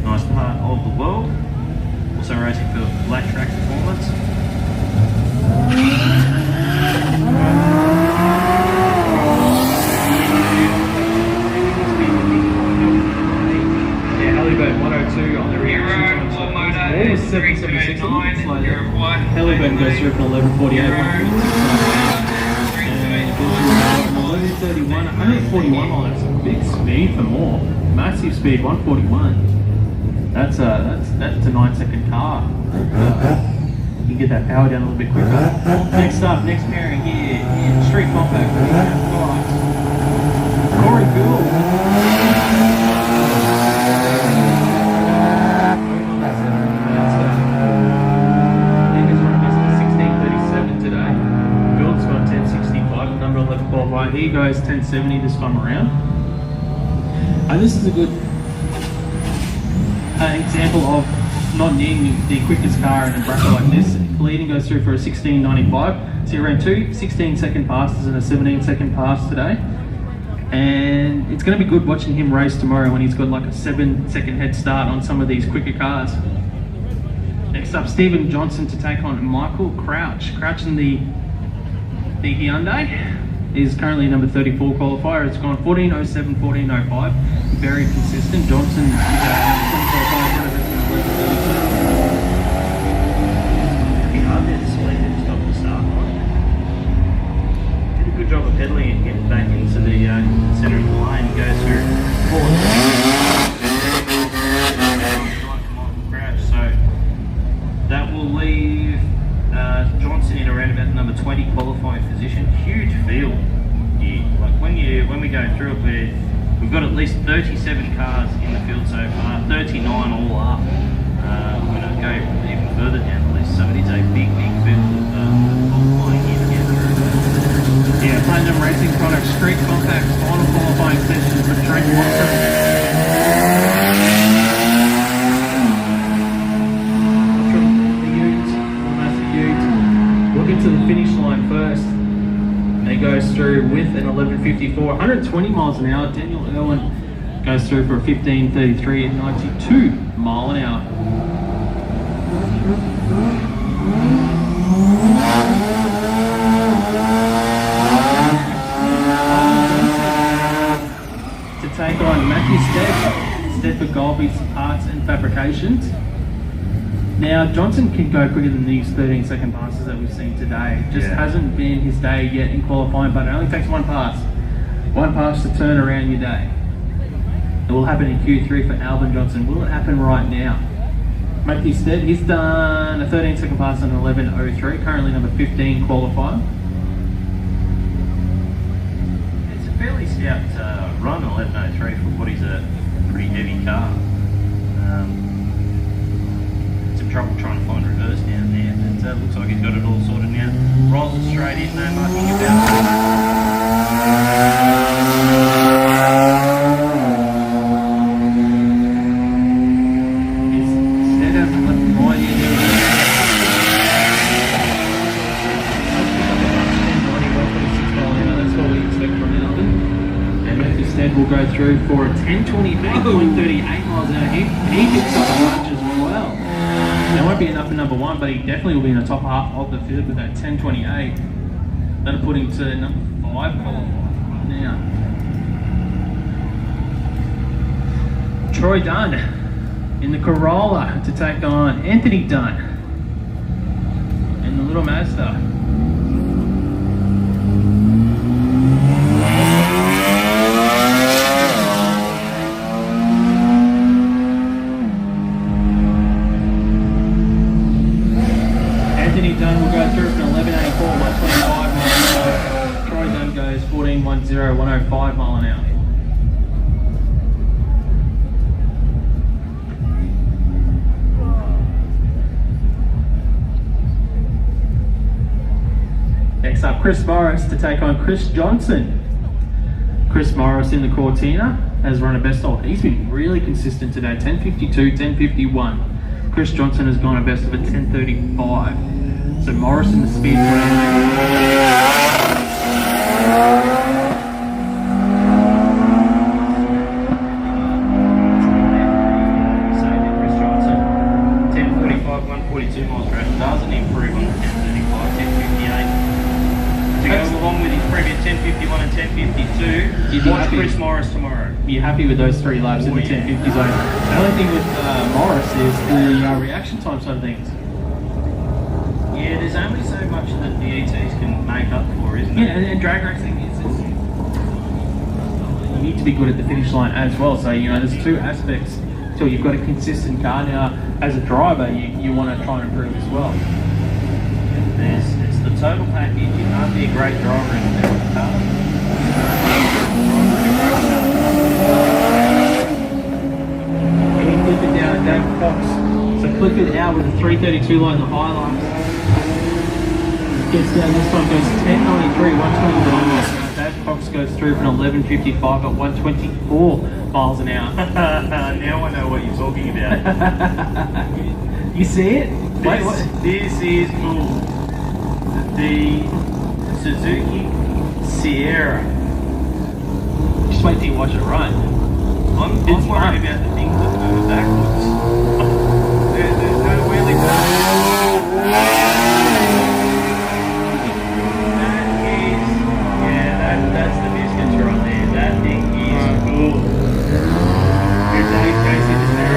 Nice part of the world. Also racing for Black Track Performance. Yeah, Halliburton 102 on the reaction time. Moore was 7.76, a little bit slow there. Halliburton goes through for 11.48. 11.31, 141 miles. That's a big speed for Moore. Massive speed, 141. That's a 9-second car. You can get that power down a little bit quicker. Next up, next pairing here in Street Compact. Corey Gould. He goes 1070 this time around. And this is a good example of not needing the quickest car in a bracket like this. Leading goes through for a 16.95. So he ran two 16-second passes and a 17-second pass today. And it's going to be good watching him race tomorrow when he's got like a 7-second head start on some of these quicker cars. Next up, Stephen Johnson to take on Michael Crouch. Crouch in the Hyundai is currently number 34 qualifier. It's gone 14.07, 14.05. Very consistent. Johnson is did a good job of pedaling and getting back into the centre of the lane. Goes through crash. So that will leave Johnson in around about number 20 qualifying position. Huge field here. Like when we go through it, we've got at least 37 cars in the field so far, 39 all up. When I go even further down the list, so it is a big field of qualifying here together. Yeah, Platinum Racing Products Street Compact final qualifying session for Trent Watson. To the finish line first. And he goes through with an 11.54, 120 miles an hour. Daniel Irwin goes through for a 15.33 at 92 mile an hour. To take on Matthew Stead for Golby's Parts and Fabrications. Now, Johnson can go quicker than these 13-second passes that we've seen today. Just hasn't been his day yet in qualifying, but it only takes one pass. One pass to turn around your day. It will happen in Q3 for Alvin Johnson. Will it happen right now? Matthew Stead, he's done a 13-second pass on 11.03, currently number 15 qualifier. It's a fairly stout run, 11.03, for what is a pretty heavy car. Trouble trying to find reverse down there, but looks like he's got it all sorted now. Rolls it straight in, no mucking about. Instead of left wide in that's what we expect from Alvin. And Matthew Stead will go through for a 10.28.38 miles an hour. He picks up a bunch as well. There won't be enough for number one, but he definitely will be in the top half of the field with that 10.28. That'll put him to number 5 qualified now. Troy Dunn in the Corolla to take on Anthony Dunn in the little Mazda. 1310, 105 mile an hour. Next up, Chris Morris to take on Chris Johnson. Chris Morris in the Cortina has run a best of. He's been really consistent today, 10:52, 10:51. Chris Johnson has gone a best of a 10:35. So Morris in the speedway. Chris Johnson, 10:45, 142 miles per hour. Doesn't improve on the 10:35, 10:58. To go along with his previous 10:51 and 10:52, watch Chris Morris tomorrow. You're happy with those 3 laps in the 10:50 zone. The only thing with Morris is the reaction time side of things. Yeah, there's only so much that the ETs can make up for, isn't Yeah, there? and drag racing is you need to be good at the finish line as well. So, you know, there's 2 aspects till you've got a consistent car. Now, as a driver, you want to try and improve as well. It's the total package. You can't be a great driver in a car. He clip it down at David Fox. So clip it out with a 332 light in the highlights. Gets down, this time goes 1093, 129 miles an hour. David Fox goes through for an 1155 at 124 miles an hour. Now I know what you're talking about. You see it? Wait, what? This is cool. The Suzuki Sierra. Just wait till you watch it run. I'm worried about the things that move backwards. There's no wheelie back. That's the biscuits right there. That thing is cool. If Dave Casey just there,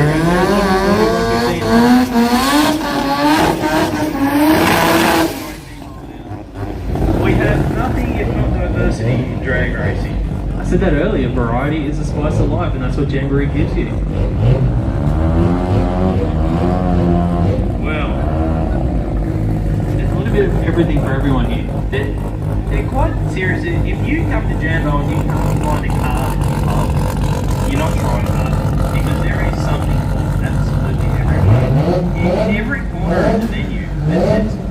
we have nothing if not diversity in drag racing. I said that earlier, variety is the spice of life, and that's what Jamboree gives you. Well, there's a little bit of everything for everyone here. They're quite serious. If you come to Jambo and you can't find a car that you love, you're not trying hard. Because there is something absolutely everywhere. In every corner of the venue,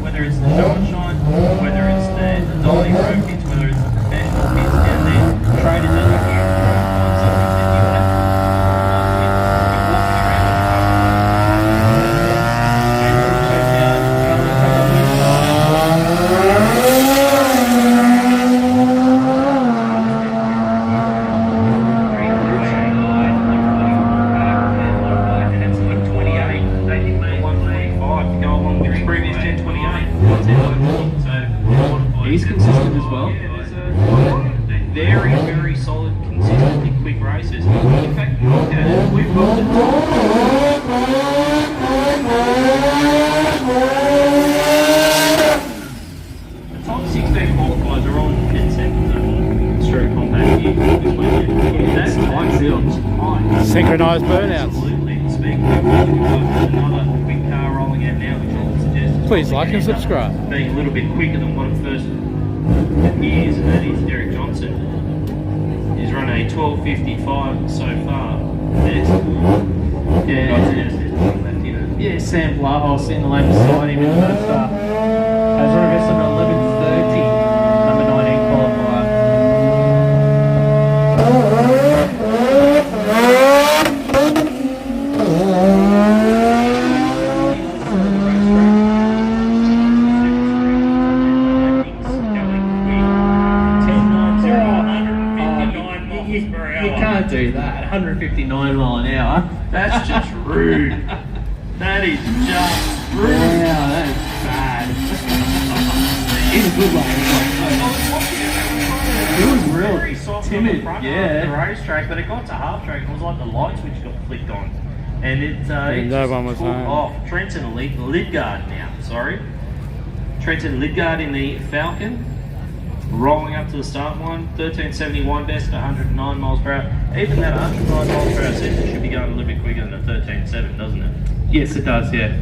whether it's the Show N Shine, whether it's the Dolly Road pits, whether it's the professional pits down there, traders over here, find something that you like. He's consistent as well. Very, very solid, consistently quick races. In fact, look at it. We've got the top 16 qualifiers are on 10 seconds straight compact here this weekend. That's tight seals. Synchronised burnouts. Absolutely. Speaking of which, we've got another quick car rolling out now, which I'll suggest. Please like and subscribe. Being a little bit quicker than what it first appears, and that is Derek Johnson. He's run a 12:55 so far. Yeah, Sam Blavos in the lane beside him in the first start. Has run a best of 11:30, number 19 qualifier. You can't do that. 159 mile an hour. That's just rude. That is just rude. Yeah, that is bad. He's a good one. It was really soft timid, on the front yeah. of the racetrack, but it got to half track and it was like the light switch got flicked on. And it no one was took home. off. Trenton Lidgard now, sorry. Trenton Lidgard in the Falcon. Rolling up to the start line, 1371 best at 109 miles per hour. Even that 109 miles per hour season should be going a little bit quicker than a 13.7, doesn't it? Yes, it does, yeah.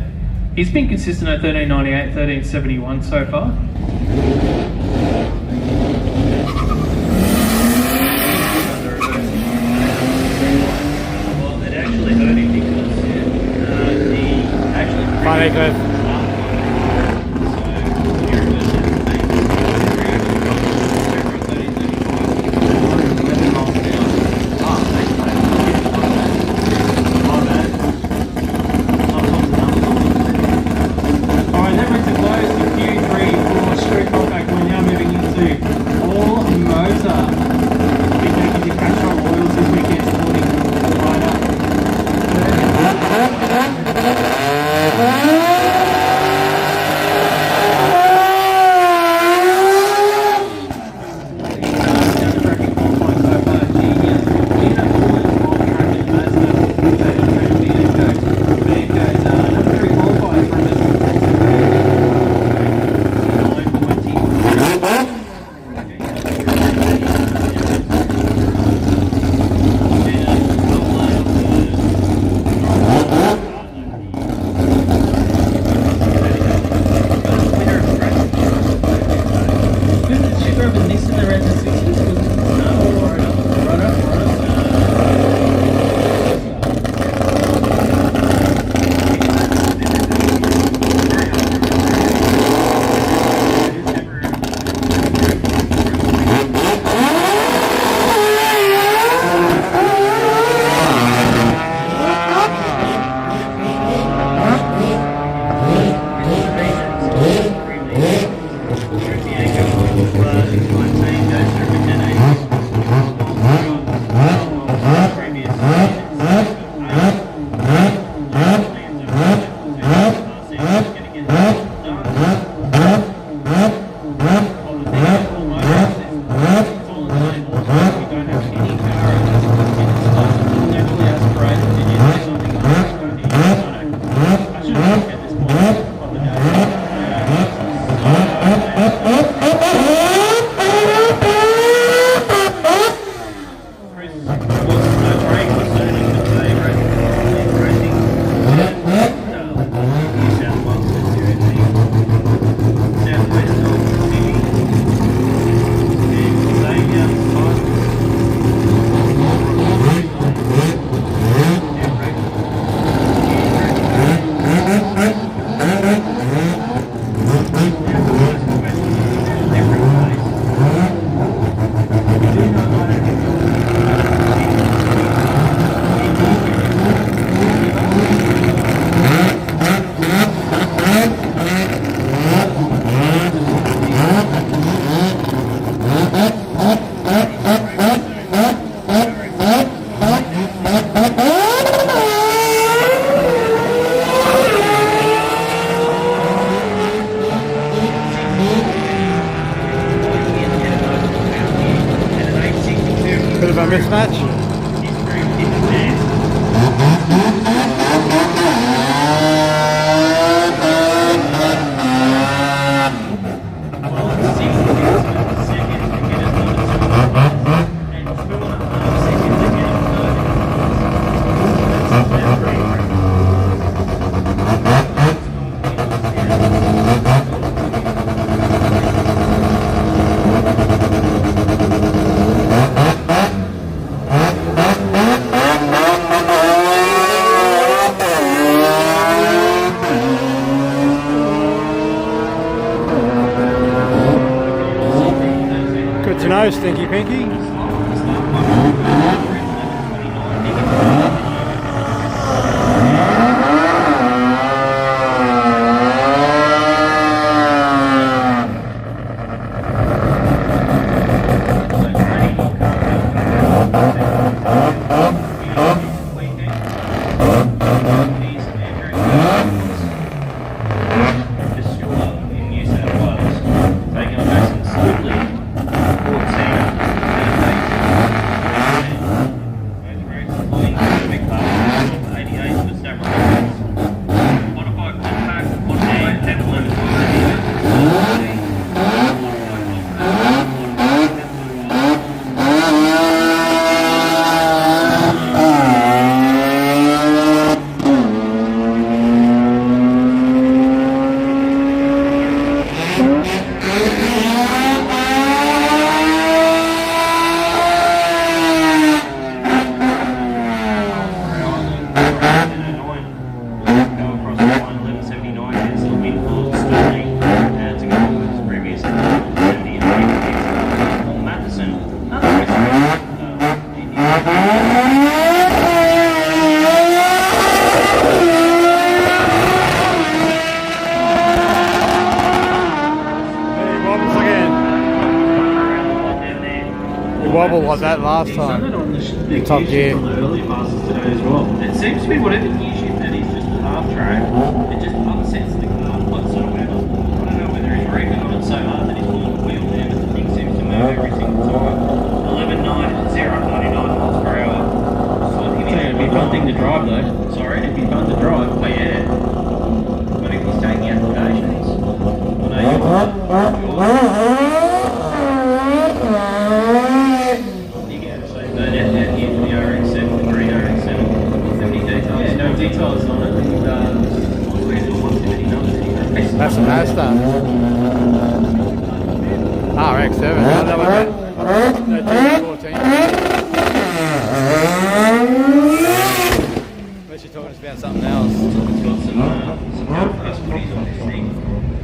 He's been consistent at 1398, 1371 so far. Cliff. Alright, that brings a close to Q3 for Street Compact. We're now moving into All Motor. Big thank you to Castrol Oils this weekend supporting the rider. Bit of a mismatch. Good to know, Stinky Pinky. Taking on Jason Swiftly, 14, Wobble like that last time. The Top gear. On the early passes today as well. It seems to be whatever gear shift that is, just a half track. It just upsets the car whatsoever. I don't know whether he's revving on it so hard that he's pulling the wheel down and the thing seems to move every single time. 11.9 at 0.99 miles per hour. So it'd be a fun thing to drive though. Sorry, it'd be fun to drive. Oh yeah. But if he's taking applications, I know details on it. That's a nice stuff. RX7. Unless you're talking about something else. It's got some goodies on this thing.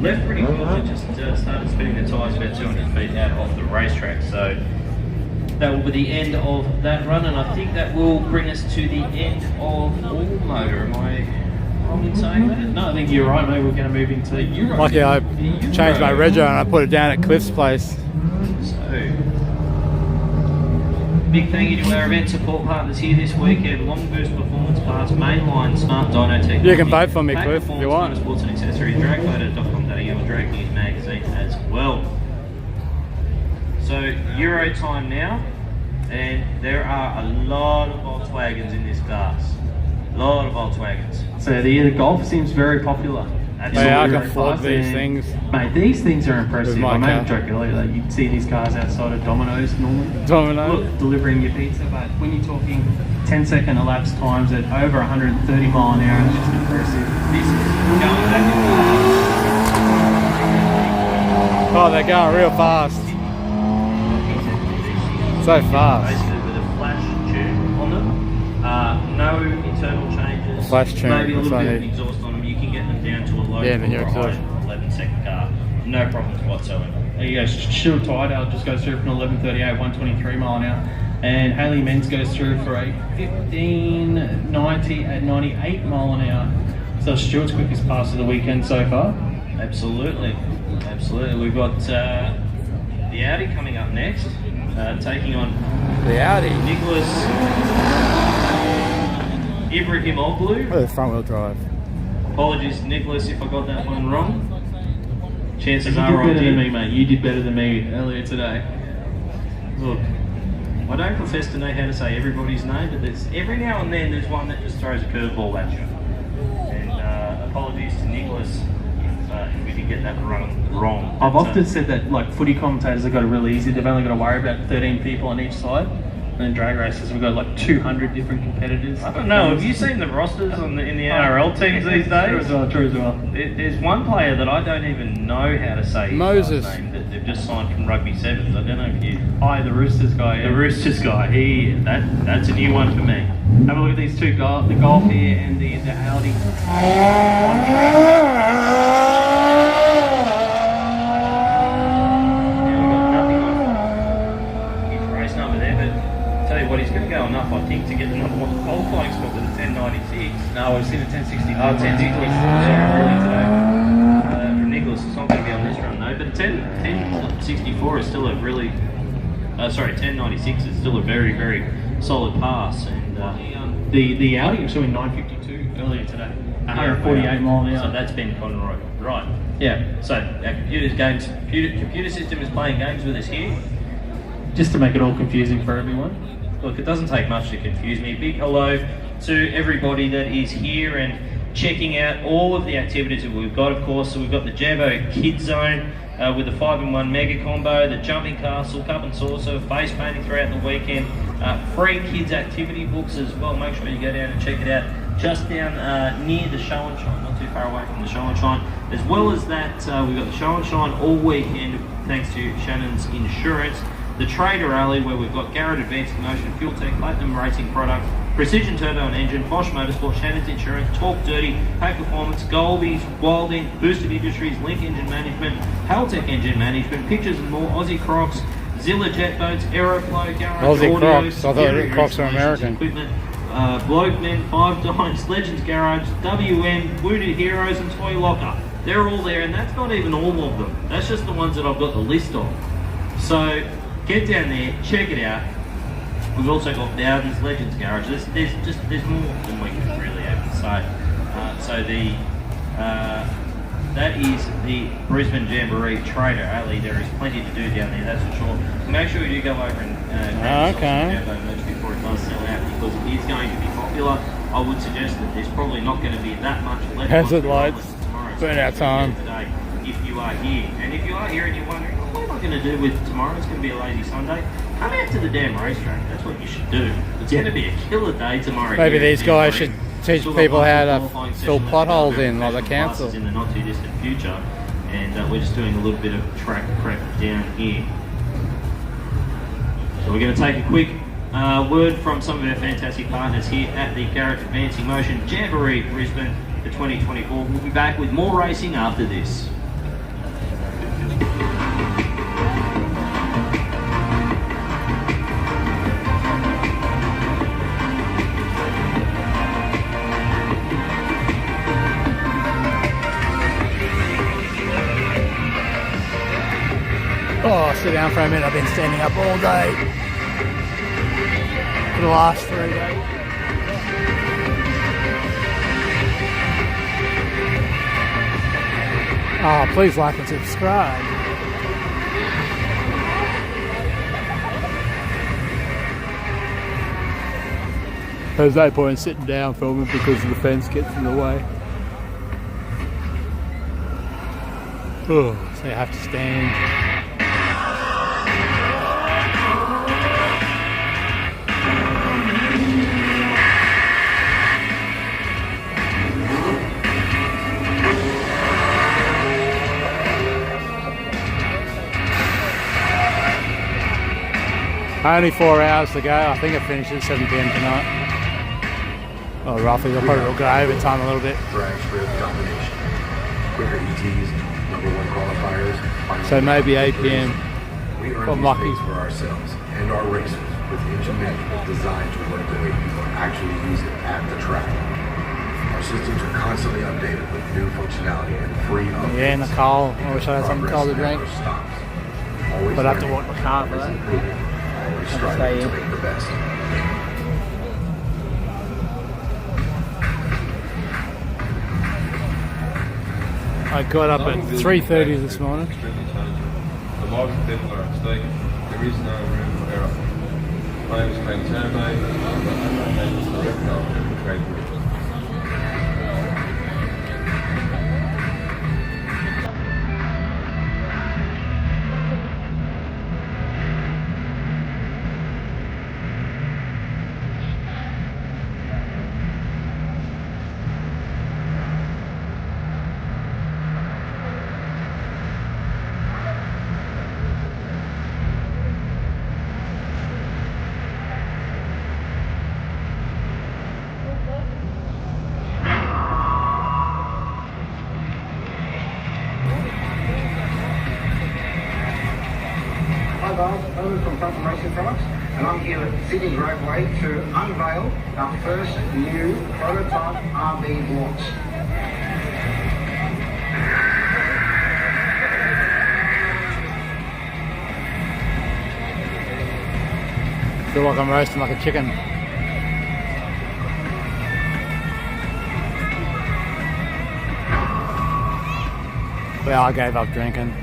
Left pretty good. It just started spinning the tyres about 200 feet out off the racetrack. So that will be the end of that run, and I think that will bring us to the end of all motor. Am I wrong in saying that? No, I think you're right, mate. We're going to move into Euro. Lucky I changed my rego and I put it down at Cliff's place. So, big thank you to our event support partners here this weekend: Long Boost Performance Parts, Mainline, Smart Dyno Technology. You can vote for me, Cliff, if you want. Sports and accessories, dragmotor.com.au, or Drag News Magazine as well. So Euro time now, and there are a lot of Volkswagens in this class. A lot of Volkswagens. So the Golf seems very popular. They are going to afford these things. Mate, these things are impressive. I made car. a joke earlier that you'd see these cars outside of Domino's normally. Domino's? Look, delivering your pizza, but when you're talking 10-second elapsed times at over 130 mile an hour, it's just impressive. This is going back in Oh, they're going real fast. So fast. Basically with a flash tune on them. No internal changes. Flash tune. Maybe a little bit of exhaust on them. You can get them down to a low 11-second car. No problems whatsoever. There you go. Shield Tidal just goes through from 11.38, 123 mile an hour. And Haley Menz goes through for a 15.90 at 98 mile an hour. So Stuart's quickest pass of the weekend so far. Absolutely. Absolutely. We've got the Audi coming up next. Taking on the Audi. Nicholas Ibrahimoglu. Oh, the front wheel drive. Apologies, Nicholas, if I got that one wrong. Chances are I did. You did better than me, mate. You did better than me earlier today. Look, I don't profess to know how to say everybody's name, but there's every now and then there's one that just throws a curveball at you. And apologies to Nicholas if we did get that wrong. I've often said that like footy commentators have got it really easy. They've only got to worry about 13 people on each side. And in drag races, we've got like 200 different competitors. I don't know. Have you seen the rosters in the NRL teams these days? True as well. There's one player that I don't even know how to say his Moses. last name that they've just signed from Rugby Sevens. I don't know if you. The Roosters guy. Yeah. The Roosters guy. That's a new one for me. Have a look at these two guys, the Golf here and the Audi. What he's going to go enough, I think, to get the number one qualifying spot with a 1096. No, we've seen a 1060. Oh, 1060. Early today. From Nicholas, it's not going to be on this run though. But 1064 is still a really, 1096 is still a very, very solid pass. And the Audi was doing 952 earlier today. 148 mile an hour. So that's Ben Conroy, right? Yeah. So our computer system is playing games with us here, just to make it all confusing for everyone. Look, it doesn't take much to confuse me. Big hello to everybody that is here and checking out all of the activities that we've got, of course. So we've got the Jambo Kids Zone with the 5-in-1 mega combo, the jumping castle, cup and saucer, face painting throughout the weekend, free kids activity books as well. Make sure you go down and check it out just down near the Show N Shine, not too far away from the Show N Shine. As well as that, we've got the Show N Shine all weekend thanks to Shannons Insurance. The Trader Alley, where we've got Garrett Advanced Motion, Fuel Tech, Platinum Racing Product, Precision Turbo and Engine, Bosch Motorsport, Shannons Insurance, Talk Dirty, Pack Performance, Golby's, Wilding, Boosted Industries, Link Engine Management, Haltech Engine Management, Pictures and more, Aussie Crocs, Zilla jet boats, Aeroflow, Garage Aussie Audio, Crocs. I thought Superior Crocs were Installations American. Equipment, Blokemen, Five Dimes, Legends Garage, WM, Wounded Heroes, and Toy Locker. They're all there, and that's not even all of them. That's just the ones that I've got the list of. So get down there, check it out. We've also got Bowden's Legends Garage. There's more than we can really have to say. That is the Brisbane Jamboree Trader Alley. There is plenty to do down there, that's for sure. So make sure you go over and grab yourself some Jambo merch before it does sell out, because it is going to be popular. I would suggest that there's probably not going to be that much left. Hazard lights, burn out time. Today, if you are here, and if you are here and you're wondering, what am I going to do with tomorrow? It's going to be a lazy Sunday. Come out to the damn racetrack. That's what you should do. It's going to be a killer day tomorrow. Maybe here these at guys Jamboree. should teach people how to fill potholes in like the council. In the not too distant future, and we're just doing a little bit of track prep down here. So we're going to take a quick word from some of our fantastic partners here at the Garrett Advancing Motion Jamboree Brisbane for 2024. We'll be back with more racing after this. Oh, sit down for a minute. I've been standing up all day for the last 3 days. Oh, please like and subscribe. There's no point in sitting down filming because the fence gets in the way. Oh, so you have to stand. Only 4 hours to go. I think it finishes at 7 PM tonight. Oh, roughly. I'll probably go over time a little bit. Drag strip domination. Quicker ETs, #1 qualifiers. So maybe 8 PM. We earn I'm these lucky. things for ourselves and our racers with engine management designed to work the way people actually use it at the track. Our systems are constantly updated with new functionality and free updates. Yeah, Nicole. I wish I had something cold to drink. Always But I have to learning, walk my car for that. always improving, always Have to stay striving to in. make the best. I got up at 3:30 this morning. The lives of people are at stake. There is no room for error. My name is Frank Turbay. I'm the owner and maintenance director of the Trade Group. Hi guys, Owen from Front Racing Products, and I'm here at Sydney Raceway to unveil our first new prototype RV launch. Feel like I'm roasting like a chicken. Well, I gave up drinking.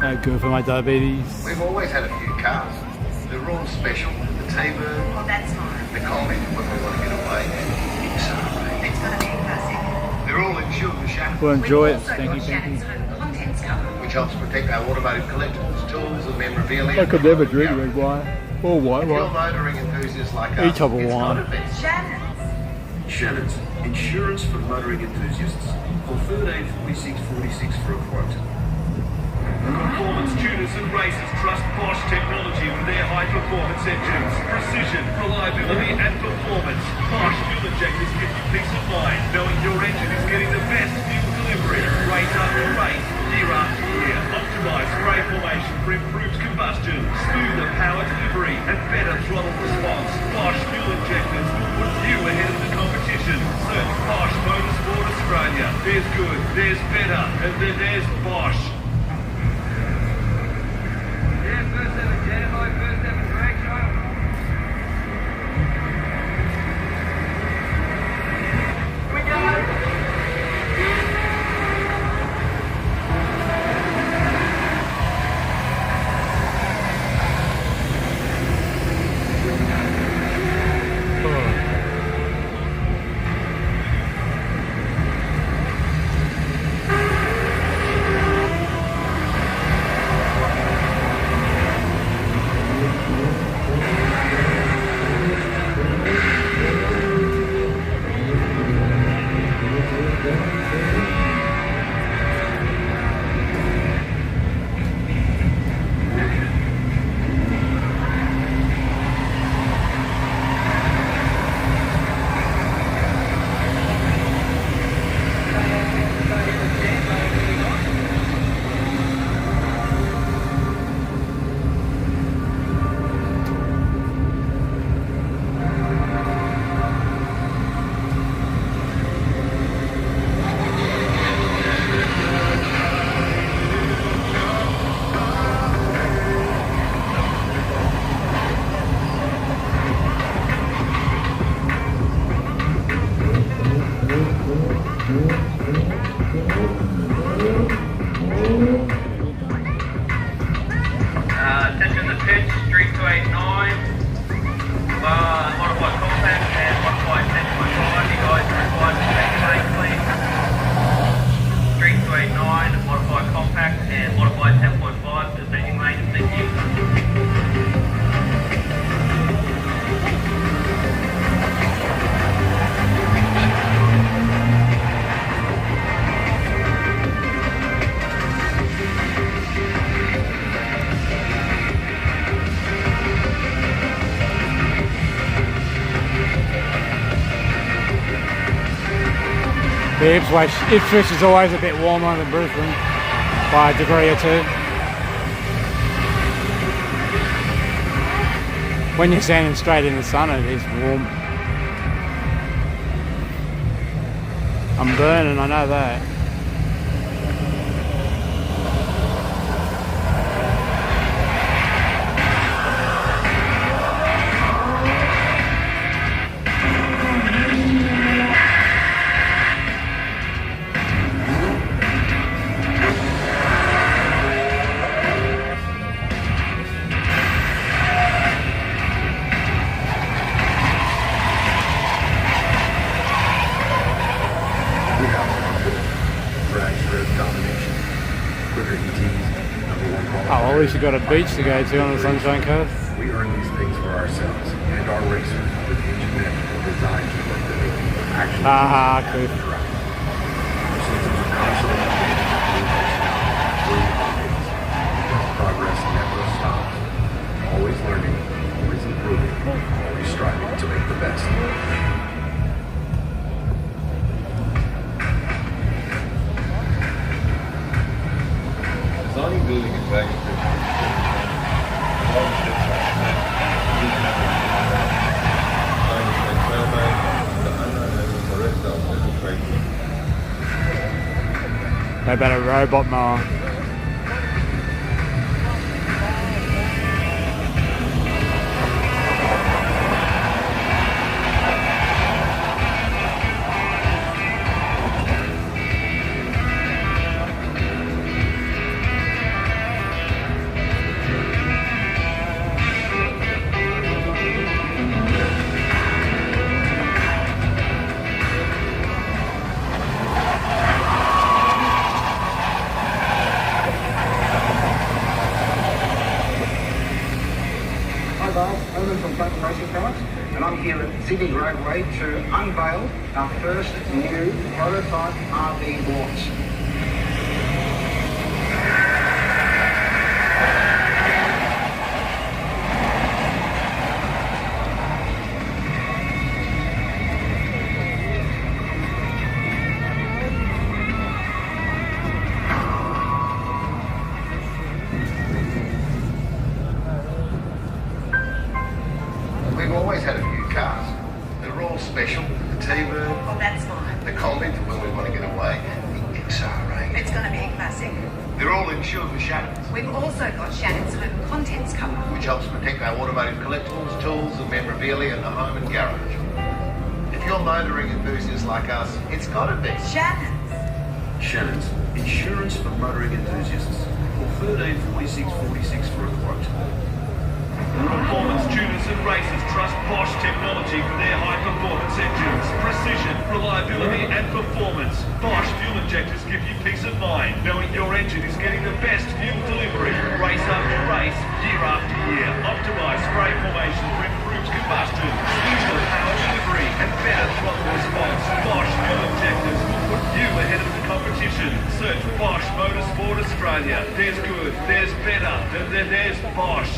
No good for my diabetes. We've always had a few cars. They're all special. The T-Bird, Well, that's fine. the Colby when we want to get away, It's going to be a classic. they're all insured with Shannons. We'll enjoy it. We've also Thank you, got thank you. Shannons home contents cover. which helps protect our automotive collectibles, tools and memorabilia. I could never drink red wine or white If you're wine. motoring enthusiasts like Each us, of a it's wine. not a best. Shannons. Shannons, insurance for motoring enthusiasts. Call 13 46 46 for a quote. Performance tuners and racers trust Bosch technology with their high-performance engines. Precision, reliability and performance. Bosch fuel injectors give you peace of mind knowing your engine is getting the best fuel delivery. Race after race, year after year. optimised spray formation for improved combustion, smoother power delivery and better throttle response. Bosch fuel injectors will put you ahead of the competition. Search Bosch Motorsport Australia. There's good, there's better, and then there's Bosch. Yeah, first ever Jambo, first ever drag show. Here we go. Attention to pitch, street 289, modified compact and modified 10.5. You guys are required to take lane, please. Street 289, modified compact and modified 10.5, descending lane, thank you. Ipswich is always a bit warmer than Brisbane by a degree or two. When you're standing straight in the sun, it is warm. I'm burning, I know that. Oh, at least you got a beach to go to on the Sunshine Coast. We earn these things for ourselves and our racers with engine management designed to work the actually Cool. Our systems are constantly updated with new functionality, progress never stops. Always learning, always improving, always striving to make the best. Designing, building and tagging They better robot mower. Owen from Front Racing Products, and I'm here at Sydney Roadway to unveil our first new prototype RV launch. T-bird. Well, that's fine. The Combi for when we want to get away. The XRA. It's going to be a classic. They're all insured with Shannons, We've also got Shannons Home Contents cover. which helps protect our automotive collectibles, tools and memorabilia in the home and garage. If you're motoring enthusiasts like us, it's got to be Shannons. Shannons, insurance for motoring enthusiasts. Call 13 46 46 for a quote. Performance tuners and racers trust Bosch technology for their high-performance engines. Precision, reliability and performance. Bosch fuel injectors give you peace of mind, knowing your engine is getting the best fuel delivery. Race after race, year after year. Optimized spray formation for improved combustion, smoother power delivery and better throttle response. Bosch fuel injectors will put you ahead of the competition. Search Bosch Motorsport Australia. There's good, there's better, there's Bosch.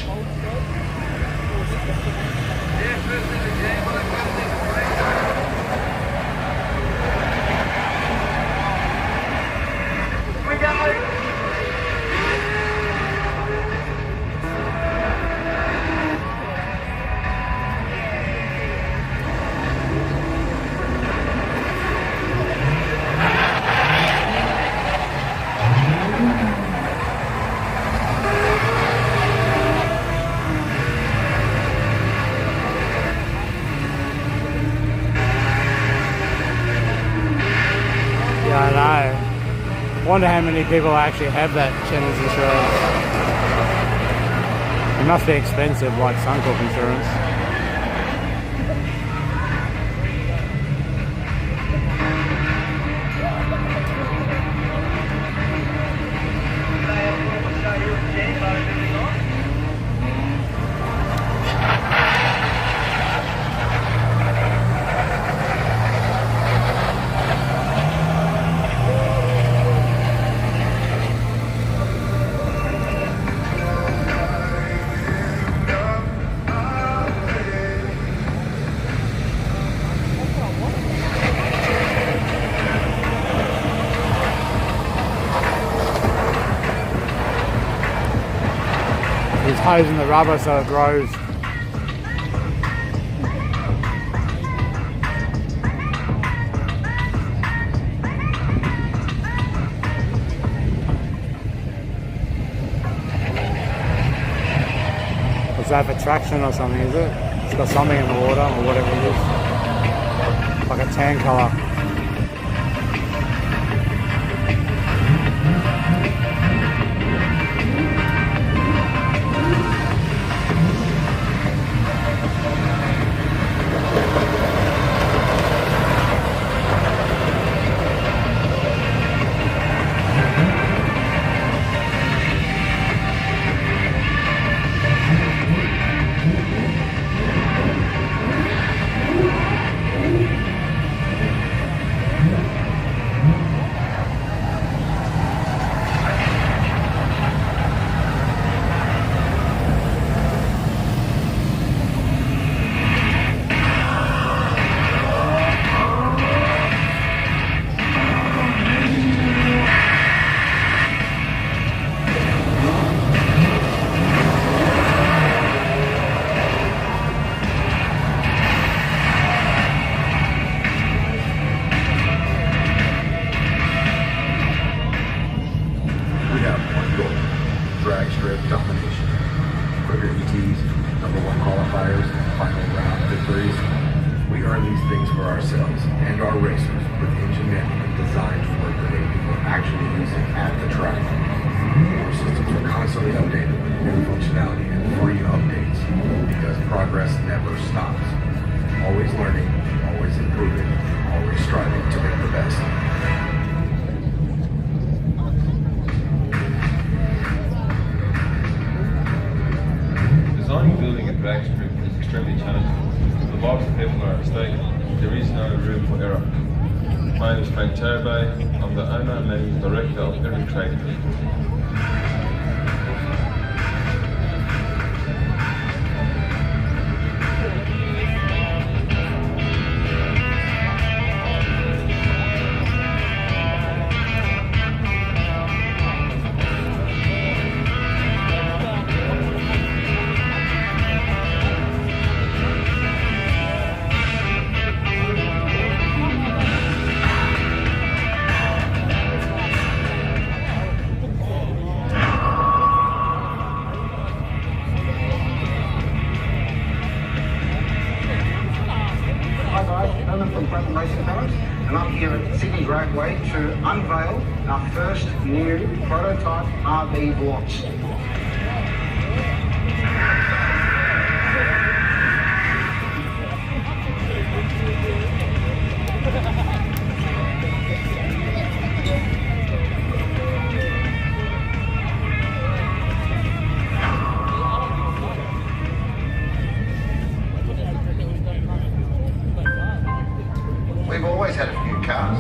We go! I know. Wonder how many people actually have that Shannons insurance. It must be expensive, like Suncorp insurance. He's hosing the rubber so it grows. What's that for traction or something, is it? It's got something in the water or whatever it is. Like a tan colour. Designing building a drag strip is extremely challenging. The lots of people are mistaken. There is no room for error. My name is Frank Turbay. I'm the owner and managing director of every trade group. Stramp racing cars, and I'm here at Sydney Raceway to unveil our first new prototype RV launch. We've always had a few cars.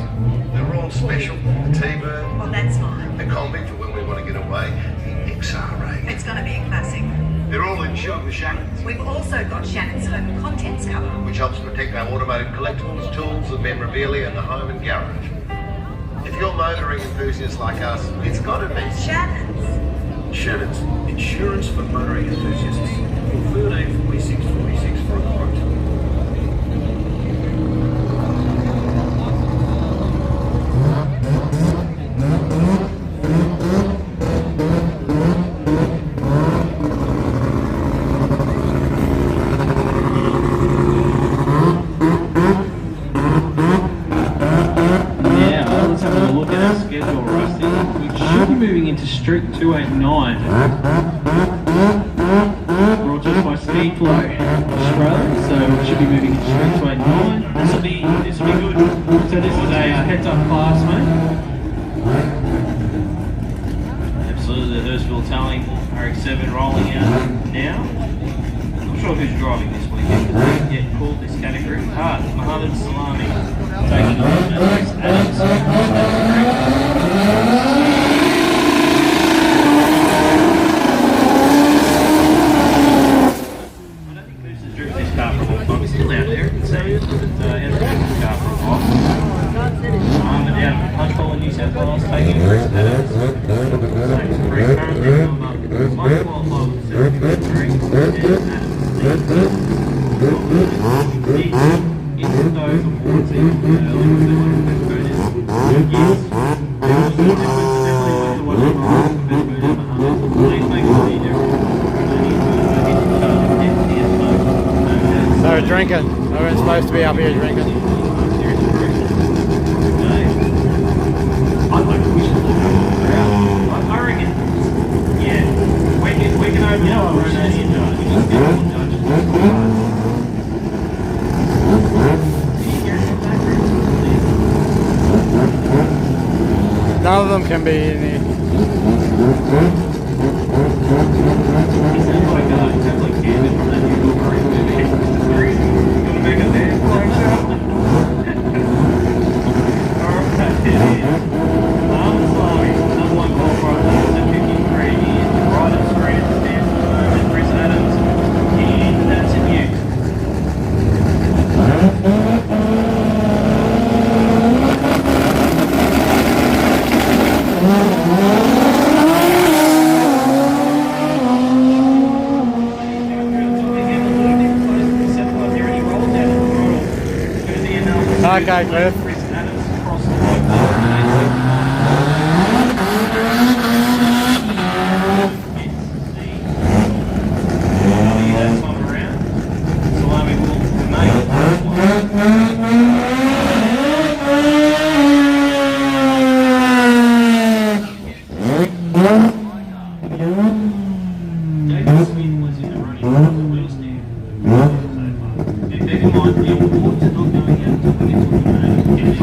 They're all special. The T-Bird. Well, that's fine. The Combi for when we want to get away. The XRA. It's going to be a classic. They're all insured with Shannons, We've also got Shannons Home Contents cover. which helps protect our automotive collectibles, tools and memorabilia in the home and garage. If you're motoring enthusiasts like us, it's got to be Shannons. Shannons, insurance for motoring enthusiasts. Call 13 46 46 for a quote. Yeah, let's have a look at our schedule, Rusty. We should be moving into Street 289. Brought to us by Speedflow Australia, so we should be moving into Street 289. This will be good. So this is a heads-up class, mate. Absolutely, the Hurstville Towing RX-7 rolling out now. I'm not sure who's driving this weekend because they haven't yet called this category. Mohammed Salami taking on Alex Adams. This car for a long time. It's still out there, it seems, but hasn't driven this car for a while. And out of Punchbowl in New South Wales, taking Alex Adams. Same three currently on one qualified with 73 and Adams. Into those awards even early with the one best boot in years. There was definitely one of the best boot in Mohammed. Please make sure you do. So we're drinking. Everyone's supposed to be up here drinking. I reckon, yeah, we can open up a Romanian judge. None of them can be in here. Okay, Cliff. Bear in mind, the awards are not going out until we get to the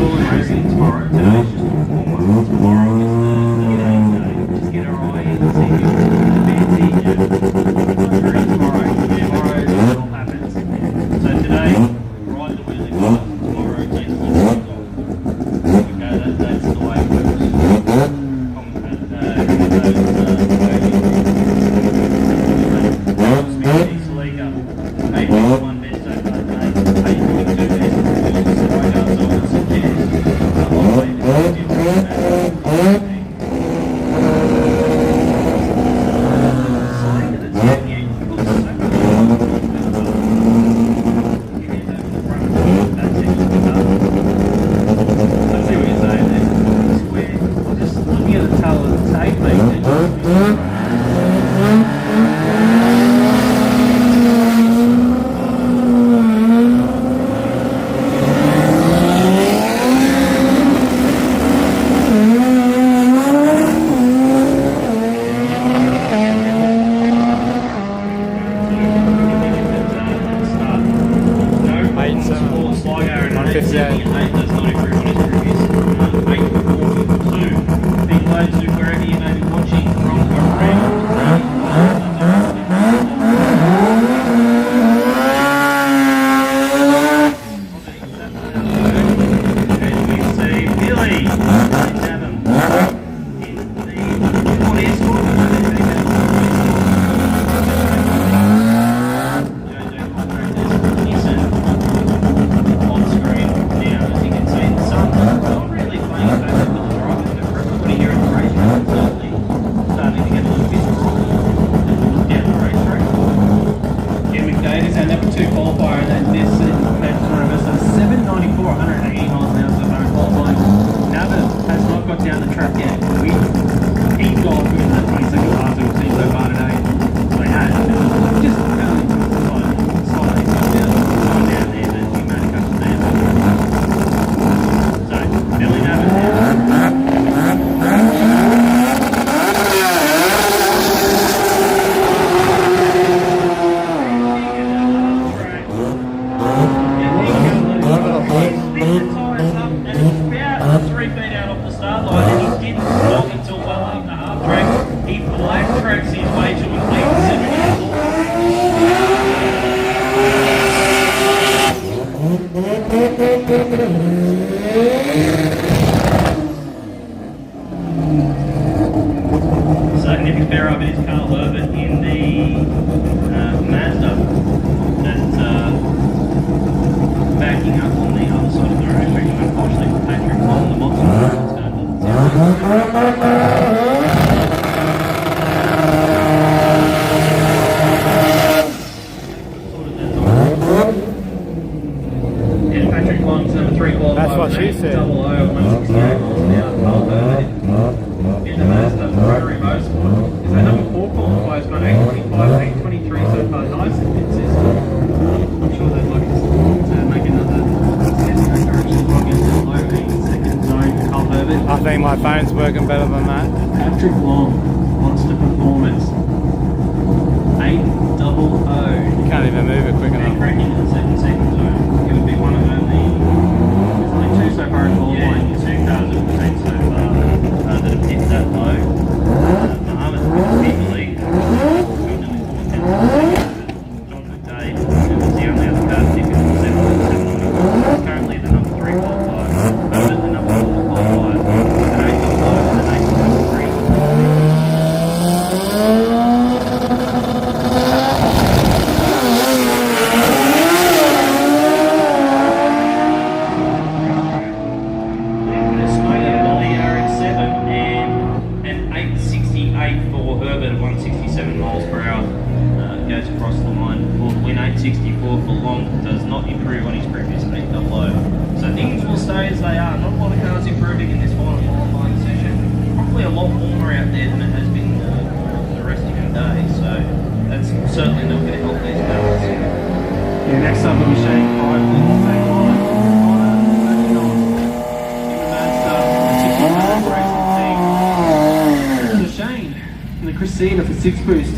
qualifier, and then this in so 794, 180 miles an hour so far in qualifying. Nava has not got down the track yet. We keep going in the 22nd class that we've seen so far today. So he has. Just really slowly down there that he made a couple there. So, Billy Nava now. That's what she said. I think my phone's working better than that. Patrick Long, Monster Performance. 800. You can't even move it quick enough. Cracking in the 7 second zone. It would be one of only, there's only 2 so far in qualifying. 2 cars that we've seen so far that have hit that low. Muhammad's been the lead. John McDade was the only other car to dip in the 7. Currently the number 3 qualifier. But the number 4 qualifier. For 6 boost.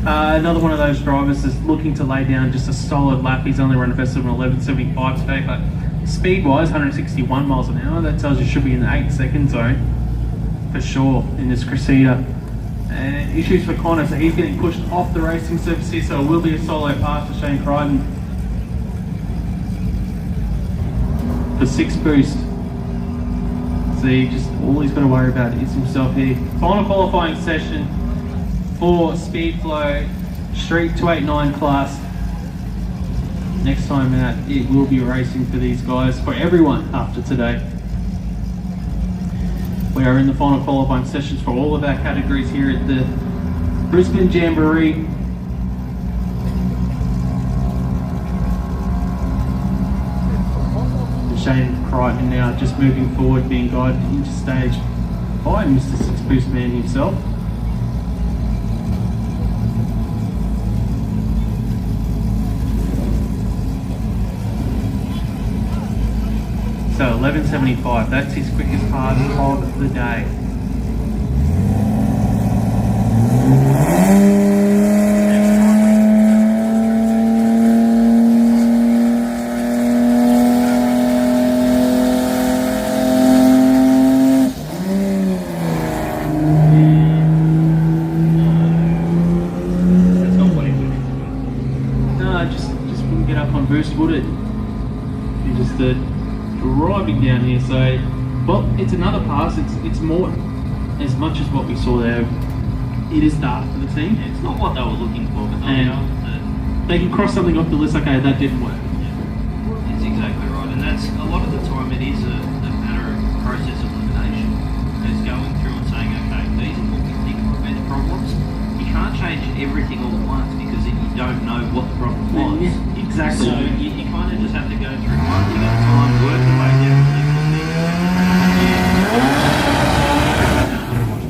Another one of those drivers is looking to lay down just a solid lap. He's only run a best of an 11.75 today, but speed wise 161 miles an hour. That tells you should be in the 8 second zone for sure in this Cressida. And issues for Connor, so he's getting pushed off the racing surface here, so it will be a solo pass for Shane Crichton for 6 boost. See, just all he's got to worry about is himself here. Final qualifying session for Speedflow Street 289 class. Next time out, it will be racing for these guys, for everyone after today. We are in the final qualifying sessions for all of our categories here at the Brisbane Jamboree. Shane Crichton now just moving forward, being guided into stage by Mr. 6 Boost Man himself. So 11.75, that's his quickest pass of the day. Boost, would it? You're just driving down here, so well, it's another pass. It's more as much as what we saw there. It is dark for the team. Yeah, it's not what they were looking for, but they can cross something off the list. Okay, that didn't work. Yeah. It's exactly right, and that's a lot of the time. It is a matter of process of elimination. It's going through and saying, okay, these are what we think might be the problems. You can't change everything all at once because then you don't know what the problem was. Yeah, Exactly. So you kind of just have to go through one thing at a time, work your way down to the next thing.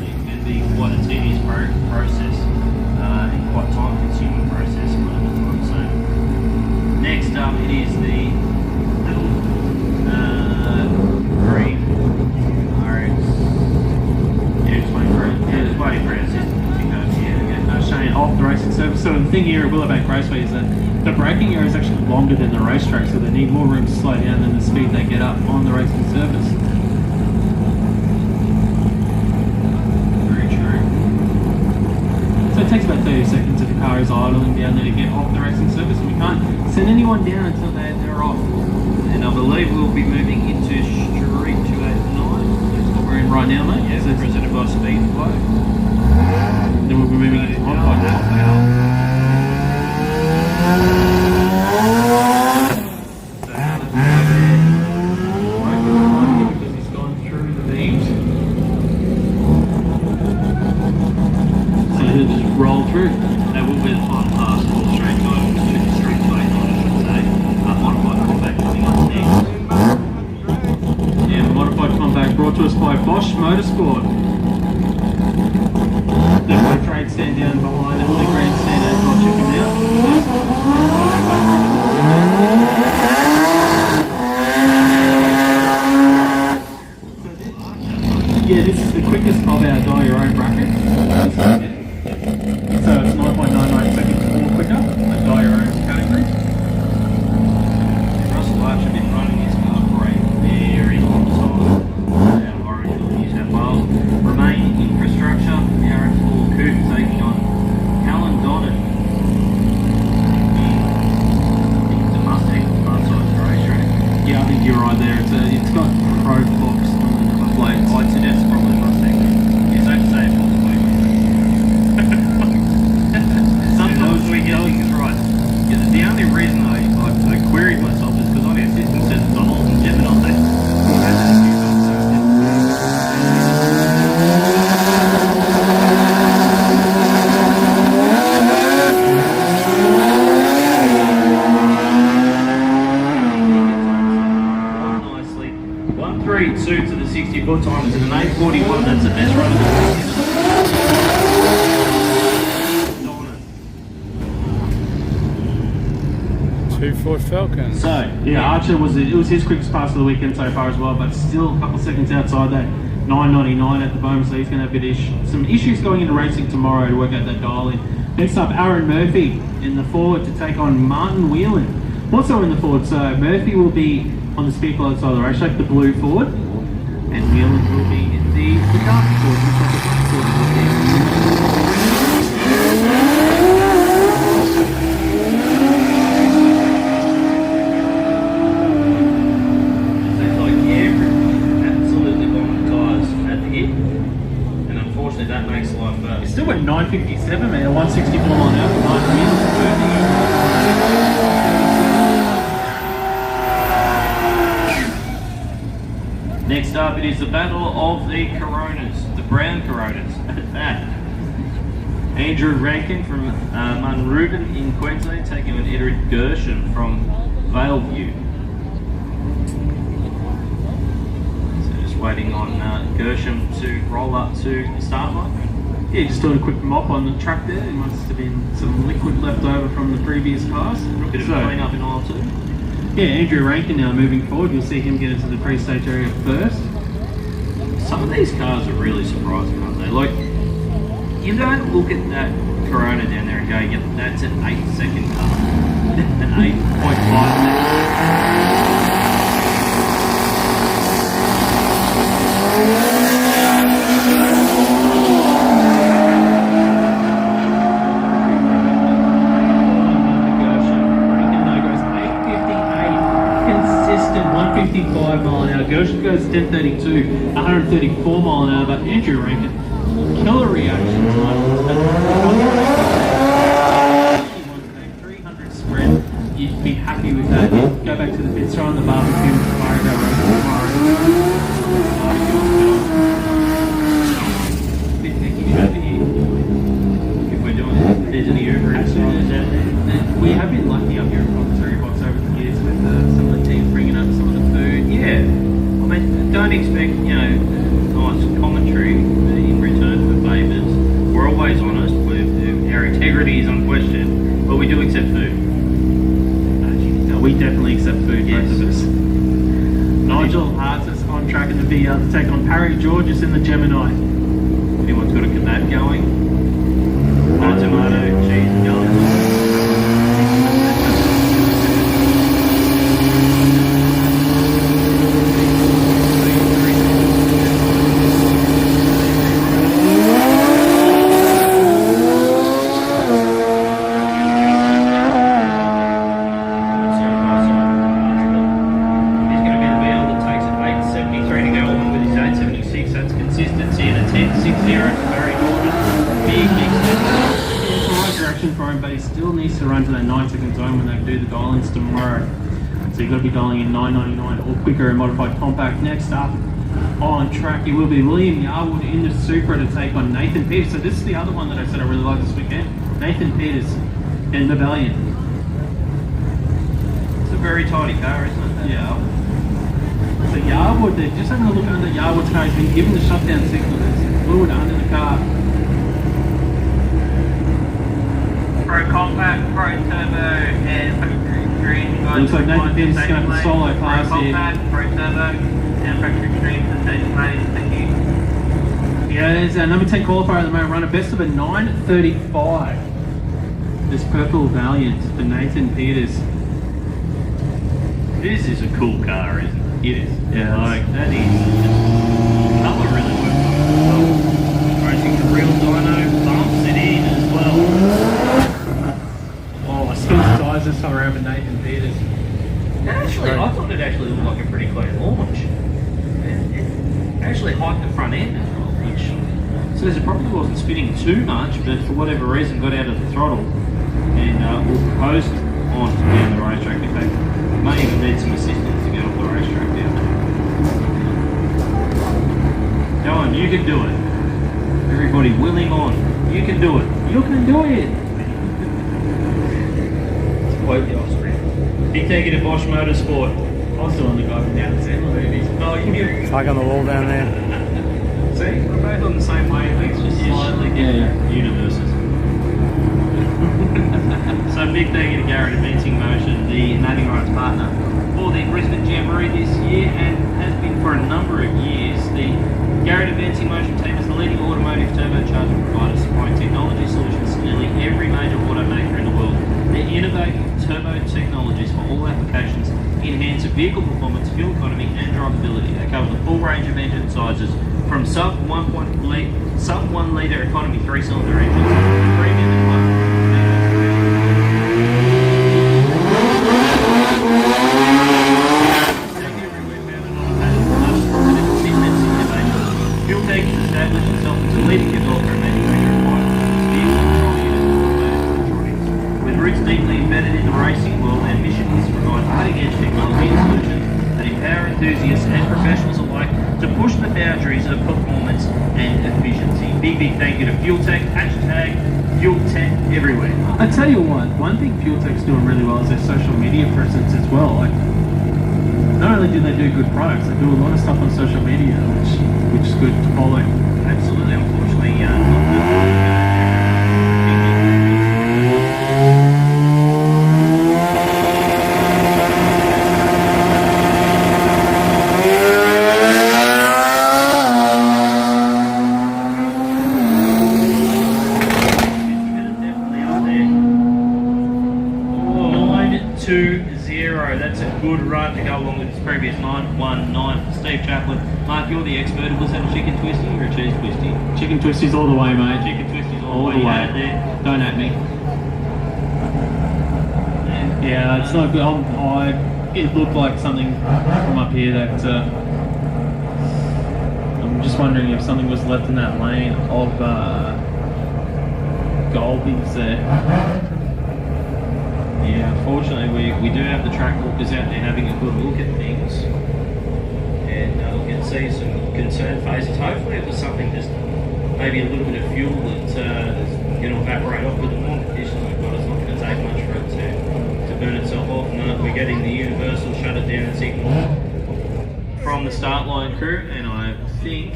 It can be quite a tedious process and quite time-consuming process a lot of the time. So next up, it is the little green RX. Yeah, it's waiting for our system to go. Shane off the racing surface. So the thing here at Willowbank Raceway is that the braking area is actually longer than the racetrack, so they need more room to slow down than the speed they get up on the racing surface. Very true. So it takes about 30 seconds if the car is idling down there to get off the racing surface, and we can't send anyone down until they're off. And I believe we'll be moving into Street 289. That's what we're in right now, mate. Yeah, so presented by Speedway. Then we'll be moving into because he's gone through the beams. So he'll just roll through. That will be the final pass for Street 289, I should say. Modified compact coming up next. Yeah, the modified compact brought to us by Bosch Motorsport. The trade stand down behind it, the grandstand as well, check him out. Yeah, this is the quickest of our die your own bracket. So it's 9.99 seconds more quicker than die your own category. Russell Larch have been running his car for a very long time. Origin of New South Wales. Remain infrastructure, the RX4 Coupe taking on Alan Donnan. It's a Mustang front-side racetrack. Yeah, I think you're right there. It's got Pro Fox on the number plates. I'd suggest probably Mustang. It's safe to say it's probably. Sometimes we get things right. Yeah, the only reason I queried myself is because on our system says it's a Holden Gemini. Nicely. 132 to the 60-foot time is an 8:41. That's the best run of the weekend. 2 Ford Falcons. So, yeah, Archer was his quickest pass of the weekend so far as well, but still a couple of seconds outside that 9.99 at the moment, so he's going to have some issues going into racing tomorrow to work out that dial in. Next up, Aaron Murphy in the Ford to take on Martin Whelan. Also in the Ford, so Murphy will be on the speed pilot side of the racetrack, the blue Ford, and Whelan will be in the dark Ford, which is the black Ford. That makes life It's still at 957, man, 164 mile an hour, 9 wheels. Next up, it is the battle of the Coronas, the brown Coronas at that. Andrew Rankin from Munrooden in Queensland taking on Edric Gershon from Valeview. Waiting on Gershom to roll up to the start line. Yeah, just doing a quick mop on the track there. There must have been some liquid left over from the previous cars. A bit of clean up in aisle 2. Yeah, Andrew Rankin now moving forward. You'll see him get into the pre-stage area first. Some of these cars are really surprising, aren't they? Like, you don't look at that Corona down there and go, yep, that's an 8-second car. An 8.5 second. Consistent 155 mile an hour. Gershon goes 1032, 134 mile an hour, but Andrew Rankin, killer reaction time. 300 sprint. You'd be happy with that. You'd go back to the pits, throw on the barbecue, fire that race tomorrow. Bit techie over here. If we're doing it, there's any Uber and stuff. We have been lucky up here in Proprietary one question, but we do accept food. No, we definitely accept food, Yes. both of us. Nigel Hart's is on track in the VR to take on Parry Georges in the Gemini. Anyone's got a kebab going? No tomato, cheese, and garlic. But he still needs to run to that 9-second zone when they do the dial-ins tomorrow. So you've got to be dialing in 999 or quicker and modified compact. Next up on track, it will be William Yarwood in the Supra to take on Nathan Peters. So this is the other one that I said I really like this weekend. Nathan Peters and Rebellion. It's a very tidy car, isn't it? Yeah. So Yarwood, they're just having a look under Yarwood's car. He's been given the shutdown signal. There's fluid under the car. Pro Compact, Pro Turbo, and Factory Extreme. Looks like Nathan Peters is going to have a solo class Pro here. Compact, Pro Turbo, and Factory Extreme for station ladies. Thank you. Yeah, there's our number 10 qualifier at the moment, run a best of a 9:35. This purple Valiant for Nathan Peters. This is a cool car, isn't it? It is. Yeah. Like, that is just colour really works on it as well. Racing the real dyno, bumps it in as well. Oh, I spilled the tyres this time around with Nathan Peters. Actually, I thought it actually looked like a pretty clean launch. It actually hiked the front end as well, which says it probably wasn't spinning too much, but for whatever reason got out of the throttle and will post on down the racetrack. In fact, may even need some assistance to get off the racetrack down there. Go on, you can do it. Everybody will him on. You can do it. You can do it. Quote the Austrian. Big thank you to Bosch Motorsport. I was doing the guy from down the Sandler movies. Oh, you Like on the wall down there. see, we're both on the same wavelengths, just slightly different universes. So big thank you to Garrett Advancing Motion, the naming rights partner for the Brisbane Jamboree this year, and has been for a number of years. The Garrett Advancing Motion team is the leading automotive turbocharger provider, supplying technology solutions to nearly every major automaker in the world. Their innovative turbo technologies for all applications enhance vehicle performance, fuel economy and drivability. They cover the full range of engine sizes from sub 1 litre economy 3-cylinder engines, premium and high. Fueltech has established itself as a leading developer and manufacturer of high-performance vehicle control units for automotive electronics. With roots deeply embedded in the racing world, our mission is to provide cutting-edge technology and solutions that empower enthusiasts and professionals alike to push the boundaries of performance and efficiency. Big thank you to Fueltech, hashtag Fueltech everywhere. I tell you what, one thing Fueltech's doing really well is their social media presence as well. Like, not only do they do good products, they do a lot of stuff on social media, which is good to follow. Absolutely, unfortunately, that's a good run to go along with its previous 919. Steve Chaplin, Mark, you're the expert. Was that a chicken twisty or a cheese twisty? Chicken twisties all the way, mate. Chicken twisties all the way. There. Don't at me. Yeah, it's not good. It looked like something from up here that I'm just wondering if something was left in that lane of Goldies there. Yeah, unfortunately we do have the track walkers out there having a good look at things, and we can see some concerned faces. Hopefully it was something, just maybe a little bit of fuel that's going to evaporate off with the warm conditions we've got. It's not going to take much for it to burn itself off. No, we're getting the universal shut it down signal from the start line crew, and I think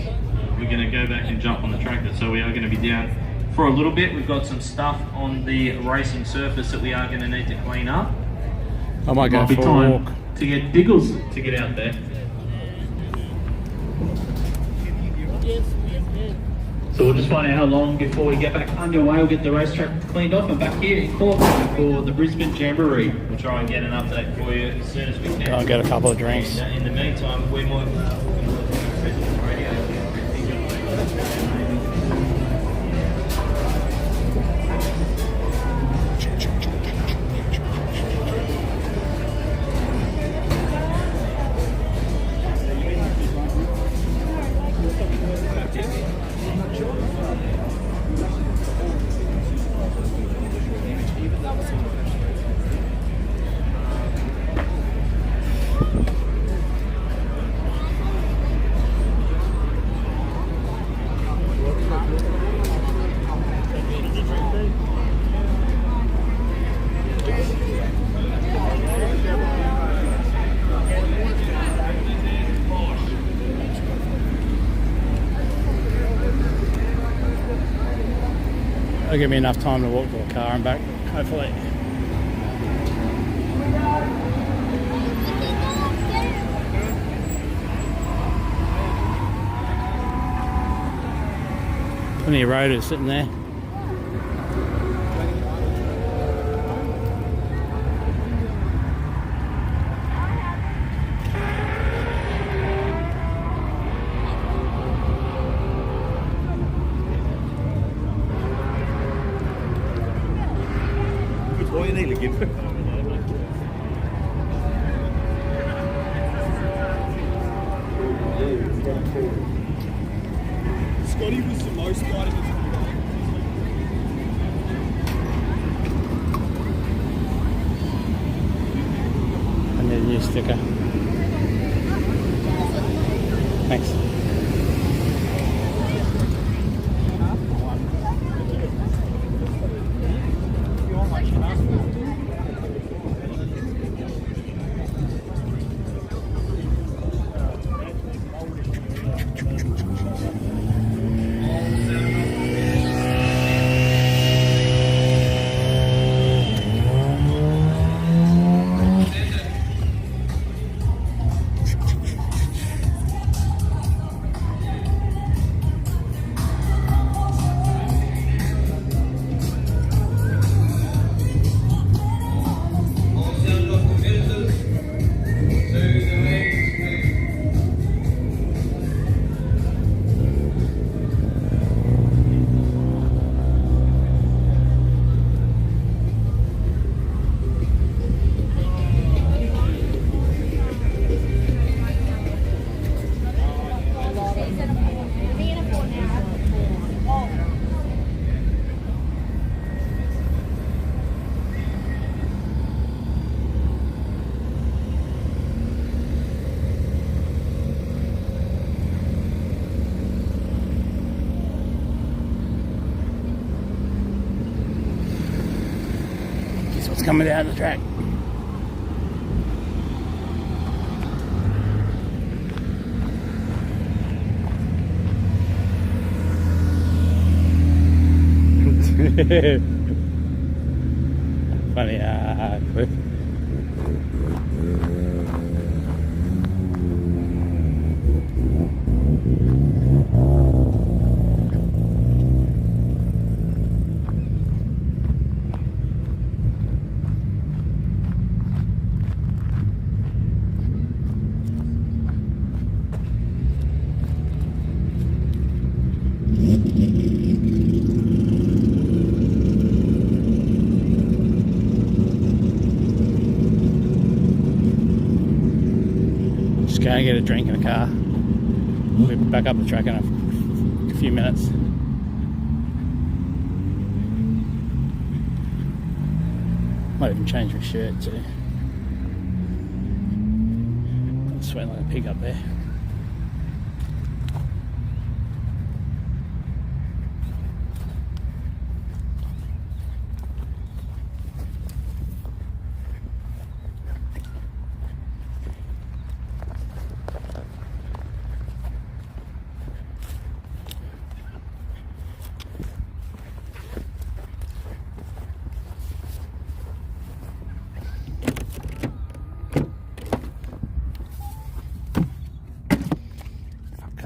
we're going to go back and jump on the tractor. So we are going to be down for a little bit. We've got some stuff on the racing surface that we are going to need to clean up. I might go Might be for a time walk. to get Diggles. To get out there. So we'll just find out how long before we get back underway. We'll get the racetrack cleaned off and back here in court for the Brisbane Jamboree. We'll try and get an update for you as soon as we can. I'll get a couple of drinks. In the meantime, we might radio. It'll give me enough time to walk to the car and back, hopefully. Plenty of rotors sitting there. Scotty was the most right. I need a new sticker. Thanks. Coming down the track. Funny, Cliff. Go and get a drink in the car. We'll be back up the track in a few minutes. Might even change my shirt too. I'm sweating like a pig up there.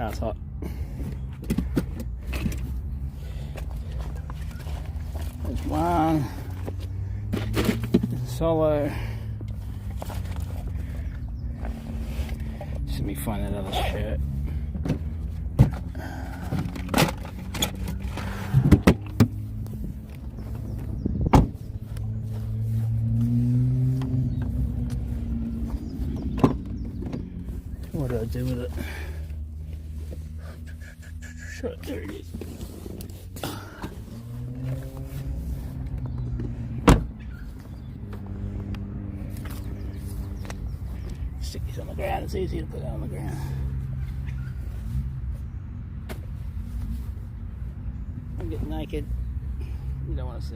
car's hot. There's one. Solo. Just let me find that other shirt. What do I do with it? Sure, there it is. Stick these on the ground, it's easy to put that on the ground. I'll get naked. You don't want to see.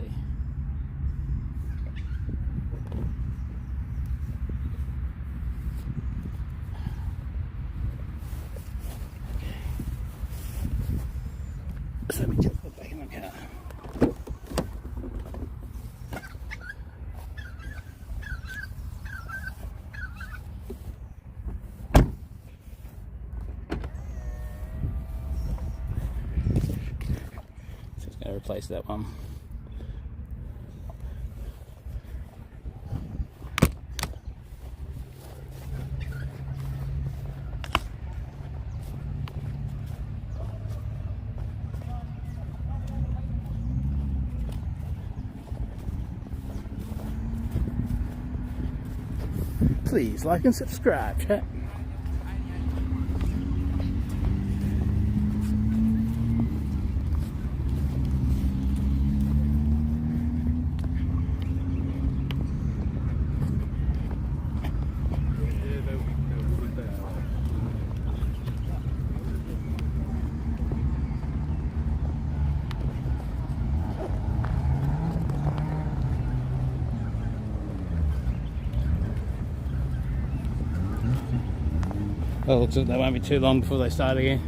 So let me just put back in the car. Just going to replace that one. Please like and subscribe, chat. Well, looks like that won't be too long before they start again.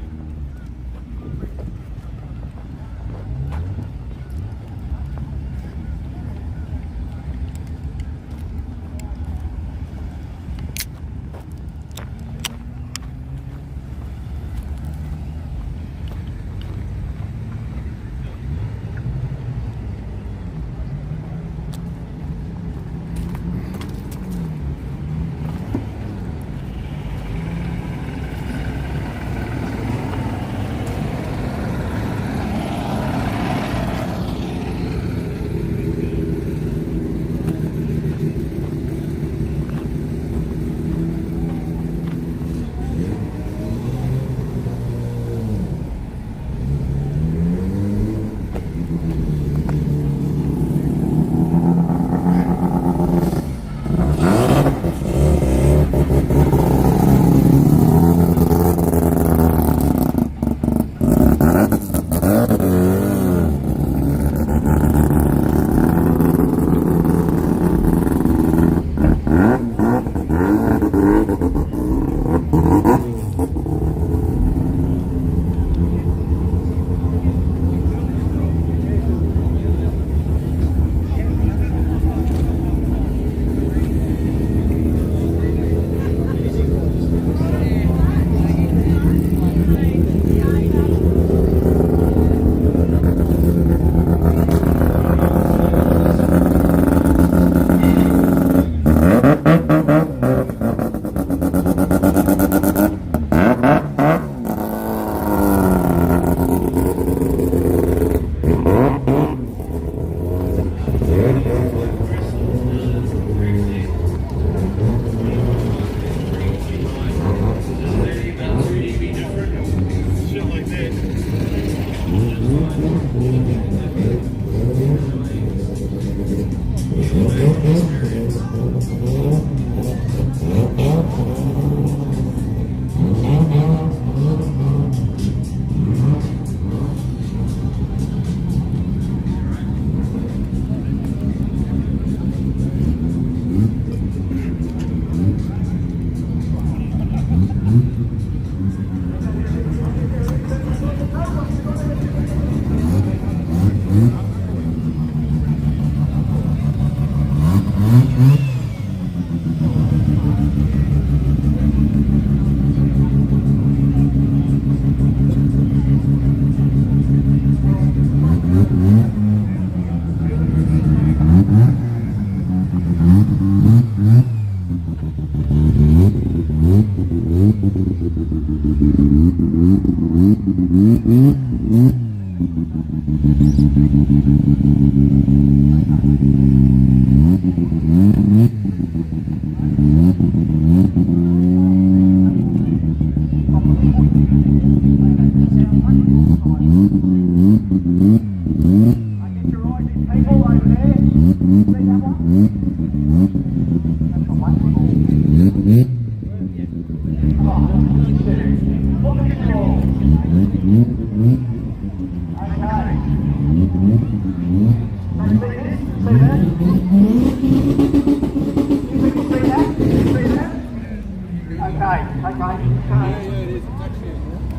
Okay.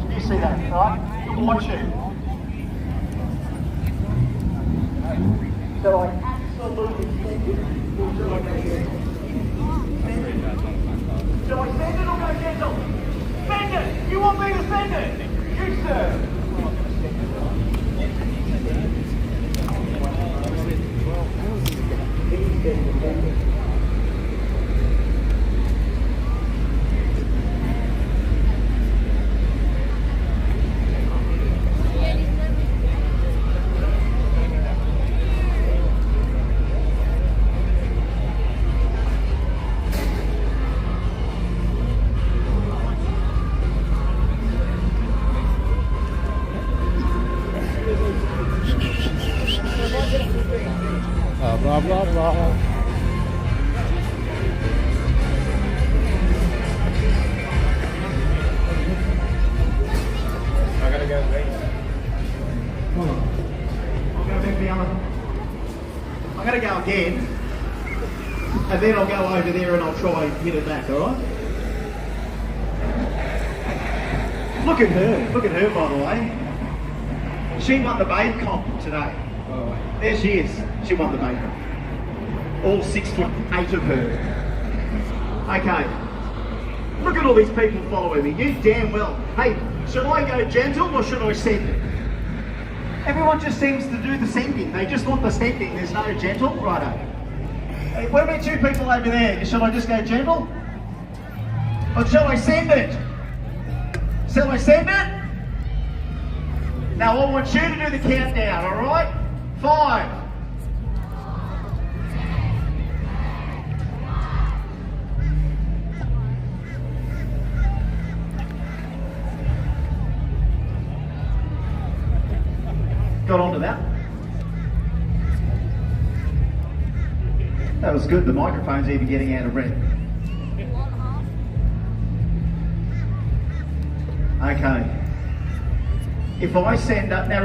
You see that, right? Watch it. So I absolutely shall I send it or go gentle? Send it! You want me to send it? You, sir. Blah, blah, blah. I gotta go Hold on. I'll go back the other. I'm gonna go again. And then I'll go over there and I'll try and hit it back, alright? Look at her by the way. She won the babe comp today. There she is. She won the babe comp. All 6'8" of her. Okay. Look at all these people following me. You damn well. Hey, should I go gentle or should I send it? Everyone just seems to do the sending. They just want the sending. There's no gentle. Righto. Hey, what about you people over there? Shall I just go gentle? Or shall I send it? Shall I send it? Now I want you to do the countdown, alright? 5. Got onto that. That was good. The microphone's even getting out of breath. Okay. If I send up, now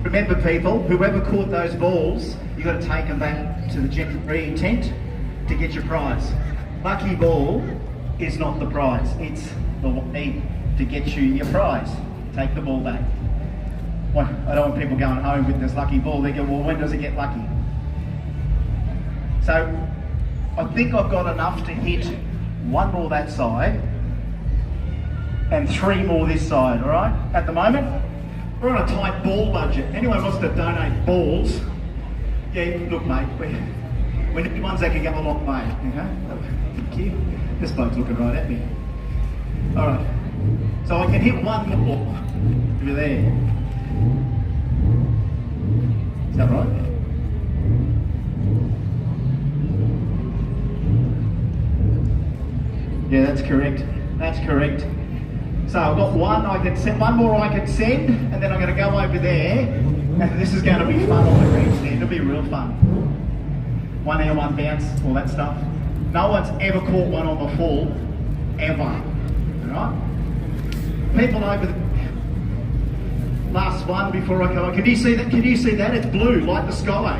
remember people, whoever caught those balls, you got to take them back to the jamboree tent to get your prize. Lucky ball is not the prize. It's the way to get you your prize. Take the ball back. Well, I don't want people going home with this lucky ball. They go, well, when does it get lucky? So I think I've got enough to hit 1 more that side and 3 more this side, all right? At the moment, we're on a tight ball budget. Anyone wants to donate balls? Yeah, look, mate, we need ones that can go a long way, okay? Thank you. This bloke's looking right at me. All right, so I can hit 1 more over there. Is that right? Yeah, that's correct. That's correct. So I've got 1 I can send, 1 more I can send, and then I'm going to go over there, and this is going to be fun on the grandstand. It'll be real fun. 1 air, 1 bounce, all that stuff. No one's ever caught one on the full, ever. Alright? People over the last one before I go. Can you see that? Can you see that? It's blue, like the sky.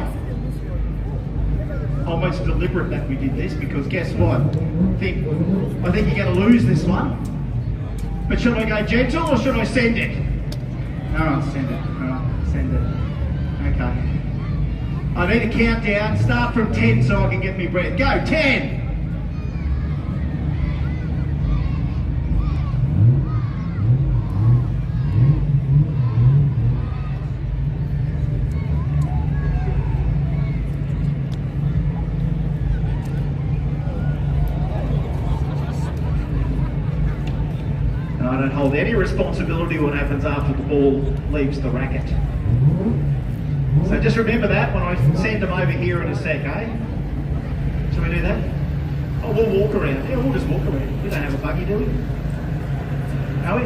Almost deliberate that we did this because guess what? I think you're going to lose this one. But should I go gentle or should I send it? Alright, send it. Alright, send it. Okay. I need a countdown. Start from 10 so I can get me breath. Go, 10! I don't hold any responsibility what happens after the ball leaves the racket. So just remember that when I send them over here in a sec, eh? Shall we do that? Oh, we'll walk around. Yeah, we'll just walk around. We don't have a buggy, do we? No, we?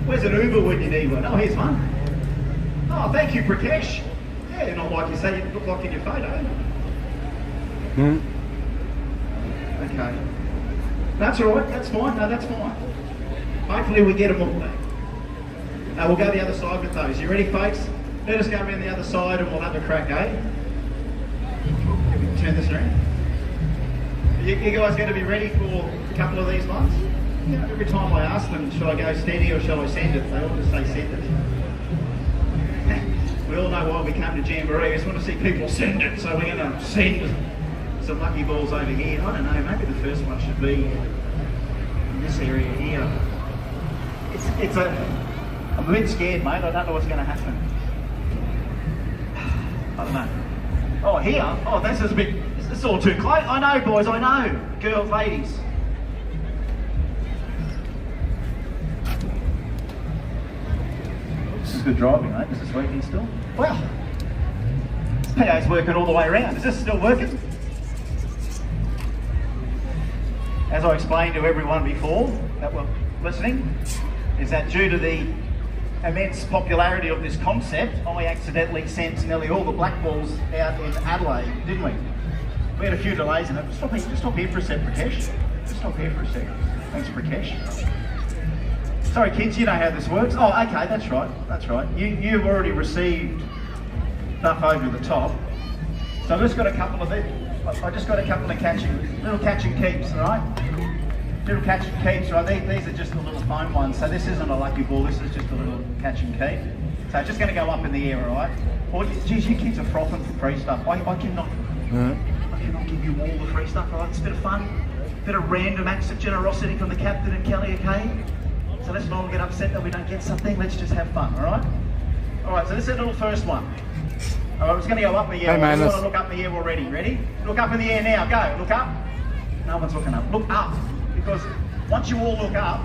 Where's an Uber when you need one? Oh, here's one. Oh, thank you, Prakash. Yeah, not like you say you look like in your photo. Okay. That's all right, that's fine. No, that's fine. Hopefully we get them all back. We'll go the other side with those. You ready, folks? Let us go around the other side and we'll have a crack, eh? Can we turn this around? You guys going to be ready for a couple of these ones? You know, every time I ask them, should I go steady or shall I send it? They all just say send it. We all know why we come to Jamboree. We just want to see people send it, so we're going to send some lucky balls over here. I don't know, maybe the first one should be in this area here. I'm a bit scared, mate. I don't know what's going to happen. I don't know. Oh, here? Oh, this is a bit... It's all too close. I know, boys, I know. Girls, ladies. This is good driving, mate. Is this working still? Well, PA's working all the way around. Is this still working? As I explained to everyone before that were listening, is that due to the immense popularity of this concept, I accidentally sent nearly all the black balls out in Adelaide, didn't we? We had a few delays in it. Just stop here for a sec, Prakash. Just stop here for a sec. Thanks, Prakash. Sorry, kids, you know how this works. Oh, okay, that's right. That's right. You've already received stuff over the top. So I've just got a couple of it. I just got a couple of little catch and keeps, all right? Little catch and keeps, right? These are just the little foam ones. So this isn't a lucky ball. This is just a little catch and keep. So it's just going to go up in the air, all right? Oh, geez, you kids are frothing for free stuff. I cannot give you all the free stuff, all right? It's a bit of fun, a bit of random acts of generosity from the captain and Kelly, okay? So let's not all get upset that we don't get something. Let's just have fun, all right? All right, so this is a little first one. All right, it's going to go up in the air. I want to look up in the air already. Ready? Look up in the air now. Go. Look up. No one's looking up. Look up. Because once you all look up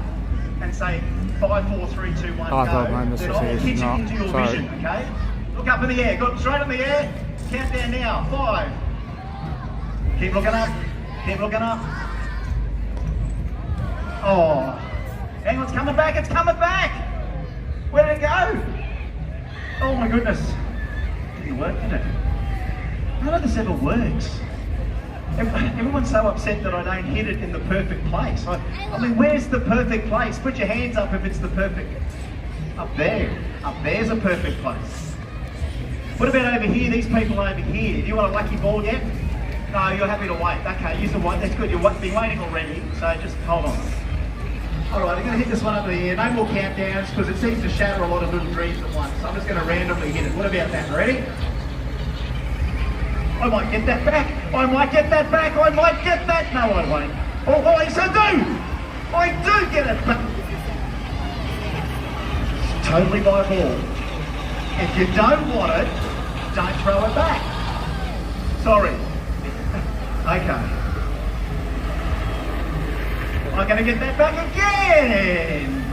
and say 5, 4, 3, 2, 1, go, then I'll hit you into your vision, okay? Look up in the air. Go straight in the air. Count down now. 5. Keep looking up. Keep looking up. Oh. Hang on, it's coming back. It's coming back. Where did it go? Oh my goodness. Didn't work, did it? How did this ever works? Everyone's so upset that I don't hit it in the perfect place. I mean, where's the perfect place? Put your hands up if it's the perfect... Up there. Up there's a perfect place. What about over here? These people over here. Do you want a lucky ball yet? No, you're happy to wait. Okay, use the white. That's good. You've been waiting already, so just hold on. All right, I'm going to hit this one up in the air. No more countdowns because it seems to shatter a lot of little dreams at once. So I'm just going to randomly hit it. What about that? Ready? I might get that back. I might get that back. I might get that. No, I won't. Oh, yes, I do. I do get it back. It's totally my ball. If you don't want it, don't throw it back. Sorry. Okay. I'm going to get that back again.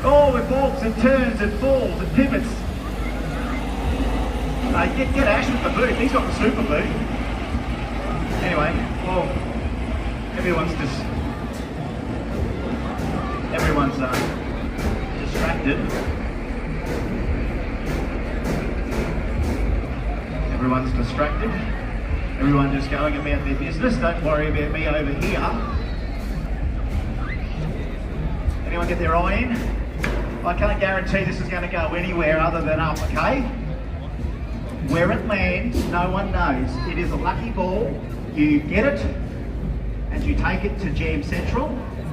Oh, it balks, it turns, it falls, it pivots. Get Ash with the boot. He's got the super boot. Anyway, well, everyone's distracted. Everyone's distracted. Everyone just going about their business. Don't worry about me over here. Anyone get their eye in? I can't guarantee this is going to go anywhere other than up, okay? Where it lands, no one knows. It is a lucky ball. You get it, and you take it to Jam Central,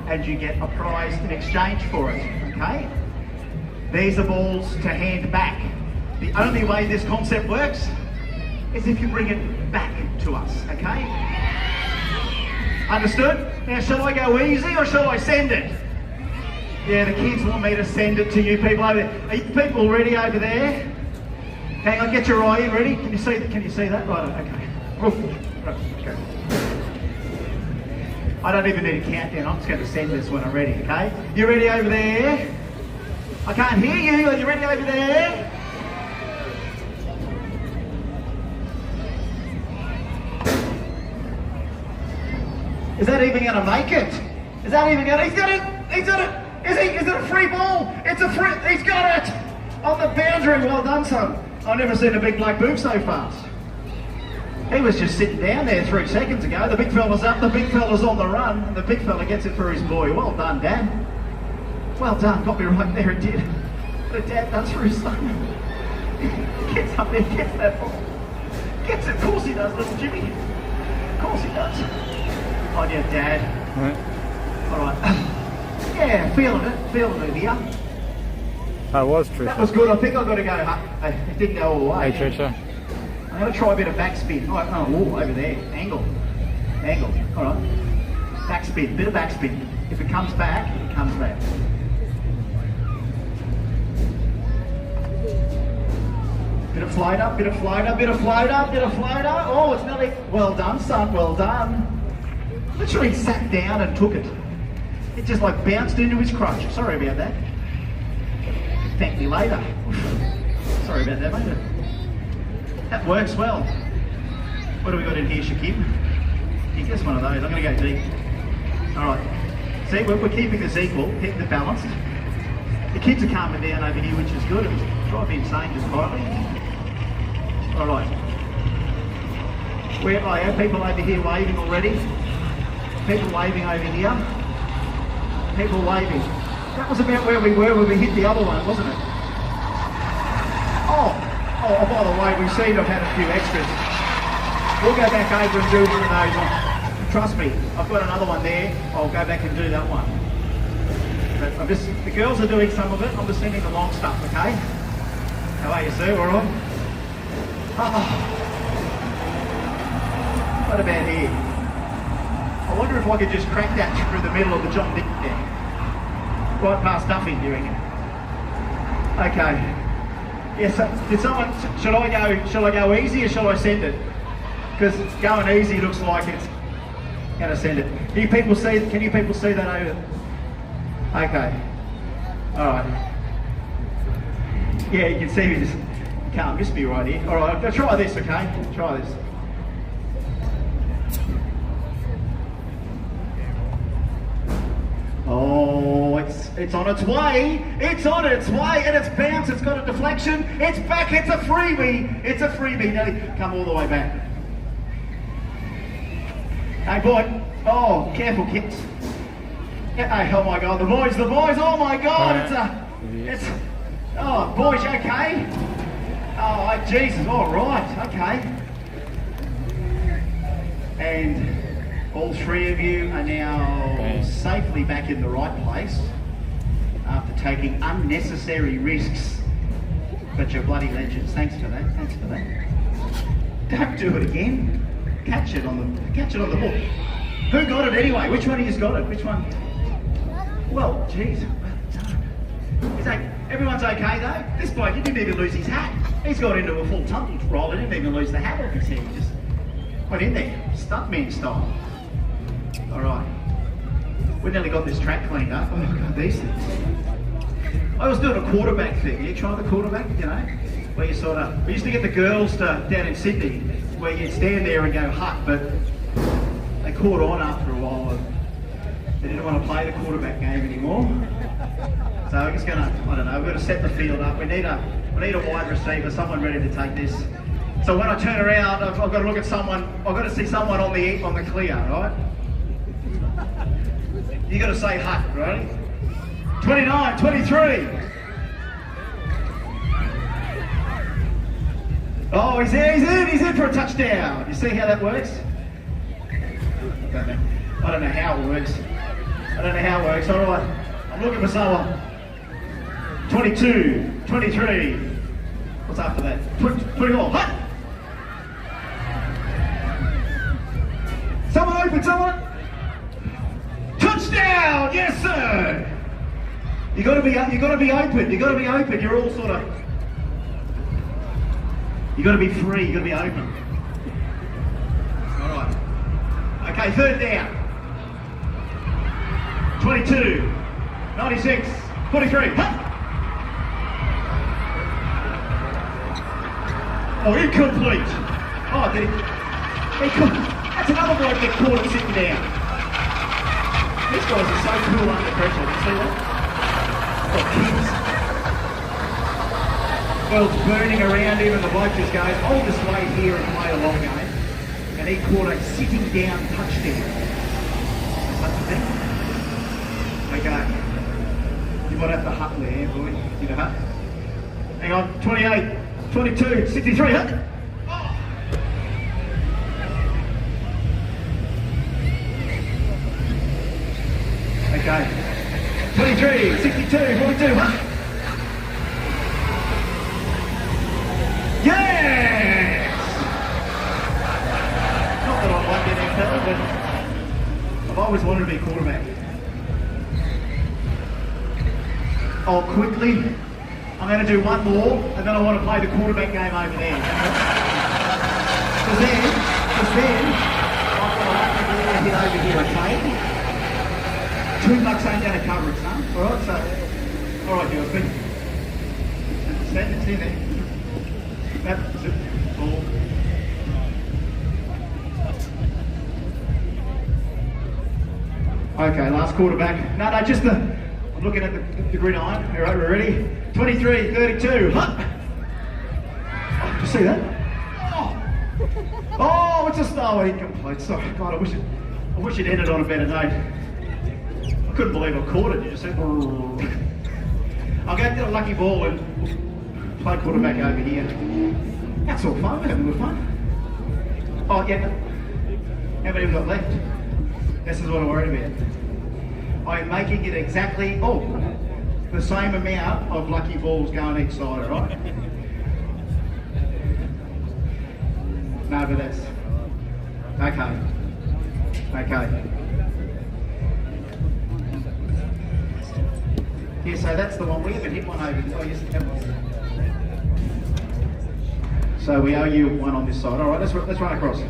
and you get a prize in exchange for it, okay? These are balls to hand back. The only way this concept works is if you bring it back to us, okay? Understood? Now, shall I go easy or shall I send it? Yeah, the kids want me to send it to you people over there. Are you people ready over there? Hang on, get your eye in, ready? Can you see that? Right, okay. Right, okay. I don't even need a countdown, I'm just going to send this when I'm ready, okay? You ready over there? I can't hear you, are you ready over there? Is that even going to make it? Is that even going to... He's got it! He's got it! Is it a free ball? It's a free... He's got it! On the boundary, well done, son. I've never seen a big bloke move so fast. He was just sitting down there 3 seconds ago. The big fella's up, the big fella's on the run, and the big fella gets it for his boy. Well done, Dad. Well done, got me right there, it did. But Dad does for his son. Gets up there, gets that ball. Gets it, of course he does, little Jimmy. Of course he does. Oh yeah, Dad. Alright. Yeah, feeling it here. That was Trisha. That was good, I think I've got to go, it didn't go all the way. Hey Trisha. I'm going to try a bit of backspin. Oh, over there, angle. Alright. Backspin, bit of backspin. If it comes back, it comes back. Bit of floater, bit of floater, bit of floater, bit of floater. Oh, it's nearly, well done son, well done. Literally sat down and took it. It just like bounced into his crotch. Sorry about that. Thank me later. Sorry about that, mate. That works well. What do we got in here, Shakib? You guess one of those. I'm going to go deep. Alright. See, we're keeping this equal, keeping it balanced. The kids are calming down over here, which is good. It's driving me insane just quietly. Alright. I have people over here waving already. People waving over here. People waving. That was about where we were when we hit the other one, wasn't it? Oh, by the way, we seem to have had a few extras. We'll go back over and do one of those. Trust me, I've got another one there. I'll go back and do that one. But the girls are doing some of it. I'm just sending the long stuff, okay? How are you, sir? All right? What about here? I wonder if I could just crack that through the middle of the John Dick there. Right past Duffy, do you reckon? Okay. Yes, did someone, shall I go easy or shall I send it? Because going easy looks like it's gonna send it. Can you people see that over? Okay. Alright. Yeah, you can see me just can't miss me right here. Alright, I'll try this, okay? Try this. Oh, it's on its way. It's on its way, and it's bounced. It's got a deflection. It's back. It's a freebie. It's a freebie. Nelly, come all the way back. Hey, boy. Oh, careful, kids. Hey, oh my God, the boys. Oh my God, it's. Oh, boys, you okay? Oh, Jesus. All right. Okay. And all three of you are now safely back in the right place after taking unnecessary risks. But you're bloody legends. Thanks for that. Thanks for that. Don't do it again. Catch it on the ball. Who got it anyway? Which one of you's got it? Which one? Well, jeez. Is that everyone's okay though? This bloke, he didn't even lose his hat. He's got into a full tumble roll. He didn't even lose the hat off his head. He just went in there, stuntman style. All right. We nearly got this track cleaned up. Oh God, these things. I was doing a quarterback thing. You try the quarterback, you know, where you sort of. We used to get the girls down in Sydney, where you'd stand there and go hut, but they caught on after a while. And they didn't want to play the quarterback game anymore. So I'm just gonna, I don't know, we're gonna set the field up. We need a wide receiver, someone ready to take this. So when I turn around, I've got to look at someone. I've got to see someone on the clear, right? You got to say hut, right? 29, 23. Oh, he's in for a touchdown. You see how that works? I don't know how it works. All right, I'm looking for someone. 22, 23. What's after that? 24, hut! Someone open, someone! Touchdown! Yes, sir! You gotta be open. You're all sort of. You gotta be free. You gotta be open. All right. Okay, third down. 22, 96, 43. Huh? Oh, incomplete. Oh, did he? That's another bloke that caught it sitting down. These guys are so cool under pressure. You see that? Oh, kids. World's burning around him and the bloke just goes, I'll just wait here and play a long game. And he caught a sitting down touchdown. That's the thing. Okay. You might have to hut there, boy. You know hut? Hang on. 28, 22, 63, huh? Okay. 23, 62, 42, huh? Yes! Not that I like the NFL, but I've always wanted to be a quarterback. Oh, quickly, I'm going to do one more, and then I want to play the quarterback game over there. Because then, I've got a lucky ball to hit over here, okay? $2 ain't going to cover it, son. Alright, so, alright, girls, it's in there. That's it. Ball. Okay, last quarterback. No, just the, I'm looking at the gridiron. All right, we're ready? 23, 32, huh? Oh, did you see that? Oh, it's a star incomplete. Sorry, God, I wish it ended on a better note. I couldn't believe I caught it. You just said, I'll go get a lucky ball and play quarterback over here. That's all fun. We're having good fun. Oh, yeah. How many have we got left? This is what I'm worried about. I'm making it exactly, the same amount of lucky balls going each side, right? No, but that's... Okay. Yeah, so that's the one. We haven't hit one over there. Oh, yes, we have one. So we owe you one on this side. All right, let's run across.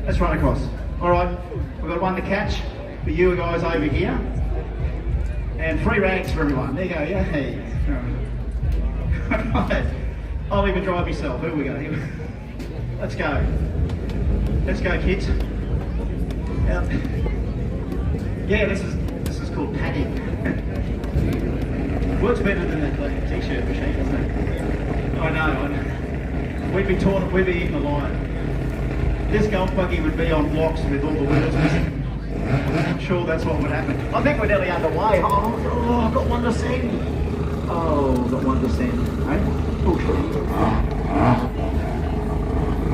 Let's run across. All right, we've got one to catch for you guys over here. And free rags for everyone. There you go, yeah. Hey. All right. I'll even drive myself. Here we go. Let's go. Let's go, kids. Yeah, this is called padding. Works better than that t-shirt machine, doesn't it? I know. We'd be eating the line. This golf buggy would be on blocks with all the wheels missing. I'm sure that's what would happen. I think we're nearly underway. Oh, I've got one to send. Oh, got one to send. Hey?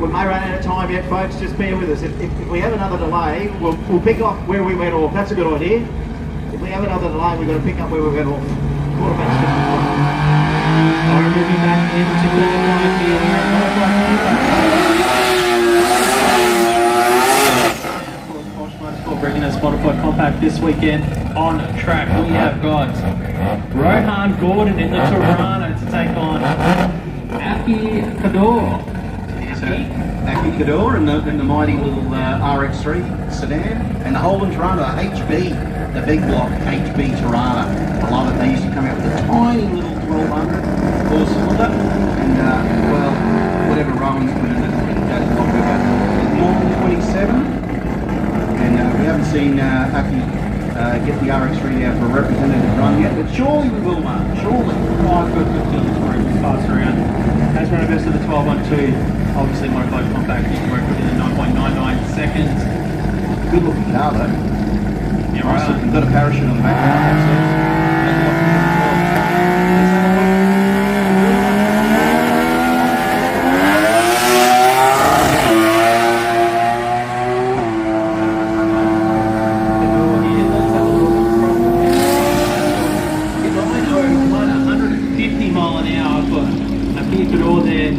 We may run out of time yet, folks. Just bear with us. If we have another delay, we'll pick up where we went off. That's a good idea. If we have another delay, we've got to pick up where we went off. Quarterback's Alright, moving back into the bringing us modified compact this weekend on track. We have got Rohan Gordon in the Tirana to take on Aki Kador. Aki Kador and the mighty little RX3 sedan, and the Holden Tirana HB, the big block HB Tirana. I love it. They used to come out with a tiny little 1200 4-cylinder, and well, whatever Rowan's put in it, goes a lot bigger. Normal 27, and we haven't seen Aki get the RX3 out for a representative run yet, but surely we will, Mark. Surely. Oh, good feelings for him. Pass around. Has run a best of the 12.12. Obviously modified compact, you can work within 9.99 seconds. Good looking car though. Yeah, nice right. looking. Got a parachute on the back.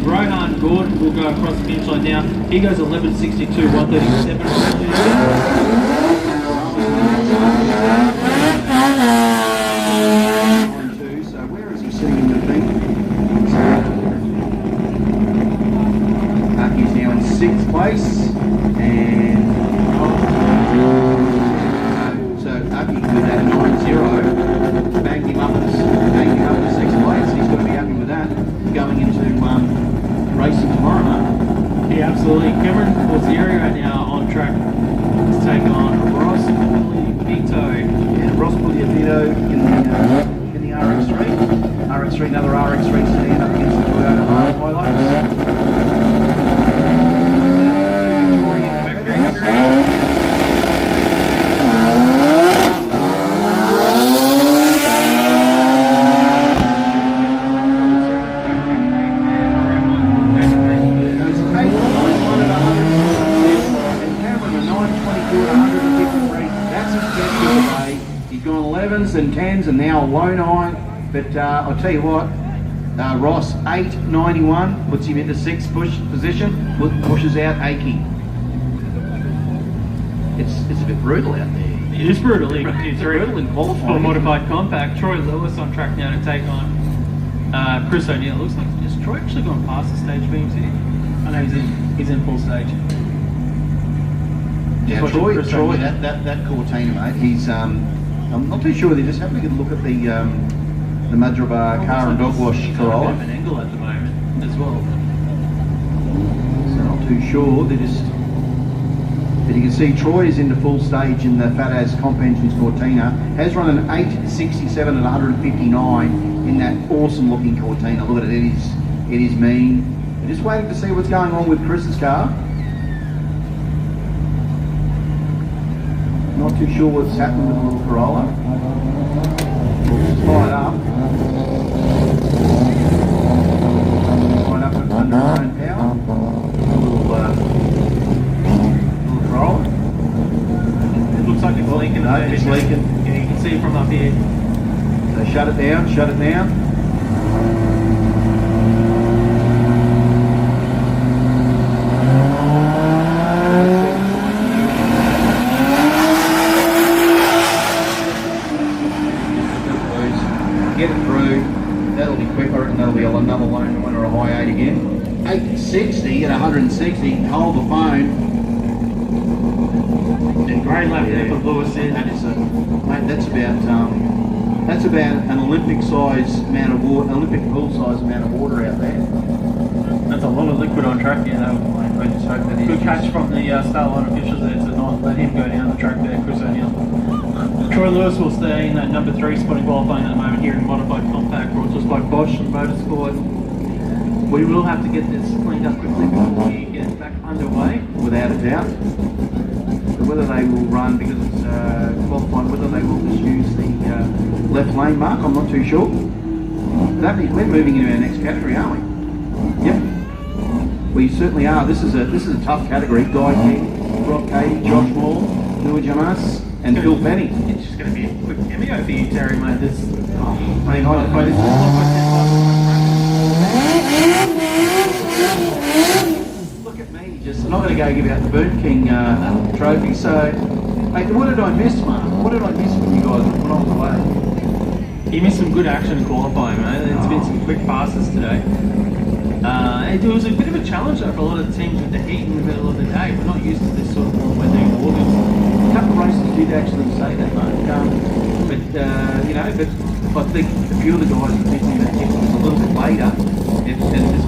Rohan Gordon will go across the finish line now. He goes 11.62, 137. So where is he sitting in the thing? Aki's now in 6th place, and so Aki with that 9.0 banged him up to 6th place. He's got to be happy with that going into racing tomorrow, huh? Yeah, absolutely. Cameron Corsieri right now on track to take on Ross Pugliavito. Yeah, Ross Pugliavito in the RX3. RX3, another RX3 sedan up against the Toyota Hilux. 11s and 10s and now a low 9. But I'll tell you what, Ross, 8.91, puts him into 6th position, pushes out Akey. It's a bit brutal out there. It is brutal. It's brutal in qualifying. For modified compact. Troy Lewis on track now to take on Chris O'Neill. Looks like is Troy actually gone past the stage beams here? I know he's in full stage. Yeah, Troy, that Cortina, mate. He's I'm not too sure. They're just having a good look at the Madrabar car and dog wash Corolla. An angle at the moment as well. So not too sure. They're just. But you can see Troy is into full stage in the Fat As Comp Engines Cortina. Has run an 8.67 at 159 in that awesome looking Cortina. Look at it. It is mean. We're just waiting to see what's going on with Chris's car. Not too sure what's happened with the little Corolla. It's fired up. Fired up under her own power. Little Corolla. It looks like it's leaking. No, it's leaking. Yeah, you can see it from up here. So shut it down, shut it down. Get it through, that'll be quicker, and that'll be another lone one or a high 8 again. 860 at 160, hold the phone. And great lap there for Lewis in. That is mate, that's about an Olympic size amount of water, Olympic pool size amount of water out there. That's a lot of liquid on track here. I just hope that good catch from the Starline officials there to not let him go down the track there, Chris O'Neill. Troy Lewis will stay in that number 3 spot in qualifying at the moment here in modified compact, brought to us by Bosch Motorsport. We will have to get this cleaned up quickly before we get back underway. Without a doubt. But whether they will run, because it's qualifying, whether they will just use the left lane mark, I'm not too sure. That means we're moving into our next category, aren't we? Yep. We certainly are. This is a tough category. Guy King, Rob Cady, Josh Moore, Louis Jamas, and Phil Penny. It's just going to be a quick cameo for you, Terry, mate. This, look at me, just I'm not going to go give out the Burn King trophy. So, mate, what did I miss, Mark? What did I miss from you guys when I was away? You missed some good action in qualifying, mate. There's been some quick passes today. It was a bit of a challenge though for a lot of the teams with the heat in the middle of the day. We're not used to this sort of warm weather in August. A couple of races did actually say that, mate. But you know, but I think a few of the guys were thinking that if it was a little bit later, it is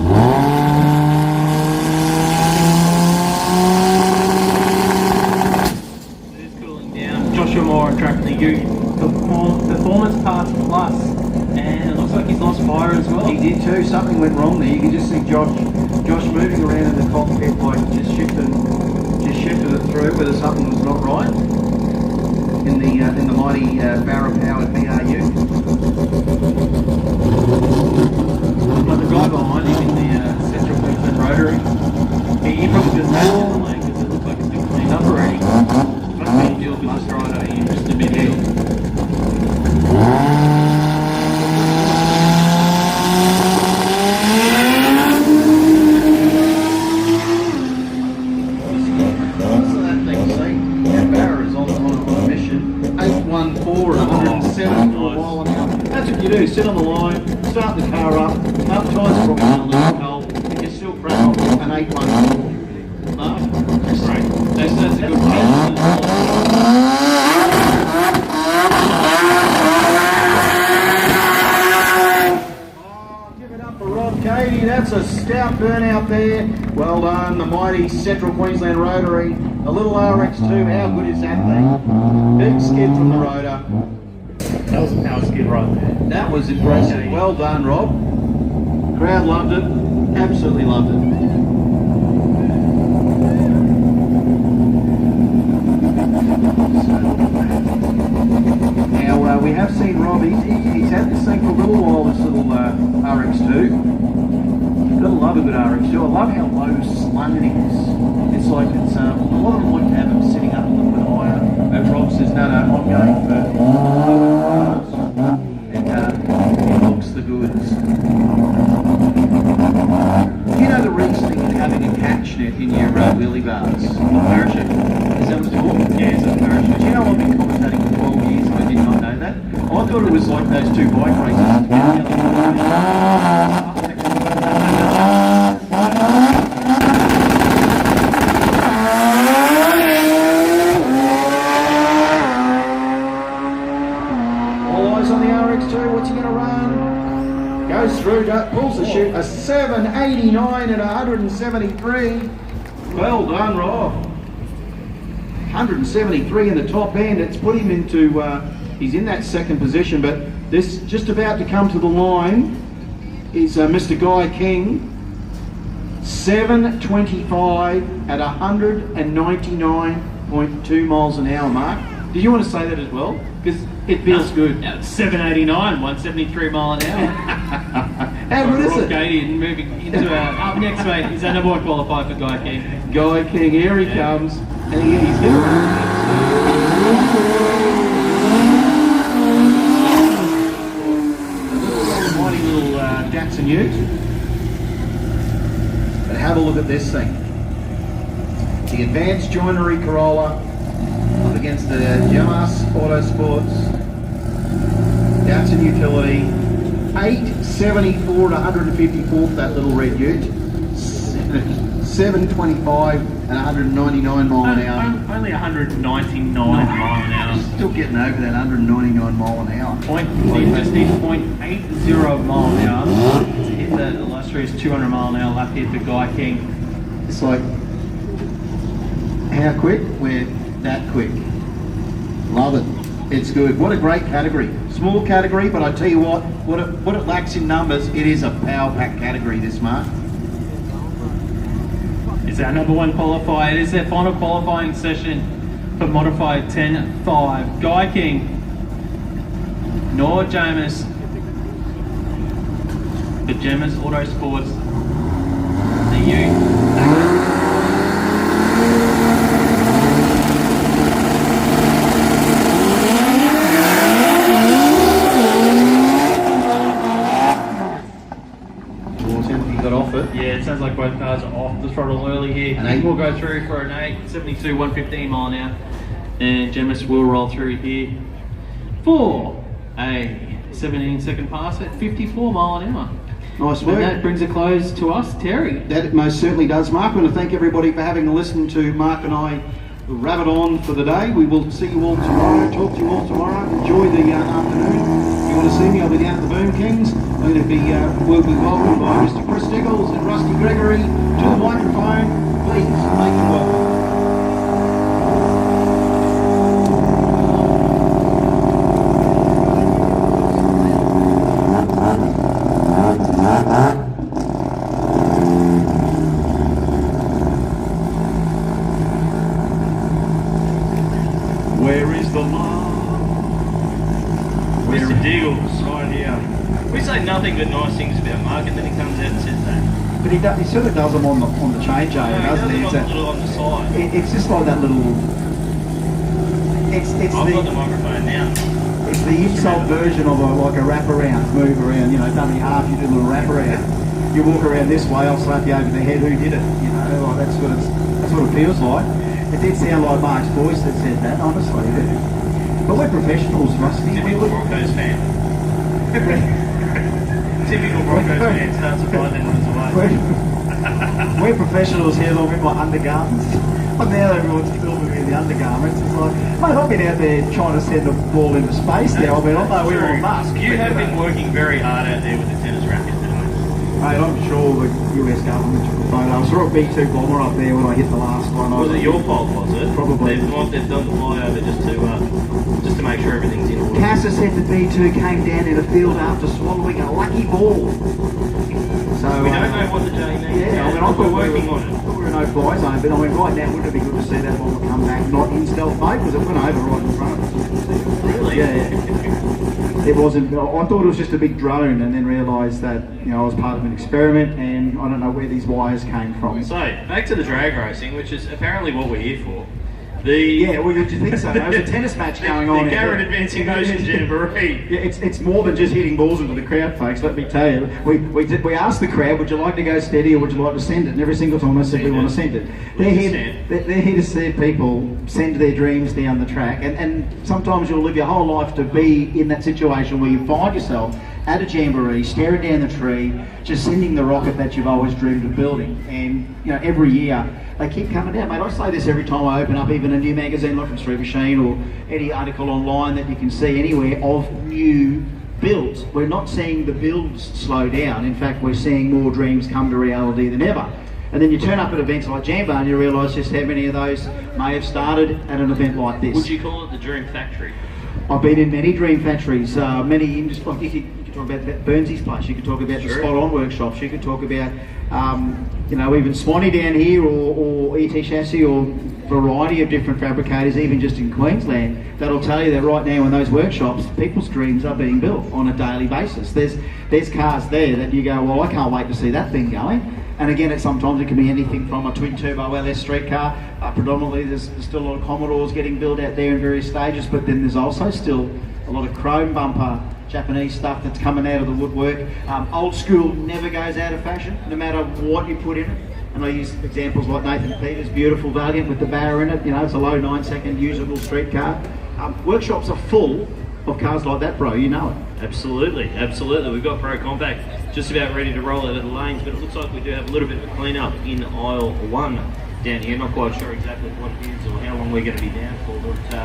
cooling down. Joshua Moore on track in the U Performance Pass Plus, and it looks like he's lost fire as well. He did too. Something went wrong there. You can just see Josh moving around in the cockpit, like just shifted it through whether something was not right in the mighty Barra powered BRU. But the guy behind him in the Central Queensland Rotary, he probably just had it in the lane because it looks like it's been cleaned up already. Must be a deal with this rider. He missed a bit here. Sit on the line, start the car up tyres probably on a little cold, and you still press on an 8-1. That's great. That's a good catch. Give it up for Rob Cady. That's a stout burnout there. Well done, the mighty Central Queensland Rotary. A little RX2, how good is that thing? Big skid from the rotor. That was a power skid right there. That was impressive. Well done, Rob. Crowd loved it. Absolutely loved it. Now, we have seen Rob. He's had this thing for a little while, this little RX2. You've got to love a good RX2. I love how low slung it is. It's like it's a lot of them like to have them sitting up a little bit higher. And Rob says, no, I'm going for parachute in your wheelie bars. Parachute. Is that what it's called? Yeah, it's a parachute. Do you know I've been commentating for 12 years and I did not know that? I thought it was like those two bike races. All eyes on the RX2. What's he going to run? Goes through, pulls the chute, a 789 at 173. Well done, Rob. 173 in the top end. It's put him into, he's in that second position, but this just about to come to the line is Mr. Guy King. 725 at 199.2 miles an hour, Mark. Did you want to say that as well? Because it feels good. 789, 173 mile an hour. How good is it? Gadian moving into up next, mate. Is that number one qualified for Guy King? Guy King, here he comes. And he's going to mighty little Datsun Ute. But have a look at this thing. The advanced joinery Corolla up against the Shannons Autosports Datsun Utility. 874 to 154 for that little red Ute. 725 and 199 mile an hour. Only 199 mile an hour. Still getting over that 199 mile an hour. You just need 0.80 mile an hour to hit the illustrious 200 mile an hour lap here for Guy King. It's like, how quick? We're that quick. Love it. It's good. What a great category. Small category, but I tell you what it lacks in numbers, it is a power pack category, this, Mark. It's our number one qualifier. It is their final qualifying session for modified 10.5. Guy King, Nor James, the James Autosports, the Ute. Yeah, it sounds like both cars are off the throttle early here. And 8 will go through for an 872, 115 mile an hour. And Gemis will roll through here for a 17-second pass at 54 mile an hour. Nice work. And that brings a close to us, Terry. That most certainly does, Mark. I want to thank everybody for having listened to Mark and I rabbit on for the day. We will see you all tomorrow, talk to you all tomorrow. Enjoy the afternoon. If you want to see me, I'll be down at the Boom Kings. We'll be welcomed by Mr. Chris Diggles and Rusty Gregory to the microphone. Please make them welcome. Where is the love? Mr. Diggles, right here. We say nothing but nice things about Mark, and then he comes out and says that. But he sort of does them on the changeover, doesn't he? He does them a little on the side. It's just like that little. It's I've got the microphone now. It's the insult version of like a wraparound, move around. You know, dummy half, you do a little wraparound. You walk around this way, I'll slap you over the head. Who did it? You know, like that's what it feels like. It did sound like Mark's voice that said that, honestly. But we're professionals, Rusty. Typical Broncos fan. Typical Broncos fan starts to find them runs away. We're professionals here, like with my undergarments. But now everyone's filming me in the undergarments. It's like, mate, I've been out there trying to send the ball into space now. I mean, I know we're on Musk. You have been working very hard out there with the tennis racket. Mate, I'm sure the US government took a photo. I saw a B2 bomber up there when I hit the last one. Was it your fault, was it? Probably. They've done the flyover just to make sure everything's in order. Casa said the B2 came down in the field after swallowing a lucky ball. So we don't know what the J means. Yeah, I mean, we're working on it. We're in no-fly zone, but I mean, right now, wouldn't it be good to see that bomber come back not in stealth mode, because it went over right in front of us. Really? Yeah. It wasn't. I thought it was just a big drone, and then realised that I was part of an experiment, and I don't know where these wires came from. So back to the drag racing, which is apparently what we're here for. Yeah, well, you think so? There was a tennis match going on. The Garrett Advancing Motion Jamboree. Yeah, it's more than just hitting balls into the crowd, folks. Let me tell you. We asked the crowd, would you like to go steady or would you like to send it? And every single time I said we want to send it. They're here to see people send their dreams down the track, and sometimes you'll live your whole life to be in that situation where you find yourself at a jamboree, staring down the tree, just sending the rocket that you've always dreamed of building. And you know, every year they keep coming out, mate. I say this every time I open up even a new magazine like from Street Machine or any article online that you can see anywhere of new builds. We're not seeing the builds slow down. In fact, we're seeing more dreams come to reality than ever. And then you turn up at events like Jambo and you realise just how many of those may have started at an event like this. Would you call it the Dream Factory? I've been in many dream factories, many industries. Like you could talk about Burnsy's place, you could talk about the Spot On workshops, you could talk about, you know, even Swanee down here or ET Chassis or variety of different fabricators, even just in Queensland, that'll tell you that right now in those workshops, people's dreams are being built on a daily basis. There's cars there that you go, well, I can't wait to see that thing going. And again, sometimes it can be anything from a twin-turbo LS street car. Predominantly, there's still a lot of Commodores getting built out there in various stages, but then there's also still a lot of chrome bumper Japanese stuff that's coming out of the woodwork. Old school never goes out of fashion, no matter what you put in it. And I use examples like Nathan Peters' beautiful Valiant with the barra in it. You know, it's a low 9-second usable street car. Workshops are full of cars like that, bro. You know it. Absolutely, absolutely. We've got Pro Compact just about ready to roll out of the lanes, but it looks like we do have a little bit of a clean up in aisle 1 down here. Not quite sure exactly what it is or how long we're going to be down for, but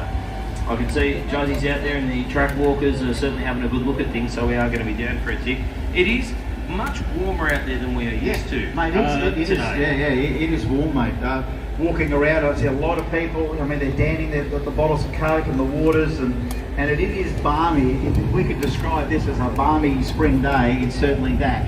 I can see Josie's out there and the track walkers are certainly having a good look at things, so we are going to be down for a tick. It is much warmer out there than we are used to. Mate, it is, it is warm, mate. Walking around, I see a lot of people. I mean, they're dandying. They've got the bottles of Coke and the waters, and it is balmy. If we could describe this as a balmy spring day, it's certainly that.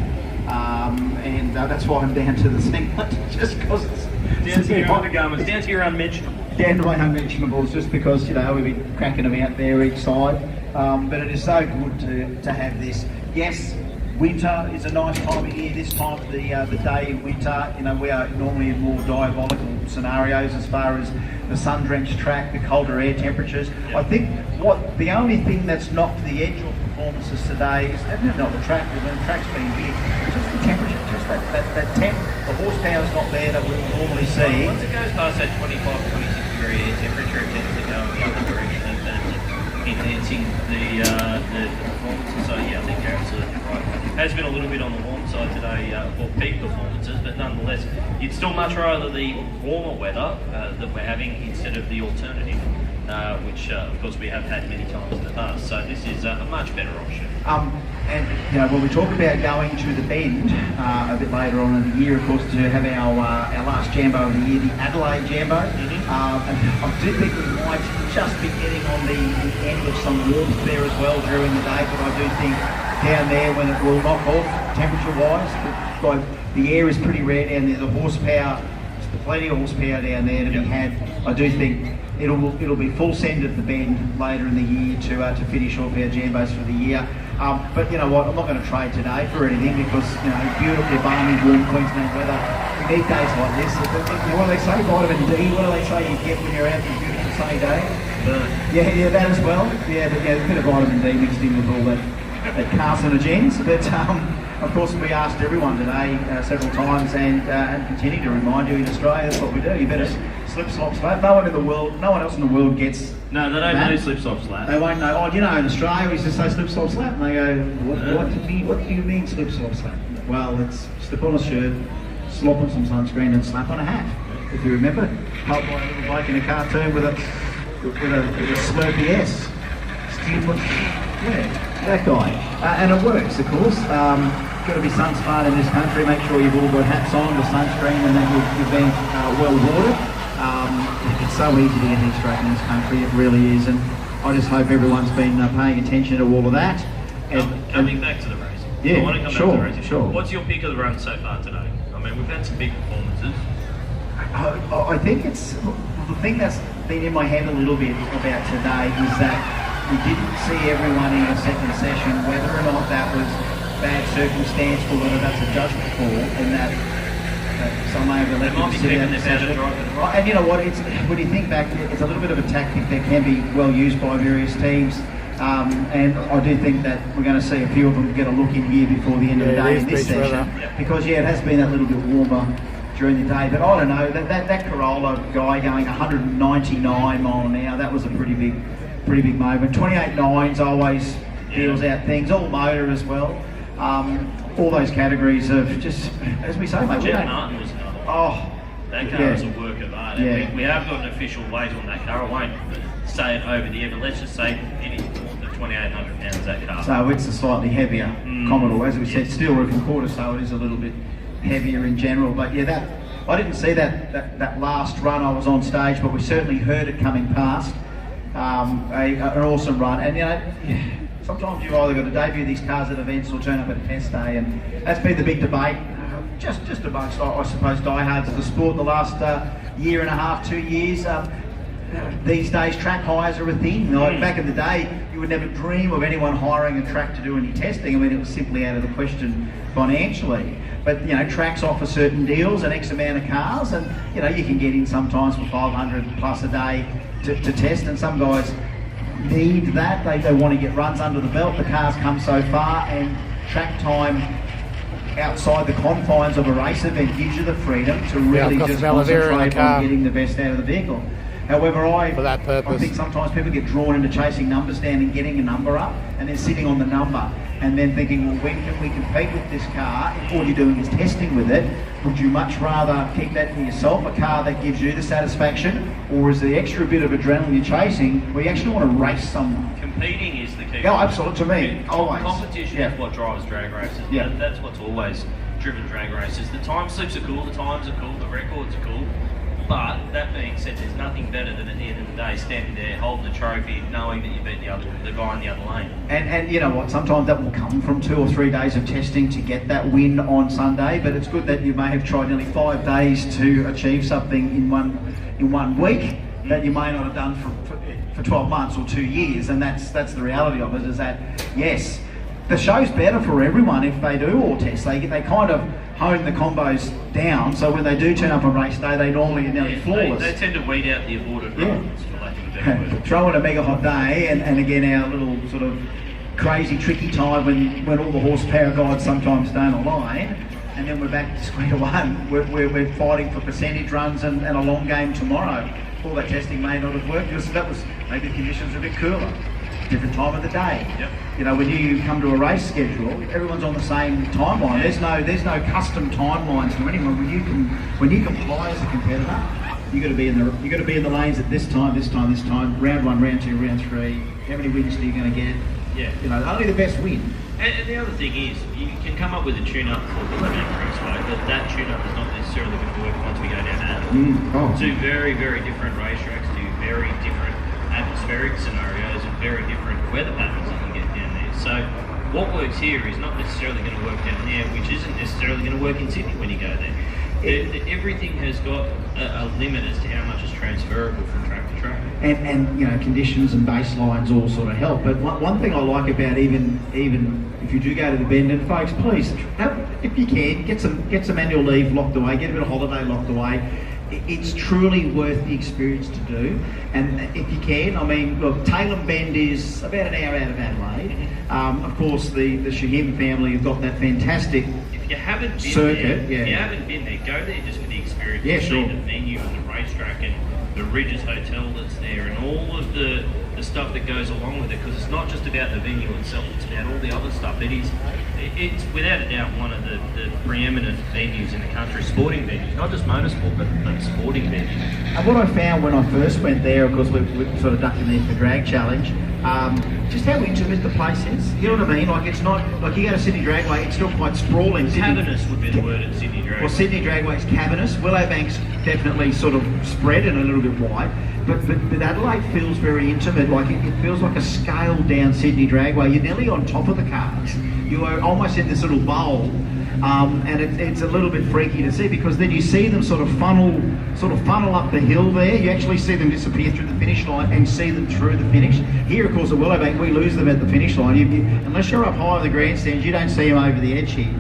And that's why I'm down to the singlet, just because it's down to your undergarments, down to your unmentionables. Down to my unmentionables, just because, you know, we've been cracking them out there each side. But it is so good to have this. Yes, winter is a nice time of year. This time of the day in winter, you know, we are normally in more diabolical scenarios as far as the sun-drenched track, the colder air temperatures. I think the only thing that's knocked the edge off performances today is not the track, the track's been big, just the temperature, just that temp, the horsepower's not there that we normally see. Once it goes past that 25, 26 degree air temperature, it tends to go in the other direction in terms of enhancing the performances. So yeah, I think you're absolutely right. It has been a little bit on the warm side today for peak performances, but nonetheless, you'd still much rather the warmer weather that we're having instead of the alternative, which of course we have had many times in the past. So this is a much better option. And you know, when we talk about going to the Bend a bit later on in the year, of course, to have our last Jambo of the year, the Adelaide Jambo, and I do think we might just be getting on the end of some warmth there as well during the day, but I do think down there when it will knock off temperature-wise, the air is pretty rare down there. The horsepower, there's plenty of horsepower down there to be had. I do think it'll be full send at the Bend later in the year to finish off our Jambos for the year. But you know what, I'm not going to trade today for anything because, you know, beautiful, balmy, warm Queensland weather. We need days like this. What do they say? Vitamin D. What do they say you get when you're out for a beautiful sunny day? Yeah, that as well. Yeah, but a bit of vitamin D mixed in with all that carcinogens. But of course, we asked everyone today several times and continue to remind you in Australia, that's what we do. You better slip, slop, slap. No one else in the world gets. No, they don't know slip, slop, slap. They won't know. Oh, you know, in Australia we used to say slip, slop, slap, and they go, what do you mean slip, slop, slap? Well, it's slip on a shirt, slop on some sunscreen, and slap on a hat. If you remember, helped by a little bloke in a cartoon with a Slurpee S. Yeah, that guy. And it works, of course. Got to be sun smart in this country. Make sure you've all got hats on, the sunscreen, and that you've been well watered. It's so easy to get heat stroke in this country. It really is, and I just hope everyone's been paying attention to all of that. Coming back to the racing. Yeah, I want to come sure, back to the racing. sure. What's your pick of the run so far today? I mean, we've had some big performances. I think it's the thing that's been in my head a little bit about today is that we didn't see everyone in a second session, whether or not that was bad circumstance or whether that's a judgment call, and that So I may have They elected might to be sit keeping out their the powder session. dry for the And you know what? It's when you think back, it's a little bit of a tactic that can be well used by various teams. And I do think that we're going to see a few of them get a look in here before the end of the day in this session. Because it has been that little bit warmer during the day. But I don't know, that Corolla guy going 199 mile an hour, that was a pretty big moment. 28.9s always deals out things, all motor as well. All those categories of just, as we say, mate. Jeff Martin was another one. Oh, that car is a work of art. Yeah. We have got an official weight on that car. I won't say it over the air, but let's just say it is more than 2,800 pounds, that car. So it's a slightly heavier Commodore, as we said, steel roof and quarter, so it is a little bit heavier in general. But yeah, that I didn't see that last run I was on stage, but we certainly heard it coming past. An awesome run, and you know, sometimes you've either got to debut these cars at events or turn up at a test day, and that's been the big debate, just amongst, I suppose, diehards of the sport the last year and a half, 2 years. These days, track hires are a thing. Like back in the day, you would never dream of anyone hiring a track to do any testing. I mean, it was simply out of the question financially. But you know, tracks offer certain deals and X amount of cars, and you know, you can get in sometimes for 500 plus a day to test, and some guys need that. They want to get runs under the belt. The cars come so far, and track time outside the confines of a race event gives you the freedom to really just concentrate on getting the best out of the vehicle. However, I think sometimes people get drawn into chasing numbers down and getting a number up, and then sitting on the number, and then thinking, well, when can we compete with this car? If all you're doing is testing with it, would you much rather keep that for yourself, a car that gives you the satisfaction, or is the extra bit of adrenaline you're chasing where you actually want to race someone? Competing is the key. Yeah, absolutely, to me, always. Competition is what drives drag races. Yeah. That's what's always driven drag races. The time slips are cool, the times are cool, the records are cool. But that being said, there's nothing better than at the end of the day standing there holding the trophy, knowing that you beat the guy in the other lane. And you know what? Sometimes that will come from 2 or 3 days of testing to get that win on Sunday. But it's good that you may have tried nearly 5 days to achieve something in one week that you may not have done for 12 months or 2 years. And that's the reality of it. Is that yes, the show's better for everyone if they do all test. They kind of hone the combos down, so when they do turn up on race day, they normally are nearly flawless. They tend to weed out the aborted runs, for lack of a better word. Throw in a mega hot day, and again our little sort of crazy tricky time when all the horsepower guides sometimes don't align, and then we're back to square one. We're fighting for percentage runs and a long game tomorrow. All that testing may not have worked because that was maybe the conditions are a bit cooler. Different time of the day. Yep. You know, when you come to a race schedule, everyone's on the same timeline. There's no custom timelines for anyone. When you comply as a competitor, you got to be in the lanes at this time, round 1, round 2, round 3. How many wins are you going to get? Yeah. You know, only the best win. And the other thing is, you can come up with a tune-up for the Lemon Raceway, but that tune-up is not necessarily going to work once we go down that. Two very, very different racetracks, two very different atmospheric scenarios and very different weather patterns that you get down there. So what works here is not necessarily going to work down there, which isn't necessarily going to work in Sydney when you go there. Everything has got a limit as to how much is transferable from track to track. And you know, conditions and baselines all sort of help. But one thing I like about even if you do go to the bend, and folks, please, if you can, get some annual leave locked away, get a bit of holiday locked away. It's truly worth the experience to do, and if you can, I mean, look, Tailem Bend is about an hour out of Adelaide. Of course, the Shahim family have got that fantastic If you haven't been circuit. there, if you haven't been there, go there just for the experience. Yeah, See sure. the venue and the racetrack and the Ridges Hotel that's there, and all of the stuff that goes along with it. Because it's not just about the venue itself; it's about all the other stuff. It's without a doubt one of the preeminent venues in the country, sporting venues, not just motorsport, but sporting venues. And what I found when I first went there, of course, we sort of ducked in there for Drag Challenge, just how intimate the place is. You know what I mean? Like, it's not, like you go to Sydney Dragway, it's still quite sprawling. Cavernous would be the word at Sydney Dragway. Well, Sydney Dragway is cavernous. Willowbank's definitely sort of spread and a little bit wide. But Adelaide feels very intimate. Like it feels like a scaled down Sydney Dragway. You're nearly on top of the cars. You are almost in this little bowl, and it's a little bit freaky to see, because then you see them sort of funnel up the hill there. You actually see them disappear through the finish line and see them through the finish. Here, of course, at Willowbank, we lose them at the finish line. Unless you're up high on the grandstands, you don't see them over the edge here.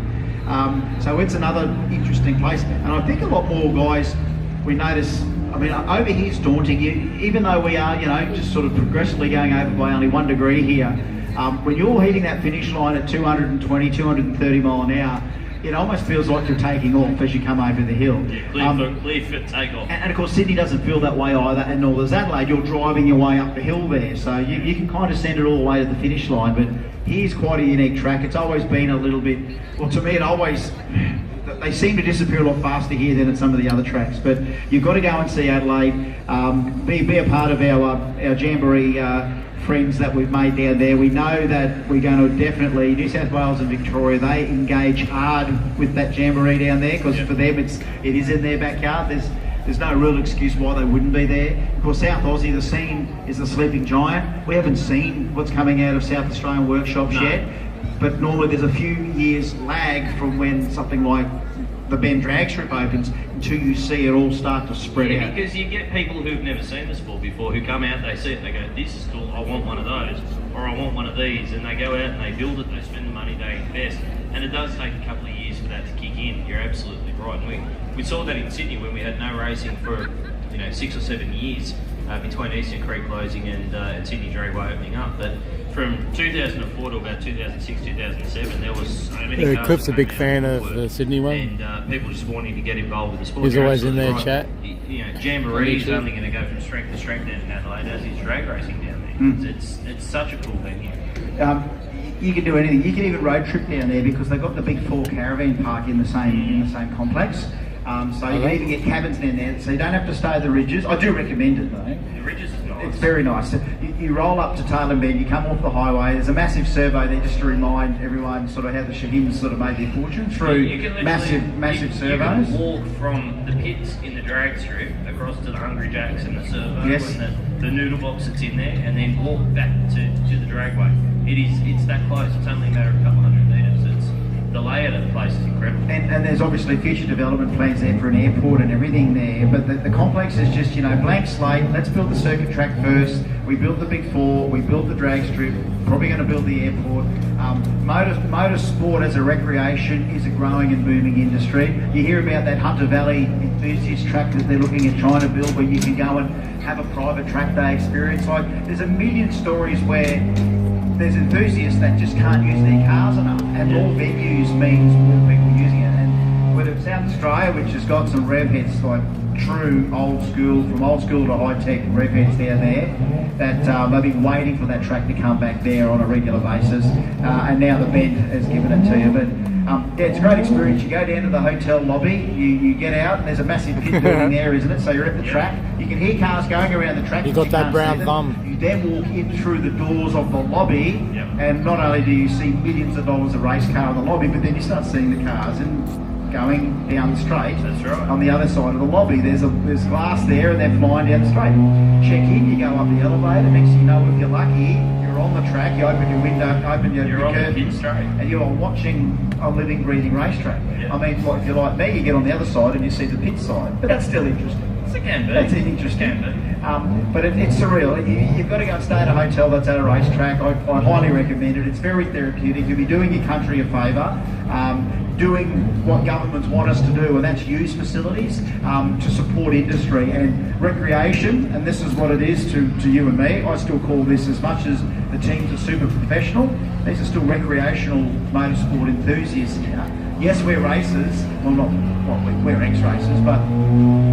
So it's another interesting place. And I think a lot more guys, we notice, I mean, over here it's daunting. Even though we are, just sort of progressively going over by only 1 degree here, when you're hitting that finish line at 220, 230 mile an hour, it almost feels like you're taking off as you come over the hill. Yeah, clear for takeoff. And of course, Sydney doesn't feel that way either, and nor does Adelaide. You're driving your way up the hill there, so you can kind of send it all the way to the finish line. But here's quite a unique track. It's always been a little bit, well, to me, they seem to disappear a lot faster here than at some of the other tracks. But you've got to go and see Adelaide, be a part of our Jamboree friends that we've made down there. We know that we're going to definitely, New South Wales and Victoria, they engage hard with that Jamboree down there, because for them it is in their backyard. There's no real excuse why they wouldn't be there. Of course, South Aussie, the scene is the sleeping giant. We haven't seen what's coming out of South Australian workshops yet, but normally there's a few years lag from when something like the Bend drag strip opens until you see it all start to spread out. Because you get people who've never seen the sport before who come out, they see it, they go, this is cool, I want one of those, or I want one of these, and they go out and they build it, they spend the money, they invest, and it does take a couple of years for that to kick in. You're absolutely right. And we saw that in Sydney when we had no racing for 6 or 7 years between Eastern Creek closing and Sydney Dragway opening up. But from 2004 to about 2006, 2007, there was so many cars. Cliff's a big fan of the Sydney one. And people just wanting to get involved with the sport. He's always in their chat. Jamboree is only going to go from strength to strength down in Adelaide, as is drag racing down there. It's such a cool venue. You can do anything. You can even road trip down there because they've got the big 4 caravan park in the same complex. So you can even get cabins down there, so you don't have to stay at the ridges. I do recommend it though. The ridges is nice. It's very nice. You roll up to Taylor Bend, you come off the highway. There's a massive survey there just to remind everyone sort of how the Shannons sort of made their fortune through massive surveys. You can walk from the pits in the drag strip across to the Hungry Jacks and the servo and the noodle box that's in there, and then walk back to the dragway. It's that close. It's only a matter of a couple hundred metres. The layout of the place is incredible. And there's obviously future development plans there for an airport and everything there, but the complex is just, blank slate. Let's build the circuit track first. We built the Big 4, we built the drag strip, probably going to build the airport. Motorsport as a recreation is a growing and booming industry. You hear about that Hunter Valley enthusiast track that they're looking at trying to build, where you can go and have a private track day experience. There's a million stories where there's enthusiasts that just can't use their cars enough, and more venues means more people using it. And whether it's South Australia, which has got some rev heads, like true old school, from old school to high tech rev heads down there, that they've been waiting for that track to come back there on a regular basis, and now the Bend has given it to you. But it's a great experience. You go down to the hotel lobby, you get out, and there's a massive pit building there, isn't it? So you're at the track. You can hear cars going around the track. You got that brown thumb. You then walk in through the doors of the lobby, and not only do you see millions of dollars of race car in the lobby, but then you start seeing the cars and going down the straight. That's right. On the other side of the lobby, there's glass there, and they're flying down the straight. Check in, you go up the elevator. Next thing you know, if you're lucky, you're on the track. You open your window, open your curtains, and you are watching a living, breathing racetrack. I mean, if you're like me, you get on the other side and you see the pit side. But that's still interesting. It can be. That's interesting. But it's surreal. You've got to go and stay at a hotel that's at a racetrack. I highly recommend it. It's very therapeutic. You'll be doing your country a favour, doing what governments want us to do, and that's use facilities to support industry and recreation. And this is what it is to you and me. I still call this, as much as the teams are super professional, these are still recreational motorsport enthusiasts here. Yes, we're racers. We're ex-racers, but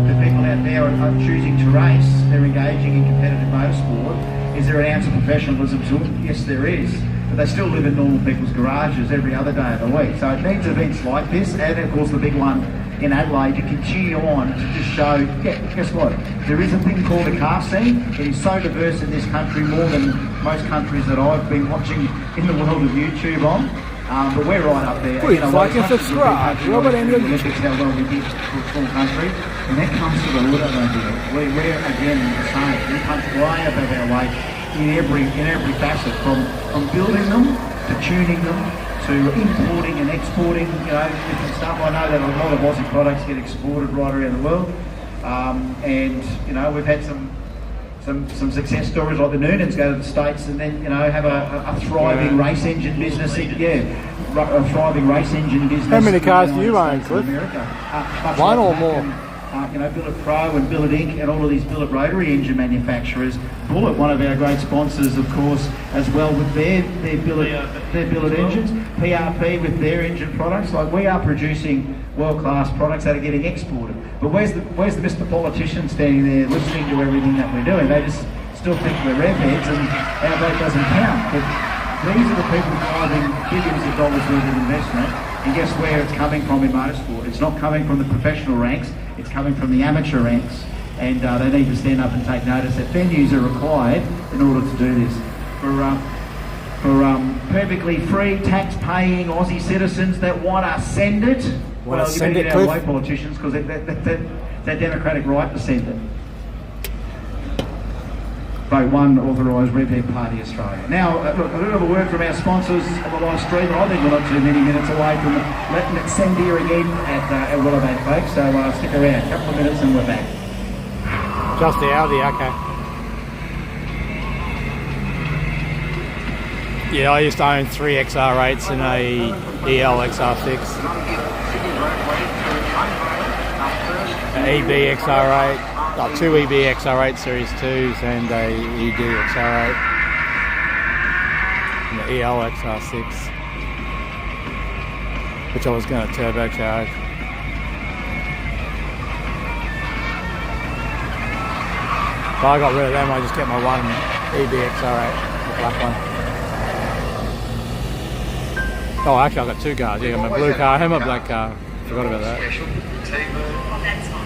the people out there are choosing to race. They're engaging in competitive motorsport. Is there an ounce of professionalism to it? Yes, there is. But they still live in normal people's garages every other day of the week. So it needs events like this, and of course the big one in Adelaide, to continue on to just show, guess what? There is a thing called a car scene. It is so diverse in this country, more than most countries that I've been watching in the world of YouTube on. But we're right up there. Please like and subscribe. Olympics, how well we did for a small country. And that comes to the automobile. We're again the same. We punch way above our weight in every facet, from building them to tuning them to importing and exporting, different stuff. I know that a lot of Aussie products get exported right around the world. And we've had some some success stories like the Noonans go to the States and then, you know, have a thriving race engine business. A thriving race engine business. How many cars do in the you United own, States Cliff? of America. Much One like or that, more? and, you know, Billet Pro and Billet Inc. and all of these Billet rotary engine manufacturers. Bullet, one of our great sponsors, of course, as well with their billet engines. PRP with their engine products. Like, we are producing world-class products that are getting exported. But where's the Mr. Politician standing there listening to everything that we're doing? They just still think we're redheads and our vote doesn't count. But these are the people driving billions of dollars worth of investment, and guess where it's coming from in motorsport? It's not coming from the professional ranks, it's coming from the amateur ranks, and they need to stand up and take notice that venues are required in order to do this. For perfectly free, tax-paying Aussie citizens that want to send it, well, you better get out of the way, politicians, because they're democratic right to send it. Vote 1, authorise Redhead Party Australia. Now, look, a little bit of a word from our sponsors on the live stream. I think we're not too many minutes away from letting it send here again at Willowbank, folks. So stick around, a couple of minutes and we're back. Just the Audi, okay. Yeah, I used to own 3 XR8s and a EL XR6. An EB XR8. 2 EB XR8 Series 2s and a ED XR8 and the EL XR6, which I was going to turbocharge. But I got rid of them, I just kept my one EB XR8, the black one. Oh, actually I've got 2 cars, yeah, my blue car and my black car, forgot about that. Oh, that's fine.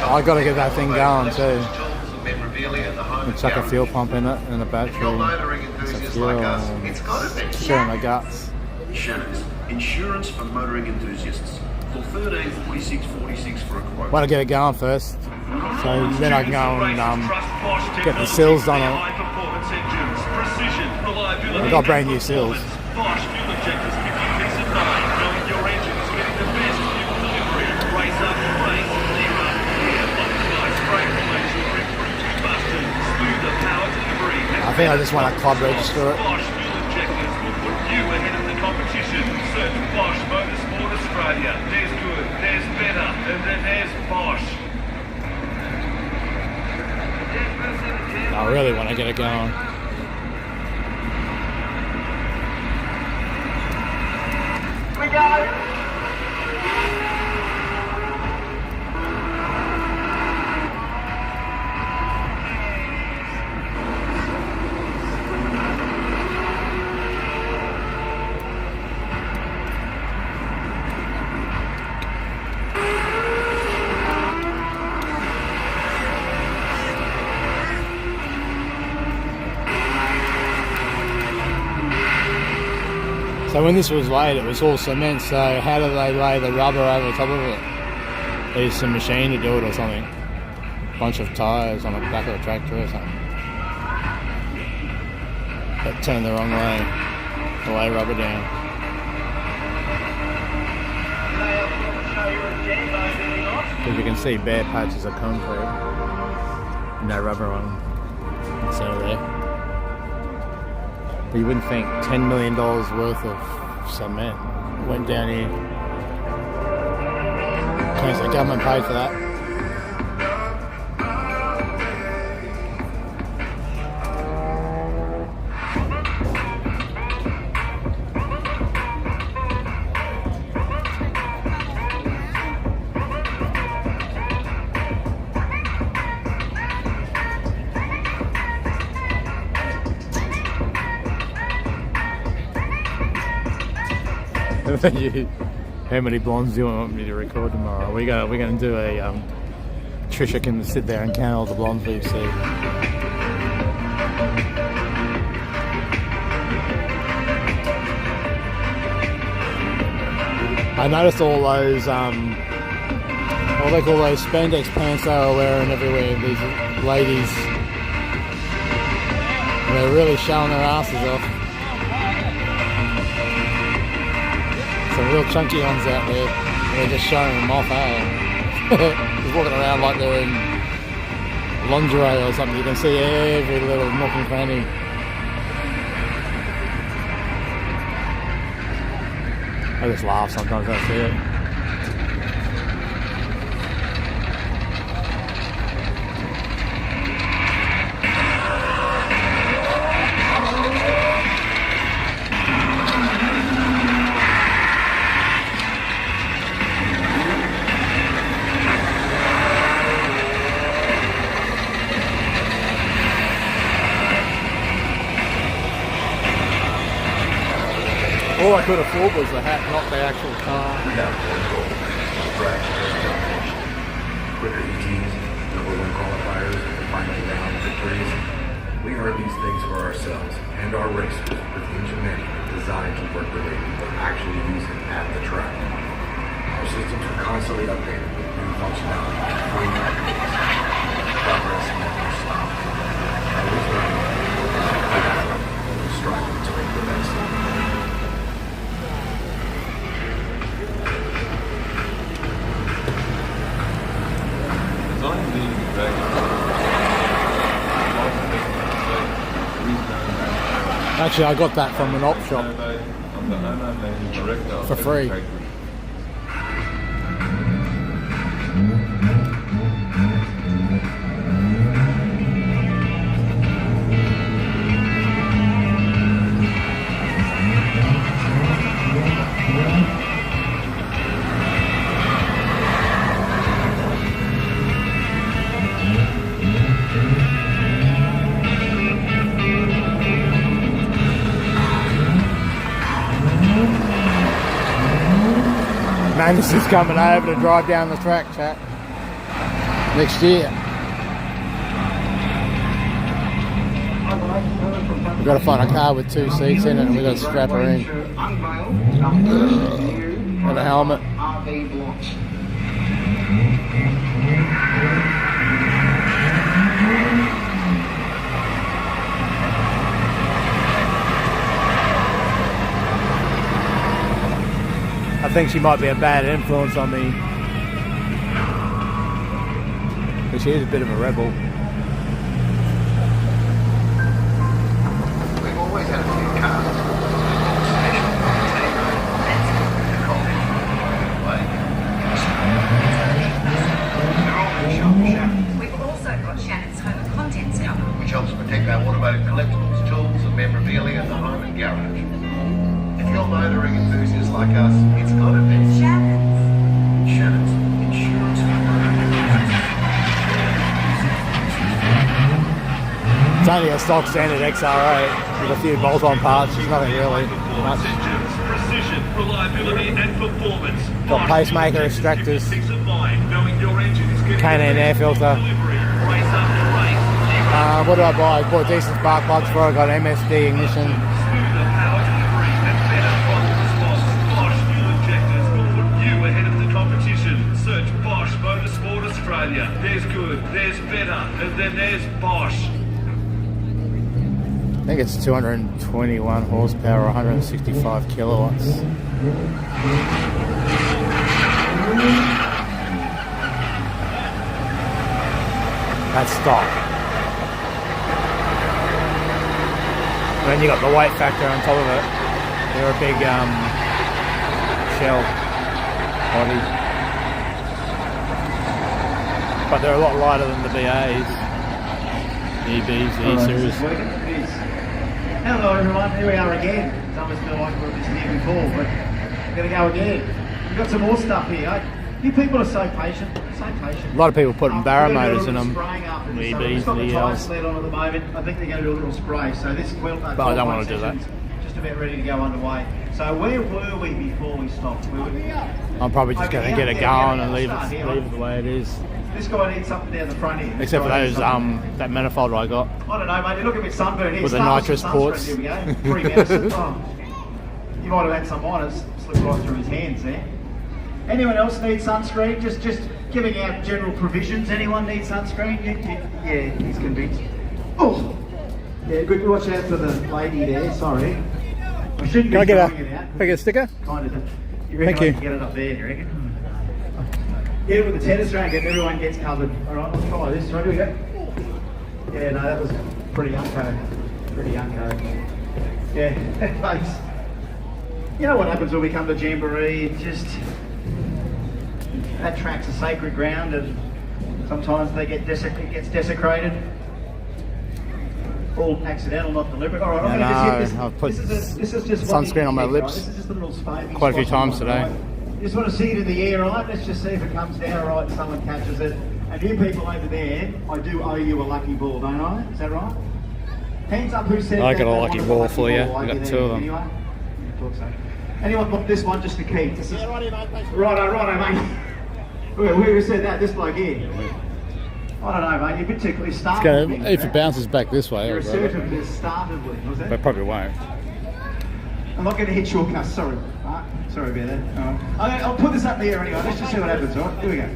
I got to get that thing going too. And chuck a fuel pump in it and a battery. It's a fuel shooting my guts. Shannons, insurance for motoring enthusiasts. Call 13 46 46 for a quote. Want to get it going first, so then I can go and get the seals done on it. I've got brand new seals. I think I just want to club register it. You ahead of the competition. Search Bosch Motorsport Australia. There's good, there's better, and then there's Bosch. I really want to get it going. We go. So when this was laid, it was all cement, so how do they lay the rubber over the top of it? They use some machine to do it or something. A bunch of tyres on the back of a tractor or something. That turned the wrong way to lay rubber down. Because you can see bare patches of concrete, no rubber on them instead of there. But you wouldn't think $10 million worth of cement went down here. Because the government paid for that. How many blondes do you want me to record tomorrow? We're gonna do a Trisha can sit there and count all the blondes we see. I noticed all those what they call those spandex pants they were wearing everywhere. These ladies, and they're really showing their asses off. Some real chunky ones out there. They're just showing them off, just walking around like they're in lingerie or something. You can see every little nook and cranny. I just laugh sometimes when I see it. All I could afford was the hat, not the actual car. We have one goal, drag strip domination. Quicker ETs, #1 qualifiers, and final round victories. We earn these things for ourselves and our racers with engine management designed to work related, but actually using at the track. Our systems are constantly updated with new functionality and free updates. Progress never stops. Always learning, always striving to make the best. Actually, I got that from an op shop for free. Manus is coming over to drive down the track, chat. Next year. We've got to find a car with 2 seats in it and we've got to strap her in. And a helmet. I think she might be a bad influence on me. Because she is a bit of a rebel. We've always had a few cars. We've also got Shannon's home and contents cover, which helps protect our automotive collectibles, tools and memorabilia in the home and garage. If you're motoring enthusiasts like us, it's got to be Shannon's. Shannons Insurance. It's only a stock standard XR8 with a few bolt-on parts. There's nothing really much. Precision, reliability and performance. Got pacemaker extractors, K&N air filter. What did I buy? I bought decent spark plugs for it. I got MSD ignition. Search Bosch Motorsport Australia. There's good, there's better, and then there's Bosch. I think it's 221 horsepower, 165 kilowatts. That's stock. And then you got the weight factor on top of it. They're a big shell body. But they're a lot lighter than the BAs, the EBs, the E-Series. Hello everyone, here we are again. It's almost feel like we were just here before, but we're going to go again. We've got some more stuff here. You people are so patient, so patient. A lot of people putting barra motors in them, the EBs, EBs, the the ELs. on at the moment. I think they're going to do a little spray. So this quilt, But I don't want to do that. Just about ready to go underway. So where were we before we stopped? I'm probably just going to get it going and leave it the way it is. This guy needs something down the front here. Except for those, that manifold I got. I don't know, mate. You look a bit sunburned here. With the nitrous ports. Here we go. 3 medicine. Oh. You might have had some on us slip right through his hands there. Anyone else need sunscreen? Just giving out general provisions. Anyone need sunscreen? Yeah, he's convinced. Oh, yeah. Good. Watch out for the lady there. Sorry. I shouldn't. Can I get a sticker? Kind of. You reckon Thank I you. can get it up there, you reckon? Get it with the tennis racket, everyone gets covered. Alright, let's try this. Right, here we go. Yeah, no, that was pretty unco. Pretty unco. Yeah, thanks. You know what happens when we come to Jamboree? It just, that track's a sacred ground and sometimes they get it gets desecrated. All accidental, not deliberate. All right, I'm going to just hit I've put this is just sunscreen on my lips This is just a little spaving quite a few spot on times my today. right. Just want to see it in the air, right? Let's just see if it comes down all right and someone catches it. And you people over there, I do owe you a lucky ball, don't I? Is that right? Hands up who said I that got a they lucky wanted ball for you. ball. I got Over 2 of there. them. Anyone? I thought so. Anyone book this one just to keep? This is... Righto, mate. Who said that? This bloke here. I don't know, mate. You're particularly started. If it bounces back this way, You're I'll grab it. assertive started with, was it? But probably won't. I'm not going to hit your cuss, sorry. Right. Sorry about that. All right. I'll put this up in the air anyway. Let's just see what happens, all right? Here we go.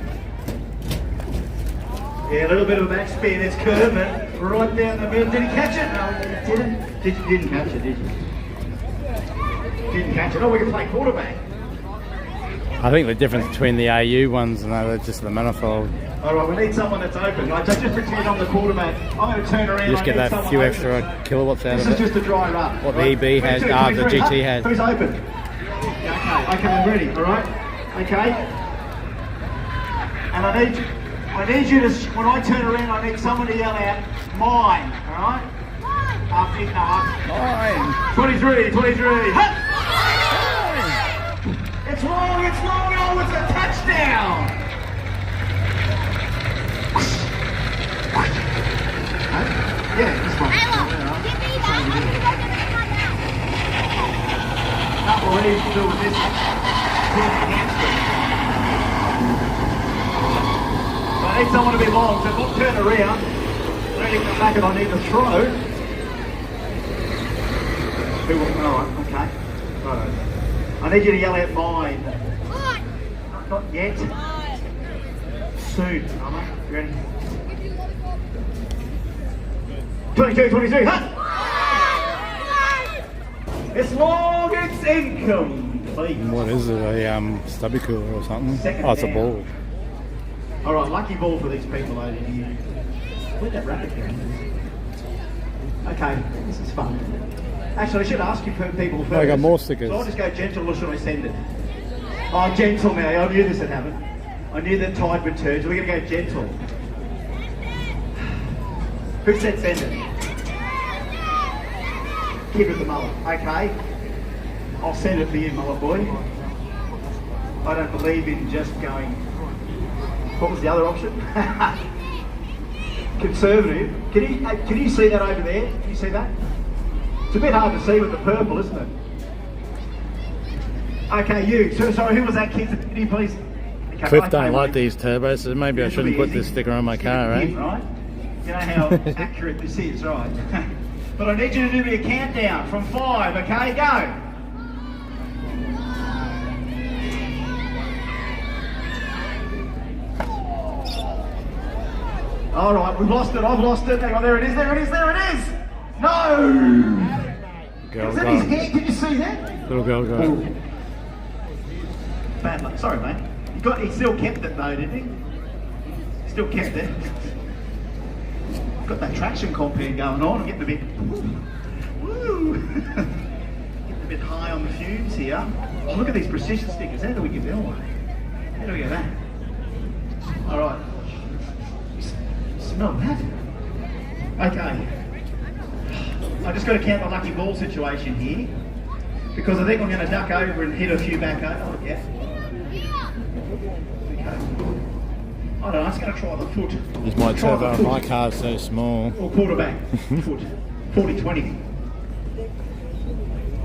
Yeah, a little bit of a backspin. It's curving right down the middle. Did he catch it? No, he didn't. Didn't catch it, did you? Didn't catch it. Oh, we can play quarterback. I think the difference between the AU ones and they're just the manifold. All right, we need someone that's open. Right, so just pretend I'm the quarterback. I'm going to turn around. You just get I need that someone few open. extra kilowatts out This of is it. just a dry run. What right? the EB has, the GT has. Who's open? Okay, I'm ready, all right? Okay. And I need you to, when I turn around, I need someone to yell out, mine, all right? Mine. 23, 23. Hut! It's long, oh, it's a touchdown! Yeah, this one. Not what we need to do with this. So I need someone to be long, so if I turn around, I need to come back and I need to throw. Alright, okay. Right. I need you to yell out mine. Not yet. Soon. Alright, you ready? 22, 23, huh? It's long, it's incomplete. What is it? A stubby cooler or something? Second Oh, it's a down. ball. Alright, lucky ball for these people over here. Where'd that rabbit go? Okay, this is fun. Actually, I should ask you people first. I got more stickers. So I'll just go gentle or should I send it? Oh, gentle now. I knew this would happen. I knew that tide would turn, so we're going to go gentle. Who said send it? Keep it the mullet. Okay. I'll send it for you, mullet boy. I don't believe in just going... What was the other option? Conservative. Can you see that over there? Can you see that? It's a bit hard to see with the purple, isn't it? Okay, you. So, sorry, who was that kid? Can you please... Okay, Cliff don't like these turbos, so maybe I shouldn't put this sticker on my car, eh? Right? You know how accurate this is, right? But I need you to do me a countdown from 5, okay? Go! All right, we've lost it. I've lost it. Hang on, there it is. There it is. There it is. No. Girl Is that his gone. head? Did you see that? Little girl go. Bad luck. Sorry, mate. He still kept it though, didn't he? Still kept it. Got that traction compound going on. I'm getting a bit. Woo. Getting a bit high on the fumes here. Oh, look at these precision stickers. How do we get that one? How do we get that? All right. Smell that? Okay. I just got to count the lucky ball situation here because I think I'm going to duck over and hit a few back over. Oh, yeah. Okay. I don't know. I'm just going to try the foot. This might Try turn the out foot. my car's so small. Or quarterback. Foot. 40-20.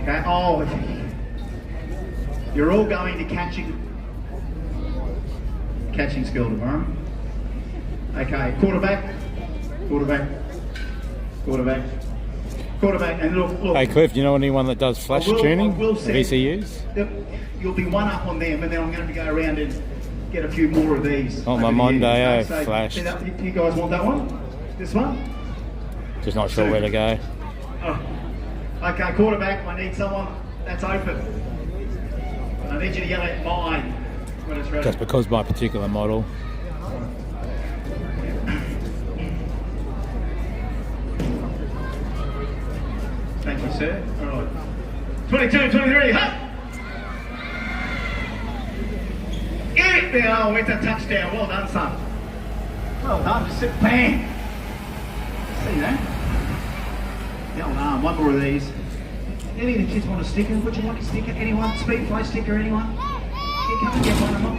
Okay. Oh, you're all going to catching school tomorrow. Okay, quarterback, and look. Hey Cliff, do you know anyone that does flash tuning of send- ECUs? You'll be one up on them, and then I'm going to go around and get a few more of these. Oh, my over the Monday, years. So, flashed. see that- you guys want that one? This one? Just not sure where to go. Oh. Okay, quarterback, I need someone that's open. I need you to yell at mine when it's ready. Just because my particular model. Thank you, sir. All right. 22, 23, huh? Get it there. Oh, it's a touchdown. Well done, son. Well done. Just sit bang. See that? Yeah, well done. One more of these. Any of the kids want a sticker? Would you like a sticker? Anyone? Speed play sticker? Anyone? Yeah, come and get one. I'm not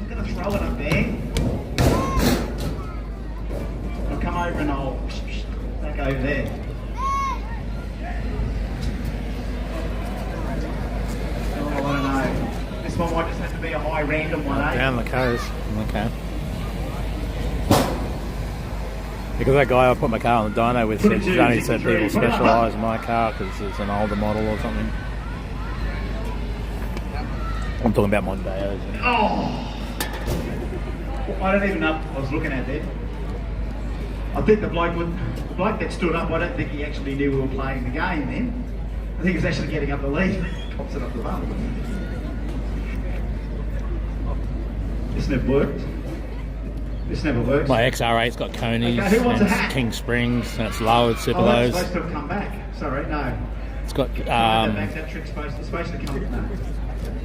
gonna throw it up there. I'll come over and I'll back over there. Oh, I don't know. This one might just have to be a high random one, eh? Down the coast. Okay. Because that guy I put my car on the dyno with said only said people specialise in my car because it's an older model or something. I'm talking about Mondeos. Oh! I don't even know what I was looking at there. I think the bloke that stood up, I don't think he actually knew we were playing the game then. I think he was actually getting up the lead. Pops it up the bum. This never worked. This never works. My XR8's got conies Okay, who wants a and hat? King Springs and it's lowered super Oh, that's lows. supposed to have come back. Sorry, no. It's got That trick's supposed to come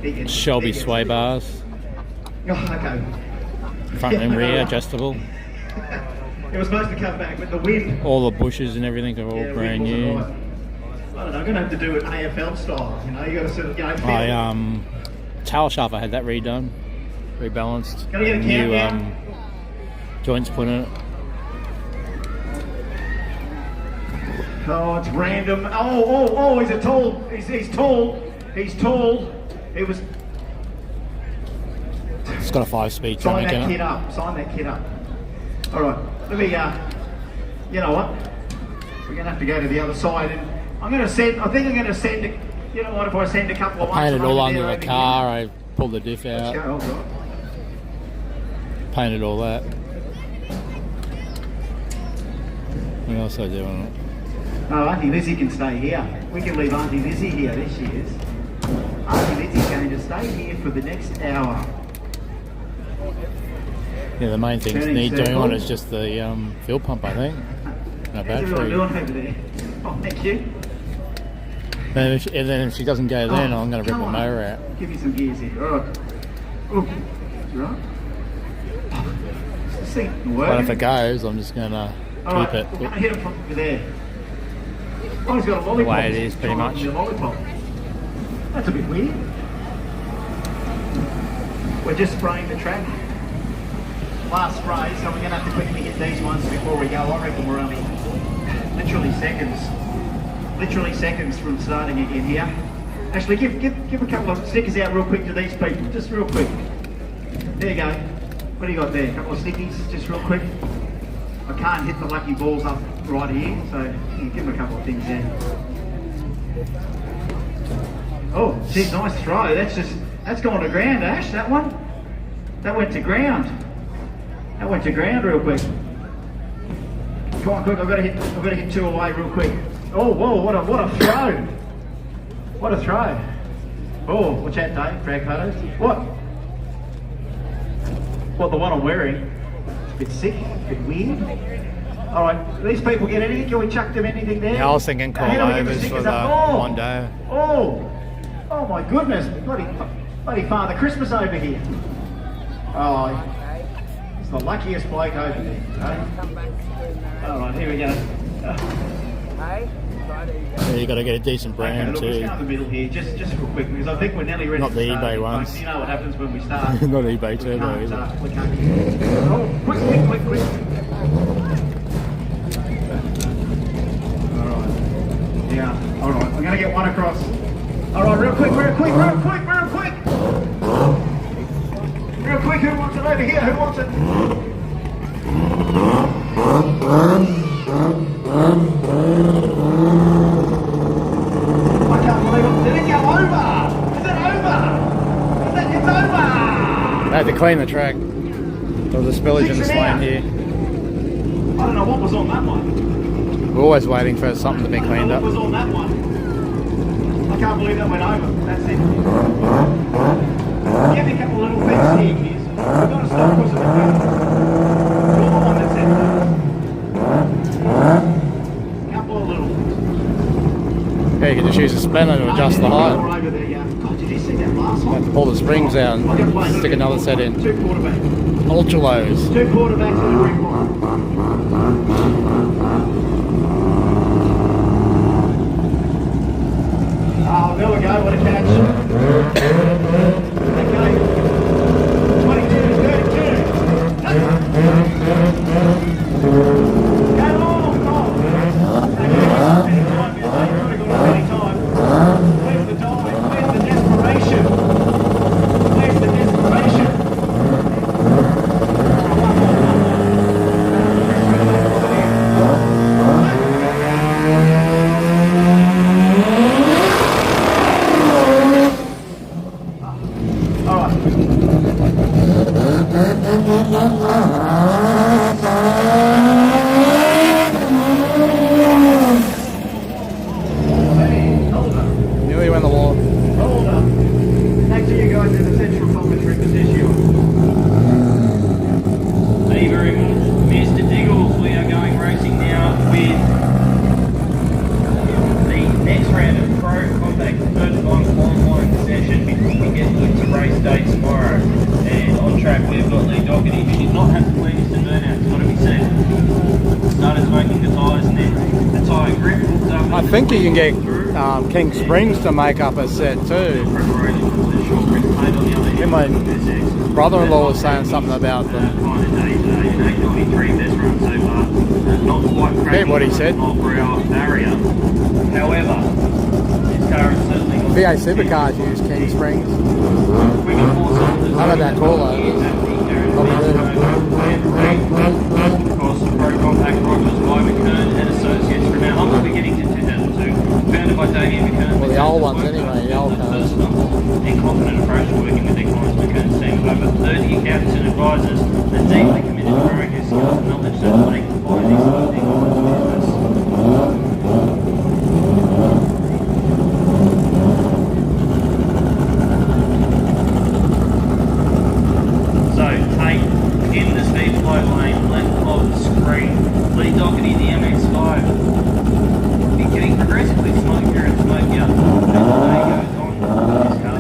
back. Shelby sway bars, Oh, okay. front and rear adjustable. It was supposed to come back with the wind. All the bushes and everything are all Yeah, brand wind new. wasn't right. I don't know, I'm going to have to do it AFL style, you know, you got to sort of, you know, Tail shaft, I had that redone, rebalanced. Can I get a new countdown? joints put in it. Oh, it's random. Oh, he's a tall, he's tall. It was... It's got a 5-speed Sign tronic in that it. kid up, sign that kid up. All right, let me, you know what? We're going to have to go to the other side and I think I'm going to send, you know what, if I send a couple of ones Painted from all over under there the over car, I pulled the diff here. out, Let's go, all right. painted all that. What else I do on it? Oh, Auntie Lizzie can stay here. We can leave Auntie Lizzie here. There she is. Auntie Lizzie's going to stay here for the next hour. Yeah, the main thing Turning need doing circle. on is just the fuel pump, I think. No How's everyone battery. doing over there? Oh, thank you. And then if she doesn't go then, I'm going to rip come the on. motor out. Give me some gears here. All right. Oh, you right? This thing But if working. it goes, I'm just going to All right, keep it. we're going to hit him from over there. Oh, he's got a lollipop. The way it is, pretty Trying to much. give me a lollipop. That's a bit weird. We're just spraying the track. Last spray, so we're going to have to quickly hit these ones before we go. I reckon we're only literally seconds from starting again here. Actually, give a couple of stickers out real quick to these people, just real quick. There you go. What do you got there? A couple of stickies, just real quick. I can't hit the lucky balls up right here, so you give them a couple of things there. Oh, geez, nice throw. That's gone to ground, Ash. That one. That went to ground. That went to ground real quick. Come on, quick! I've got to hit two away real quick. Oh, whoa! What a throw! What a throw! Oh, watch out, Dave. Drag photos. What? What, the one I'm wearing? It's a bit sick, a bit weird. All right, these people get anything? Can we chuck them anything there? Yeah, I was thinking How do we get overs stickers for the up? Mondo. Oh my goodness! Bloody Father Christmas over here. Oh, he's the luckiest bloke over there. Eh? All right, here we go. Yeah, you got to get a decent brand Okay, look, too. let's go in the middle here, just real quick, because I think we're nearly ready Not to the start. eBay Folks, ones. you know what happens when we start. Not eBay We turbo can't, either. we can't. Oh, quick. All right. Yeah. All right. I'm gonna get one across. All right, real quick. Real quick. Who wants it over here? Who wants it? I can't believe it. Did it go over? Is it over? It's over. I had to clean the track. There was a spillage in this lane here. I don't know what was on that one. We're always waiting for something to be cleaned What up. was on that one? I can't believe that went over. That's it. adjust the height. Over there, yeah. God, did you see that last one? Pull the springs out and stick another set in. Two quarterbacks. Ultra lows. Two quarterbacks in the green line. Oh, there we go. What a catch. Okay. 22, 32. Go long, long. Where's the dive? Where's the desperation? Where's the desperation? Nearly went the wall. Hold up. Back to you guys in the central commentary position. Thank you very much, Mr. Diggles. We are going racing now with the next round of Pro Compact first time online session before we get into race day tomorrow. And on track we've got Lee Doherty. She did not have to clean his burnout, it's got to be said. Started smoking the tyres and then the tyre grip hooked up. I think you can get King Springs to make up a set too. And my brother-in-law was saying something about them. Forget what he said. However, this car is certainly not VA Supercars use King Springs. How about that call though? Of course, Pro Compact Rogers by McKern and Associates from our humble beginnings in 2002. Founded by Damien McKern. Well, the old ones anyway, the old cars. And confident approach to working with their clients. McKern's team of over 30 accountants and advisors that deeply committed to growing their skills and knowledge so that they can find these business. So, Tate in the speed flow lane, left of the screen. Lee Doherty, the MX-5. Be getting progressively smokier and smokier as the day goes on with this car.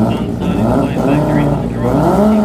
Sun starting to play factor into the drive.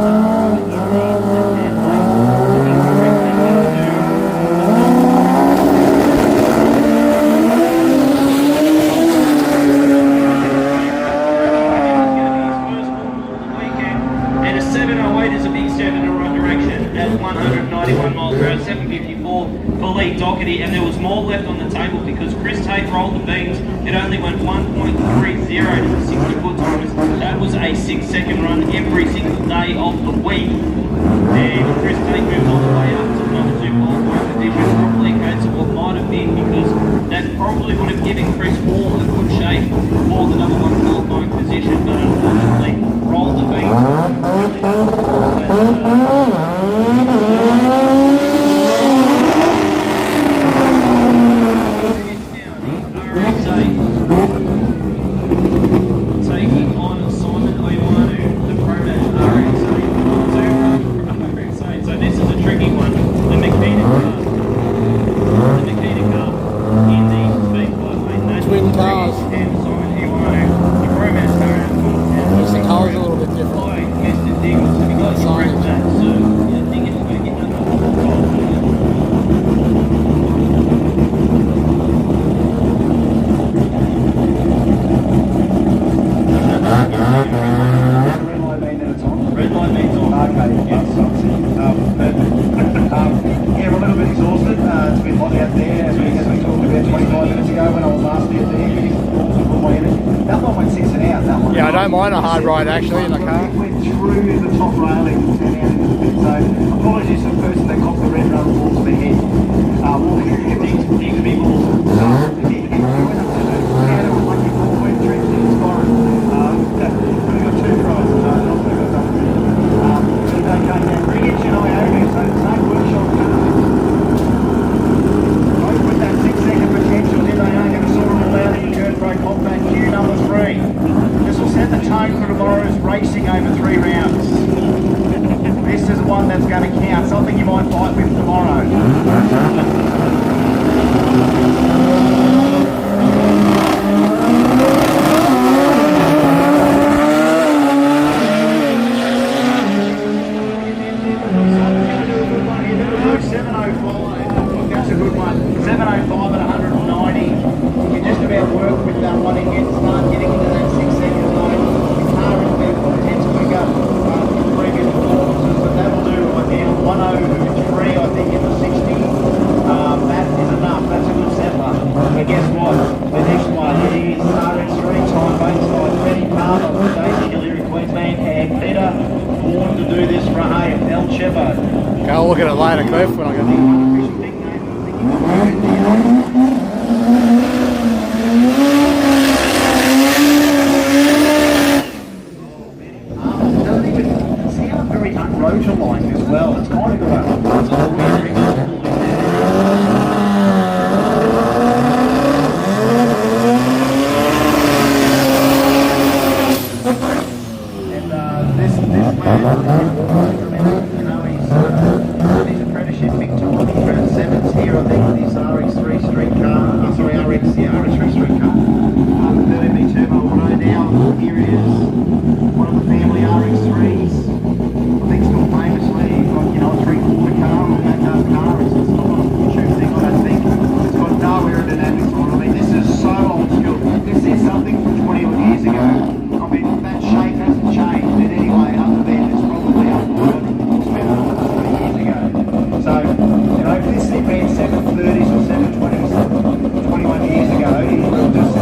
And a 708 is a big step in the right direction at 191 miles per hour, 754 for Lee Doherty, and there was more left on the table because Chris Tate rolled the beams. It only went 1.30 to the 60-foot timers. That was a 6-second run every single day of the week. And Chris Tate moved all the way up to the number 2 qualifying position, probably a case of what might have been, because that probably would have given Chris Hall a good shape for the number 1 qualifying position, but unfortunately rolled the beams. Taking on Simon Oiwanu, the Prodash RXA. So this is a tricky one. The Makita car in the speed club lane. That's Twin cars. And Simon Oiwanu, the Prodash car. Just the colours a little bit different. Mr. Diggles, have you got your breath back? So, yeah, I think it's going to get another red light means on. Okay, yes. Yeah, we're a little bit exhausted. It's been hot out there, as we talked about 25 minutes ago when I was last out there. That one went 6 and out. That one. Yeah, I don't mind a hard ride actually in the car. Went through the top railing and out into the pit. So apologies to the person that copped the red rubber balls to the head. Walking these people. This will set the tone for tomorrow's racing over 3 rounds. This is one that's going to count, something you might fight with tomorrow. wanting to start getting into that 6-second zone. The car is about 4 tenths quicker than previous performances, but that will do right now. 103, I think, in the 60. That is enough. That's a good settler. But guess what? The next one is RX3 time baseline. Freddie Palmer from Daisy Hillary, Queensland, and Peter born to do this for El Chepo. Okay, I'll look at it later, Cliff, when I get sound very unrotor-like as well. It's kind of got his apprenticeship big time. He's around 7s here, I think, with his RX3 street car. RX3 street car. The 30B Turbo Auto now. Here it is. One of the family RX3s. I think still famously got, a 3/4 car or back-up car. It's not a YouTube thing, I don't think. It's got no aerodynamics on. I mean, this is so old school. This is something from 20 odd years ago. I mean, that shape hasn't changed in any way other than it's probably up to 20 years ago. So, if this thing ran 730s or 720s 21 years ago, it would just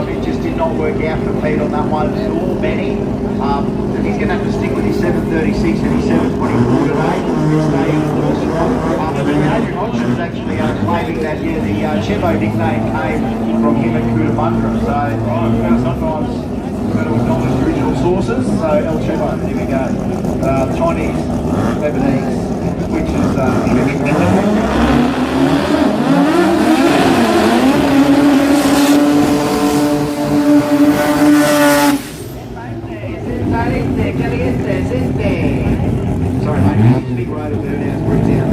it just did not work out for Pete on that one. Or Benny. He's going to have to stick with his 736 and his 724 today. Staying in the first row. Adrian Hodgson is actually claiming that the Chevo nickname came from him at Cootamundra. So sometimes we've got to acknowledge original sources. So El Chevo, here we go. Chinese, Lebanese, which is sorry, mate, it's a big road of burnouts, brings out.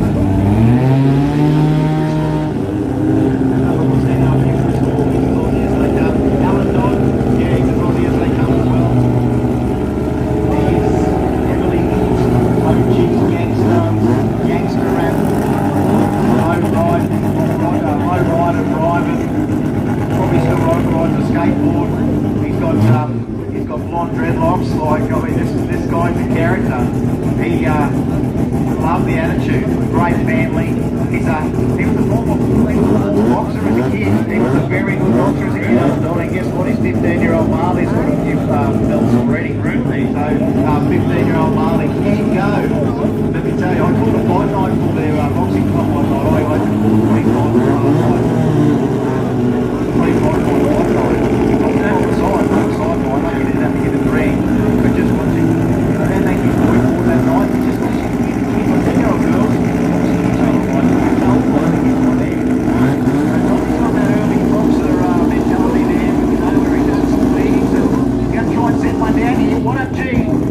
Alan Dodd, yeah, he's as Aussie as they come as well. He's heavily OG gangster rap, low rider driving, probably still riding a skateboard. He's got blonde dreadlocks. Like, I mean, this guy's a character. He loved the attitude. Great family. He was a former boxer as a kid. He was a very good boxer as a kid. And guess what? His 15-year-old Marley's got a few belts already. Really. So 15-year-old Marley can go. Let me tell you, I called a fight night for their boxing club one night. I went to 25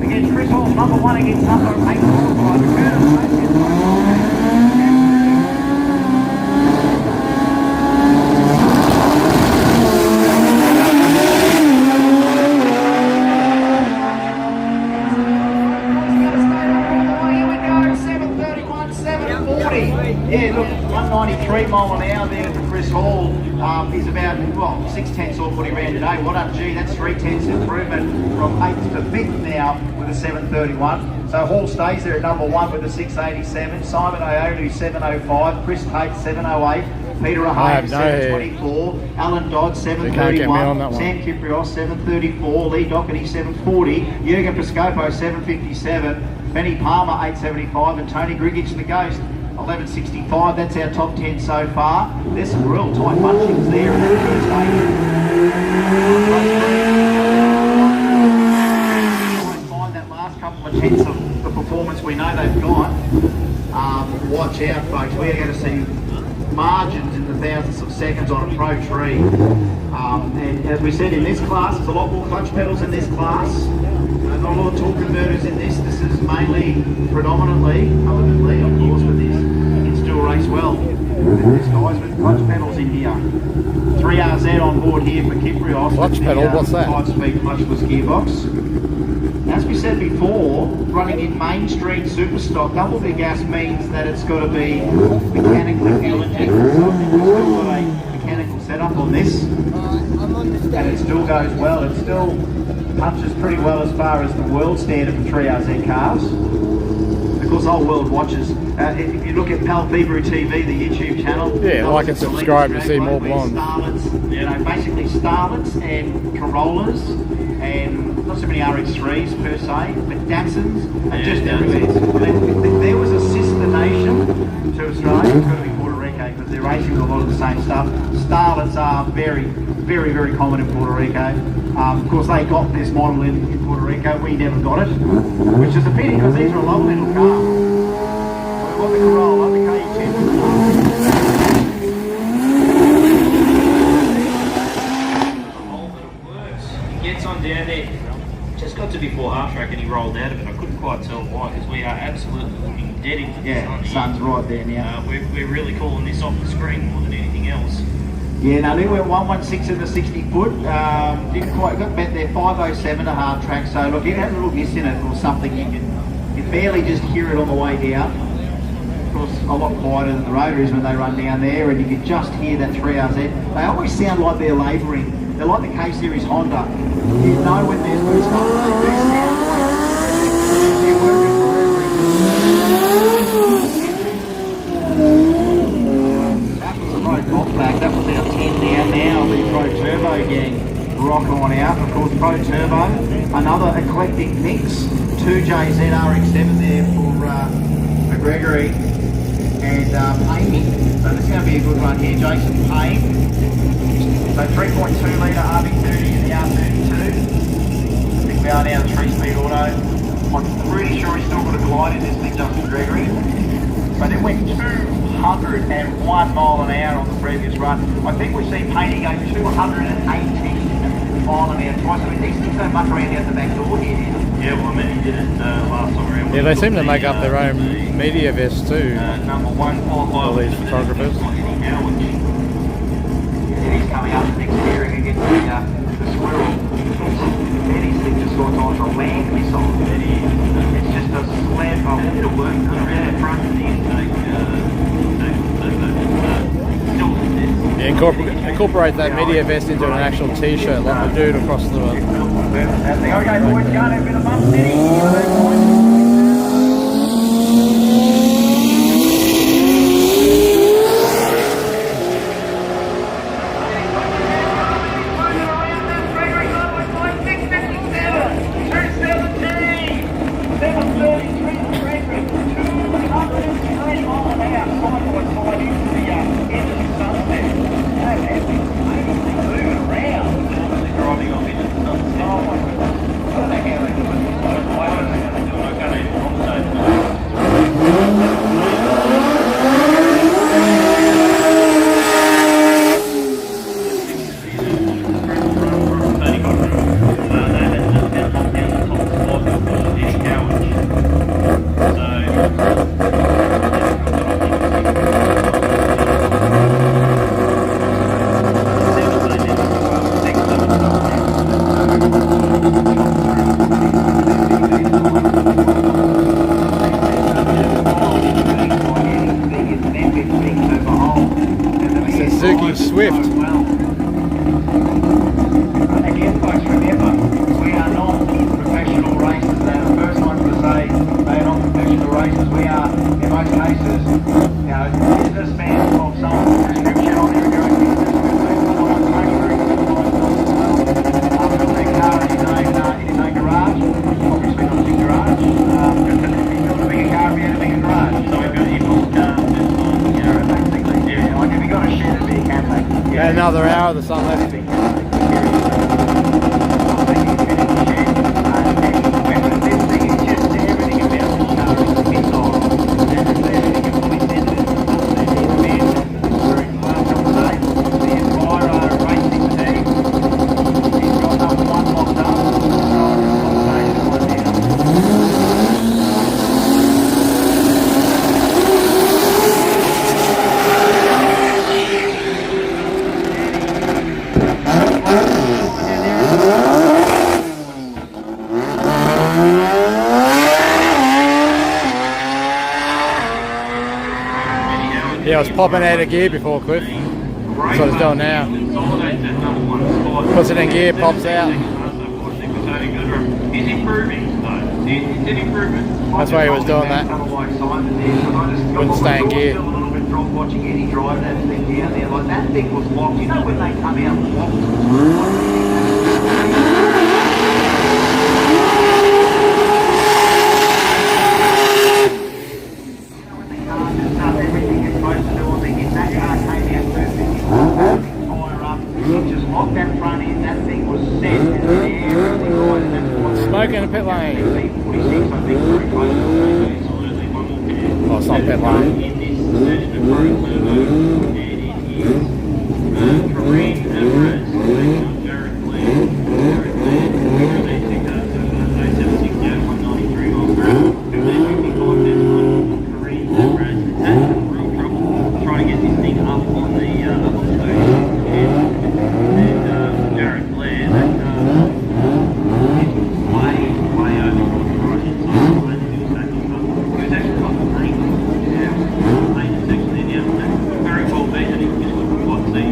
Against Chris Hall, number 1 against number 8. 193 mile an hour there for Chris Hall is about, well, 6/10 off what he ran today. What up, G? That's 3/10 improvement from 8th to 5th now with a 7:31. So Hall stays there at number 1 with a 6:87. Simon Aodu 7:05. Chris Tate 7:08. Peter Ahave 7:24. Alan Dodd 7:31. Sam Kiprios 7:34. Lee Doherty 7:40. Jurgen Piscopo 7:57. Benny Palmer 8:75. And Tony Grigic the Ghost 11:65. That's our top 10 so far. There's some real tight punchings there in that first eight. Find that last couple of tenths of the performance we know they've got. Watch out, folks. We're going to see margins in the thousandths of seconds on a pro tree. And as we said, in this class, there's a lot more clutch pedals in this class. Not a lot of torque converters in this. This is mainly, predominantly, other than Lee, of course, with this, you can still race well. There's guys with clutch pedals in here. 3RZ on board here for Kiprios. Clutch pedal, what's that? 5-speed clutchless gearbox. As we said before, running in Main Street Superstock, double the gas means that it's got to be mechanically fuel injected. So I think we've still got a mechanical setup on this. And it still goes well. It still punches pretty well as far as the world standard for 3RZ cars. Of course, old world watches. If you look at Pal February TV, the YouTube channel. Yeah, like and subscribe to see more blondes. Basically Starlets and Corollas and not so many RX3s per se, but Datsuns and just everywhere. If there was a sister nation to Australia, it's got to be Puerto Rico because they're racing with a lot of the same stuff. Starlets are very, very, very common in Puerto Rico. Of course, they got this model in Puerto Rico. We never got it, which is a pity because these are a lovely little car. We want the Corolla, the KE10. Gets on down there, just got to before half track and he rolled out of it. I couldn't quite tell why because we are absolutely looking dead into the sun. The sun's right there now. We're really calling this off the screen more than anything else. Yeah, no, they went 116 in the 60 foot. Didn't quite got bet there 507 to hard track. So look, it had a little miss in it or something. You can barely just hear it on the way down. Of course, a lot quieter than the rotaries when they run down there, and you can just hear that 3RZ. They always sound like they're labouring. They're like the K-Series Honda. You know when there's boost up, they do sound like they're working That was a Pro Compact. That was our 10 down now. The Pro Turbo gang rock on out. Of course, Pro Turbo, another eclectic mix. 2JZ RX-7 there for Gregory and Amy. So this is going to be a good one here. Jason Payne. So 3.2 litre RB30 in the R32. I think we are now 3-speed auto. I'm pretty sure he's still got a glide in this thing, Justin Gregory. But it went 201 mile an hour on the previous run. I think we've seen Payne go 218 mile an hour twice. I mean, these things don't muck around out the back door here. Yeah, well, I mean, he did it last time around. Yeah, they seem to make up their own media vests too. Number 1 qualified. All these photographers. He's coming up next year against the squirrel. Eddie's thing just got on a land missile. It's just a slab of it'll work around the front of the intake. Yeah, incorporate that media vest into an actual t-shirt like the dude across the Okay, boys, go. They've been a bump city. Suzuki Swift. Again, folks, remember, we are not professional racers. They are the first ones to say they are not professional racers. We are, in most cases, businessmen of some description on their own business. We've been on track built their car in a garage, obviously not a big garage. If you built a bigger car, if you had a bigger garage. So we've got your full car, basically. Yeah, like if you got a shed, it'd be a cafe. Yeah, another hour of the sun left. Yeah, I was popping out of gear before, Cliff. That's what it's doing now. Puts it in gear, pops out. He's improving, though. He's improving. That's why he was doing that. Wouldn't stay in gear. Watching Eddie drive that thing down there, like that thing was locked. You know when they come out locked? Smoke in the pit lane. Oh, it's not pit lane. Trying to get this thing up on the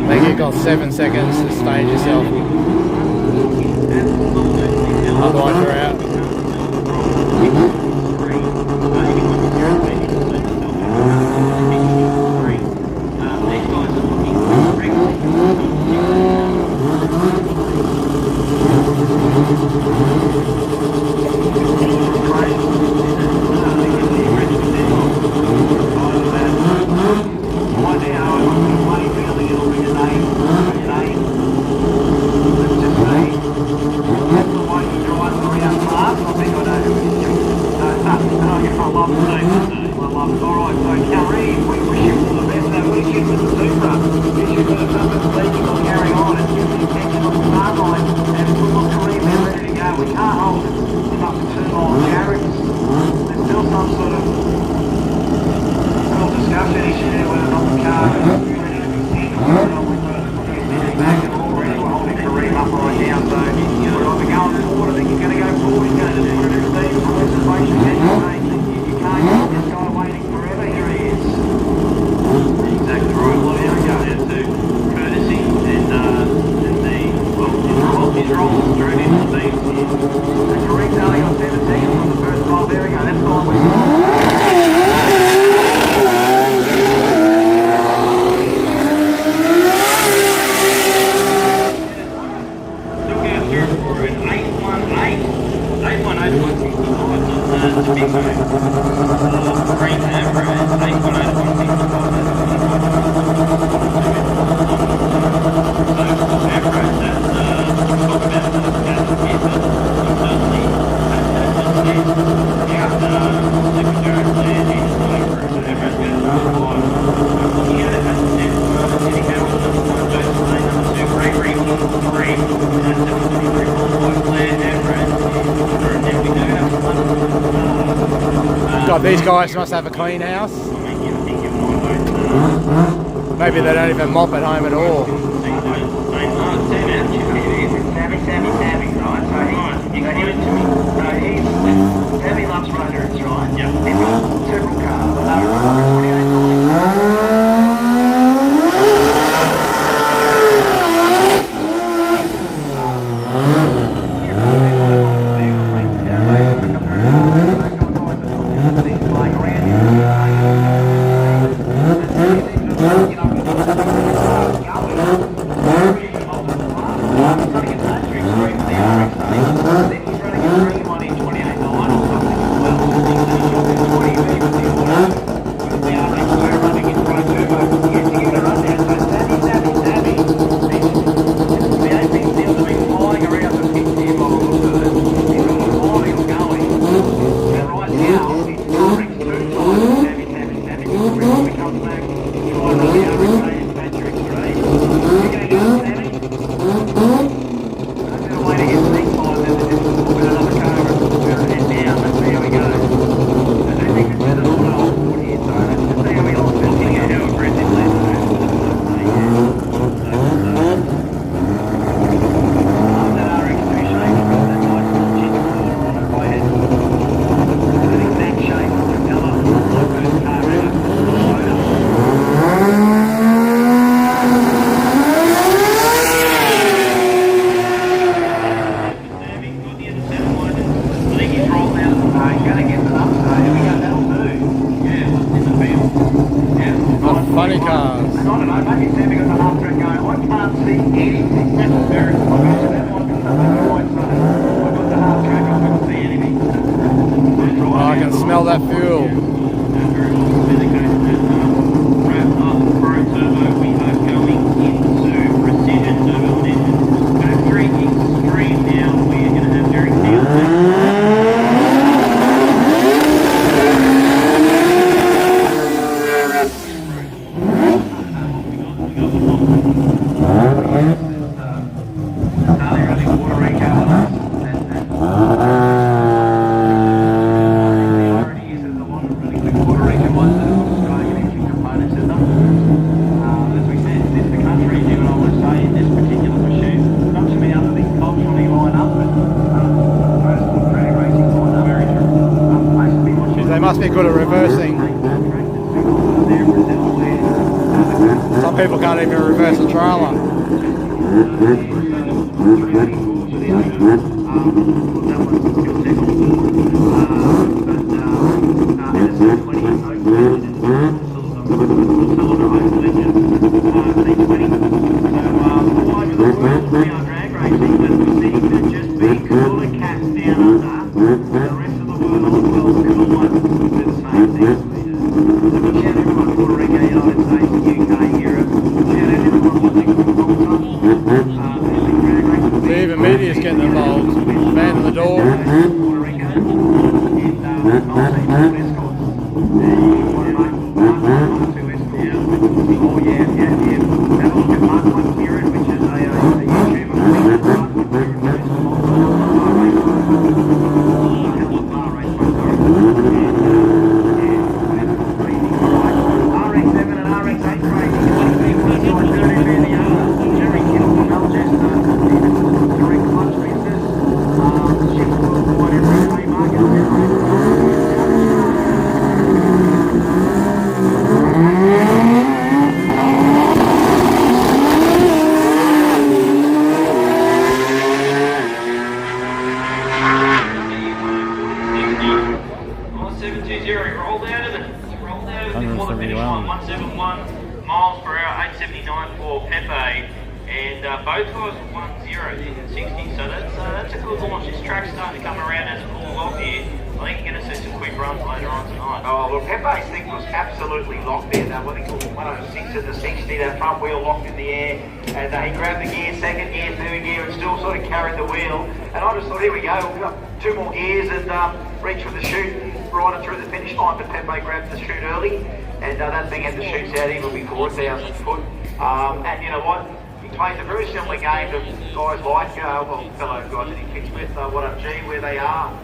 I think you've got 7 seconds to stage yourself. Otherwise you're out. God, these guys must have a clean house. Maybe they don't even mop at home at all. Sammy, right? So you got him. So Sammy loves rotorants, right? Yeah. They've got several cars. Funny cars. I don't know, maybe Sammy got the half track going. I can't see anything. That's very that one I got the half track, I couldn't see anything. Oh, I can smell that fuel. They must be good at reversing. Some people can't even reverse a trailer. Even media's getting involved. Man in the door. Both guys were 1-0 in 60, so that's a good launch. This track's starting to come around as it pulls off here. I think you're going to see some quick runs later on tonight. Oh, well, Pepe's thing was absolutely locked there. That, I think it was 106 at the 60, that front wheel locked in the air. And he grabbed the gear, second gear, third gear, and still sort of carried the wheel. And I just thought, here we go, we've got 2 more gears and reach for the chute right through the finish line. But Pepe grabbed the chute early, and that thing had the chutes out even before 1,000 foot. And you know what? Plays a very similar game to guys like, fellow guys that he fits with, what up G, where they are.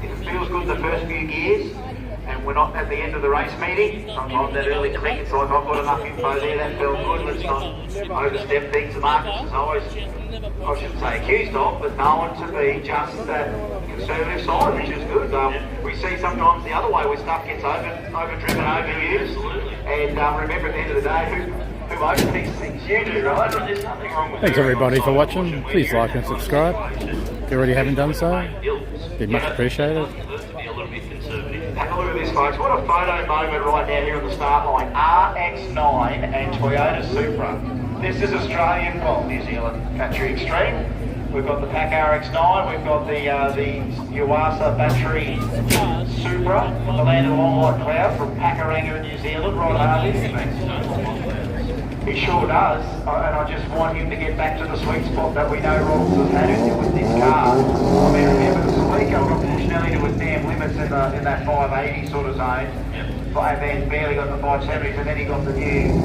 If it feels good the first few gears, and we're not at the end of the race meeting, sometimes that early click, it's like, I've got enough info there, that felt good, let's not overstep things. The market is always, I shouldn't say accused of, but known to be just that conservative side, which is good. We see sometimes the other way where stuff gets overdriven, overused, and remember at the end of the day, who owns these things? You do, right? There's nothing wrong with Thanks everybody for watching. Please like and subscribe. If you already haven't done so, be much appreciated. Have a look at this, folks. What a photo moment right now here on the start line. RX9 and Toyota Supra. This is Australian, well, New Zealand factory extreme. We've got the Pack RX9, we've got the Yuasa battery Supra from the land of Long White Cloud from Pakuranga in New Zealand, right hard in. He sure does, and I just want him to get back to the sweet spot that we know Ross has had with this car. I mean, remember the Celica got pushed nearly to its damn limits in that 580 sort of zone, and then barely got the 570s, and then he got the new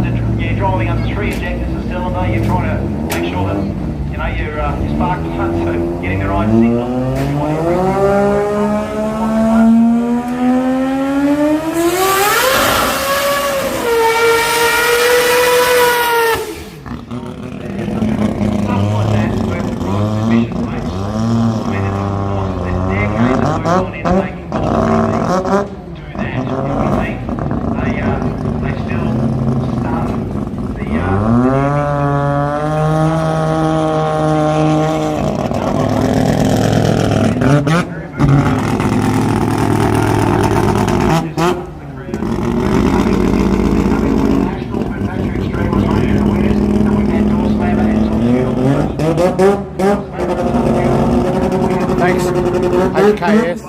sometimes you're driving under 3 injectors a cylinder, you're trying to make sure that your spark plugs are getting the right signal. Thanks, HKS.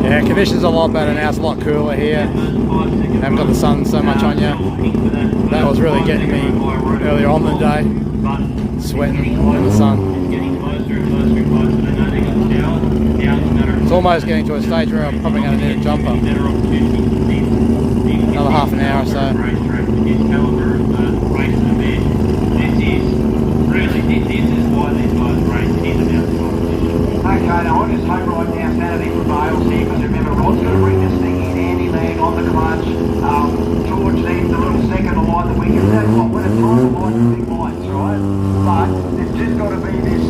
Yeah, conditions are a lot better now. It's a lot cooler here. Haven't got the sun so much on you. That was really getting me earlier on in the day. Sweating in the sun. It's almost getting to a stage where I'm probably going to need a jumper. Another half an hour or so. Okay, now on this home right now, Saturday prevails here, because remember, Rod's going to bring this thing in, handy leg on the clutch. George needs a little second to light the wing. That's what, when it's time to light the big lights, right? But there's just got to be this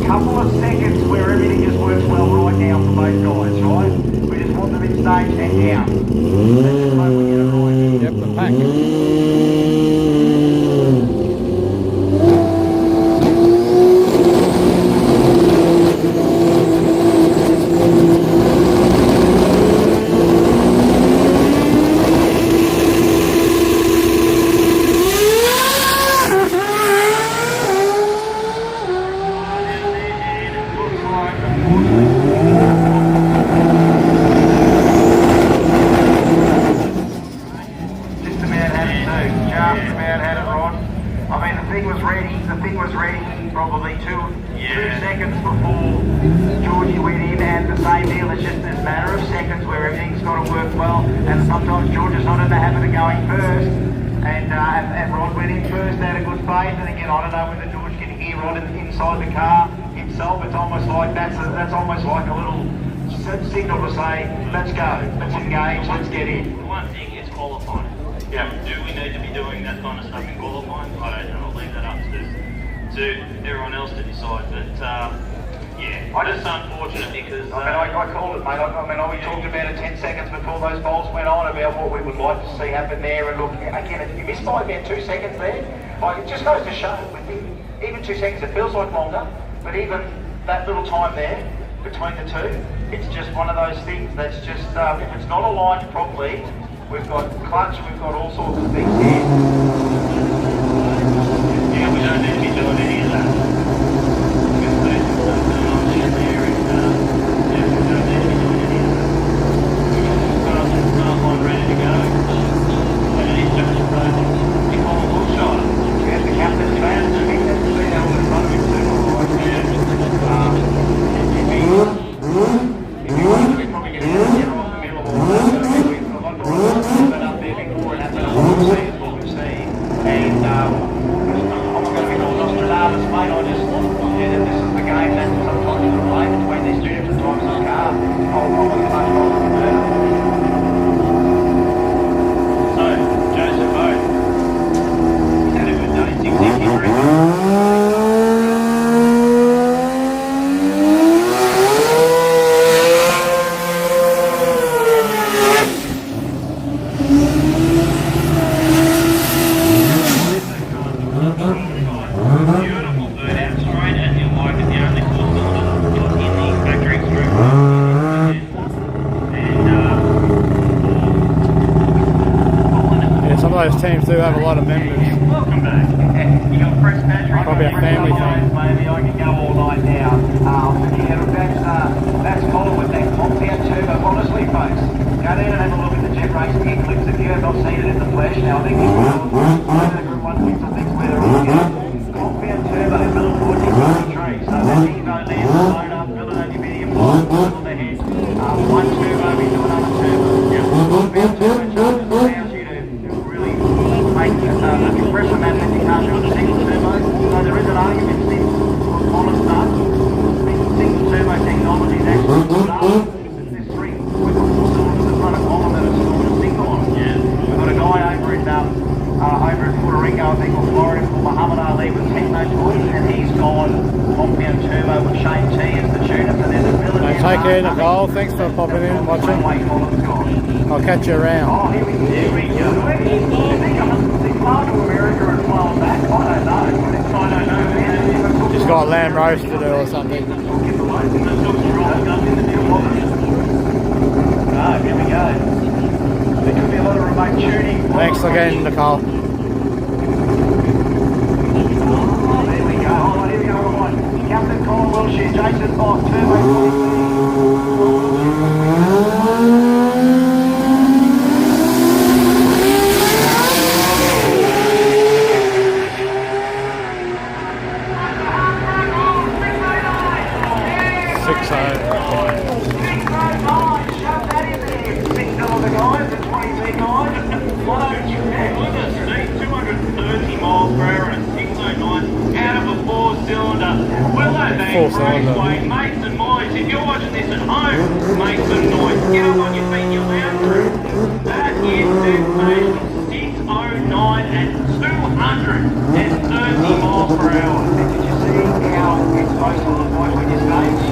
couple of seconds where everything just works well right now for both guys, right? We just want them in stage and down. Let's just hope we get it right. Yep, the pack. Probably two seconds before Georgie went in, and the same deal. It's just this matter of seconds where everything's got to work well, and sometimes George is not in the habit of going first, and Rod went in first at a good pace, and again I don't know whether George can hear Rod inside the car himself. It's almost like that's almost like a little signal to say, let's go, let's engage, let's get in. The one thing is qualifying. Yeah. Do we need to be doing that kind of stuff in qualifying? I don't know. I'll leave that up to everyone else to decide, but yeah, it's unfortunate because I called it, mate. We talked about it 10 seconds before those bolts went on about what we would like to see happen there, and look, again, you missed by about 2 seconds there. Like, it just goes to show, even 2 seconds, it feels like longer, but even that little time there between the two, it's just one of those things that's just, if it's not aligned properly, we've got clutch, we've got all sorts of things here. Yeah, we don't need to be doing any of that. Because there's stuff going on there, and yeah, we don't need to be doing any of that. We've got the start line ready to go. And it is just a project. We call a bull shot. Yes, the captain's van, I think that's the thing that was in front of him too. If you want to, we probably get off the middle of all that. We've got a lot of rods been up there before, and that's what we've seen, is what we've seen. And I'm going to be called Nostradamus, mate. I just knew that this is the game that sometimes you can play between these two different types of car. I'll probably much rather prefer. So, Joseph Boat. He's had a good day. 663. Those teams do have a lot of members. Welcome back. You got Chris Patrick. Probably a family thing. Maybe I can go all night now. That's followed with that compound turbo. Honestly, folks, go down and have a look at the jet racing Eclipse if you have not seen it in the flesh. Now, I think it's one of the Group 1 wins, I think, where they're all going. Compound turbo, compound turbo with Shane T as the tuner, so there's ability. Take care, Nicole. Thanks for popping in and watching. I'll catch you around. Oh, here we go. Is he coming far to America and flowing back? I don't know. I don't know. She's got lamb roast to do or something. Ah, here we go. There could be a lot of remote tuning. Thanks again, Nicole. There we go. All right, here we go, everyone. Captain Colin Wilshire, Jason Fox, Turbo 230 miles per hour and a 609 out of a four-cylinder. Willow Bank Mason Moyes. If you're watching this at home, make some noise. Get up on your feet, you loud crew. That is sensational. 609 and 230 miles per hour. Did you see how it's based on the bike when you stage?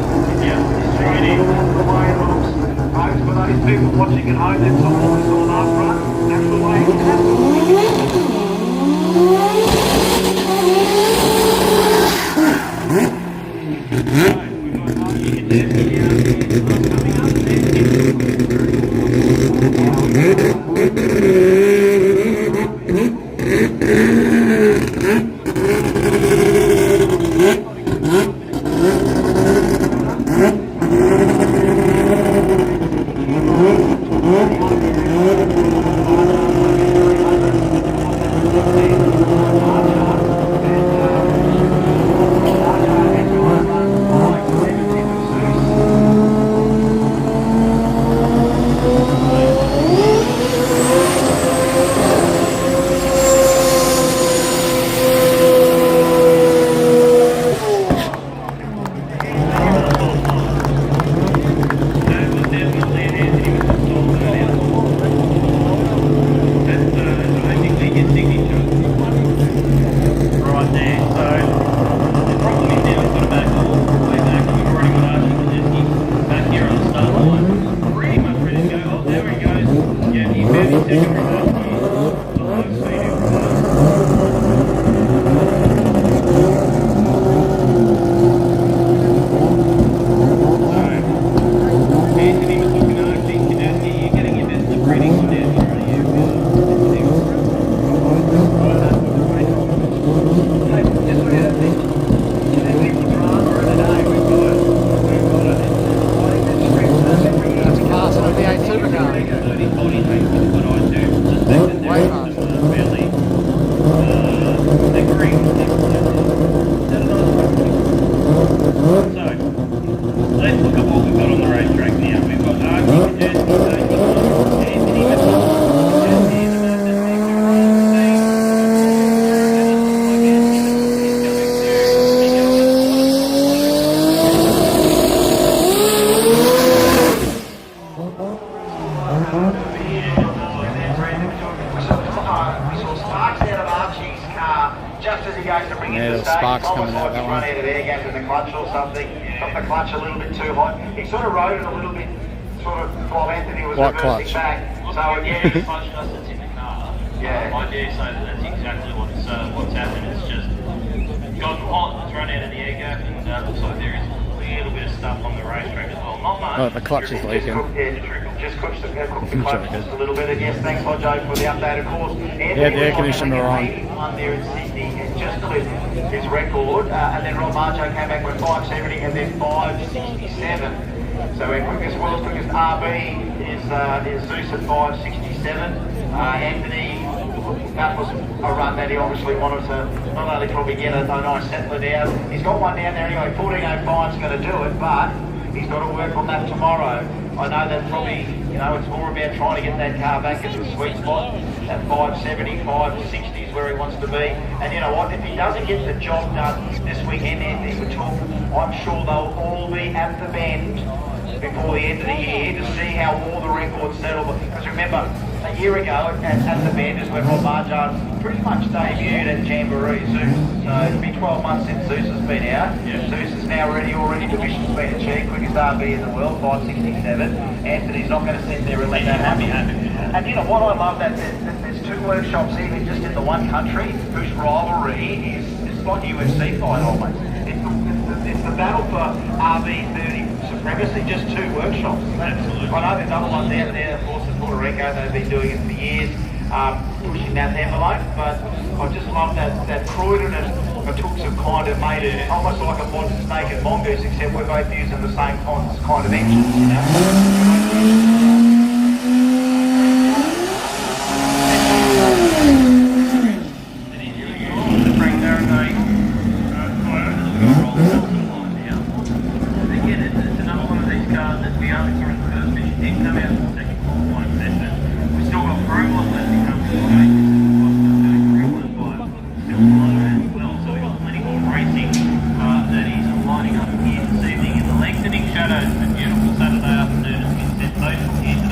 Yeah, straight in. The way it looks. Folks, for those people watching at home, that's all this all up front. That's the way it clutch a little bit too hot. He sort of rode it a little bit, sort of, while Anthony was reversing back. So yeah, the clutch dust that's in the car. Yeah. I dare say that that's exactly what's happened. It's just gotten hot, it's run out of the air gap, and looks like there is a little bit of stuff on the racetrack as well. Not much. Oh, the clutch is leaking. Just cook the clutch just a little bit. And yes, thanks, Joe, for the update. Of course, yeah, the air conditioner on. One there in Sydney and just clipped his record, and then Rob Marjo came back with 570 and then 567. So our world's quickest RB is Zeus at 567. Anthony, that was a run that he obviously wanted to not only probably get a nice settler down. He's got one down there anyway. 14:05 is going to do it, but he's got to work on that tomorrow. I know that probably, you know, it's more about trying to get that car back at the sweet spot. That 570, 560 is where he wants to be. And you know what, if he doesn't get the job done this weekend, Anthony would talk, I'm sure they'll all be at the bend before the end of the year to see how all the records settle. Because remember, they a year ago at the Benders when Rob Marjan pretty much debuted at Jamboree Zeus. So it'll be 12 months since Zeus has been out. Zeus is now already division's been achieved, quickest RB in the world, 567. Anthony's not going to sit there and let that happen. And you know what I love, that there's two workshops even just in the one country whose rivalry is like UFC fight almost. It's the battle for RB30 supremacy, just two workshops. Absolutely. I know there's other ones out there, of course, in Puerto Rico, they've been doing it for years, pushing that envelope, but I just love that Croydon and Tooks have kind of made it almost like a modern snake and mongoose, except we're both using the same kind of engines, you know?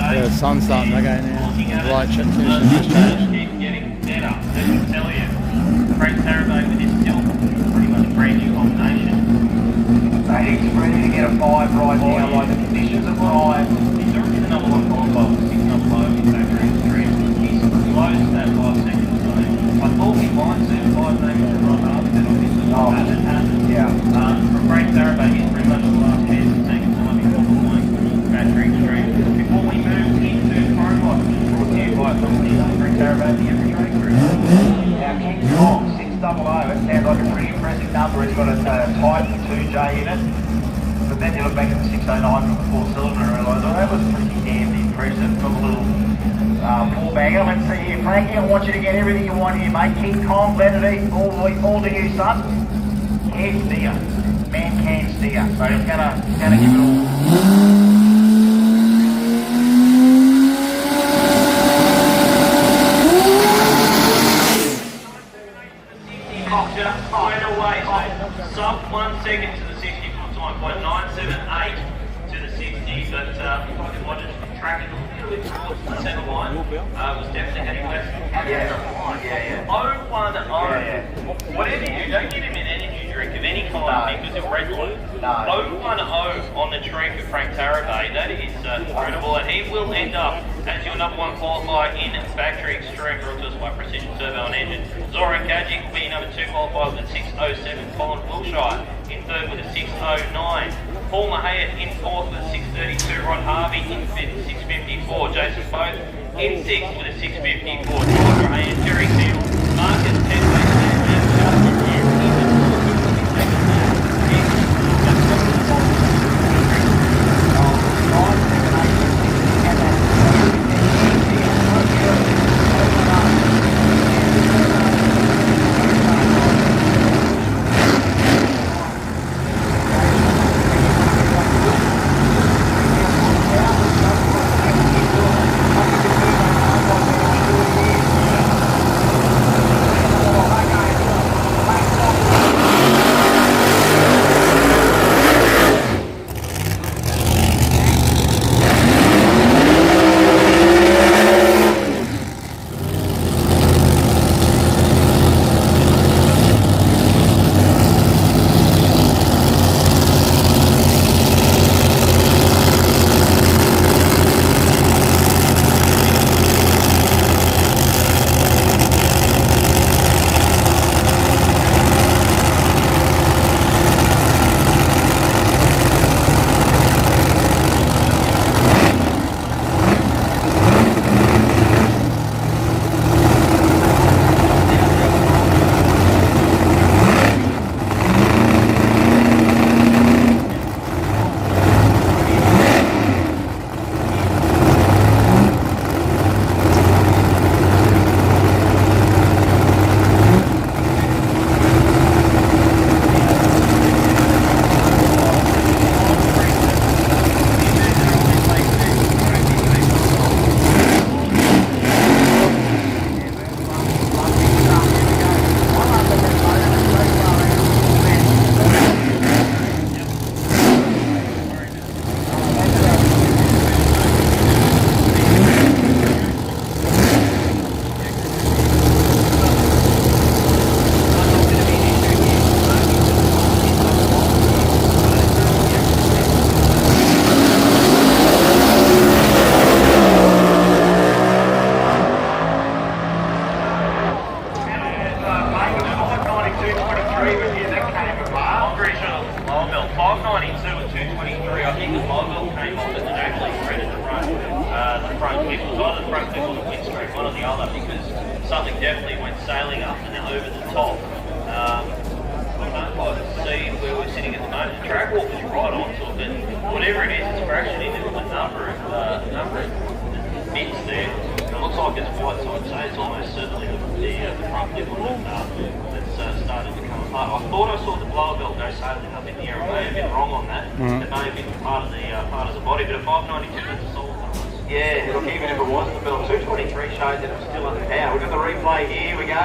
The sun's starting to go now. The light check just changed. Keep getting better. Let me tell you. Frank Tarabay with his still pretty much brand new combination. So he's ready to get a 5 right now, like the conditions are right. He's already the number 1 qualifier with 6 up low in factory stream. He's close to that 5 seconds zone. I thought he might see 5 maybe to run up, but obviously that hasn't. Yeah. From Frank Tarabay, he's pretty much the last man to take time before qualifying factory stream. Before we move into Prolog, brought to you by Frank Tarabay, the Every Trade Group. Now King Kong, 600, it sounds like a pretty impressive number. It's got a Titan 2J in it. But then you look back at the 609 from the 4-cylinder and realise, oh, that was pretty damn impressive from a little 4-bagger. Let's see here, Frankie, I want you to get everything you want here, mate. King Kong, let it eat, all to you, son. Can steer. Man can steer. So he's gonna give it all. Straight away, sub 1 second to the 60 foot time, by 978 to the 60, but if I can watch it track it a little bit towards the centre line, was definitely heading west. Yeah. 010. Whatever you do, don't give him an energy drink of any kind because of red line. 010 on the tree for Frank Tarabay. That is incredible, and he will end up as your number 1 qualifier in Factory Extreme, brought to us by Precision Turbo and Engine. Zoran Kajic will be number 2 qualifier with a 607. Colin Wilshire in 3rd with a 609. Paul Mahayat in 4th with a 632. Rod Harvey in 5th, 654. Jason Both in 6th with a 654. George Ray and Terry Field. Marcus Tenway and Justin 592 and 223, I think the flywheel came off and it actually threaded the front clip. It was either the front clip or the windscreen, one or the other, because something definitely went sailing up and then over the top. I don't know if I can see where we're sitting at the moment. The track walk was right onto it, but whatever it is, it's crashing into a number of bits there. It looks like it's white, so I'd say it's almost certainly the front clip on that's started to come apart. I thought I saw the blower belt go sailing up in the air. I may have been wrong on that. It may have been part of the body, but a 592 that's a solid one. Yeah, look, even if it wasn't the belt, 223 shows that it was still under power. We've got the replay here, we go.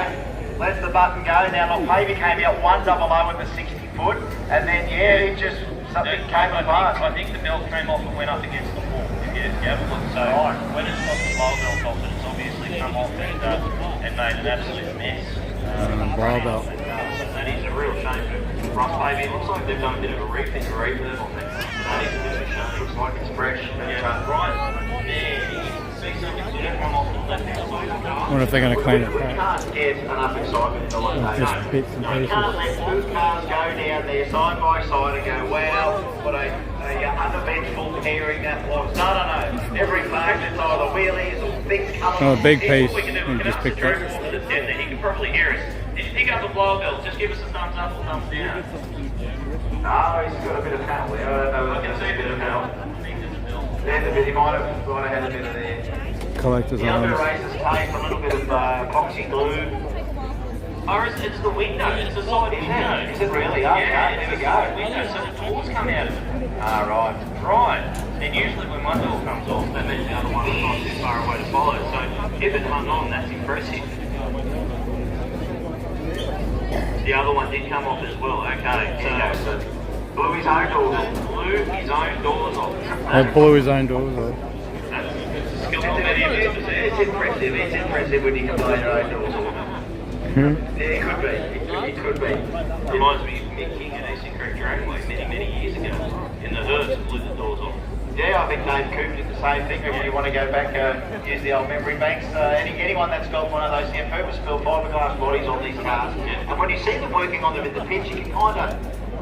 Lets the button go. Now, look, maybe came out 100 with the 60 foot, and then, yeah, it just, something came apart. I think the belt came off and went up against the wall. You have a look. So when it's got the blower belt off, it's obviously come off and made an absolute mess. Blower belt. That is a real shame for Ross Baby. It looks like they've done a bit of a refit or refurb on that. That is a bit of a shame. Looks like it's fresh. Yeah, right there. You can see something sort of come off the left hand side. I wonder if they're going to clean it We back. can't get enough excitement in the one day. Just bits and You can't pieces. let two cars go down there side by side and go, wow, what a uneventful pairing that was. No. Every phase it's either wheelies or things coming. Oh, a big piece. We can do. You just picked up. He can probably hear us. Did you pick up the blower belt? Just give us a thumbs up or thumbs down. No, he's got a bit of penalty. I don't know. I can see a bit of help. There's a bit, he might have had a bit of there. Collector's The other arms. races tape, a little bit of epoxy glue. Oh, it's the window. It's the side window. Is it really? Okay, there we go. Window, so the doors come out of it. Ah, right. Right. And usually when one door comes off, that means the other one is not too far away to follow. So if it hung on, that's impressive. The other one did come off as well. Okay, so blew his own doors off. Blew his own doors off. They blew his own doors off. That's a skill on many of us. It's impressive. It's impressive when you can blow your own doors off. Yeah, it could be. It could be. Reminds me of Mick King at Eastern Creek Dragway many years ago. In the Hertz, blew the doors off. Yeah, I think Dave Cooper did the same thing. If you want to go back, use the old memory banks. Anyone that's got one of those purpose-built fiberglass bodies on these cars, and when you see them working on them in the pits, you can kind of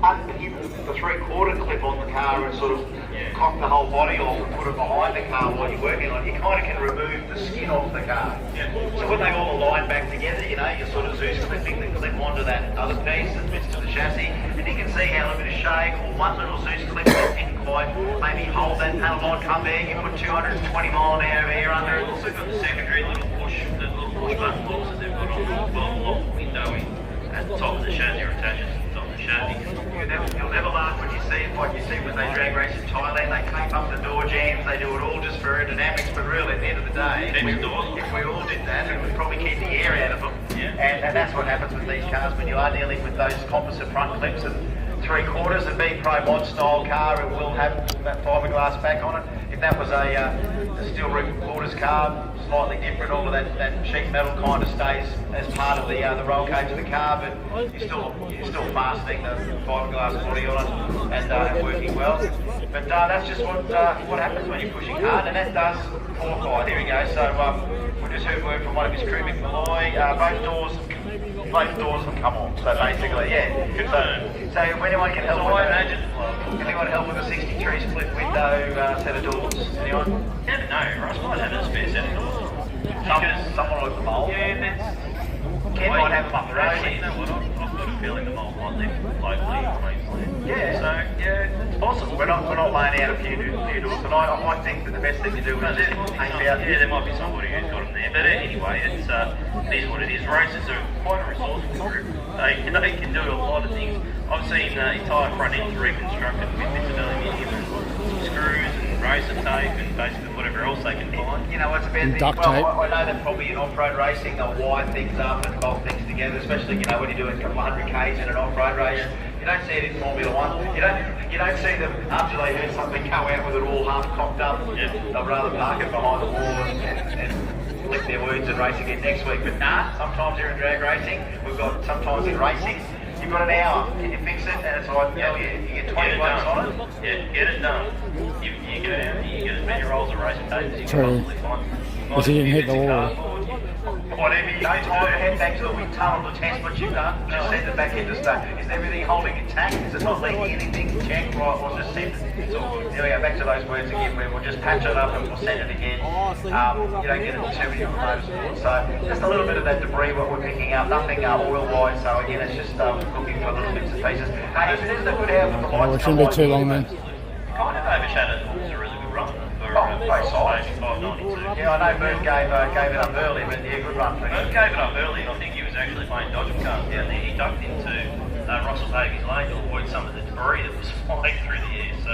unhip the three-quarter clip on the car and sort of cock the whole body off and put it behind the car while you're working on it. You kind of can remove the skin off the car. So when they all align back together, you know, you're sort of Zeus clipping the clip onto that other piece that fits to the chassis, and you can see how a bit of shake or one little Zeus clip that didn't quite maybe hold that panel on, come there, you put 220 mile an hour of air under it. Also got the secondary little push button locks that they've got on the lock window at the top of the chassis, or attaches to the top of the chassis. You'll never laugh when you see it, like you see when they drag race in Thailand, they tape up the door jams, they do it all just for aerodynamics, but really at the end of the day, if we all did that, it would probably keep the air out of them. And that's what happens with these cars when you are dealing with those composite front clips and three-quarters. A B-Pro mod style car, it will have that fiberglass back on it. If that was a steel roof quarters car, slightly different, all of that sheet metal kind of stays as part of the roll cage of the car, but you're still fastening the fiberglass body on it and working well. But that's just what happens when you're pushing hard, and that does qualify. There we go. So we just heard word from one of his crew, Mick Malloy. Both doors have come off. So basically, So if anyone can help with a 63 split window set of doors? Anyone? Never know, Ross might have a spare set of doors. Someone with the mould. Yeah, that's... Ken might have them up the road. Actually, you know what? I've got a feeling the mould might live locally in Queensland. Yeah. So, yeah, it's possible. We're not laying out a few doors, but I think that the best thing to do is just hang out. Yeah, there might be somebody who's got them there. But anyway, it is what it is. Racers are quite a resourceful group. They can do a lot of things. I've seen entire front ends reconstructed with bits of aluminium and screws and razor tape and basically whatever else they can find. You know what's the best thing? Duct tape. I know that probably in off-road racing they'll wire things up and bolt things together, especially when you're doing a couple of 100 k's in an off-road race. You don't see it in Formula One. You don't see them after they heard something go out with it all half cocked up. They'll rather park it behind the wall and lick their wounds and race again next week. But sometimes you're in drag racing. Sometimes in racing, you've got an hour. Can you fix it? And it's like, you get 20 bucks on it. Yeah, get it done. You go down there, you get as many rolls of razor tape as you can possibly find. Because he didn't hit the wall. Whatever you don't time to head back to the wind tunnel to test what you've done, just send it back into state. Is everything holding intact? Is it not leaking anything? Check, right, we'll just send it. It's all good. Here we go, back to those words again, where we'll just patch it up and we'll send it again. You don't get too many from motorsport. So just a little bit of that debris what we're picking up, nothing oil-wise, so again, it's just looking for little bits and pieces. Hey, if it isn't a good hour for the lights, it shouldn't be too long then. Kind of overshadowed. It was a really good run for both sides. 592. Yeah, I know Bert gave it up early, but yeah, good run for him. Bert gave it up early, and I think he was actually playing dodgeball cars down there. He ducked into Russell Davies Lane to avoid some of the debris that was flying through the air. So,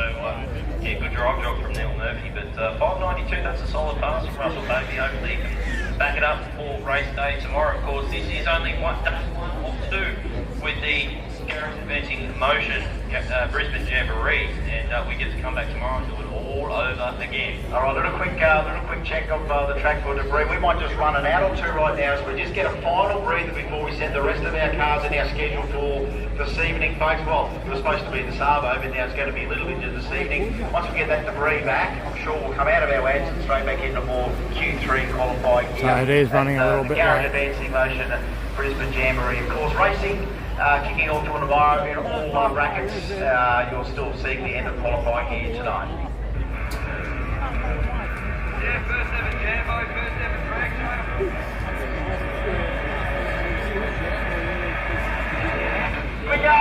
yeah, good drive job from Neil Murphy. But 592, that's a solid pass from Russell Davies. Hopefully he can back it up for race day tomorrow. Of course, this is only one or two with the Garrett Inventing Motion Brisbane Jamboree, and we get to come back tomorrow and do it all over again. All right, little quick check of the track for debris. We might just run an out or two right now, so we just get a final breather before we send the rest of our cars in our schedule for this evening, folks. Well, it was supposed to be the Savo, but now it's going to be a little bit this evening. Once we get that debris back, I'm sure we'll come out of our ads and straight back into more Q3 qualifying gear. So it is running a little bit Garrett late. Advancing Motion Brisbane Jamboree, of course, racing. Kicking off tomorrow in all brackets. You're still seeing the end of qualifying here tonight. Yeah, first ever Jambo, first ever track show. We go!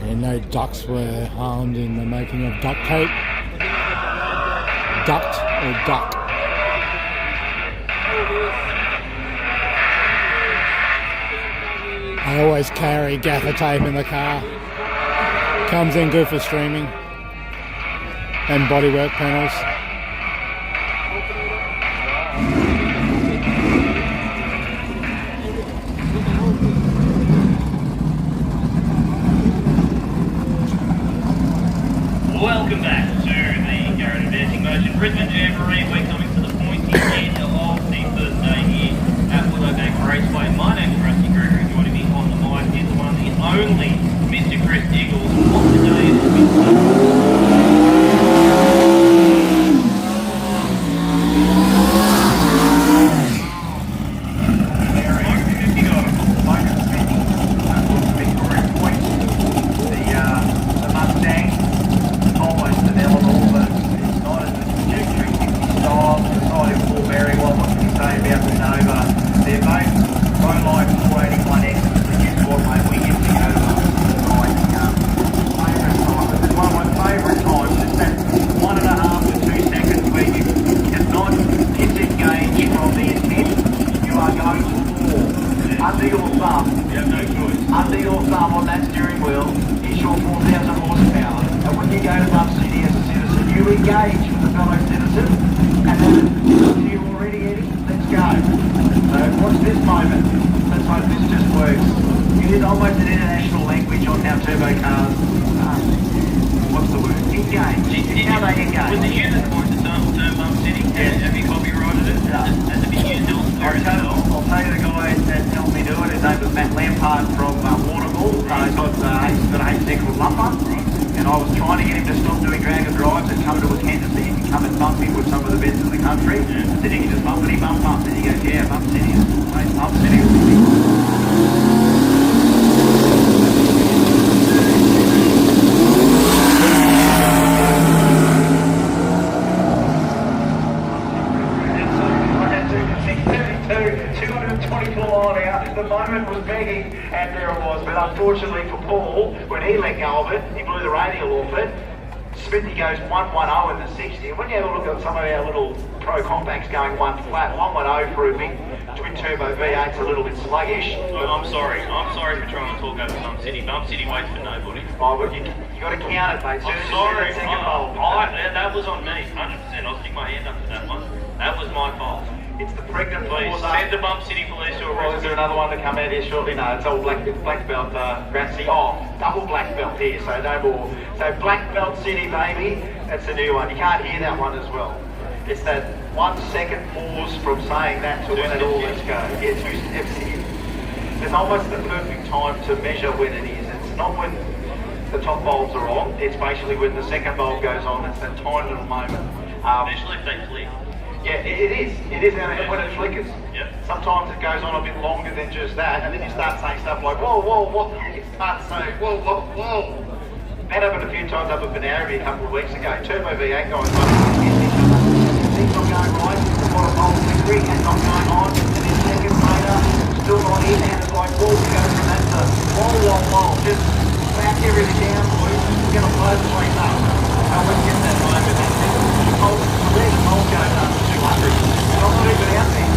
And no ducks were harmed in the making of duct tape. Duct or duck? I always carry gaffer tape in the car. Comes in good for streaming and bodywork panels. Welcome back to the Garrett Advancing Motion Brisbane Jamboree. We're coming to the pointy end of the first day here at Willowbank Raceway. My name's Rusty Gregory. Joining me on the mic is the one, the only Mr. Chris Eagles. What the day has been 1D or thumb on that steering wheel is your 4,000 horsepower. And when you go to Bum City as a citizen, you engage with a fellow citizen, and then if you're already Eddie, let's go. So watch this moment. Let's hope this just works. It is almost an international language on how turbo cars, what's the word? Engage. It's how they engage. Was it you that coined the term Bum City? Yes. Have you copyrighted it? Yeah. Has it been used elsewhere? I'll tell you the guy that helped me do it. His name was Matt Lampard from Warrnambool. He's got a HC called Lumber. And I was trying to get him to stop doing drag and drives and come to a Kansas City and come and bump him with some of the best in the country. And then he can just bumpity bump. And he goes, yeah, Bump City is the place. Bump City. The moment was begging, and there it was. But unfortunately for Paul, when he let go of it, he blew the radial off it. Smithy goes 110 in the 60. And when you have a look at some of our little pro compacts going one flat, 110 for a big twin turbo V8's a little bit sluggish. I'm sorry for trying to talk over Bum City. Bum City waits for nobody. Oh, but you got to count it, mate. I'm sorry. That was on me, 100%. I'll stick my hand up to that one. That was my fault. It's the pregnant Please send the Bump City Police to arrest. Is there another one to come out here shortly? No, it's all black belt, Grassy. Oh, double black belt here, so no more. So Black Belt City, baby, that's a new one. You can't hear that one as well. It's that 1 second pause from saying that to when it all let's go. Yeah, 2 steps in. There's almost the perfect time to measure when it is. It's not when the top bulbs are on, it's basically when the second bulb goes on. It's that tiny little moment. Especially if they flick. Yeah, it is, and when it flickers, sometimes it goes on a bit longer than just that, and then you start saying stuff like, whoa, whoa, what? You start saying, whoa, whoa, whoa. That happened a few times up at Benarby a couple of weeks ago. Turbo V8 guys, things not going right, what a bulb flickering and not going on, and then seconds later, still not in, and it's like, whoa, we go from that to, whoa, just back everything down, boys. We're going to blow the place up. I wouldn't get that moment, and then the bulb goes up. I'm not even out there.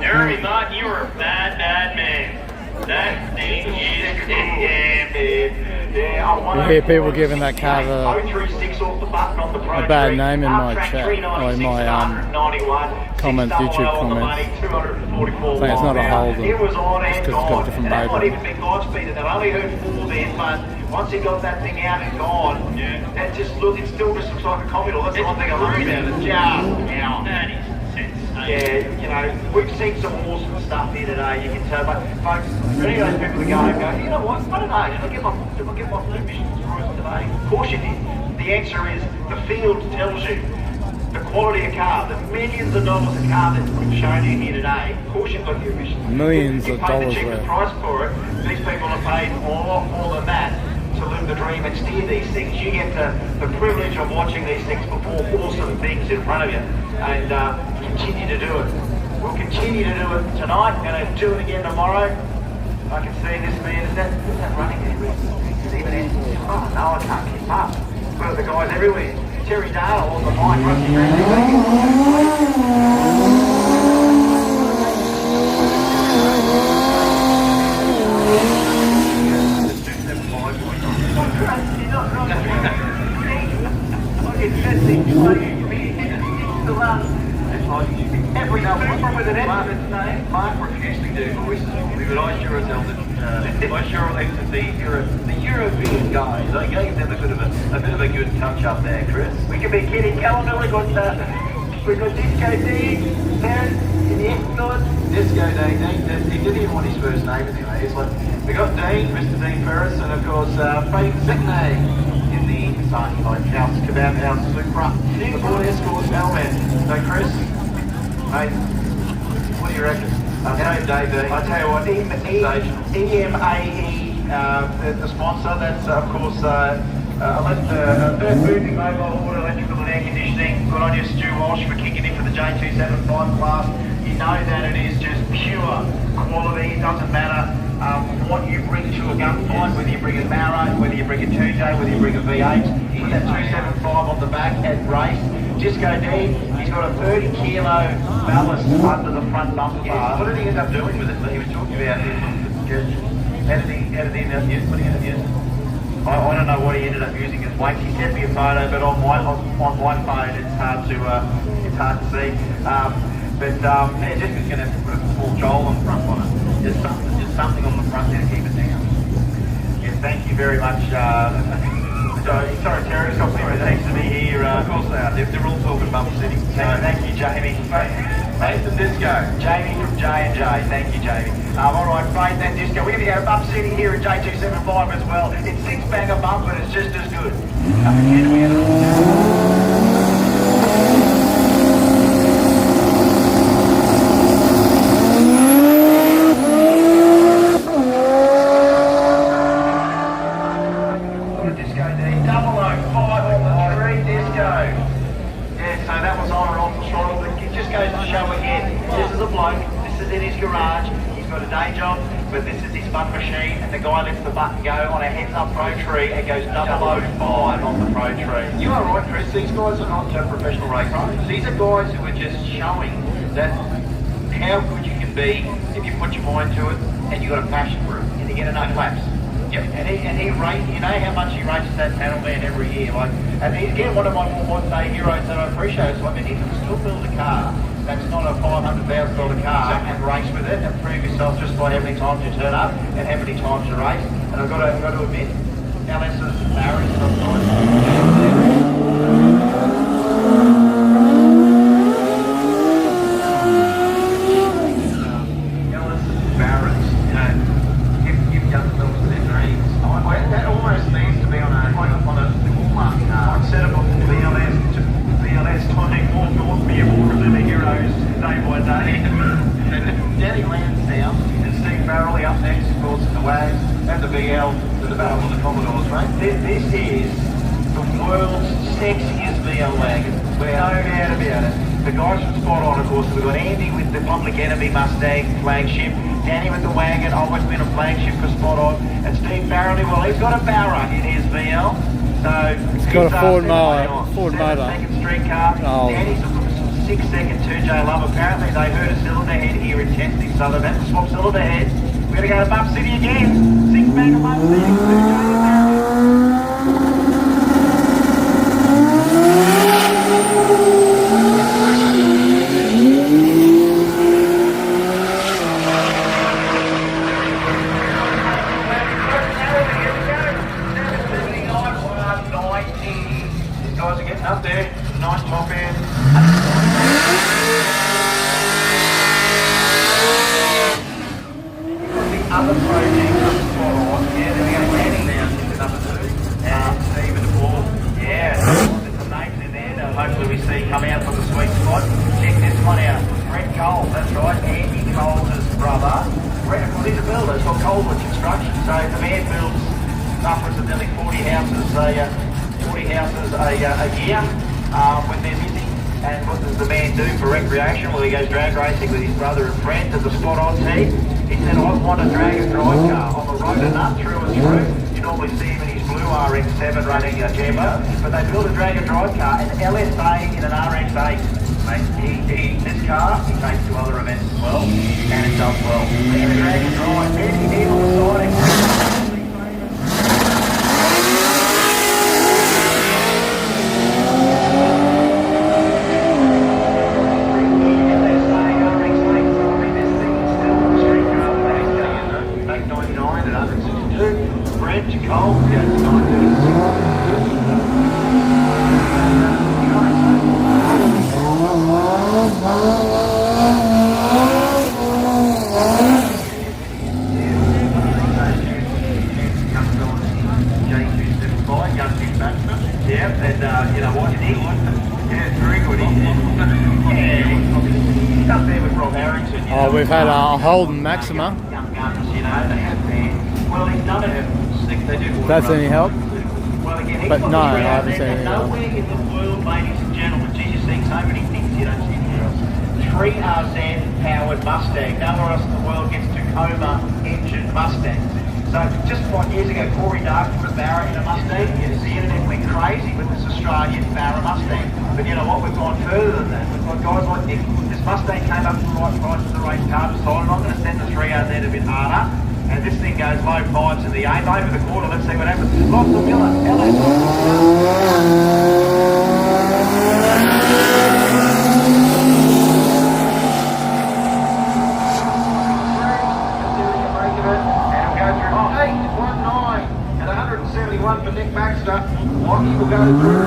Jeremy Martin, you were a bad, bad man. That thing is, yeah, man. Yeah, I You hear people giving that car a bad name in my chat, or in my comments, YouTube comments. Saying it's not a Holden, just because it's got a different motor. They've only heard 4 then, but once he got that thing out and gone, that just it still just looks like a Commodore. That's the one thing I love about it. That is sensational. Yeah, you know, we've seen some awesome stuff here today, you can tell, but folks, for any of those people that go, you know what, I don't know, did I get my flu missions through today? Of course you did. The answer is, the field tells you the quality of car, the millions of dollars of car that we've shown you here today. Of course you've got your emissions. Millions you of paid dollars the cheapest worth. price for it. These people have paid a lot more than that to live the dream and steer these things. You get the privilege of watching these things perform awesome things in front of you, and continue to do it. We'll continue to do it tonight, and I'll do it again tomorrow. I can see this man, is that running there? Is even in? Oh no, I can't keep up. Well, the guys everywhere. Terry Dale on the mic, Rusty Every number, what's wrong with the Mark refused to do voices for me, but I sure as hell didn't. I sure elected the European guys. I gave them a bit of a good touch up there, Chris. We could be kidding. Calendar, we got Disco D, Terrence, in the escort. Disco D, he didn't even want his first name anyway. It's like, we got Dean, Mr. Dean Ferris, and of course, Frank Sickney in the Sunny Light House, Kebab House, Supra, the Ford Escort, Elman. So, Chris, mate, what do you reckon? Dave, I tell you what, EMAE, the sponsor, that's of course Earth Moving Mobile Water, Electrical and Air Conditioning. Good on you, Stu Walsh, for kicking in for the J275 class. You know that it is just pure quality. It doesn't matter what you bring to a gunfight, whether you bring a Maro, whether you bring a 2J, whether you bring a V8. Put that 275 on the back and race. Just go deep. He's got a 30 kilo ballast under the front bumper bar. What did he end up doing with it? He was talking about it. How did he end up using? What did he end up using? I don't know what he ended up using as weight. He sent me a photo, but on my phone it's hard to see. Yeah, just was going to put a small joel on the front on it. Just something on the front there to keep it down. Yeah, thank you very much. Sorry, Terry, it's got plenty of things to be here. Of course they are. They're all talking Bump City. Thank you, Jamie. Faith and Disco. Jamie from J&J. Thank you, Jamie. All right, Faith and Disco. We're going to go to Bump City here at J275 as well. It's 6-banger bump, but it's just as good. But this is his button machine, and the guy lets the button go on a heads-up Pro Tree and goes 005 on the Pro Tree. You are right, Chris. These guys are not professional race drivers. These are guys who are just showing that how good you can be if you put your mind to it and you've got a passion for it, and you get enough laps. Yep. And he races. You know how much he races that panel man every year. And he's again one of my more modern-day heroes that I appreciate. So I mean, he can still build a car that's not a $500,000 car and race with it and prove yourself just by how many times you turn up and how many times you race. And I've got to admit, LS's Barry's sometimes. That almost needs to be on a Hallmark car. Set up on VLS tying more North vehicles than the heroes day by day. Danny Lansdowne and Steve Farrelly up next, of course, in the WAGs and the BL to the battle of the Commodores, right? This is the world's sexiest VL wagon. We're no doubt about it. The guys from Spot On, of course, we've got Andy with the Public Enemy Mustang flagship, Danny with the wagon, always been a flagship for Spot On, and Steve Farrelly, well, he's got a Barra in his VL, so he's got a Ford motor. Second street car. Oh. Danny's looking for some 6-second 2J Love. Apparently they heard a cylinder head here in testing, so they've had to swap cylinder heads. We're going to go to Bub City again. 6 back of Bub City, 2J up there, nice top end. The other project spot on, yeah, there we go, Danny now, number 2. And Stephen Paul, yeah, there's some names in there that hopefully we see come out for the sweet spot. Check this one out, Brett Cole, that's right, Andy Cole's brother. Brett, well, he's a builder, it's called Colewood Construction, so the man builds upwards of nearly 40 houses a year. When they're busy. And what does the man do for recreation? Well, he goes drag racing with his brother and friend at the spot on team. He said, I want to drag a drive car on the road and up through and through. You normally see him in his blue RX-7 running a Jambo, but they build a drag and drive car, an LSA in an RX-8. This car, he takes to other events as well, and it does well. There's a drag and drive, Eddie Head on the side. Oh, we've had a Holden Maxima. That's any help? But no, I haven't seen any help. Nowhere in the world, ladies and gentlemen, geez, you're seeing so many things you don't see anywhere else. 3RZ powered Mustang. Nowhere else in the world gets Tacoma engine Mustangs. So just like years ago, Corey Dark put a Barra in a Mustang. The internet went crazy with this Australian Barra Mustang. But you know what? We've gone further than that. We've got guys like Nick. This Mustang came up to the right price for the race car, decided I'm going to send the 3RZ a bit harder. And this thing goes low 5s in the 8, over the quarter. Let's see what happens. Lots of Miller. And 171 for Nick Baxter. Lockie will go through.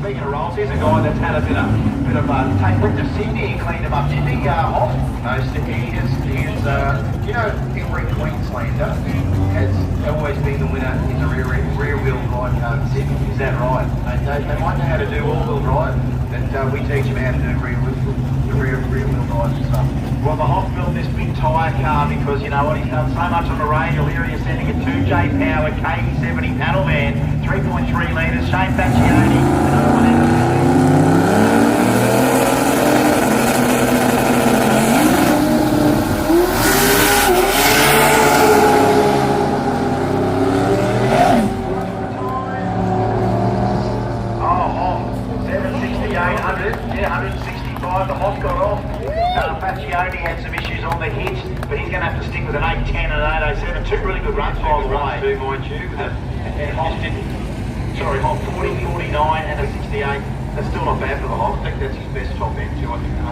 Speaking of rolls, here's a guy that's had a bit of take went to Sydney and cleaned him up. Sydney off. He is you know, every Queenslander has always been the winner in the rear wheel drive car in Sydney. Is that right? They might know how to do all wheel drive, but we teach them how to do rear wheel drive and stuff. Well, the Hoff built this big tyre car because, you know what, he's done so much on the radio. Here he is sending a 2J powered KE70 panel van, 3.3 litres, Shane Faccioni. The Hoff got off. Faccioni had some issues on the hit, but he's going to have to stick with an 810 and an 807. Two really good runs, by the way. Two, mind you. Hoff didn't. Sorry, Hoff 40, 49 and a 68. That's still not bad for the Hoff. I think that's his best top end, 193.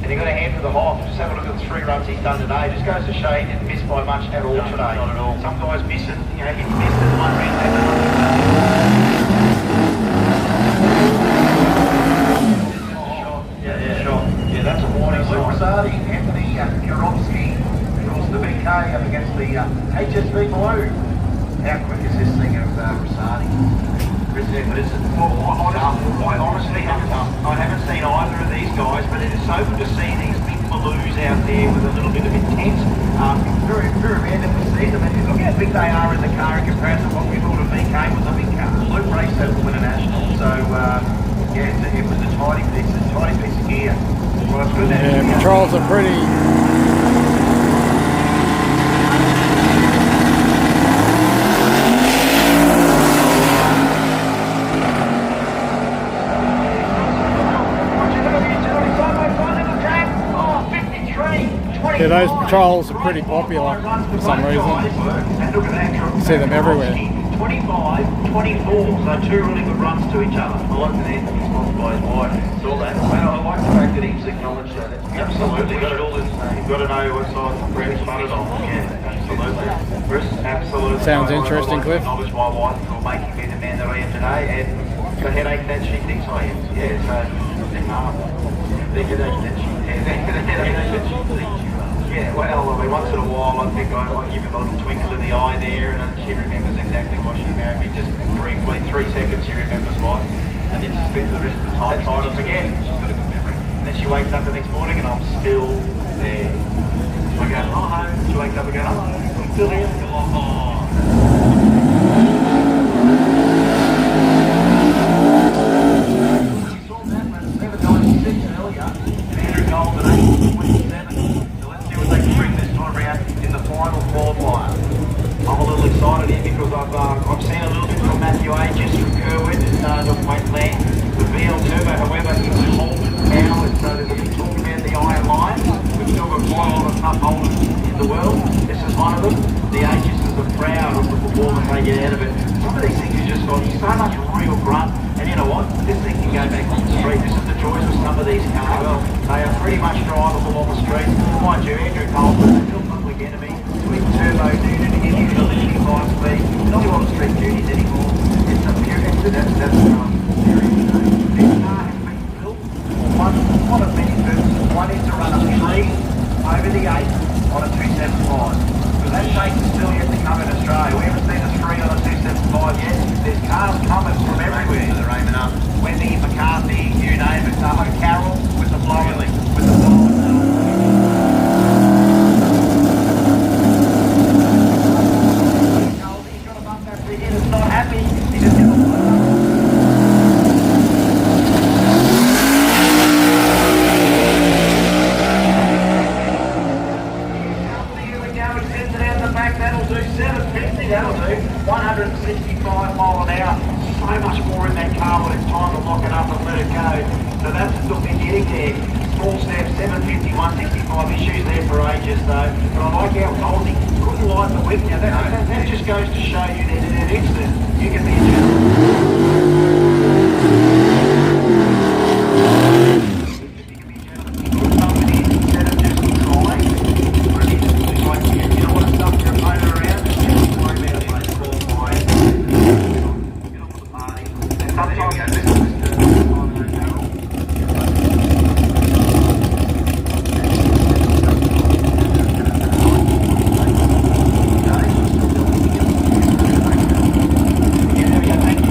And he got a hand for the Hoff. Just have a look at the 3 runs he's done today. Just goes to show he didn't miss by much at all today. Not at all. Some guys missing. You know, he missed at one round. Yeah, that's a warning. Luke Rosati, Anthony Karofsky, of course the BK up against the HSV Blue. How quick is this thing of Rosati? But it's, I honestly haven't seen either of these guys, but it is so good to see these big Blues out there with a little bit of intent. Very, very rare that we see them, and look how big they are in the car in comparison to what we thought of BK was a big car. Luke raced that to win a national, so yeah, it was a tidy piece of gear. Well, it's good that controls are pretty Yeah, those patrols are pretty popular for some reason. You see them everywhere. 25, 24, so two really good runs to each other. I like that he's sponsored by his wife. Saw that. I like the fact that he's acknowledged that. Absolutely. You've got to know what side the bread is buttered on. Yeah, absolutely. Chris, absolutely. Sounds interesting, Cliff. I acknowledge my wife for making me the man that I am today and the headache that she thinks I am. Yeah, so the headache that she thinks you are. Yeah, well, I mean, once in a while I think I give her a little twinkle in the eye there and she remembers exactly why she married me. Just briefly, 3 seconds she remembers why. And then she spends the rest of the time trying to forget. She's got a good memory. And then she wakes up the next morning and I'm still there. I go, hello. She wakes up and goes, hello, I'm still here. I go, oh. Final qualifier. I'm a little excited here because I've seen a little bit from Matthew Aegis from Kerwin and the Wetland. The VL Turbo, however, is holding power, so there's a big talk about the Iron Lion. We've still got quite a lot of tough holders in the world. This is one of them. The Aegis are proud of the performance they get out of it. Some of these things you just got so much real grunt, and you know what? This thing can go back on the street. This is the joys of some of these cars. They are pretty much drivable on the street. Mind you, Andrew Coleman, still public enemy. Turbo dude and any ability to 5 speed. Not a lot of street duties anymore. It's a pure that's serious. This car has been built for one of many purposes. One is to run a 3 over the 8 on a 275. So that shape is still yet to come in Australia. We haven't seen a 3 on a 275 yet. There's cars coming from everywhere. They're aiming up. Wendy, McCarthy, you name it. Carroll with the blower, with the blower. He's not happy. He just gets here we go. He sends it out the back. That'll do 750. That'll do 165 mile an hour. So much more in that car when it's time to lock it up and let it go. So that's still been getting there. Small step, 750, 165 issues there for ages though. But I like how Colsey couldn't light the wick. Now that just goes to show you that in an instant you can be a Thank you.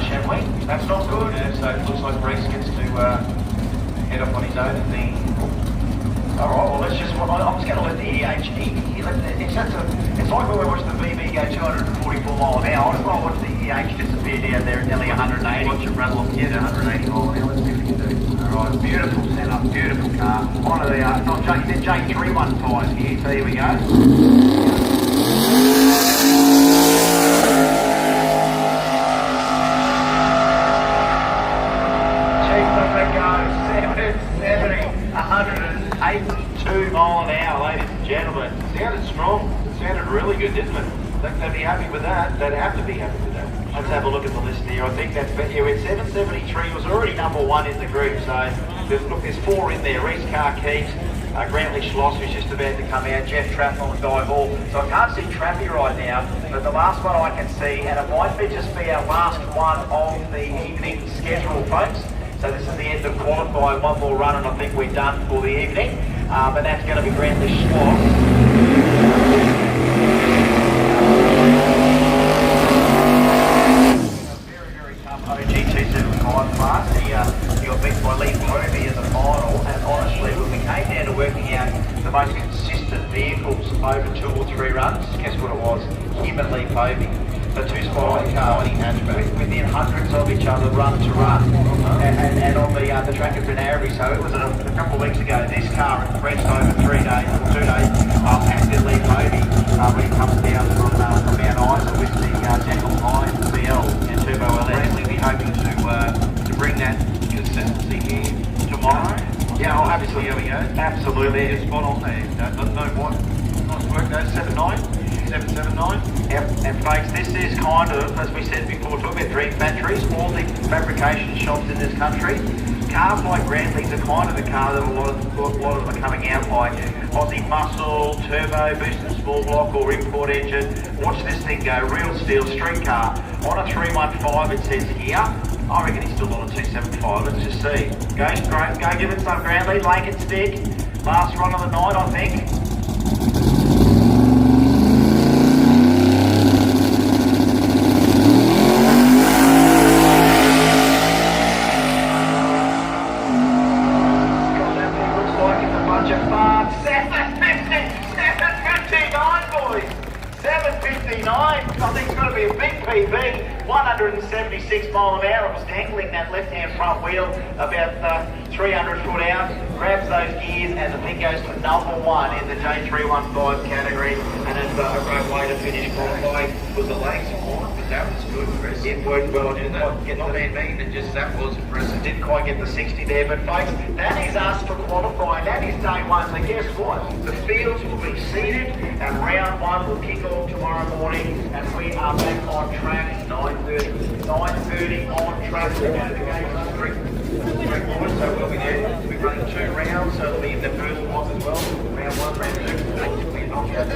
shan't we? That's not good. So it looks like Reese gets to head off on his own at the... Alright, well let's just... I'm just going to let the EH... It's like when we watch the VB go 244 mile an hour. I just want to watch the EH disappear down there at nearly 180. Watch it rattle off here to 180 mile an hour. Let's see what we can do. Alright, beautiful setup, beautiful car. One of the... not J315 here, so here we go. Mile an hour, ladies and gentlemen. It sounded strong. It sounded really good, didn't it? They'd be happy with that. They'd have to be happy with that. Let's have a look at the list here. I think that's yeah, with 773 was already number one in the group. So there's 4 in there. Reese Carr Keeps, Grantley Schloss, who's just about to come out. Jeff Trapp on the Guy Hall. So I can't see Trappy right now, but the last one I can see, and it might be just be our last one of the evening schedule, folks. So this is the end of qualifying. One more run and I think we're done for the evening. But that's going to be Grantley Schloss. Very, very tough OG275 class. He got beat by Lee Povey in the final. And honestly, when we came down to working out the most consistent vehicles over 2 or 3 runs, guess what it was? Him and Lee Povey. The 2-spot car within hundreds of each other, run to run, and on the track at Benary. So it was a couple of weeks ago. This car raced over 3 days or 2 days after Lee Povey when he comes down from Mount Isa with the Jekyll High BL and Turbo LS. We'll be hoping to bring that consistency here tomorrow. Yeah, oh, absolutely. Here we go. Absolutely, it's spot on there. No what? Nice work, guys. 7-9. 779. Yep, and folks, this is kind of, as we said before, talking about Dream Factories, all the fabrication shops in this country. Cars like Grantley's are kind of the car that a lot of them are coming out by. Aussie Muscle, Turbo, Boosted Small Block or Import Engine. Watch this thing go, real steel street car. On a 315 it says here. I reckon he's still on a 275, let's just see. Go give it some Grantley, Lincoln Stick. Last run of the night, I think. I think it's going to be a big PB, 176 mile an hour. It was dangling that left-hand front wheel about 300 foot out, grabs those gears, and the thing goes to number 1 in the J315 category, and it's a great way to finish qualifying. Was the legs on? But that was good, Chris. It worked well. Didn't get the mean, and just that was impressive. Didn't quite get the 60 there, but folks, that is us for qualifying. That is day 1. So guess what? The fields will be seated, and round 1 will kick off tomorrow morning, and we are back on track 9:30. 9:30 on track. We're going to go 3 quarters, so we'll be there. We're running 2 rounds, so it'll be in the first block as well. Round 1, round 2. We're not going to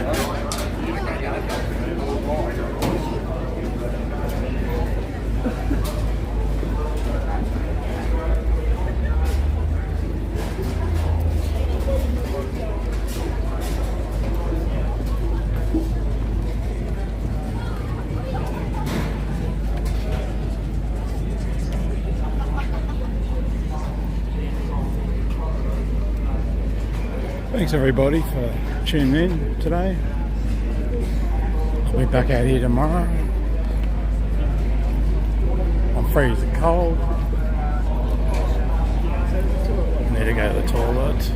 Thanks everybody for tuning in today. I'll be back out here tomorrow. I'm freezing cold. Need to go to the toilet.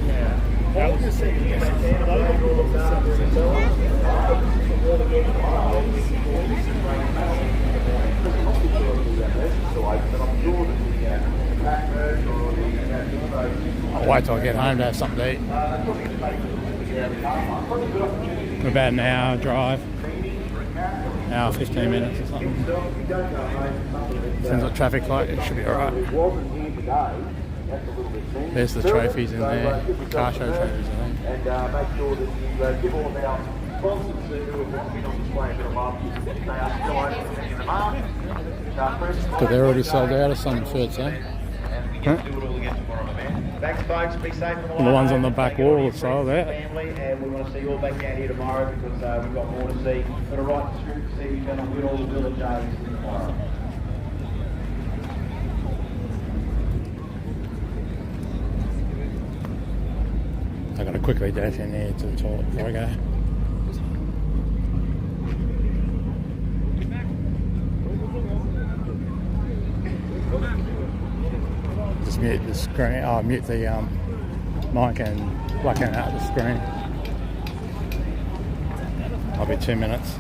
I'll wait till I get home to have something to eat. About an hour drive. Hour 15 minutes or something. Depends what traffic's like, it should be alright. There's the trophies in there, car show trophies I think. And make sure that you give all of our sponsors who have been on display a bit of love. They are still open in the market. But they're already sold out of some shirts, eh? And we get to do it all again tomorrow, man. Thanks folks, be safe on the way. And the ones on the back wall are sold out. Family, and we want to see you all back down here tomorrow because we've got more to see. Got to write the script to see if we're going to win all the village A's tomorrow. quickly dash in here to the toilet before I go. Just mute the screen. Oh, mute the mic and blacking out the screen. I'll be 2 minutes.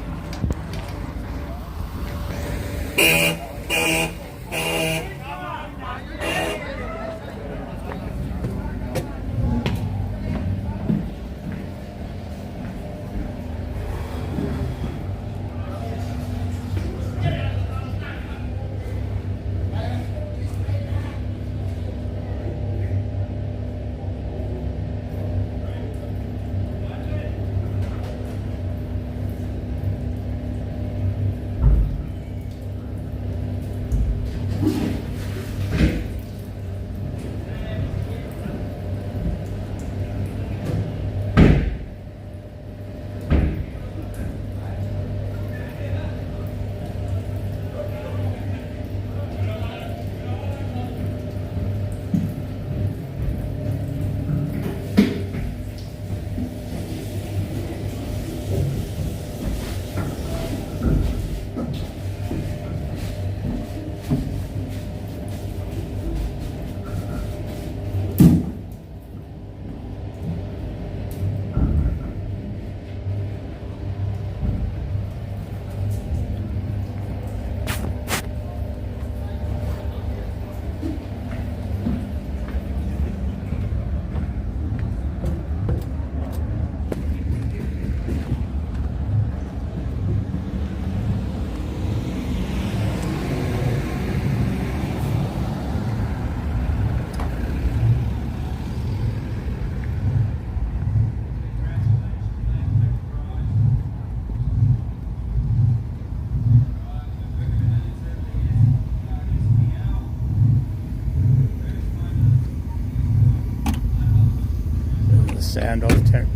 Sound of tent.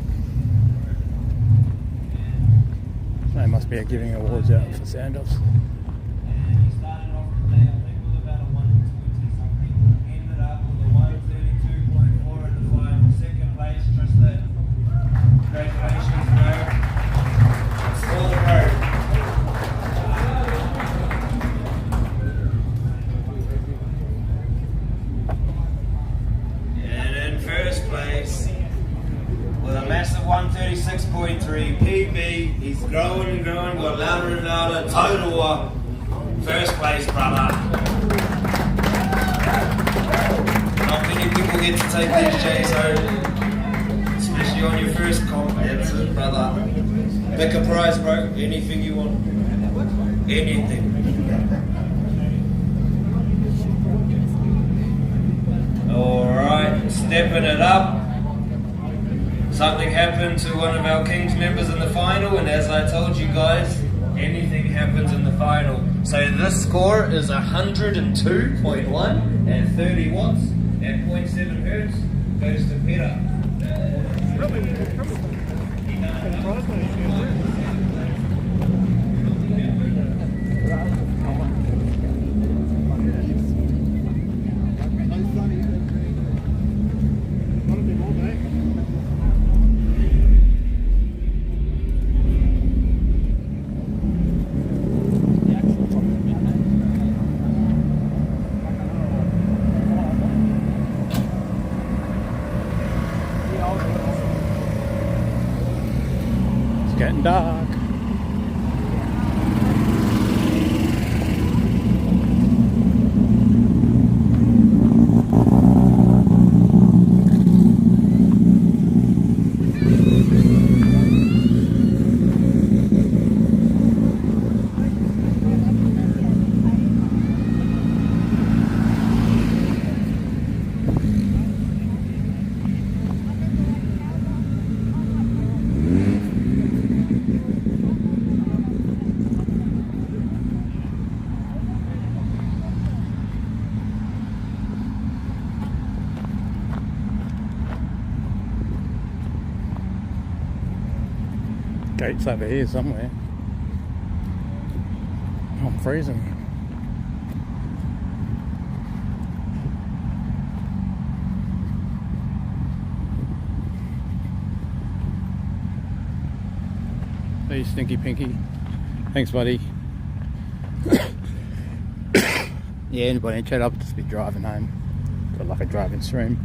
They must be giving awards out for sound offs. And in first place, with a massive 136.3 PB, he's growing and growing, got louder and louder, total first place, brother. Not many people get to take these J's home, especially on your first comp. That's it, brother. Pick a prize, bro, anything you want, anything. Alright, stepping it up. Something happened to one of our Kings members in the final, and as I told you guys, anything happens in the final. So this score is 102.1 at 30 watts at 0.7 hertz. Goes to Peter. Getting dark. Gates over here somewhere. I'm freezing. Hey, Stinky Pinky. Thanks, buddy. Yeah, anybody in chat, I'll just be driving home. Got like a driving stream.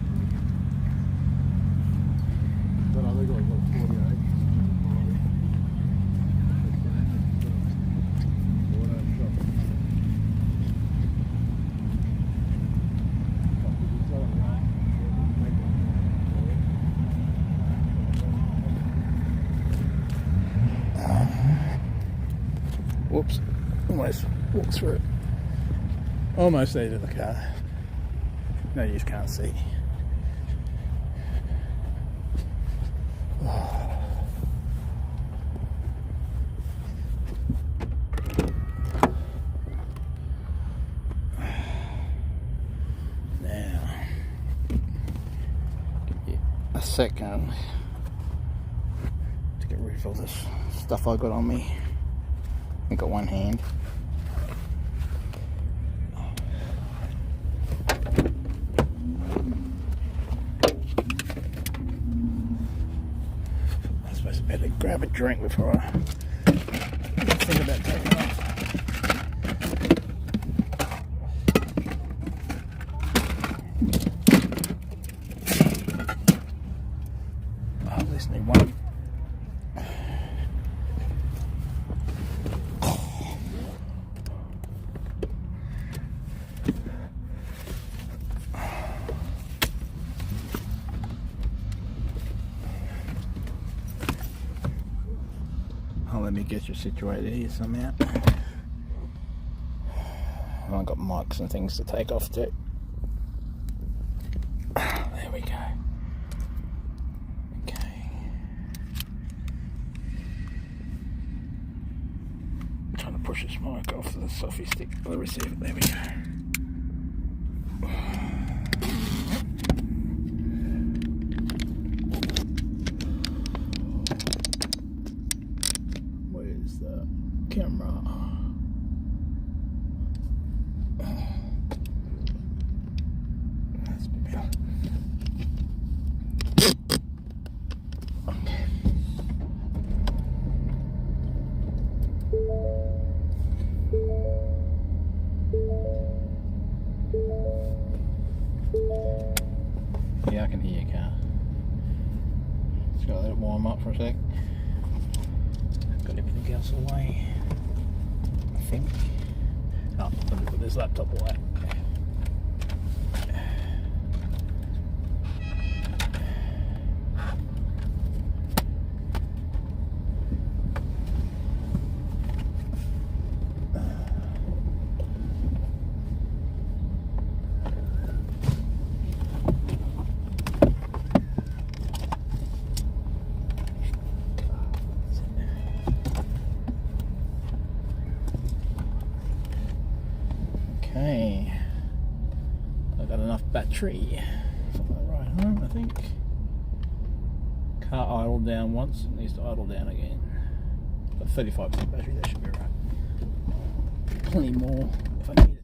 Whoops, almost walked through it. Almost there to the car. No, you just can't see. Now, give me a second to get rid of all this stuff I got on me. I got one hand. I suppose I better grab a drink before I think about taking off. Oh, this need one. Let me get you situated here somehow. I've got mics and things to take off too. There we go. Okay. I'm trying to push this mic off the selfie stick of the receiver. There we go. The camera. That's better. Okay. Yeah, I can hear you, car. Just gotta let it warm up for a sec. Got everything else away, I think. Oh, let me put this laptop away. Okay, I've got enough battery for my ride home, I think. Car idled down once, it needs to idle down again. Got 35% battery, that should be right. Plenty more if I need it.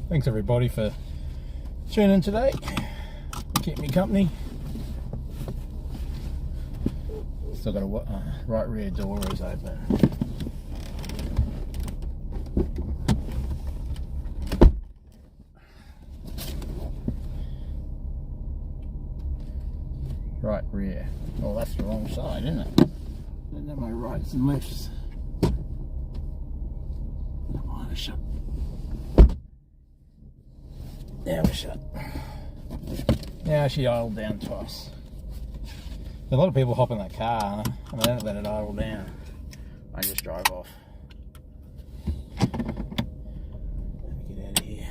Thanks everybody for tuning in today. Keep me company. Still got a right rear door is open. Right rear. Oh, that's the wrong side, isn't it? I don't know my rights and lefts. Oh, it's shut. Now we're shut. Now she idled down twice. A lot of people hop in that car and they don't let it idle down. I just drive off. Let me get out of here.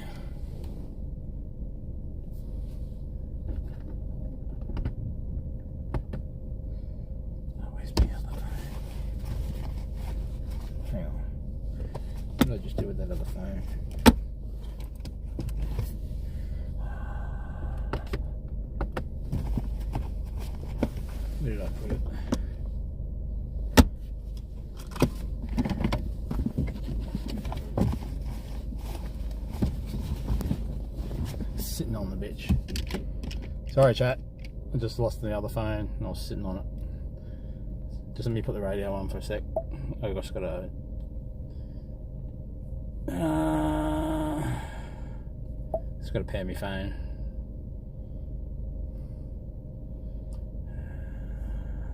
Oh, where's my other phone? Hang on. What did I just do with that other phone? Where did I put it? bitch. Sorry, chat. I just lost the other phone and I was sitting on it. Just let me put the radio on for a sec. I've just got to. Just got to pair my phone.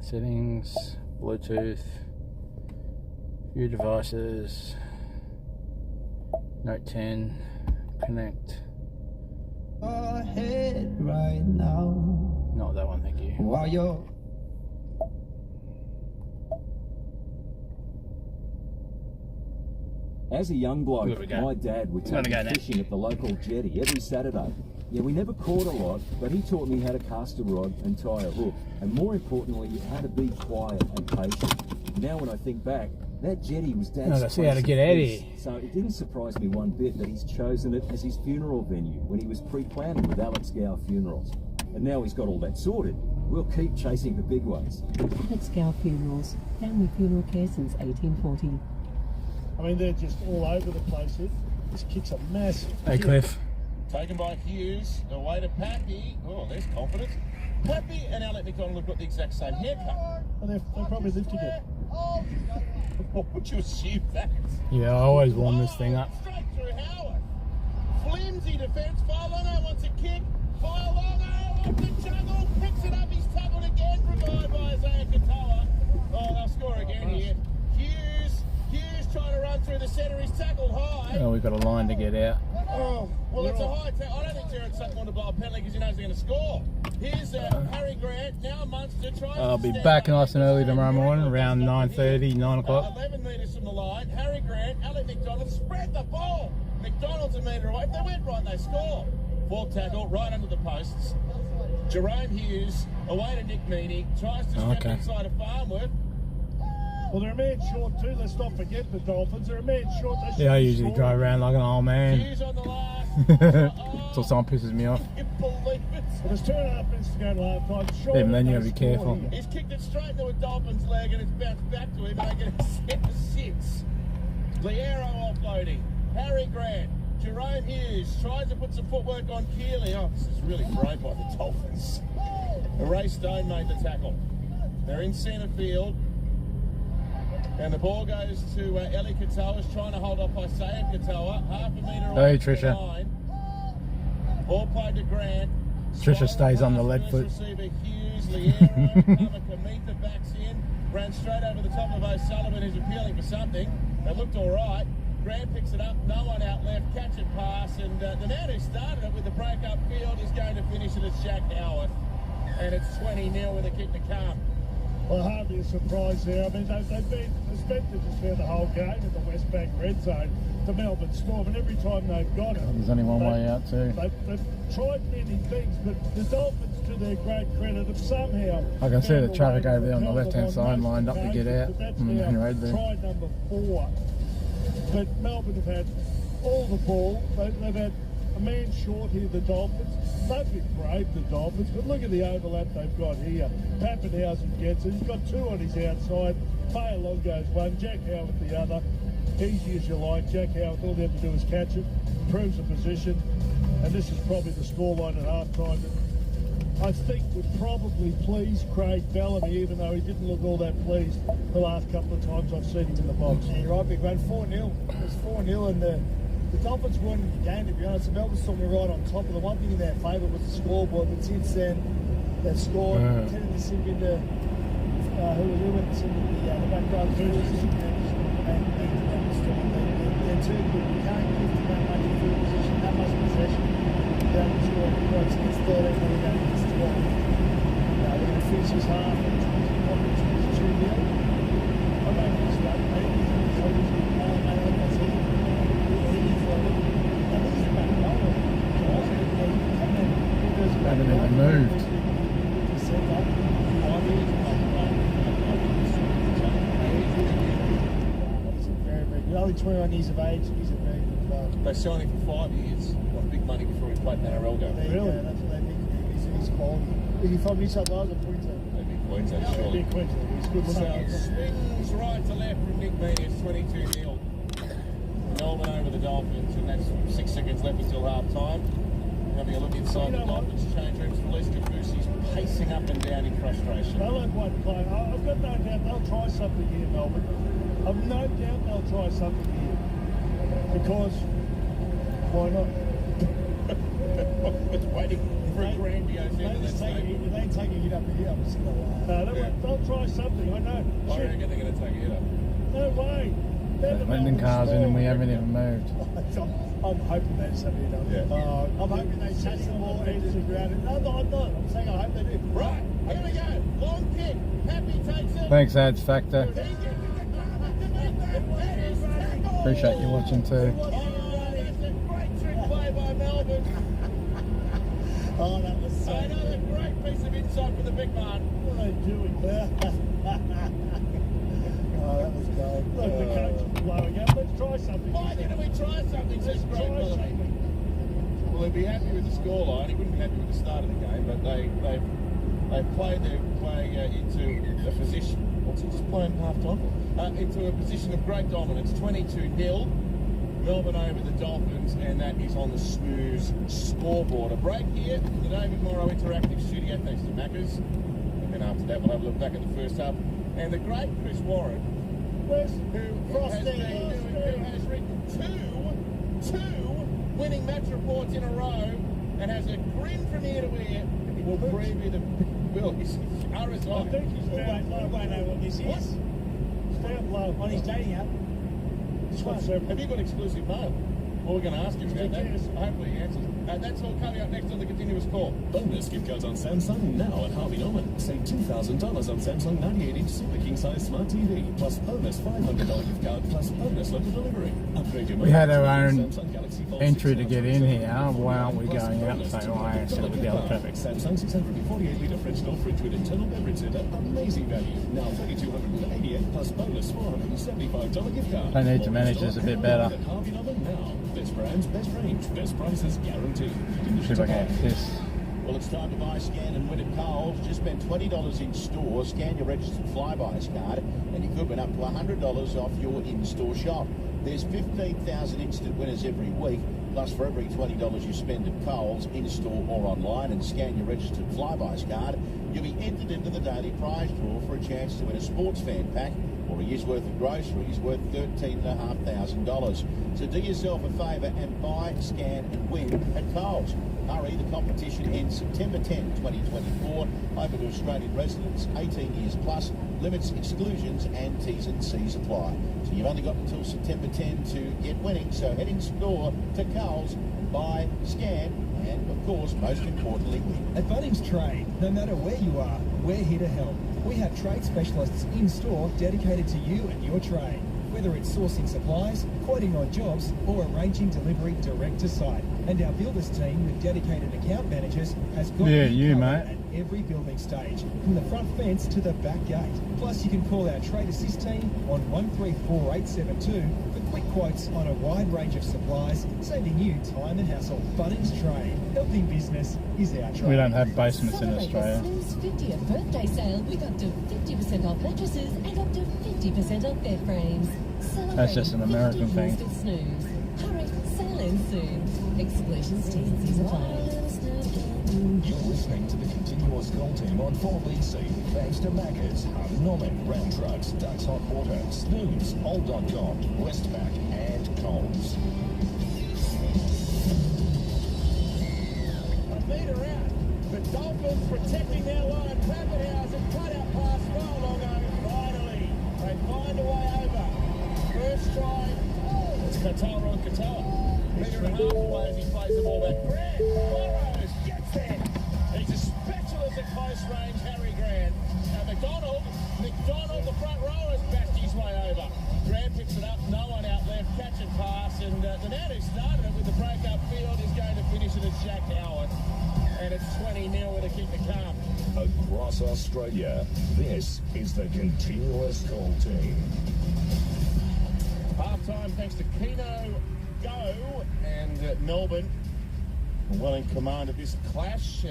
Settings, Bluetooth, view devices, Note 10, connect. Ahead right now. Not that one, thank you. While you're As a young bloke, Here we go. my dad would take Gonna me go now. fishing at the local jetty every Saturday. Yeah, we never caught a lot, but he taught me how to cast a rod and tie a hook, and more importantly, how to be quiet and patient. Now when I think back, that jetty was Dad's No, that's how to place get of out of peace. here. So it didn't surprise me one bit that he's chosen it as his funeral venue when he was pre-planning with Alex Gow Funerals. And now he's got all that sorted. We'll keep chasing the big ones. Alex Gow Funerals, family funeral care since 1840. I mean, they're just all over the place here. This kick's a massive Hey, kick. Cliff. Taken by Hughes, away to Pappy. Oh, there's confidence. Pappy and Alec McDonald have got the exact same haircut. Well, they probably live together. Would you assume that? Yeah, I always warm this thing up. Straight through Howard. Flimsy defence. Filongo wants a kick. Filongo off the juggle. Picks it up. He's tackled again. Provided by Isaiah Katoa. Oh, they'll score again here. Hughes trying to run through the centre. He's tackled high. Oh, we've got a line to get out. Oh, well, it's a high tackle. I don't think Jared Sutton wanted to blow a penalty because he knows they're going to score. Here's Harry Grant. Now Munster tries I'll to be stand back up. nice and early tomorrow morning, around 9:30, 9 o'clock. 11 metres from the line. Harry Grant, Alec McDonald spread the ball. McDonald's a metre away. If they went right, they score. Fork tackle right under the posts. Jerome Hughes away to Nick Meaney. Tries to step inside of Farnworth. Well, they're a man short too. Let's not forget the Dolphins. They're a man short. They Yeah, I should usually score. drive around like an old man. Hughes on the last. Until someone pisses me off. Believe it. Well, there's 2.5 minutes to go to half time. Sure, Even then, you they gotta be score careful. here. He's kicked it straight into a Dolphins leg and it's bounced back to him and they get a set of 6. Liero offloading. Harry Grant. Jerome Hughes tries to put some footwork on Keeley. Oh, this is really great by the Dolphins. Ray Stone made the tackle. They're in centre field. And the ball goes to Ellie Katoa, trying to hold off Isaiah Katoa. Half a metre away. Hey, Trisha. from the line. Ball played to Grant. Trisha stays on the lead foot. Receiver Hughes, Liero, Kamita backs in, ran straight over the top of O'Sullivan, who's appealing for something. It looked all right. Grant picks it up, no one out left, catch and pass, and the man who started it with the break up field is going to finish it as Jack Howard. And it's 20-0 with a kick to come. Well, hardly a surprise there. I mean, they've been expected to spend the whole game in the West Bank red zone, the Melbourne Storm, and every time they've got it, There's only one way out too. they've tried many things, but the Dolphins, to their great credit, have somehow... I can see the traffic found a over there on the way to left-hand held side them on lined up most to get out occasions, but that's on the main now road there. try number 4. But Melbourne have had all the ball. They've had a man short here, the Dolphins. They've been brave, the Dolphins, but look at the overlap they've got here. Pappenhausen gets it. He's got 2 on his outside. Fayalongo's one, Jack Howard the other. Easy as you like. Jack Howard, all they have to do is catch it, proves the position, and this is probably the scoreline at half-time. I think would probably please Craig Bellamy, even though he didn't look all that pleased the last couple of times I've seen him in the box. Yeah, you're right, big man. 4-0. It was 4-0, and the Dolphins won the game, to be honest. The Melbourne Storm were right on top of the one thing in their favour was the scoreboard, but since then they've scored, tended to sink into who went to the back row and they're too good. You can't give them that much field position, that much possession. They haven't scored. It's 13 million games. It's 12. They're going to finish this half and 2-0. I don't think it's right. Maybe he's always been playing, mate, like I said. Haven't even moved. Only 21 years of age, he's a very good player. They signed him for 5 years. Got big money before he played in the NRL game. Really? That's what they think. He's quality. Is he from New South Wales or Queensland? Maybe Queensland, surely. Big Queensland. He's good. Swings right to left from Nick Meaney. It's 22-0. Melbourne over the Dolphins, and that's 6 seconds left until half time. having a look inside the Dolphins change rooms. Felice Kafusi's pacing up and down in frustration. They like one play. I've got no doubt they'll try something here, Melbourne. I've no doubt they'll try something here. Because, why not? It's waiting for a grandiose end of that statement. They ain't taking it up here. No, they'll try something, I know. I reckon they're going to take it up. No way. Letting cars in and we haven't even moved. I'm hoping they set it up. I'm hoping they set some more into the ground. No, I'm not. I'm saying I hope they do. Right, here we go. Long kick. Happy takes it. Thanks, Ads Factor. Appreciate you watching too. Great trick play by Melbourne. Oh, that was so another great piece of insight for the big man. What are they doing? Oh, that was gold. Look, the coach is blowing up. Let's try something. Why didn't we try something? Says Greg Willoughby. Well, he'd be happy with the scoreline. He wouldn't be happy with the start of the game, but they played their way into a position. What's he just playing half time? Into a position of great dominance. 22-0. Melbourne over the Dolphins, and that is on the Snooze scoreboard. A break here in the David Morrow Interactive Studio, thanks to Maccas. And then after that, we'll have a look back at the first half. And the great Chris Warren, who has written two winning match reports in a row, and has a grin from ear to ear. He will preview the he's RSI. I think he's down low. I don't know what this is. He's down low on his dating app. Have you got exclusive mail? Well, we're going to ask him about that. Hopefully he answers. That's all coming up next on the continuous call. Bonus gift cards on Samsung now at Harvey Norman. Save $2,000 on Samsung 98-inch Super King Size Smart TV. Plus bonus $500 gift card plus bonus local delivery. Upgrade your We had our own entry to get in here. Why aren't we going out and saying, why instead of the other traffic? Samsung 648-litre French door fridge with internal beverage center. Amazing value. Now $3,288 plus bonus $475 gift card. They need to manage this a bit better. Harvey Norman now. Best brands, best range, best prices guaranteed. See if I can get this. Well, it's time to buy, scan and win at Coles. Just spend $20 in store, scan your registered Flybuys card, and you could win up to $100 off your in-store shop. There's 15,000 instant winners every week, plus for every $20 you spend at Coles, in-store or online, and scan your registered Flybuys card, you'll be entered into the daily prize draw for a chance to win a sports fan pack or a year's worth of groceries worth $13,500. So do yourself a favour and buy, scan and win at Coles. Hurry, the competition ends September 10, 2024. Open to Australian residents, 18 years plus. Limits, exclusions and T's and C's apply. So you've only got until September 10 to get winning. So head in store to Coles, buy, scan and, of course, most importantly, win. At Bunnings Trade, no matter where you are, we're here to help. We have trade specialists in store dedicated to you and your trade. Whether it's sourcing supplies, quoting on jobs, or arranging delivery direct to site. And our builders team with dedicated account managers has got you covered at every building stage, from the front fence to the back gate. Plus, you can call our trade assist team on 134872 for quick quotes on a wide range of supplies, saving you time and hassle. Bunnings Trade, helping business is our trade. We don't have basements in Australia. Snooze 50th birthday sale with up to 50% off mattresses and up to 50% off bed frames. That's just an American thing. Snooze. Hurry, sale ends soon. Exclusions, T's and C's apply. You're listening to the continuous call team on 4BC. Thanks to Maccas, Harvey Norman, Ram Trucks, Ducks Hot Water, Snooze, Old.com, Westpac, and Coles. A metre out. The Dolphins protecting their line. Pappenhausen and cut out pass well long over. Finally, they find a way over. First try. It's Katoa on Katoa. Metre and a half away as he plays the ball back. Grant Burrows gets there. He's as specialist at close range, Harry Grant. Now McDonald, the front row, has bashed his way over. Grant picks it up, no one out left, catch and pass, and the man who started it with the break-up field is going to finish it as Jack Howard. And it's 20-0 with a kick to come. Across Australia, this is the continuous call team. Half-time thanks to Keno Go and Melbourne well in command of this clash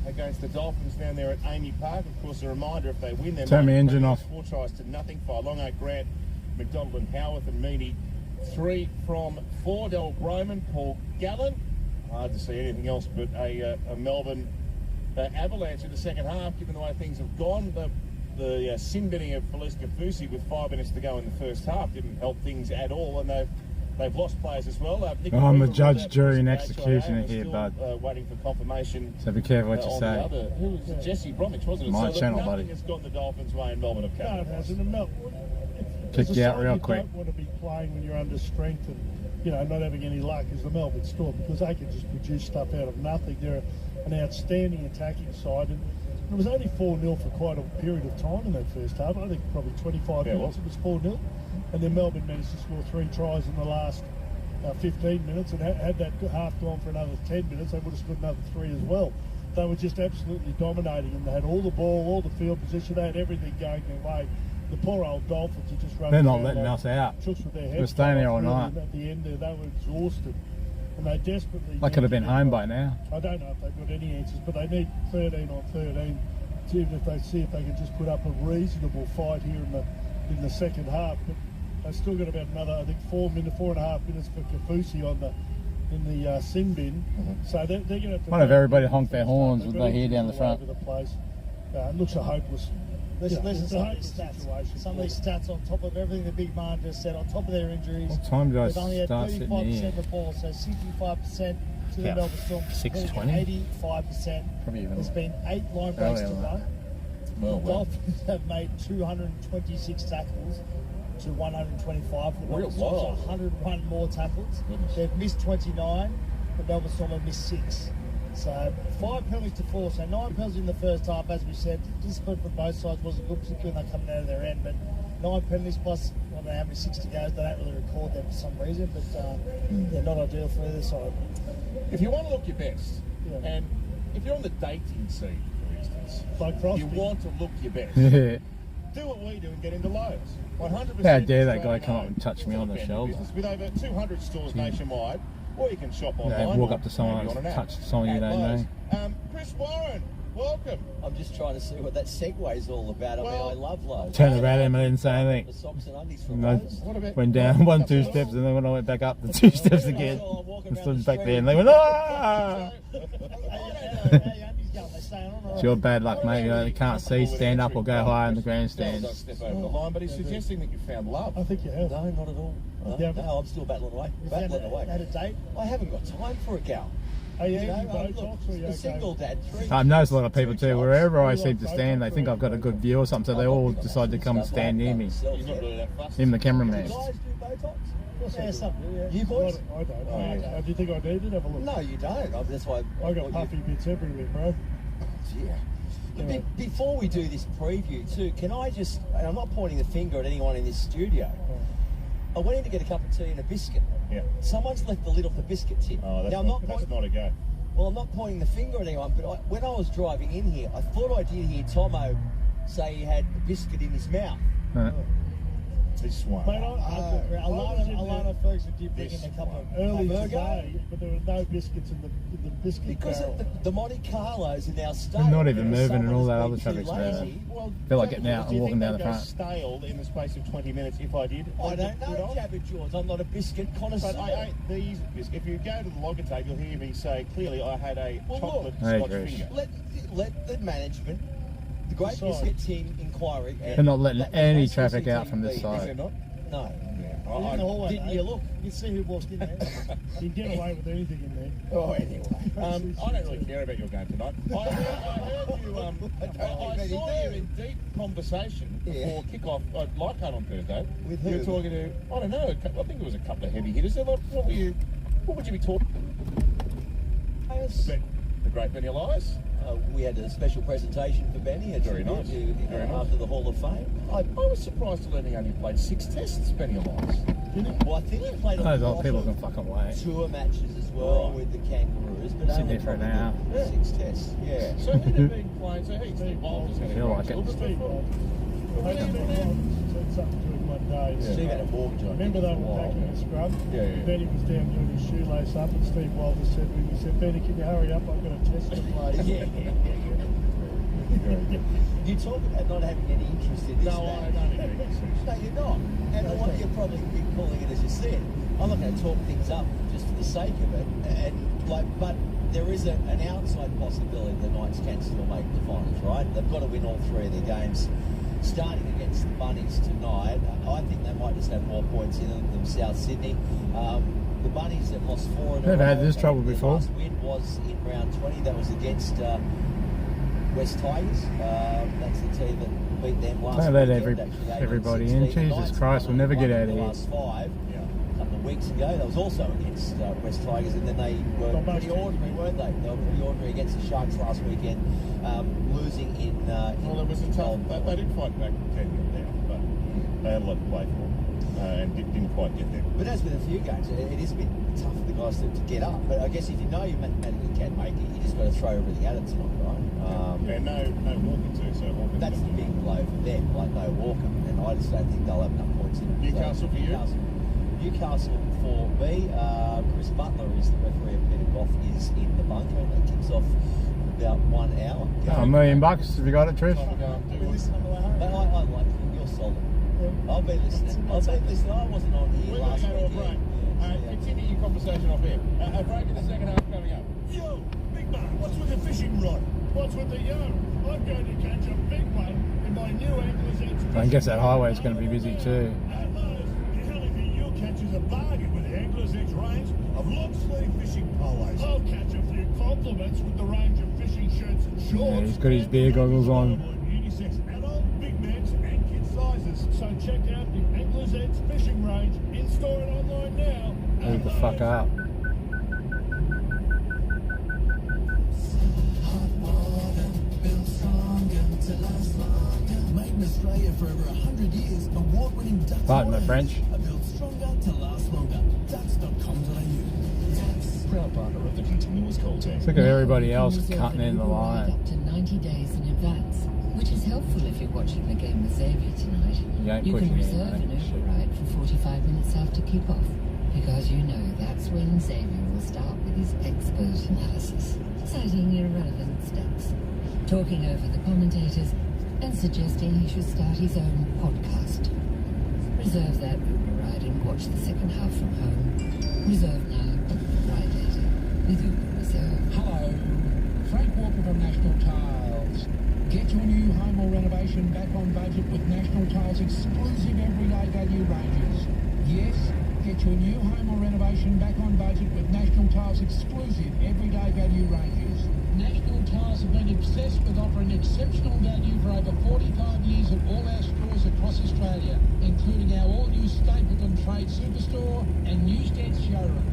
against the Dolphins down there at Amy Park. Of course, a reminder, if they win, they turn the engine off. 4 tries to nothing for Longo, Grant, McDonald and Howarth and Meany. 3 from 4, Del Broman, Paul Gallen. hard to see anything else but a Melbourne avalanche in the second half, given the way things have gone. The sin binning of Felice Kafusi with 5 minutes to go in the first half didn't help things at all, and they've lost players as well. I'm the judge, jury, and executioner here, bud. Waiting for confirmation. So be careful what you say. Who was it? Jesse Bromwich, wasn't it? My so channel, nothing buddy. has gone the Dolphins' way in Melbourne of No, it hasn't. And Kick you out real quick. You don't want to be playing when you're under strength and, you know, not having any luck as the Melbourne Storm, because they can just produce stuff out of nothing. They're an outstanding attacking side, and it was only 4-0 for quite a period of time in that first half. I think probably 25 minutes it was 4-0, and then Melbourne managed to score 3 tries in the last 15 minutes, and had that half gone for another 10 minutes, they would have scored another 3 as well. They were just absolutely dominating, and they had all the ball, all the field position, they had everything going their way. The poor old Dolphins are just running. They're not around letting like us out. chooks with their heads We're staying here all really, night. and at the end there, they were exhausted, and they desperately. I could have been home by now. I don't know if they've got any answers, but they need 13 on 13. Even if they see if they can just put up a reasonable fight here in the second half, but they've still got about another, I think, 4.5 minutes for Kafusi in the sin bin. So they're going to have to. What if everybody honked their horns with their hair down the front? Over the place. It looks a hopeless. Listen it's to some a of these hopeless stats. situation. Some of these stats on top of everything the big man just said, on top of their injuries. What time did I they've only had start sitting 35% here? of the ball, so 65% to the Yeah, Melbourne Storm. 6:20. 85%. Probably even There's been 8 line breaks to earlier. run. Well, The Dolphins have made 226 tackles to 125. The Melbourne Storm wow. 101 more tackles. They've missed 29. The Melbourne Storm have missed 6. So 5 penalties to 4, so 9 penalties in the first half, as we said. Discipline from both sides wasn't good, particularly when they're coming out of their end, but 9 penalties plus, I don't know how many 60 goes, they don't really record them for some reason, but they're not ideal for either side. If you want to look your best, and if you're on the dating scene, for instance, you want to look your best. Do what we do and get into Lowe's. 100%. How dare that guy come up and touch me on the shoulder? With over 200 stores nationwide, or you can shop online. Walk up to someone and touch someone you don't know. Chris Warren, welcome. I'm just trying to see what that segue is all about. I mean, I love Lowe's. Turned around him and didn't say The anything. socks and undies from I Lowe's. went down 1-2 steps, and then when I went back up the 2 steps again, I stood back there and they went, ah! It's your bad luck, mate. You can't see, stand up or go higher in the grandstand. Step over the line, but he's suggesting that you found love. I think you have. No, not at all. No, I'm still battling away. Battling away. Had a date? I haven't got time for a gal. Are you You know, eating Botox or are you a okay? single dad, 3 I've noticed a lot of people too, wherever I seem to stand, they think I've got a good view or something, so they all decide to come and stand near me. Even the cameraman. Guys do Botox? Yeah, some do, yeah. You boys? I don't. Do you think I need it? Have a look. No, you don't. That's why I got puffy bits everywhere, bro. Yeah. But before we do this preview too, can I just, and I'm not pointing the finger at anyone in this studio, I went in to get a cup of tea and a biscuit. Yeah. Someone's left the lid off the biscuit tin. Oh, that's, now, that's not a go. Well, I'm not pointing the finger at anyone, but when I was driving in here, I thought I did hear Tomo say he had a biscuit in his mouth. This one. Mate, Alana Ferguson did bring in a couple of early burger. today, but there were no biscuits in the biscuit Because barrel. the Monte Carlos are now They're stale. not even moving and all that other Someone traffic's has been moving. too lazy. Feel like getting out and walking down the front. Stale in the space of 20 minutes if I did. I don't know, Jabba George. I'm not a biscuit connoisseur. But I ate these biscuits. If you go to the logger tape, you'll hear me say clearly I had a chocolate Scotch finger. Let the management, the Great Biscuit Tin Inquiry. They're not letting any traffic out from this side. Is there not? No. In the hallway, Didn't you look? You see who walked in there? You can get away with anything in there. Oh, anyway. I don't really care about your game tonight. I heard you, I saw you in deep conversation before kick-off at Leichhardt on Thursday. With You who? were talking to, I don't know, I think it was a couple of heavy hitters. What would you be talking? The great Benny Elias. We had a special presentation for Benny. It's Very nice. Very nice. After the Hall of Fame. I was surprised to learn he only played 6 tests, Benny Elias. Well, I think he played Those a old lot people of can fucking wait. tour matches as well with the Kangaroos, but Sitting only there for an probably hour. 6 tests. Yeah. So who'd have been playing? So Steve Walters had a Feel great like it. job. Steve said something to him one day. Steve had a mortgage on. Remember they were attacking the scrum? Yeah. Benny was down doing his shoelace up, and Steve Walters said to him, he said, Benny, can you hurry up? I've got a test to play. You talk about not having any interest in this. No, I don't have any interest. No, you're not. And what you're probably calling it as you said. I'm not going to talk things up just for the sake of it, and like, but there is an outside possibility the Knights can still make the finals, right? They've got to win all 3 of their games. Starting against the Bunnies tonight, I think they might just have more points in them than South Sydney. The Bunnies have lost 4 in a row. They've had this trouble before. Last win was in round 20. That was against West Tigers. That's the team that beat them last Don't let weekend, everybody in. Jesus Christ, we'll never get out of here. Last 5 a couple of weeks ago. That was also against West Tigers, and then they were pretty ordinary, weren't they? They were pretty ordinary against the Sharks last weekend, losing in. Well, it was a tough. They did fight back 10 down, but they had a lot to play for. And didn't quite get there. But as with a few games, it is a bit tough for the guys to get up. But I guess if you know you mathematically can make it, you just got to throw everything at it tonight, right? And no Walker too, so Walker. That's the big blow for them, like no Walker. And I just don't think they'll have enough points in it. Newcastle for you? Newcastle for me. Chris Butler is the referee, and Peter Goff is in the bunker. And that kicks off in about 1 hour. $1 million. Have you got it, Trish? But I like you. You're solid. I'll be listening. I wasn't on here We're last going to go week. off break. Continue your conversation off here. A break in the second half coming up. Yo, big man, what's with the fishing rod? What's with the yo? I'm going to catch a big one in my new Angler's Edge. I guess that highway is going to be busy too. The hell if you catch is a bargain with the Angler's Edge range of long-sleeve fishing polos. I'll catch a few compliments with the range of fishing shirts and shorts. Yeah, he's got his beer goggles on. Unisex adult, big men's and kid sizes. So check out the Angler's Edge fishing range in-store and online now. Move the fuck up. Made in Australia for over 100 years, award-winning ducks. Pardon my French. Are built stronger to last longer. Ducks.com.au. Proud partner of the continuous cold team. Look at everybody else cutting in the line. Up to 90 days in advance, which is helpful if you're watching the game with Xavier tonight. You can pushing me, reserve an mate. override for 45 minutes after kickoff, because you know that's when Xavier will start with his expert analysis, citing irrelevant stats, talking over the commentators, and suggesting he should start his own podcast. Reserve that Uber ride and watch the second half from home. Reserve now, ride later with Uber Reserve. Hello, Frank Walker from National Tiles. Get your new home or renovation back on budget with National Tiles' exclusive everyday value ranges. Yes, get your new home or renovation back on budget with National Tiles' exclusive everyday value ranges. National Tiles have been obsessed with offering exceptional value for over 45 years at all our stores across Australia, including our all-new Stapleton Trade Superstore and Newstead showroom.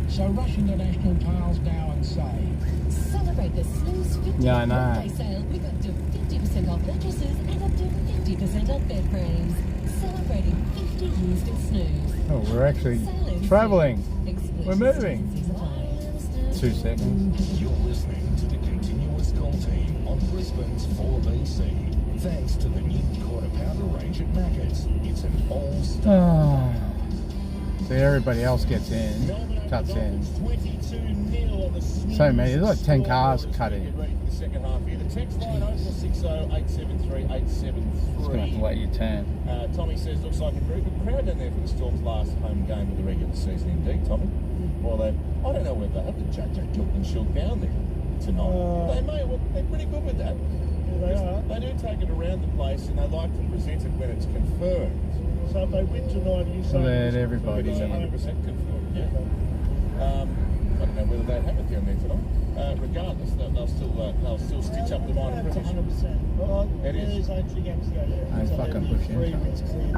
So rush into National Tiles now and save. Celebrate the Snooze 50 Yeah, I know. birthday sale with up to 50% off mattresses and up to 50% off bed frames. Celebrating 50 years with Snooze. Oh, we're actually travelling. We're moving. 2 seconds. You're listening to the continuous call team on Brisbane's 4BC. Thanks to the new quarter pounder range at Macca's. It's an all-star. So everybody else gets in, cuts in. 22-0 on the So many, there's like 10 cars cut in. Get ready for the second half here. The text line 0460 873 873. Just gonna have to wait your turn. Tommy says, looks like a very good crowd down there for the Storm's last home game of the regular season indeed, Tommy. Well, I don't know whether they have the Jack Gilpin Shield down there tonight. They may, well, they're pretty good with that. They are. They do take it around the place and they like to present it when it's confirmed. So if they win tonight, you say Let everybody It's 100% confirmed, yeah. I don't know whether they have it down there tonight. Regardless, they'll still stitch up the minor it's British. 100%. Well, It is. There's only 2 games to go there. I So fucking there'll be push in. 3 wins clear.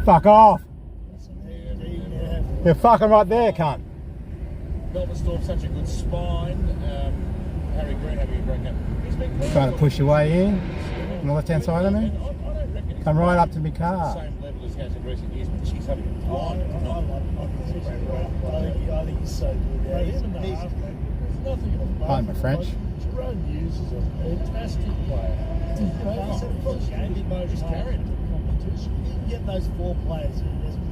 Fuck off! Yeah. You're fucking right there, cunt. Melbourne Storm, such a good spine. Harry Green having a great game. He's been Trying to push your way in on the left hand side of me. Come right up to my car. Same level as he has in recent years, but she's having a blind. I think he's so good. Yeah. He's nothing Pardon my French. Jerome Hughes is a fantastic player. He's carrying it. You can get those 4 players,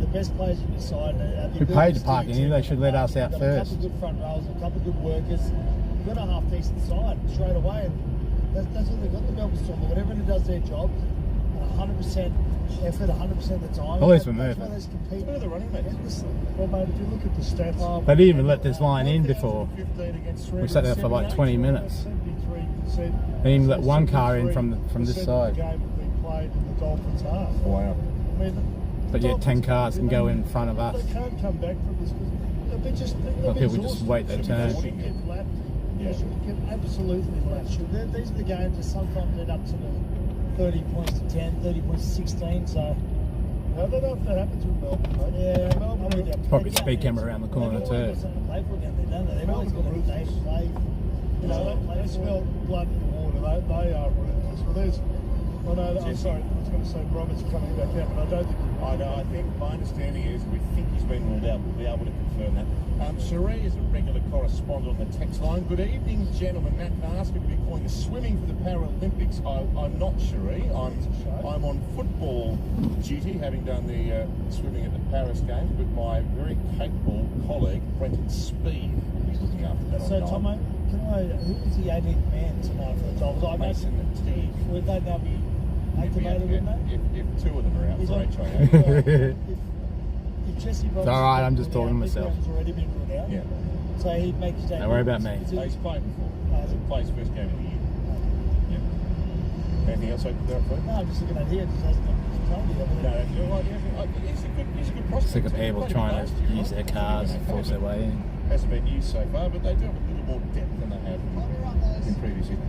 the best players in your side. We paid to park in here, they should let us out Got first. A couple of good front rows, a couple of good workers. Got a half decent side straight away, and that's what they've got, the Melbourne Storm. But whatever it does their job, 100% effort 100% of the time. At least we're That's moving. why they compete endlessly. Well, mate, if you look at the stats, They didn't even let this line in before. 15 against We sat there for like 20 minutes. 73%. They didn't even let one car in from this side. The game that we played in the Dolphins half. Wow. I mean, But yet 10 cars can go in front of us. they can't come back from this because they're just. Well, people just wait their turn. They should get lapped. They should get absolutely lapped. These are the games that sometimes end up to the 30 points to 10, 30 points to 16. So. I don't know if that happens with Melbourne, mate. Yeah, Melbourne. Probably speed camera around the corner too. They've always got a day to play. You know, they smell blood in the water. They are ruthless. Well, there's. I know. I'm sorry. I was going to say Robert's coming back out, but I don't think. I know. I think my understanding is we think he's been ruled out. We'll be able to confirm that. Cherie is a regular correspondent on the text line. Good evening, gentlemen. Matt can ask me to be calling the swimming for the Paralympics. I'm not Cherie. I'm on football duty, having done the swimming at the Paris Games, but my very capable colleague Brenton Speed is looking after that. So, Tomo, who is the 18th man tonight for the Dolphins? Mason and Steve. Would they now be activated, wouldn't they? If two of them are out for HIA. If Jesse It's alright, I'm just talking to myself. already been ruled out. Yeah. So he'd make his debut. Don't worry about me. He's played before. He plays first game of the year. Yeah. Anything else I can clarify? No, I'm just looking at here. Just hasn't told you. He's a good prospect. Sick of people trying to use their cars to force their way in. Hasn't been used so far, but they do have a little more depth than they have in previous years.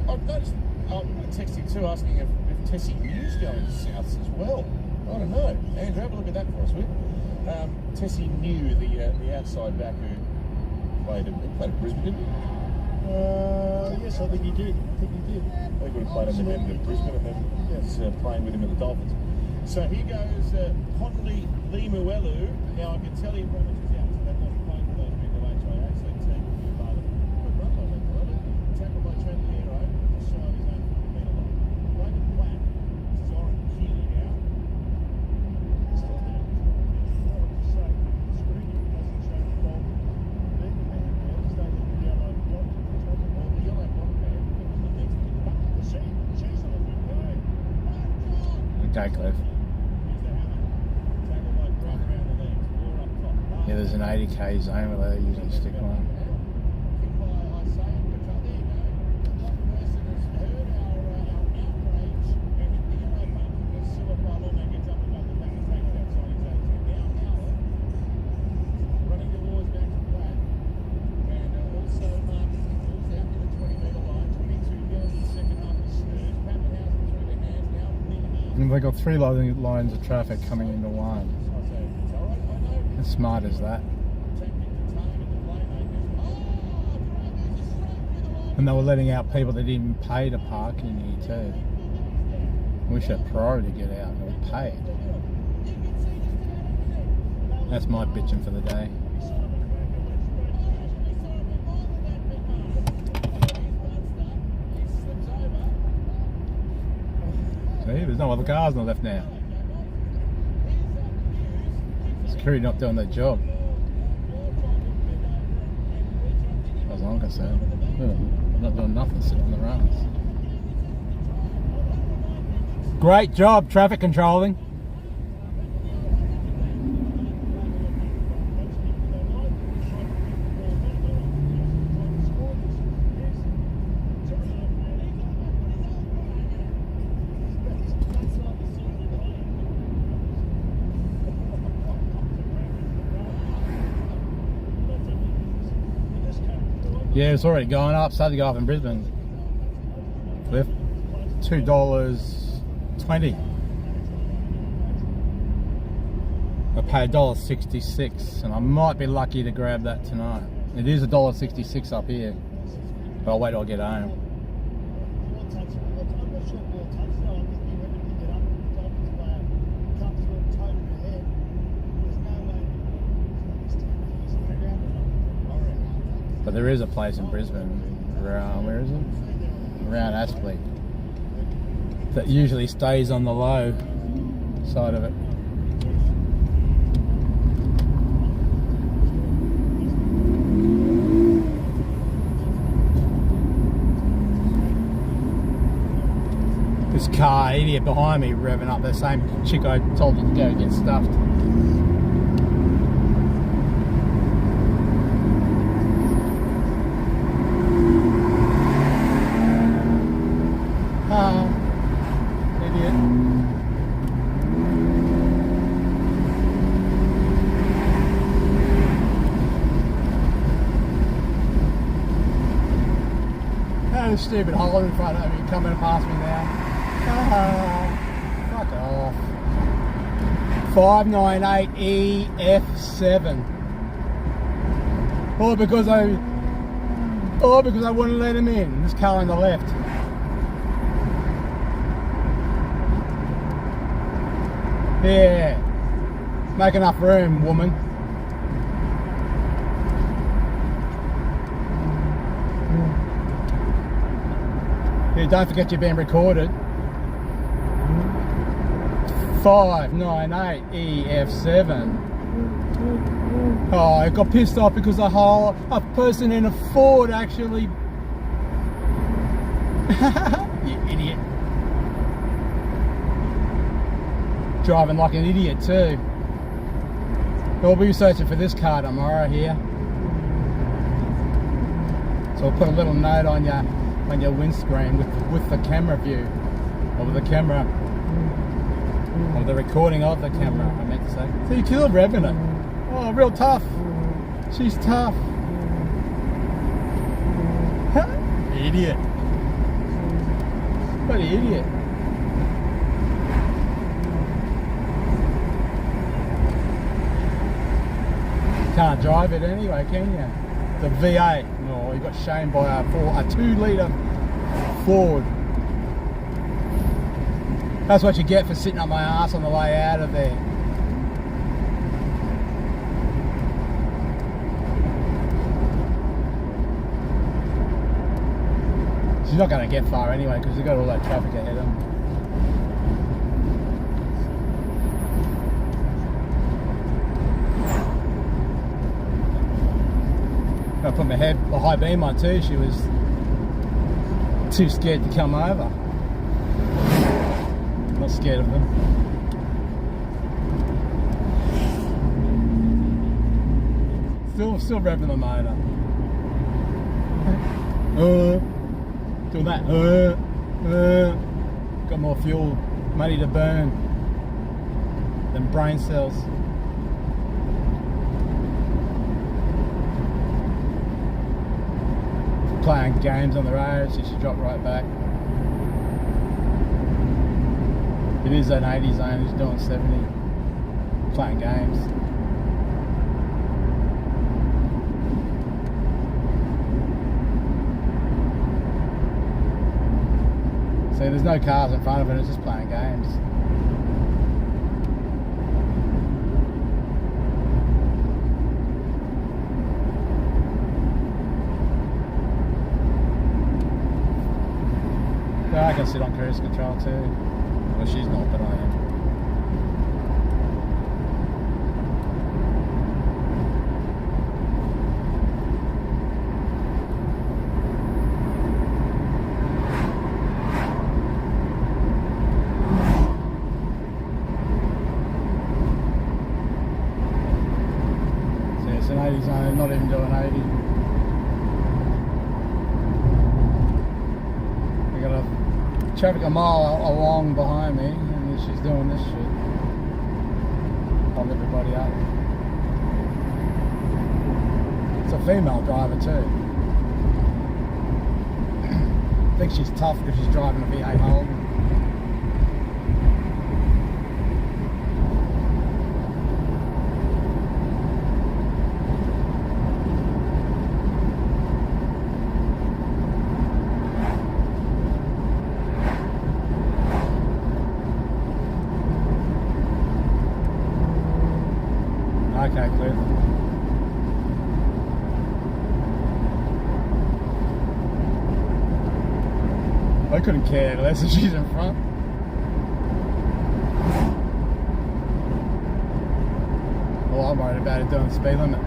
I've noticed, I'm texting too, asking if Tessie New's going souths as well. I don't know. Andrew, have a look at that for us, will you? Tessie New, the outside back who played at Brisbane, didn't he? Yes, I think he did. They would have played him at Brisbane and then was playing with him at the Dolphins. So here goes Ponley Limuelu. Now I can tell you pretty much is out, so that might be playing for those people at HIA, so take a few rather. Good run by Limuelu. Tackled by Trent Hero, just shy of his own 40-metre line. Logan Black, Zoran Keely now. Still there. So, screening doesn't show the ball. Then the man there, staying in the yellow block. Or the yellow block man. She's on a good play. Okay, Cliff. Yeah, there's an 80k zone where they usually stick one. And they got 3 lines of traffic coming into one. How smart is that? And they were letting out people that didn't pay to park in here too. Wish had priority to get out and we paid. That's my bitching for the day. See, there's no other cars on the left now. Security not doing their job. As far as I'm concerned. Yeah, not doing nothing, sitting on the runs. Great job, traffic controlling. Yeah, it's already going up. Started to go up in Brisbane. Cliff, $2.20. I pay $1.66, and I might be lucky to grab that tonight. It is $1.66 up here, but I'll wait till I get home. But there is a place in Brisbane, around, where is it? Around Aspley, that usually stays on the low side of it. This car, idiot behind me revving up, the same chick I told you to go get stuffed. Idiot. Oh, stupid hole in front of me coming past me now. Fuck off. 598EF7. All because I wouldn't let him in. This car on the left. Yeah. Make enough room, woman. Yeah, don't forget you're being recorded. 598EF7. Oh, I got pissed off because a person in a Ford actually... You idiot. Driving like an idiot too. We'll be searching for this car tomorrow here. So we'll put a little note on your windscreen with the camera view, or with the camera, or the recording of the camera, I meant to say. So you killed revving it. Oh, real tough. She's tough. Idiot. What an idiot. Can't drive it anyway, can you? The V8. Oh, you got shamed by a 2-litre Ford. That's what you get for sitting on my ass on the way out of there. She's not going to get far anyway because they've got all that traffic ahead of them. I put my high beam on too. She was too scared to come over. Not scared of them. Still revving the motor. Doing that. Got more fuel, money to burn than brain cells. Playing games on the road, she should drop right back. It is an 80 zone, he's doing 70. Playing games. See, there's no cars in front of it, it's just playing games. Yeah, I can sit on cruise control too. Well, she's not, but I am. So it's an 80 zone, not even doing 80. Traffic a mile along behind me, and she's doing this shit. Hold everybody up. It's a female driver too. I think she's tough because she's driving a V8 Holden. Okay, clear. I couldn't care less if she's in front. All I'm worried about is doing the speed limit.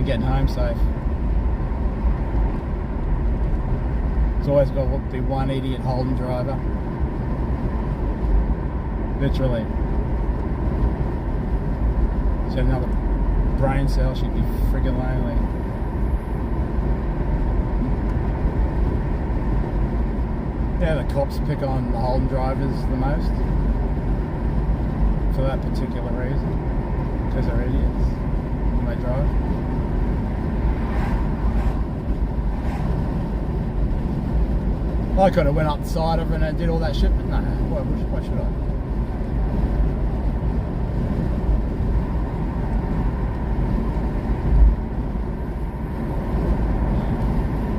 and getting home safe. It's always got to be one idiot Holden driver. Literally. She had another brain cell, she'd be friggin' lonely. Yeah, the cops pick on the Holden drivers the most for that particular reason, because they're idiots when they drive. I could have went up the side of it and did all that shit, but no, why should I?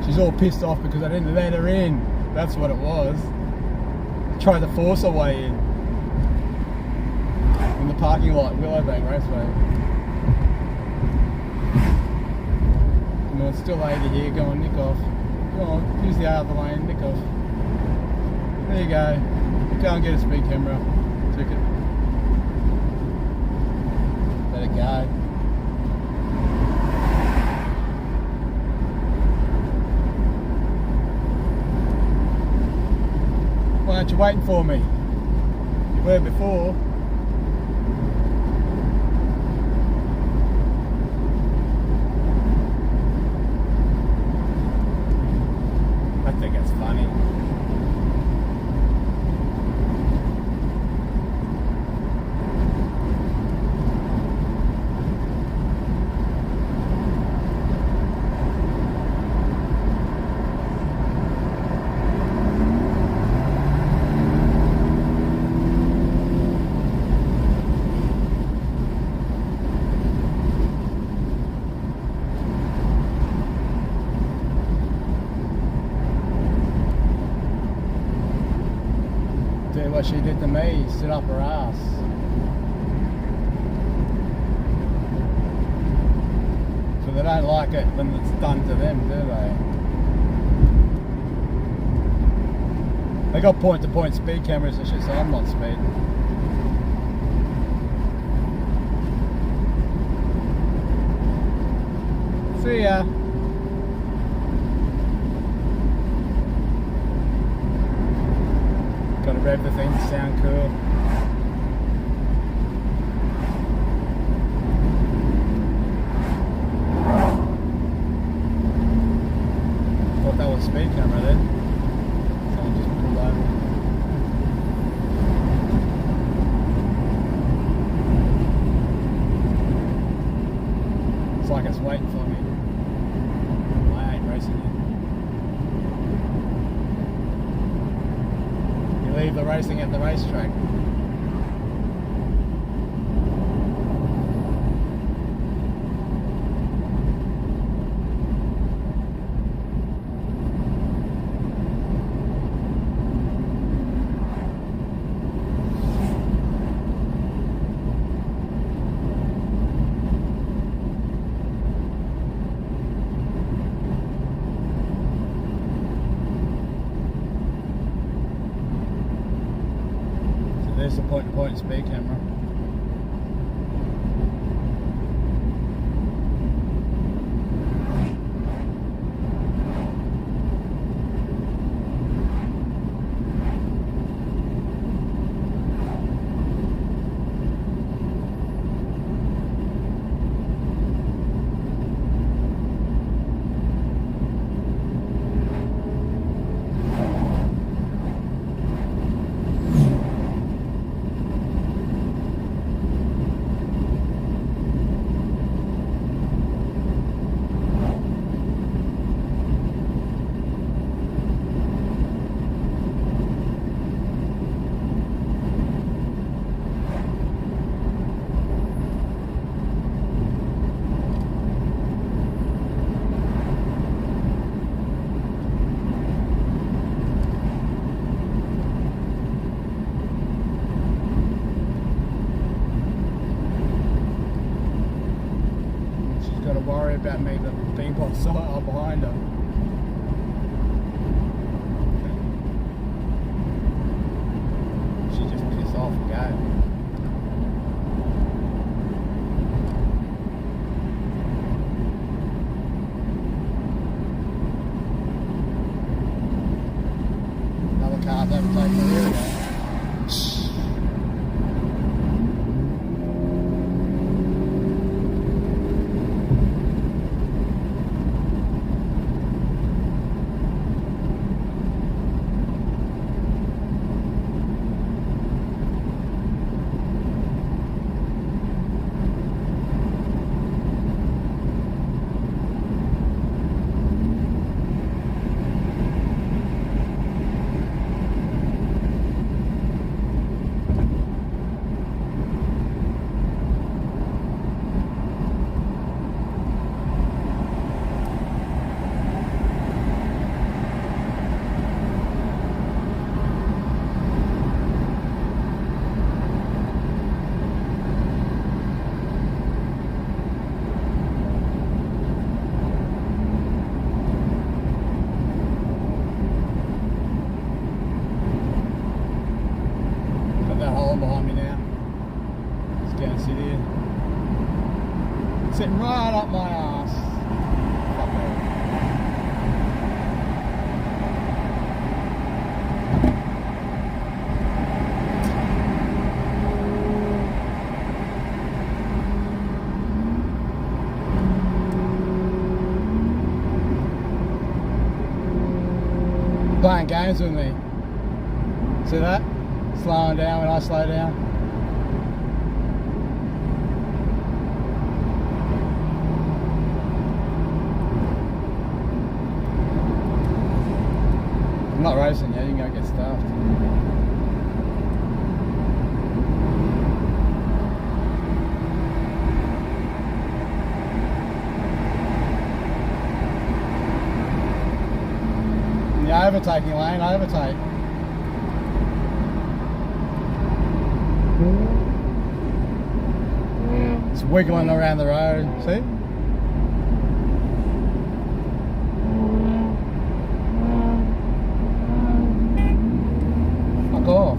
She's all pissed off because I didn't let her in. That's what it was. Tried to force her way in the parking lot, Willowbank Raceway. Come on, still 80 here, go on, nick off. Go on, use the other lane, nick off. There you go. Go and get a speed camera ticket. Let it go. Why aren't you waiting for me? You were before. I think it's funny. What she did to me, stood up her ass. So they don't like it when it's done to them, do they? They got point-to-point speed cameras and shit, so I'm not speeding. See ya. Gotta rev the thing to sound cool. Thought that was speed camera then. Someone just pulled over. It's like it's waiting for me. I ain't racing it. Leave the racing at the racetrack. There's the point-to-point speed camera. About me, the beanbox side behind her. She just pissed off and go. playing games with me. See that? Slowing down when I slow down. I'm not racing yet, you can go get stuffed. In the overtaking lane, overtake. It's wiggling around the road, see? Fuck off.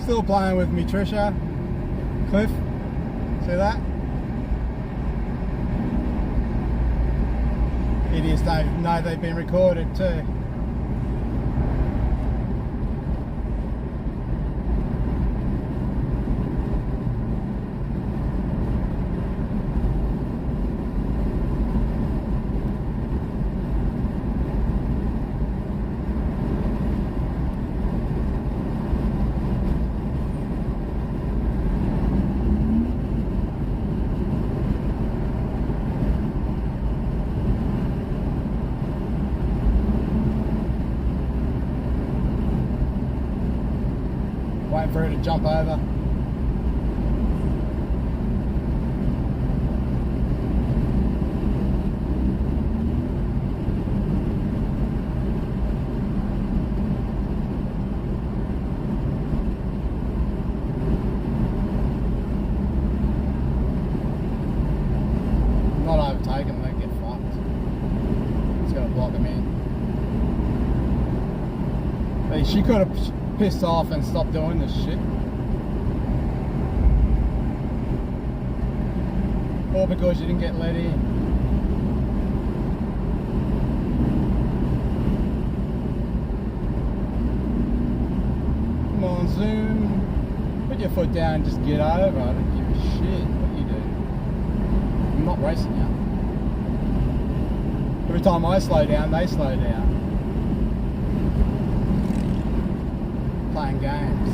Still playing with me, Trisha. Cliff, see that? Idiots don't know they've been recorded too. Waiting for her to jump over. Not overtaken, they get fucked. It's gonna block them in. But she could have pissed off and stopped doing this shit. All because you didn't get let in. Come on, Zoom. Put your foot down and just get over. I don't give a shit what you do. I'm not racing now. Every time I slow down, they slow down. Playing games.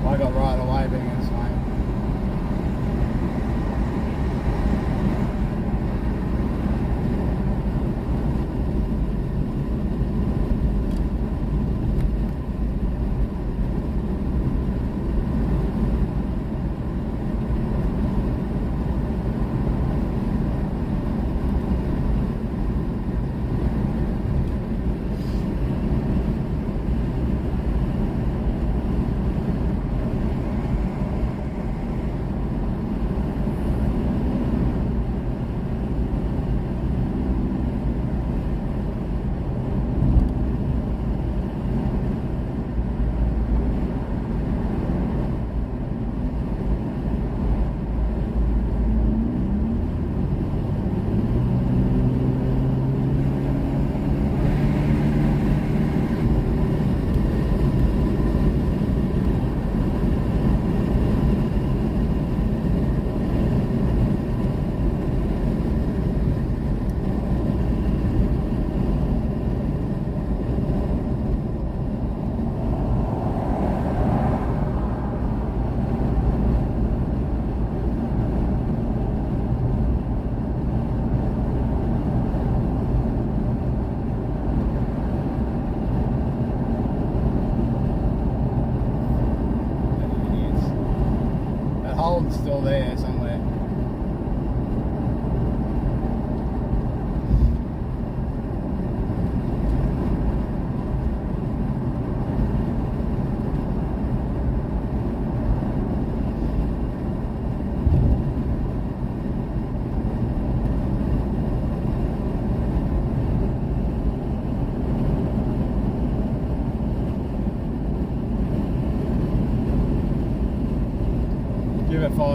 I got right away being in this lane.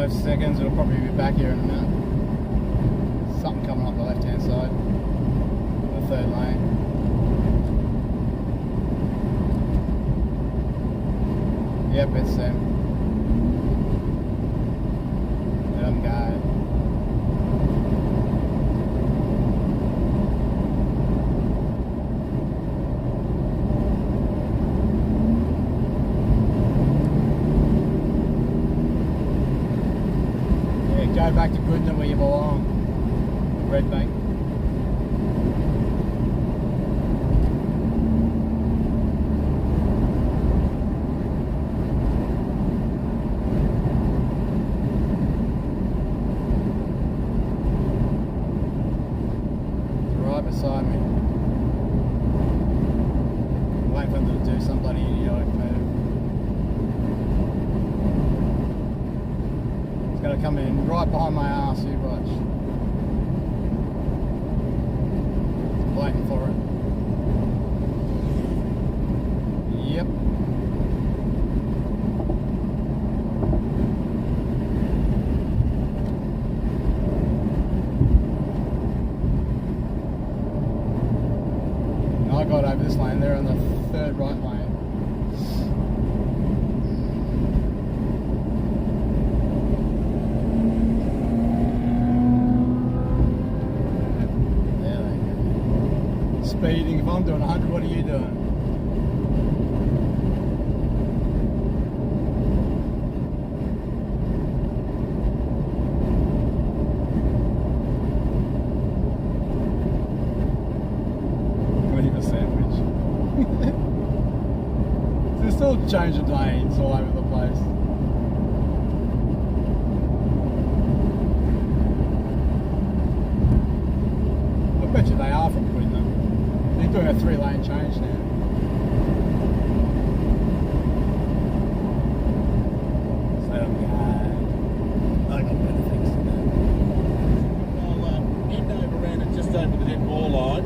5 seconds, it'll probably be back here in a minute. Something coming up the left hand side, the third lane. Yep, it's them. Let them go. Go back to Goodna where you belong, Red Bank. It's right beside me. I'm waiting for them to do some bloody idiotic move. Gonna come in right behind my ass, you watch. Waiting for it. Yep. I got over this lane, they're on the third right lane. Speeding. If I'm doing 100, what are you doing? They're still changing lanes all over the place. I bet you they are from Queensland. They're doing a 3-lane change now. So let them go. I got better things to do. Well, end over ran it just over the dead ball line.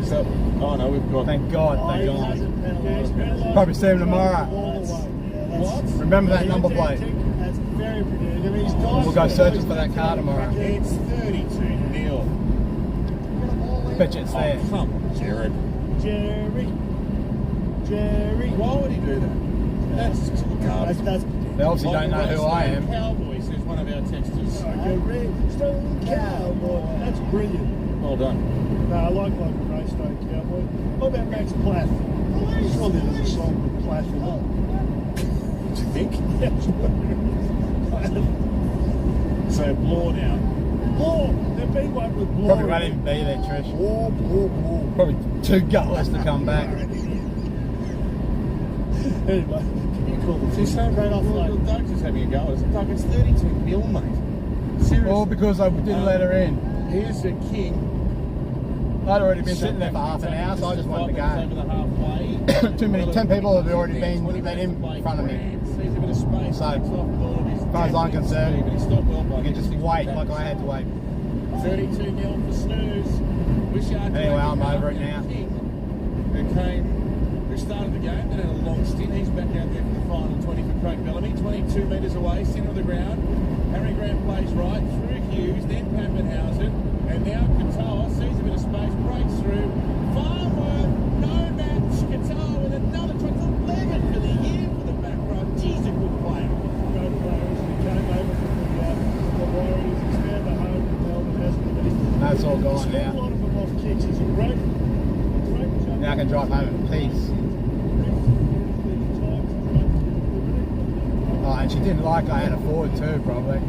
So, oh no, we've got. Thank God, thank God. Probably see him tomorrow. What? Remember that number plate. That's very predictive. We'll go searching for that car tomorrow. It's 32-0. Bet you it's there. Oh, come on, Jared. Jerry. Why would he do that? That's they obviously don't know who I am. Cowboys, who's one of our texters. Stone Cowboy. That's brilliant. Well done. No, I like Greystone Cowboy. What about Max Plath? Surely there's a song with Plath in it. Do you think? So, Blaw now. Blaw! There'd be one with Blaw. Probably won't even be there, Trish. Blaw. Probably too gutless to come back. Anyway, can you call the She's saying right off like Doug's just having a go. It's Doug, it's 32-0, mate. Seriously. All because I didn't let her in. Here's the king. I'd already been sitting there for half an hour, so I just wanted to go. Over the halfway. Too many, 10 people have already been let in front of me. So, as far as I'm concerned, I can just wait like I had to wait. 32-0 for Snooze. Anyway, I'm over it now. Who started the game, then had a long stint. He's back out there for the final 20 for Craig Bellamy. 22 metres away, centre of the ground. Harry Grant plays right through Hughes, then Pappenhausen, and now Katoa sees a bit of space, breaks through. Farnworth, no match. Katoa with another 11 for the year for the back row. He's a good player. Great players. He came over from the Warriors. He's found a home in Melbourne, hasn't he? That's all gone now. now. A lot of them off kicks. He's a great job. Now I can drive home in peace. Oh, and she didn't like I had a Ford too, probably.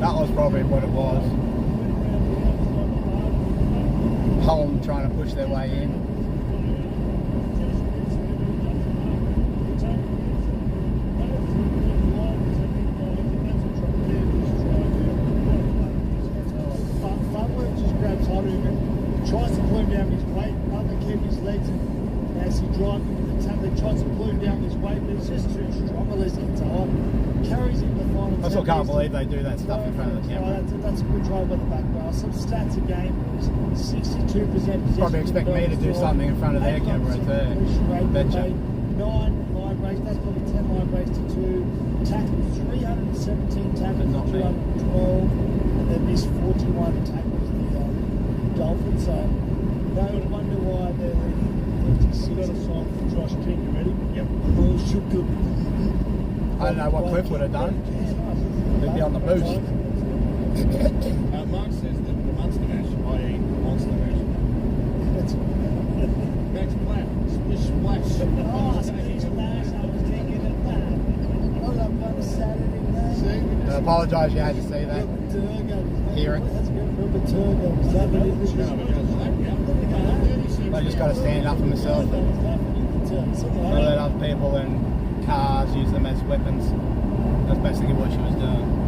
That was probably what it was. Home trying to push their way in. Farnworth just grabs hold of him and tries to pull him down his weight, underkeep his legs, and as he drives into the tap, he tries to pull him down his weight, but he's just too strong, unless he carries him the final. I still can't believe they do that stuff in front of the camera. That's a good drive by the back row. Some stats again, 62% possession. Probably expect me to do something in front of their camera too. Bet you. 9 line breaks, that's probably 10 line breaks to 2. tackles, 317 tackles, 212, and they missed 41 tackles, the Dolphins. So they would wonder why they're leading 56. Got a sign for Josh King, you ready? Yep. Oh, should good. I don't know what Cliff would have done. He'd be on the boost. Mark says that the Monster Mash, i.e. Monster Mash. Max Platt, splish splash. Oh, splish splash, I was thinking of that. Oh, up on a Saturday night. I apologise you had to see that. Hear it. I just got to stand up for myself and not let other people and cars use them as weapons. That's basically what she was doing.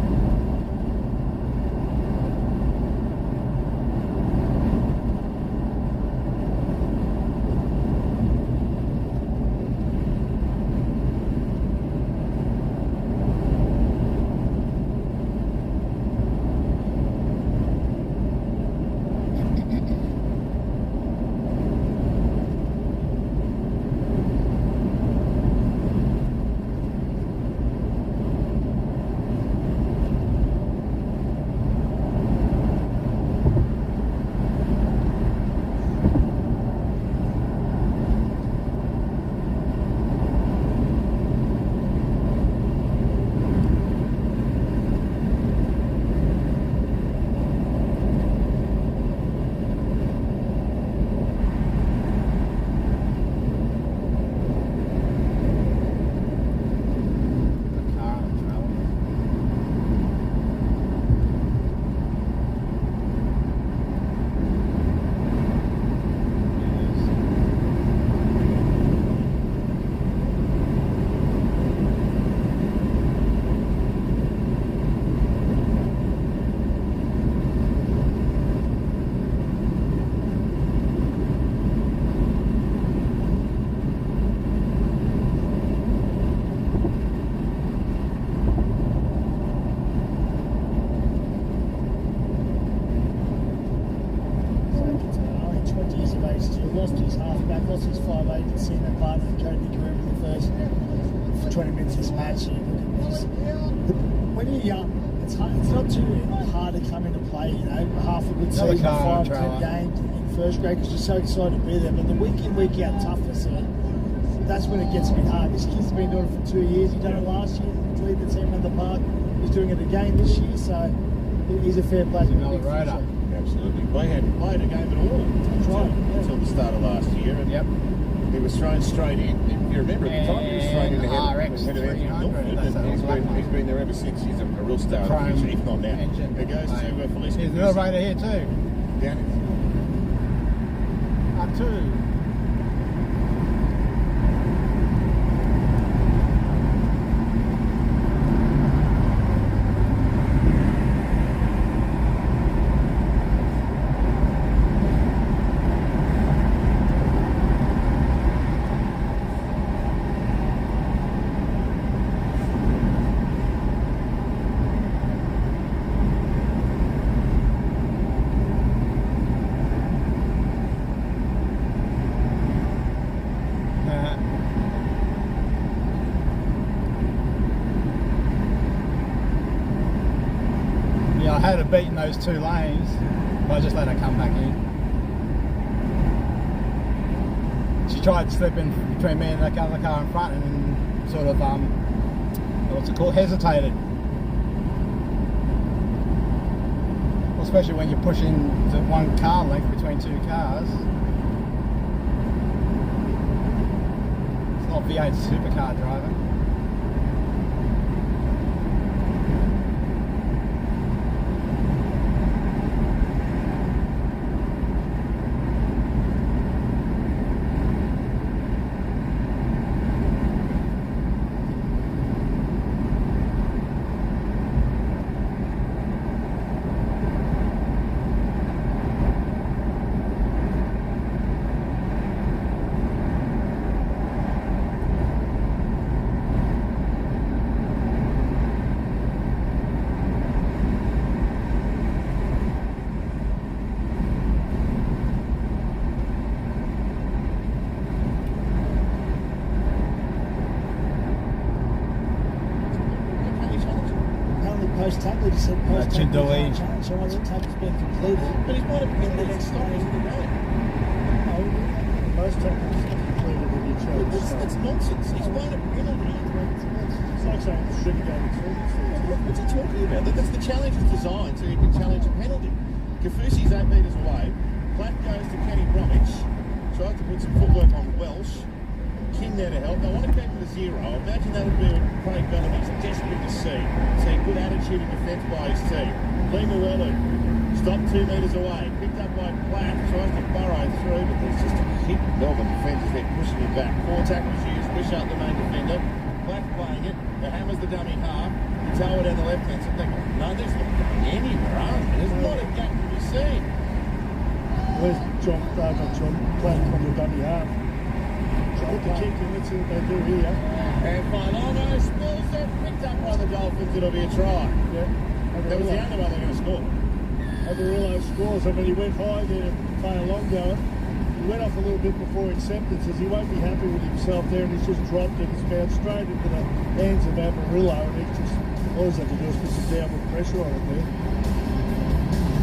Lost his halfback, lost his 5'8", and seen that part of the Cody career in the first 20 minutes of this match. When you're young, it's not too hard to come into play, you know, half a good season, 5 or 10 games in first grade, because you're so excited to be there. But the week in, week out toughness, that's when it gets a bit hard. This kid's been doing it for 2 years. He done it last year, lead the team in the park. He's doing it again this year, so he's a fair player. Absolutely. They hadn't played a game at all until the start of last year. And he was thrown straight in. If you remember, at the time he was thrown in the head of Anthony Milford, and he's been there ever since. He's a real star of the future, if not now. It goes to Felicia. There's another rider here too. Down Up two. I had her beaten those 2 lanes, but I just let her come back in. She tried slipping between me and the other car in front and sort of, what's it called, hesitated. Well, especially when you're pushing the 1 car length between 2 cars. It's not V8 supercar driving. first tackle, he said post tackle Chindoli. can't change. So once the tackle's been completed, But he's not a penalty that stops the game. most tackles are completed when you change. That's nonsense. He's blown a penalty. It's like saying the sugar game What's he talking about? That's the challenge is designed so you can challenge a penalty. Kafusi's 8 metres away. Platt goes to Kenny Bromwich. Tries to put some footwork on Welsh. King there to help. They want to keep him to 0. Imagine that would be what Craig Bellamy's desperate to see. See good attitude in defence by his team. Lima Welu stopped 2 metres away. Picked up by Platt. Tries to burrow through, but there's just a hit. Melbourne defenders there pushing him back. 4 tackles used. Push out the main defender. Platt playing it. The hammer's the dummy half. Tower down the left hand side. No, there's not going anywhere, are there? There's not a gap to be seen. Where's John Platt on the dummy half? Put the kick in, let's see what they do here. And Filano spills it, picked up by the Dolphins, it'll be a try. Yeah. That was the only way they're going to score. Avarillo scores. I mean, he went high there to play a long goer. He went off a little bit before acceptances. He won't be happy with himself there, and he's just dropped it. It's bounced straight into the hands of Avarillo, and he's just, all he's had to do is put some downward pressure on it there.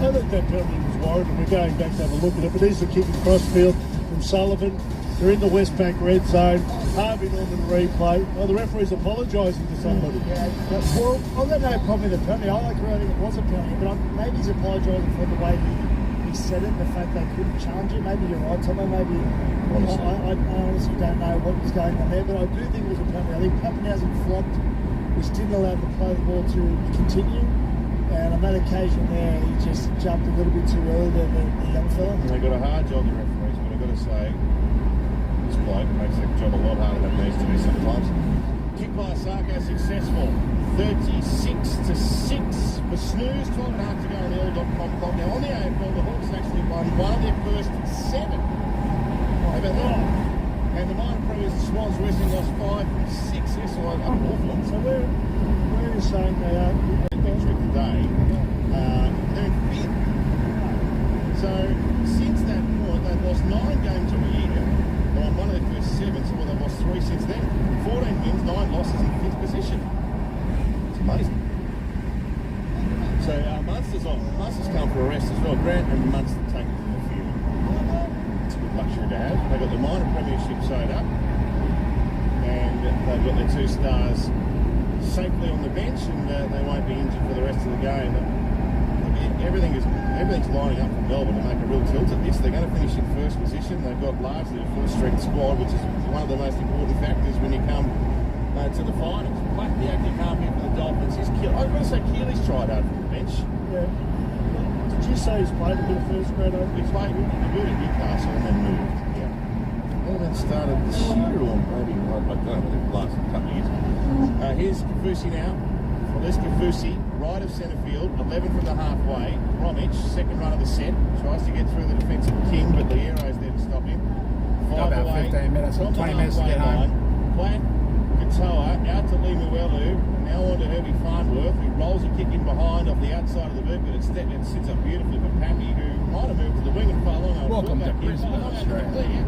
I think that penalty was warranted. We're going back to have a look at it, but here's the kick across field from Sullivan. They're in the Westpac red zone. Harvey Norman replay. Oh, the referee's apologising to somebody. Yeah, well, I've got no problem with the penalty. I like I think it was a penalty, but maybe he's apologising for the way he said it, the fact they couldn't challenge it. Maybe you're right, Tomo. Maybe I honestly don't know what was going on there, but I do think it was a penalty. I think Pappenhausen flopped, which didn't allow him to play the ball to continue. And on that occasion there, he just jumped a little bit too early, the young fella. And they got a hard job, the referees, but I've got to say, this bloke makes their job a lot harder than it needs to be sometimes. Kick by Sarko successful. 36-6 for Snooze. 12 and a half to go on the all.com clock. Now on the AFL, the Hawks actually won one of their first 7. How about that? And the minor premiers, the Swans Wrestling lost 5 from 6. Yes, so I'm awful. So where are you saying they are? Picture today, they're in 5th. So since that point, they've lost 9 games a year. They won one of their first 7, so they've lost 3 since then. 14 wins, 9 losses in 5th position. It's amazing. So Munster's on. Munster's come for a rest as well. Grant and Munster take it to the field. It's a good luxury to have. They've got the minor premiership sewed up, and they've got their 2 stars safely on the bench, and they won't be injured for the rest of the game. But everything's lining up for Melbourne to make a real tilt at this. They're going to finish in first position. They've got largely a full-strength squad, which is one of the most important factors when you come to the finals. Platt, the active half here for the Dolphins, is Keely. I've got to say Keely's tried out from the bench. Yeah. Did you say he's played a bit of first grade over? He played a bit at Newcastle and then moved. Yeah. Well, then started this year, or maybe I don't know, the last couple of years. Here's Kafusi now. Les Kafusi, right of centre field, 11 from the halfway. Bromwich, second run of the set, tries to get through the defensive King, but Liero's there to stop him. 5 about away. 15 minutes or 20 minutes to get home. Platt, Katoa, out to Limuelu, now on to Herbie Farnworth, who rolls a kick in behind off the outside of the boot, but it sits up beautifully for Pappy, who might have moved to the wing, and Farlongo. Welcome to Brisbane, Australia.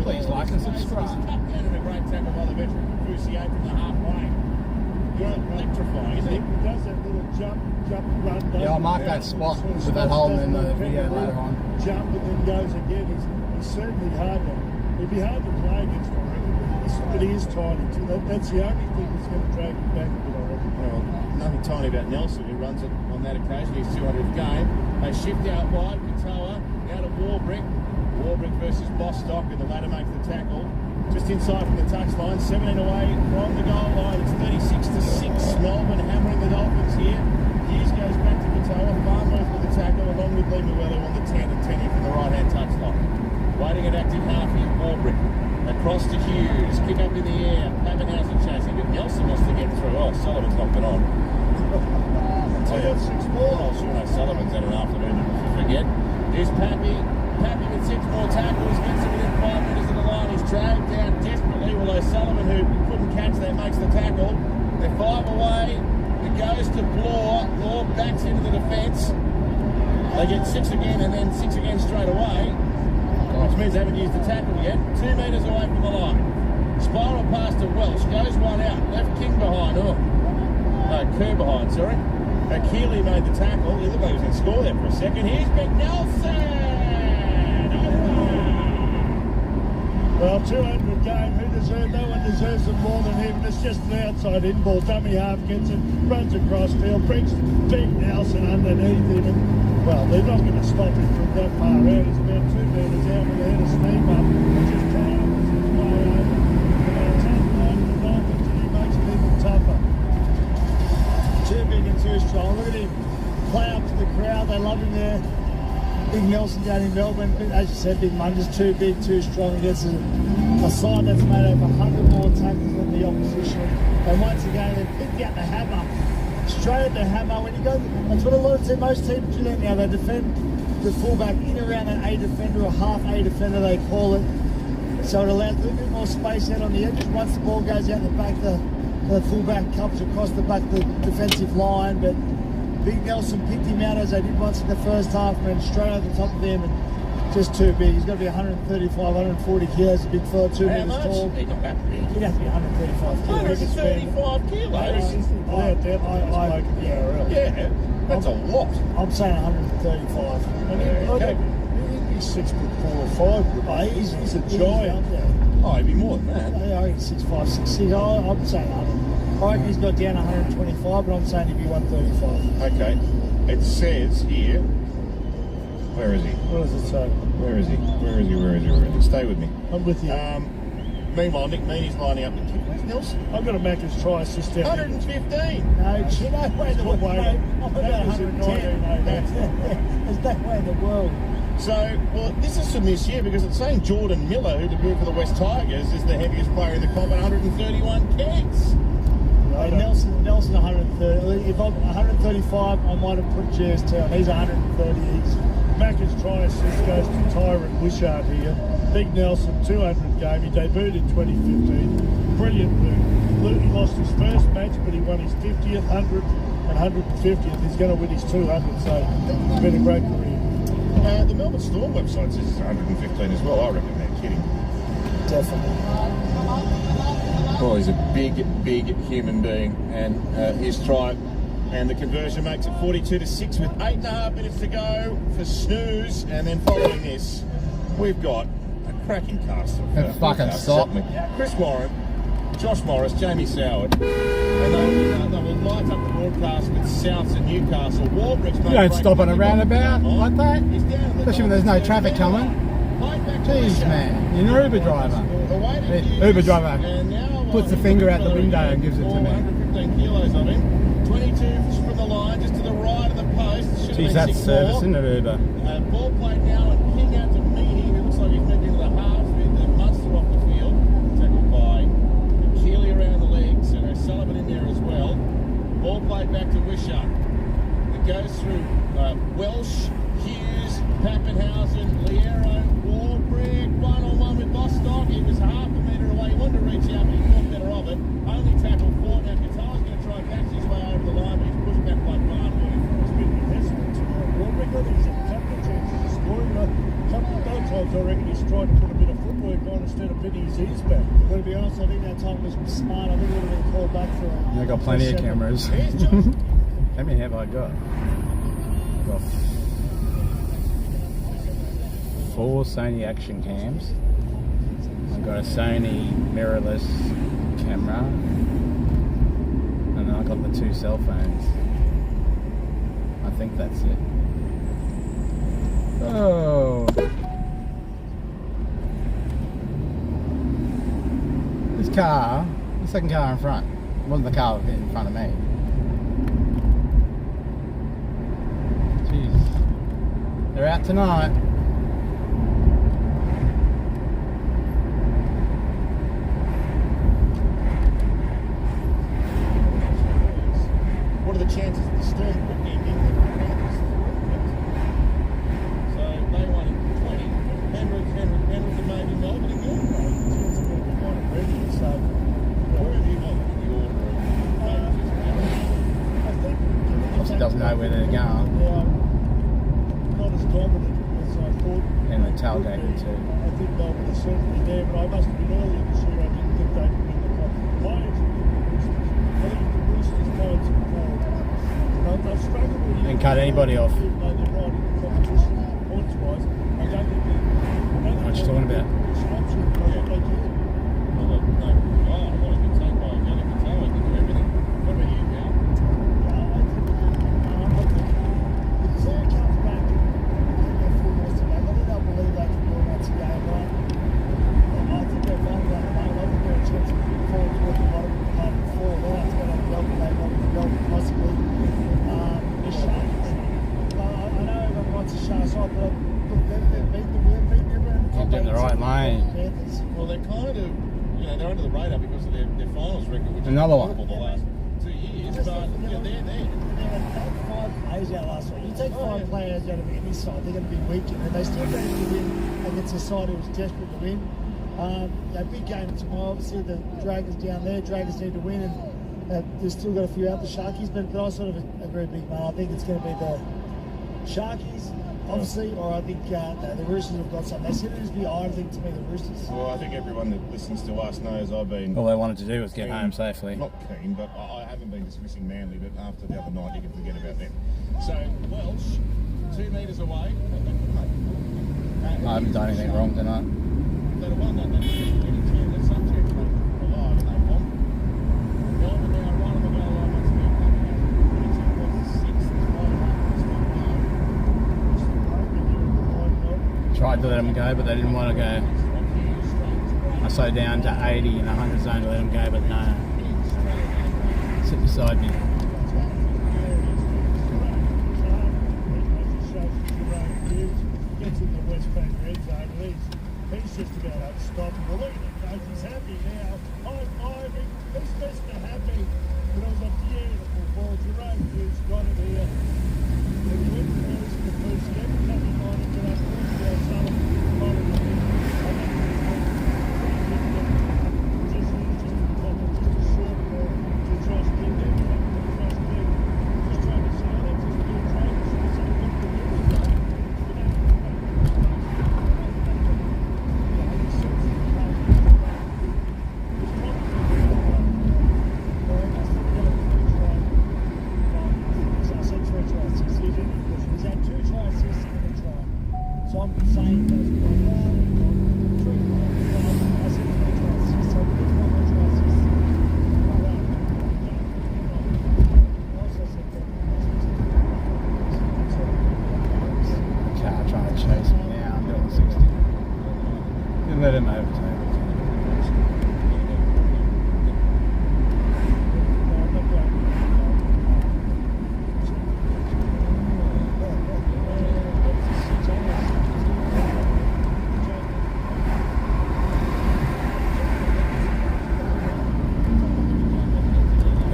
Please like and subscribe. Tucked down in a great tackle by the veteran Kafusi, 8 from the halfway. Electrifying, isn't it? He does that little jump, run. Yeah, I'll mark that spot with that hole in the video later on. Jump and then goes again. He's certainly hard to. It'd be hard to play against him, but he is tiny too. That's the only thing that's going to drag him back a bit, I reckon. Well, nothing tiny about Nelson, who runs it on that occasion. His 200th game. They shift out wide. Katoa now to Warbrick. Warbrick versus Bostock, and the latter makes the tackle. Just inside from the touchline, 17 away from the goal line. It's 36-6. Melbourne hammering the Dolphins here. Hughes goes back to Katoa. Farnworth with the tackle, along with Limuelu on the 10 and 10 from the right-hand touchline. Waiting at active half here, Warbrick. Across to Hughes. Kick up in the air. Pappenhausen chasing, but Nelson wants to get through. Oh, Sullivan's knocked it on. I got 6 more. Oh, sure, no, Sullivan's had an afternoon to forget. Here's Pappy. Pappy with 6 more tackles. Gets him within 5 minutes of the line. He's dragged down desperately. Well, O'Sullivan, who couldn't catch that, makes the tackle. They're 5 away. It goes to Blore. Blore backs into the defence. They get 6 again and then 6 again straight away, which means they haven't used the tackle yet. 2 metres away from the line. Spiral pass to Welsh. Goes one out. Left King behind. Oh, no, Kerr behind, sorry. Keeley made the tackle. He looked like he was going to score there for a second. Here's Big Nelson! Well, 200 game, who deserves? No one deserves it more than him. It's just an outside in ball. Dummy half gets it, runs across field, brings Big Nelson underneath him. And, well, they're not going to stop him from that far out. He's about 2 metres out with the head of steam up. Just powers his way over. And tough line for Dolphins, and he makes it even tougher. Too big and too strong. Look at him play up to the crowd. They love him there. Big Nelson down in Melbourne, as you said, Big Munder's too big, too strong against a side that's made over 100 more tackles than the opposition. And once again, they picked out the hammer, straight at the hammer. When you go, that's what a lot of most teams do now. They defend the fullback in around an A defender or half A defender, they call it. So it allows a little bit more space out on the edges. Once the ball goes out the back, the fullback comes across the back, the defensive line. But Big Nelson picked him out as they did once in the first half and went straight over the top of him, and just too big. He's got to be 135, 140 kilos, a big fella, 2 metres tall. He's not that big. He'd have to be 135 kilos. 135 kilos? Yeah, that's a lot. I'm saying 135. He'd be 6'4" or 5". Oh, he's a giant. Oh, he'd be more than that. I reckon 6'5", 6'6". I'm saying 100. I reckon he's got down 125, but I'm saying he'd be 135. Okay. It says here, where is he? What does it say? Where is he? Where is he? Where is he? Where is he? Stay with me. I'm with you. Meanwhile, Nick Meaney's lining up the kick. Where's Nelson? I've got to make his try assist down. 115. No, shit, no way in the world. I'm about 110. There's no way in the world. So, well, this is from this year because it's saying Jordan Miller, who debuted for the West Tigers, is the heaviest player in the comp at 131 kegs. Hey, Nelson 130. If I'm 135, I might have put GST on. He's 130. Macca's try assist goes to Tyron Wishart here. Big Nelson, 200 game. He debuted in 2015. Brilliant move. He lost his first match, but he won his 50th, 100th, and 150th. He's going to win his 200, so it's been a great career. The Melbourne Storm website says it's 115 as well. I reckon they're kidding. Definitely. Well, he's a big human being, and his try and the conversion makes it 42-6 with 8.5 minutes to go for snooze. And then following this, we've got a cracking cast of fucking stop. Chris Warren, Josh Morris, Jamie Soward, and they will light up the broadcast with Souths and Newcastle. Warbridge, you don't stop on a roundabout like that, especially when there's no traffic coming. Jeez, man, you're an Uber driver. The Uber driver puts the finger out the window and gives it to me. 115 kilos of him. 22 from the line, just to the right of the post. Jeez, that's service, isn't it, Uber? Ball played now and King out to Meany, who looks like he's moved into the half with the Munster off the field. Tackled by Keeley around the legs, and O'Sullivan in there as well. Ball played back to Wishart. It goes through Welsh, Hughes, Pappenhausen, Liero, Warbridge, one-on-one with Bostock. He was half a metre away. He wanted to reach out, but he thought better of it. Only tackled 4. Now Qatar's going to try and catch his way over the line, but he's pushed back by Barnwood. It's been hesitant to Warbridge. He's had a couple of chances to score. Those times I reckon he's tried to put a bit of footwork on instead of pinning his ears back. But to be honest, I think that time was smart. I think he would have been called back for a... I've got plenty of cameras. How many have I got? I've got 4 Sony action cams. I've got a Sony mirrorless camera, and then I've got the 2 cell phones. I think that's it. Oh, this car, the second car in front, wasn't the car in front of me. Jeez, they're out tonight. What are the chances of the Storm booking in the Panthers? So they won in 20. Penrith and maybe Melbourne again. So, where have you got in the order of favourites? I think... Obviously doesn't know where they're going. Yeah, not as dominant as I thought. And the tailgating too. I think Melbourne is certainly there, but I must have been earlier this year. I didn't think they could win the cup. My answer would be the Roosters. I think if the Roosters go to forward, that's Didn't cut anybody off. What you talking about? Getting the right lane. Well, they're kind of, you know, they're under the radar because of their finals record, which Another is one. horrible the last 2 years. But yeah, they're there. They had 5 players out last week. You take 5 players out of any side, they're going to be weakened, and they still going to win against a side who was desperate to win. Big game tomorrow. Obviously, the Dragons down there. Dragons need to win, and they've still got a few out the Sharkies, but I sort of a very big man. I think it's going to be the Sharkies, obviously, or I think the Roosters have got something. They said it was be I think to me the Roosters. Well, I think everyone that listens to us knows I've been... All they wanted to do was get home safely. Not keen, but I haven't been dismissing Manly, but after the other night, you can forget about them. So, Welsh, 2 metres away. I haven't done anything wrong tonight. They'd have won that. They're subject to alive, and they won. Melbourne now right on the goal line. Once again, Tried to let them go, but they didn't want to go. I slowed down to 80 in 100 zone to let them go, but no. Sit beside me. Gets in the West Bank red zone. He's just about unstoppable. Look at him, guys. He's happy now. High-fiving. He's Mr. Happy. But it was a beautiful ball. Jerome Hughes got it here. The win first, the first. Every time he might have got up, let him overtake.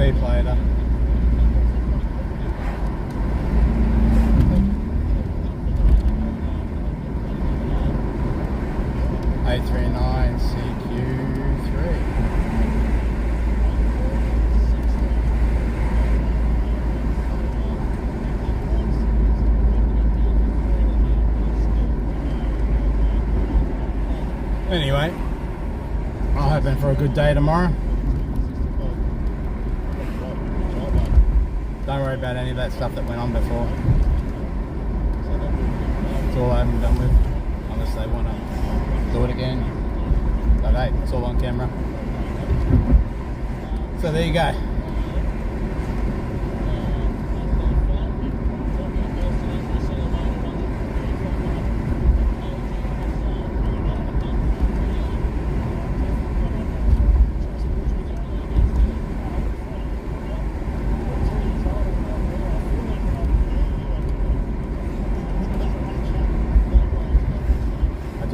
Later. CQ3. Anyway, I'm hoping for a good day tomorrow. Don't worry about any of that stuff that went on before. It's all over and done with, unless they want to do it again. But hey, it's all on camera. So there you go.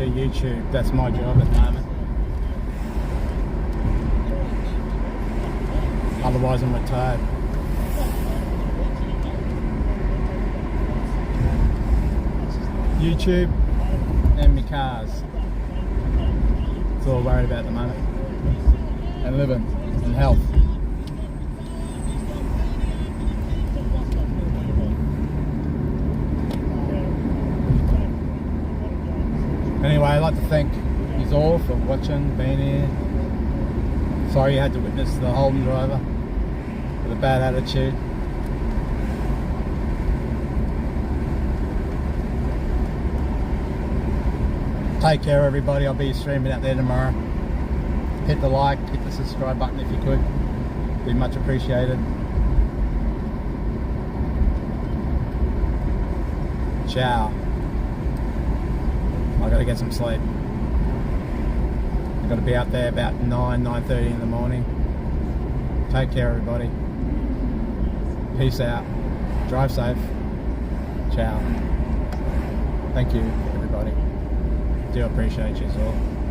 YouTube, that's my job at the moment. Otherwise I'm retired. YouTube and my cars. That's all I'm worried about at the moment. And living and health. Anyway, I'd like to thank you all for watching, being here. Sorry you had to witness the Holden driver with a bad attitude. Take care, everybody. I'll be streaming out there tomorrow. Hit the like, hit the subscribe button if you could. Be much appreciated. Ciao. I gotta get some sleep. I gotta be out there about 9:30 in the morning. Take care, everybody. Peace out. Drive safe. Ciao. Thank you, everybody. Do appreciate you all.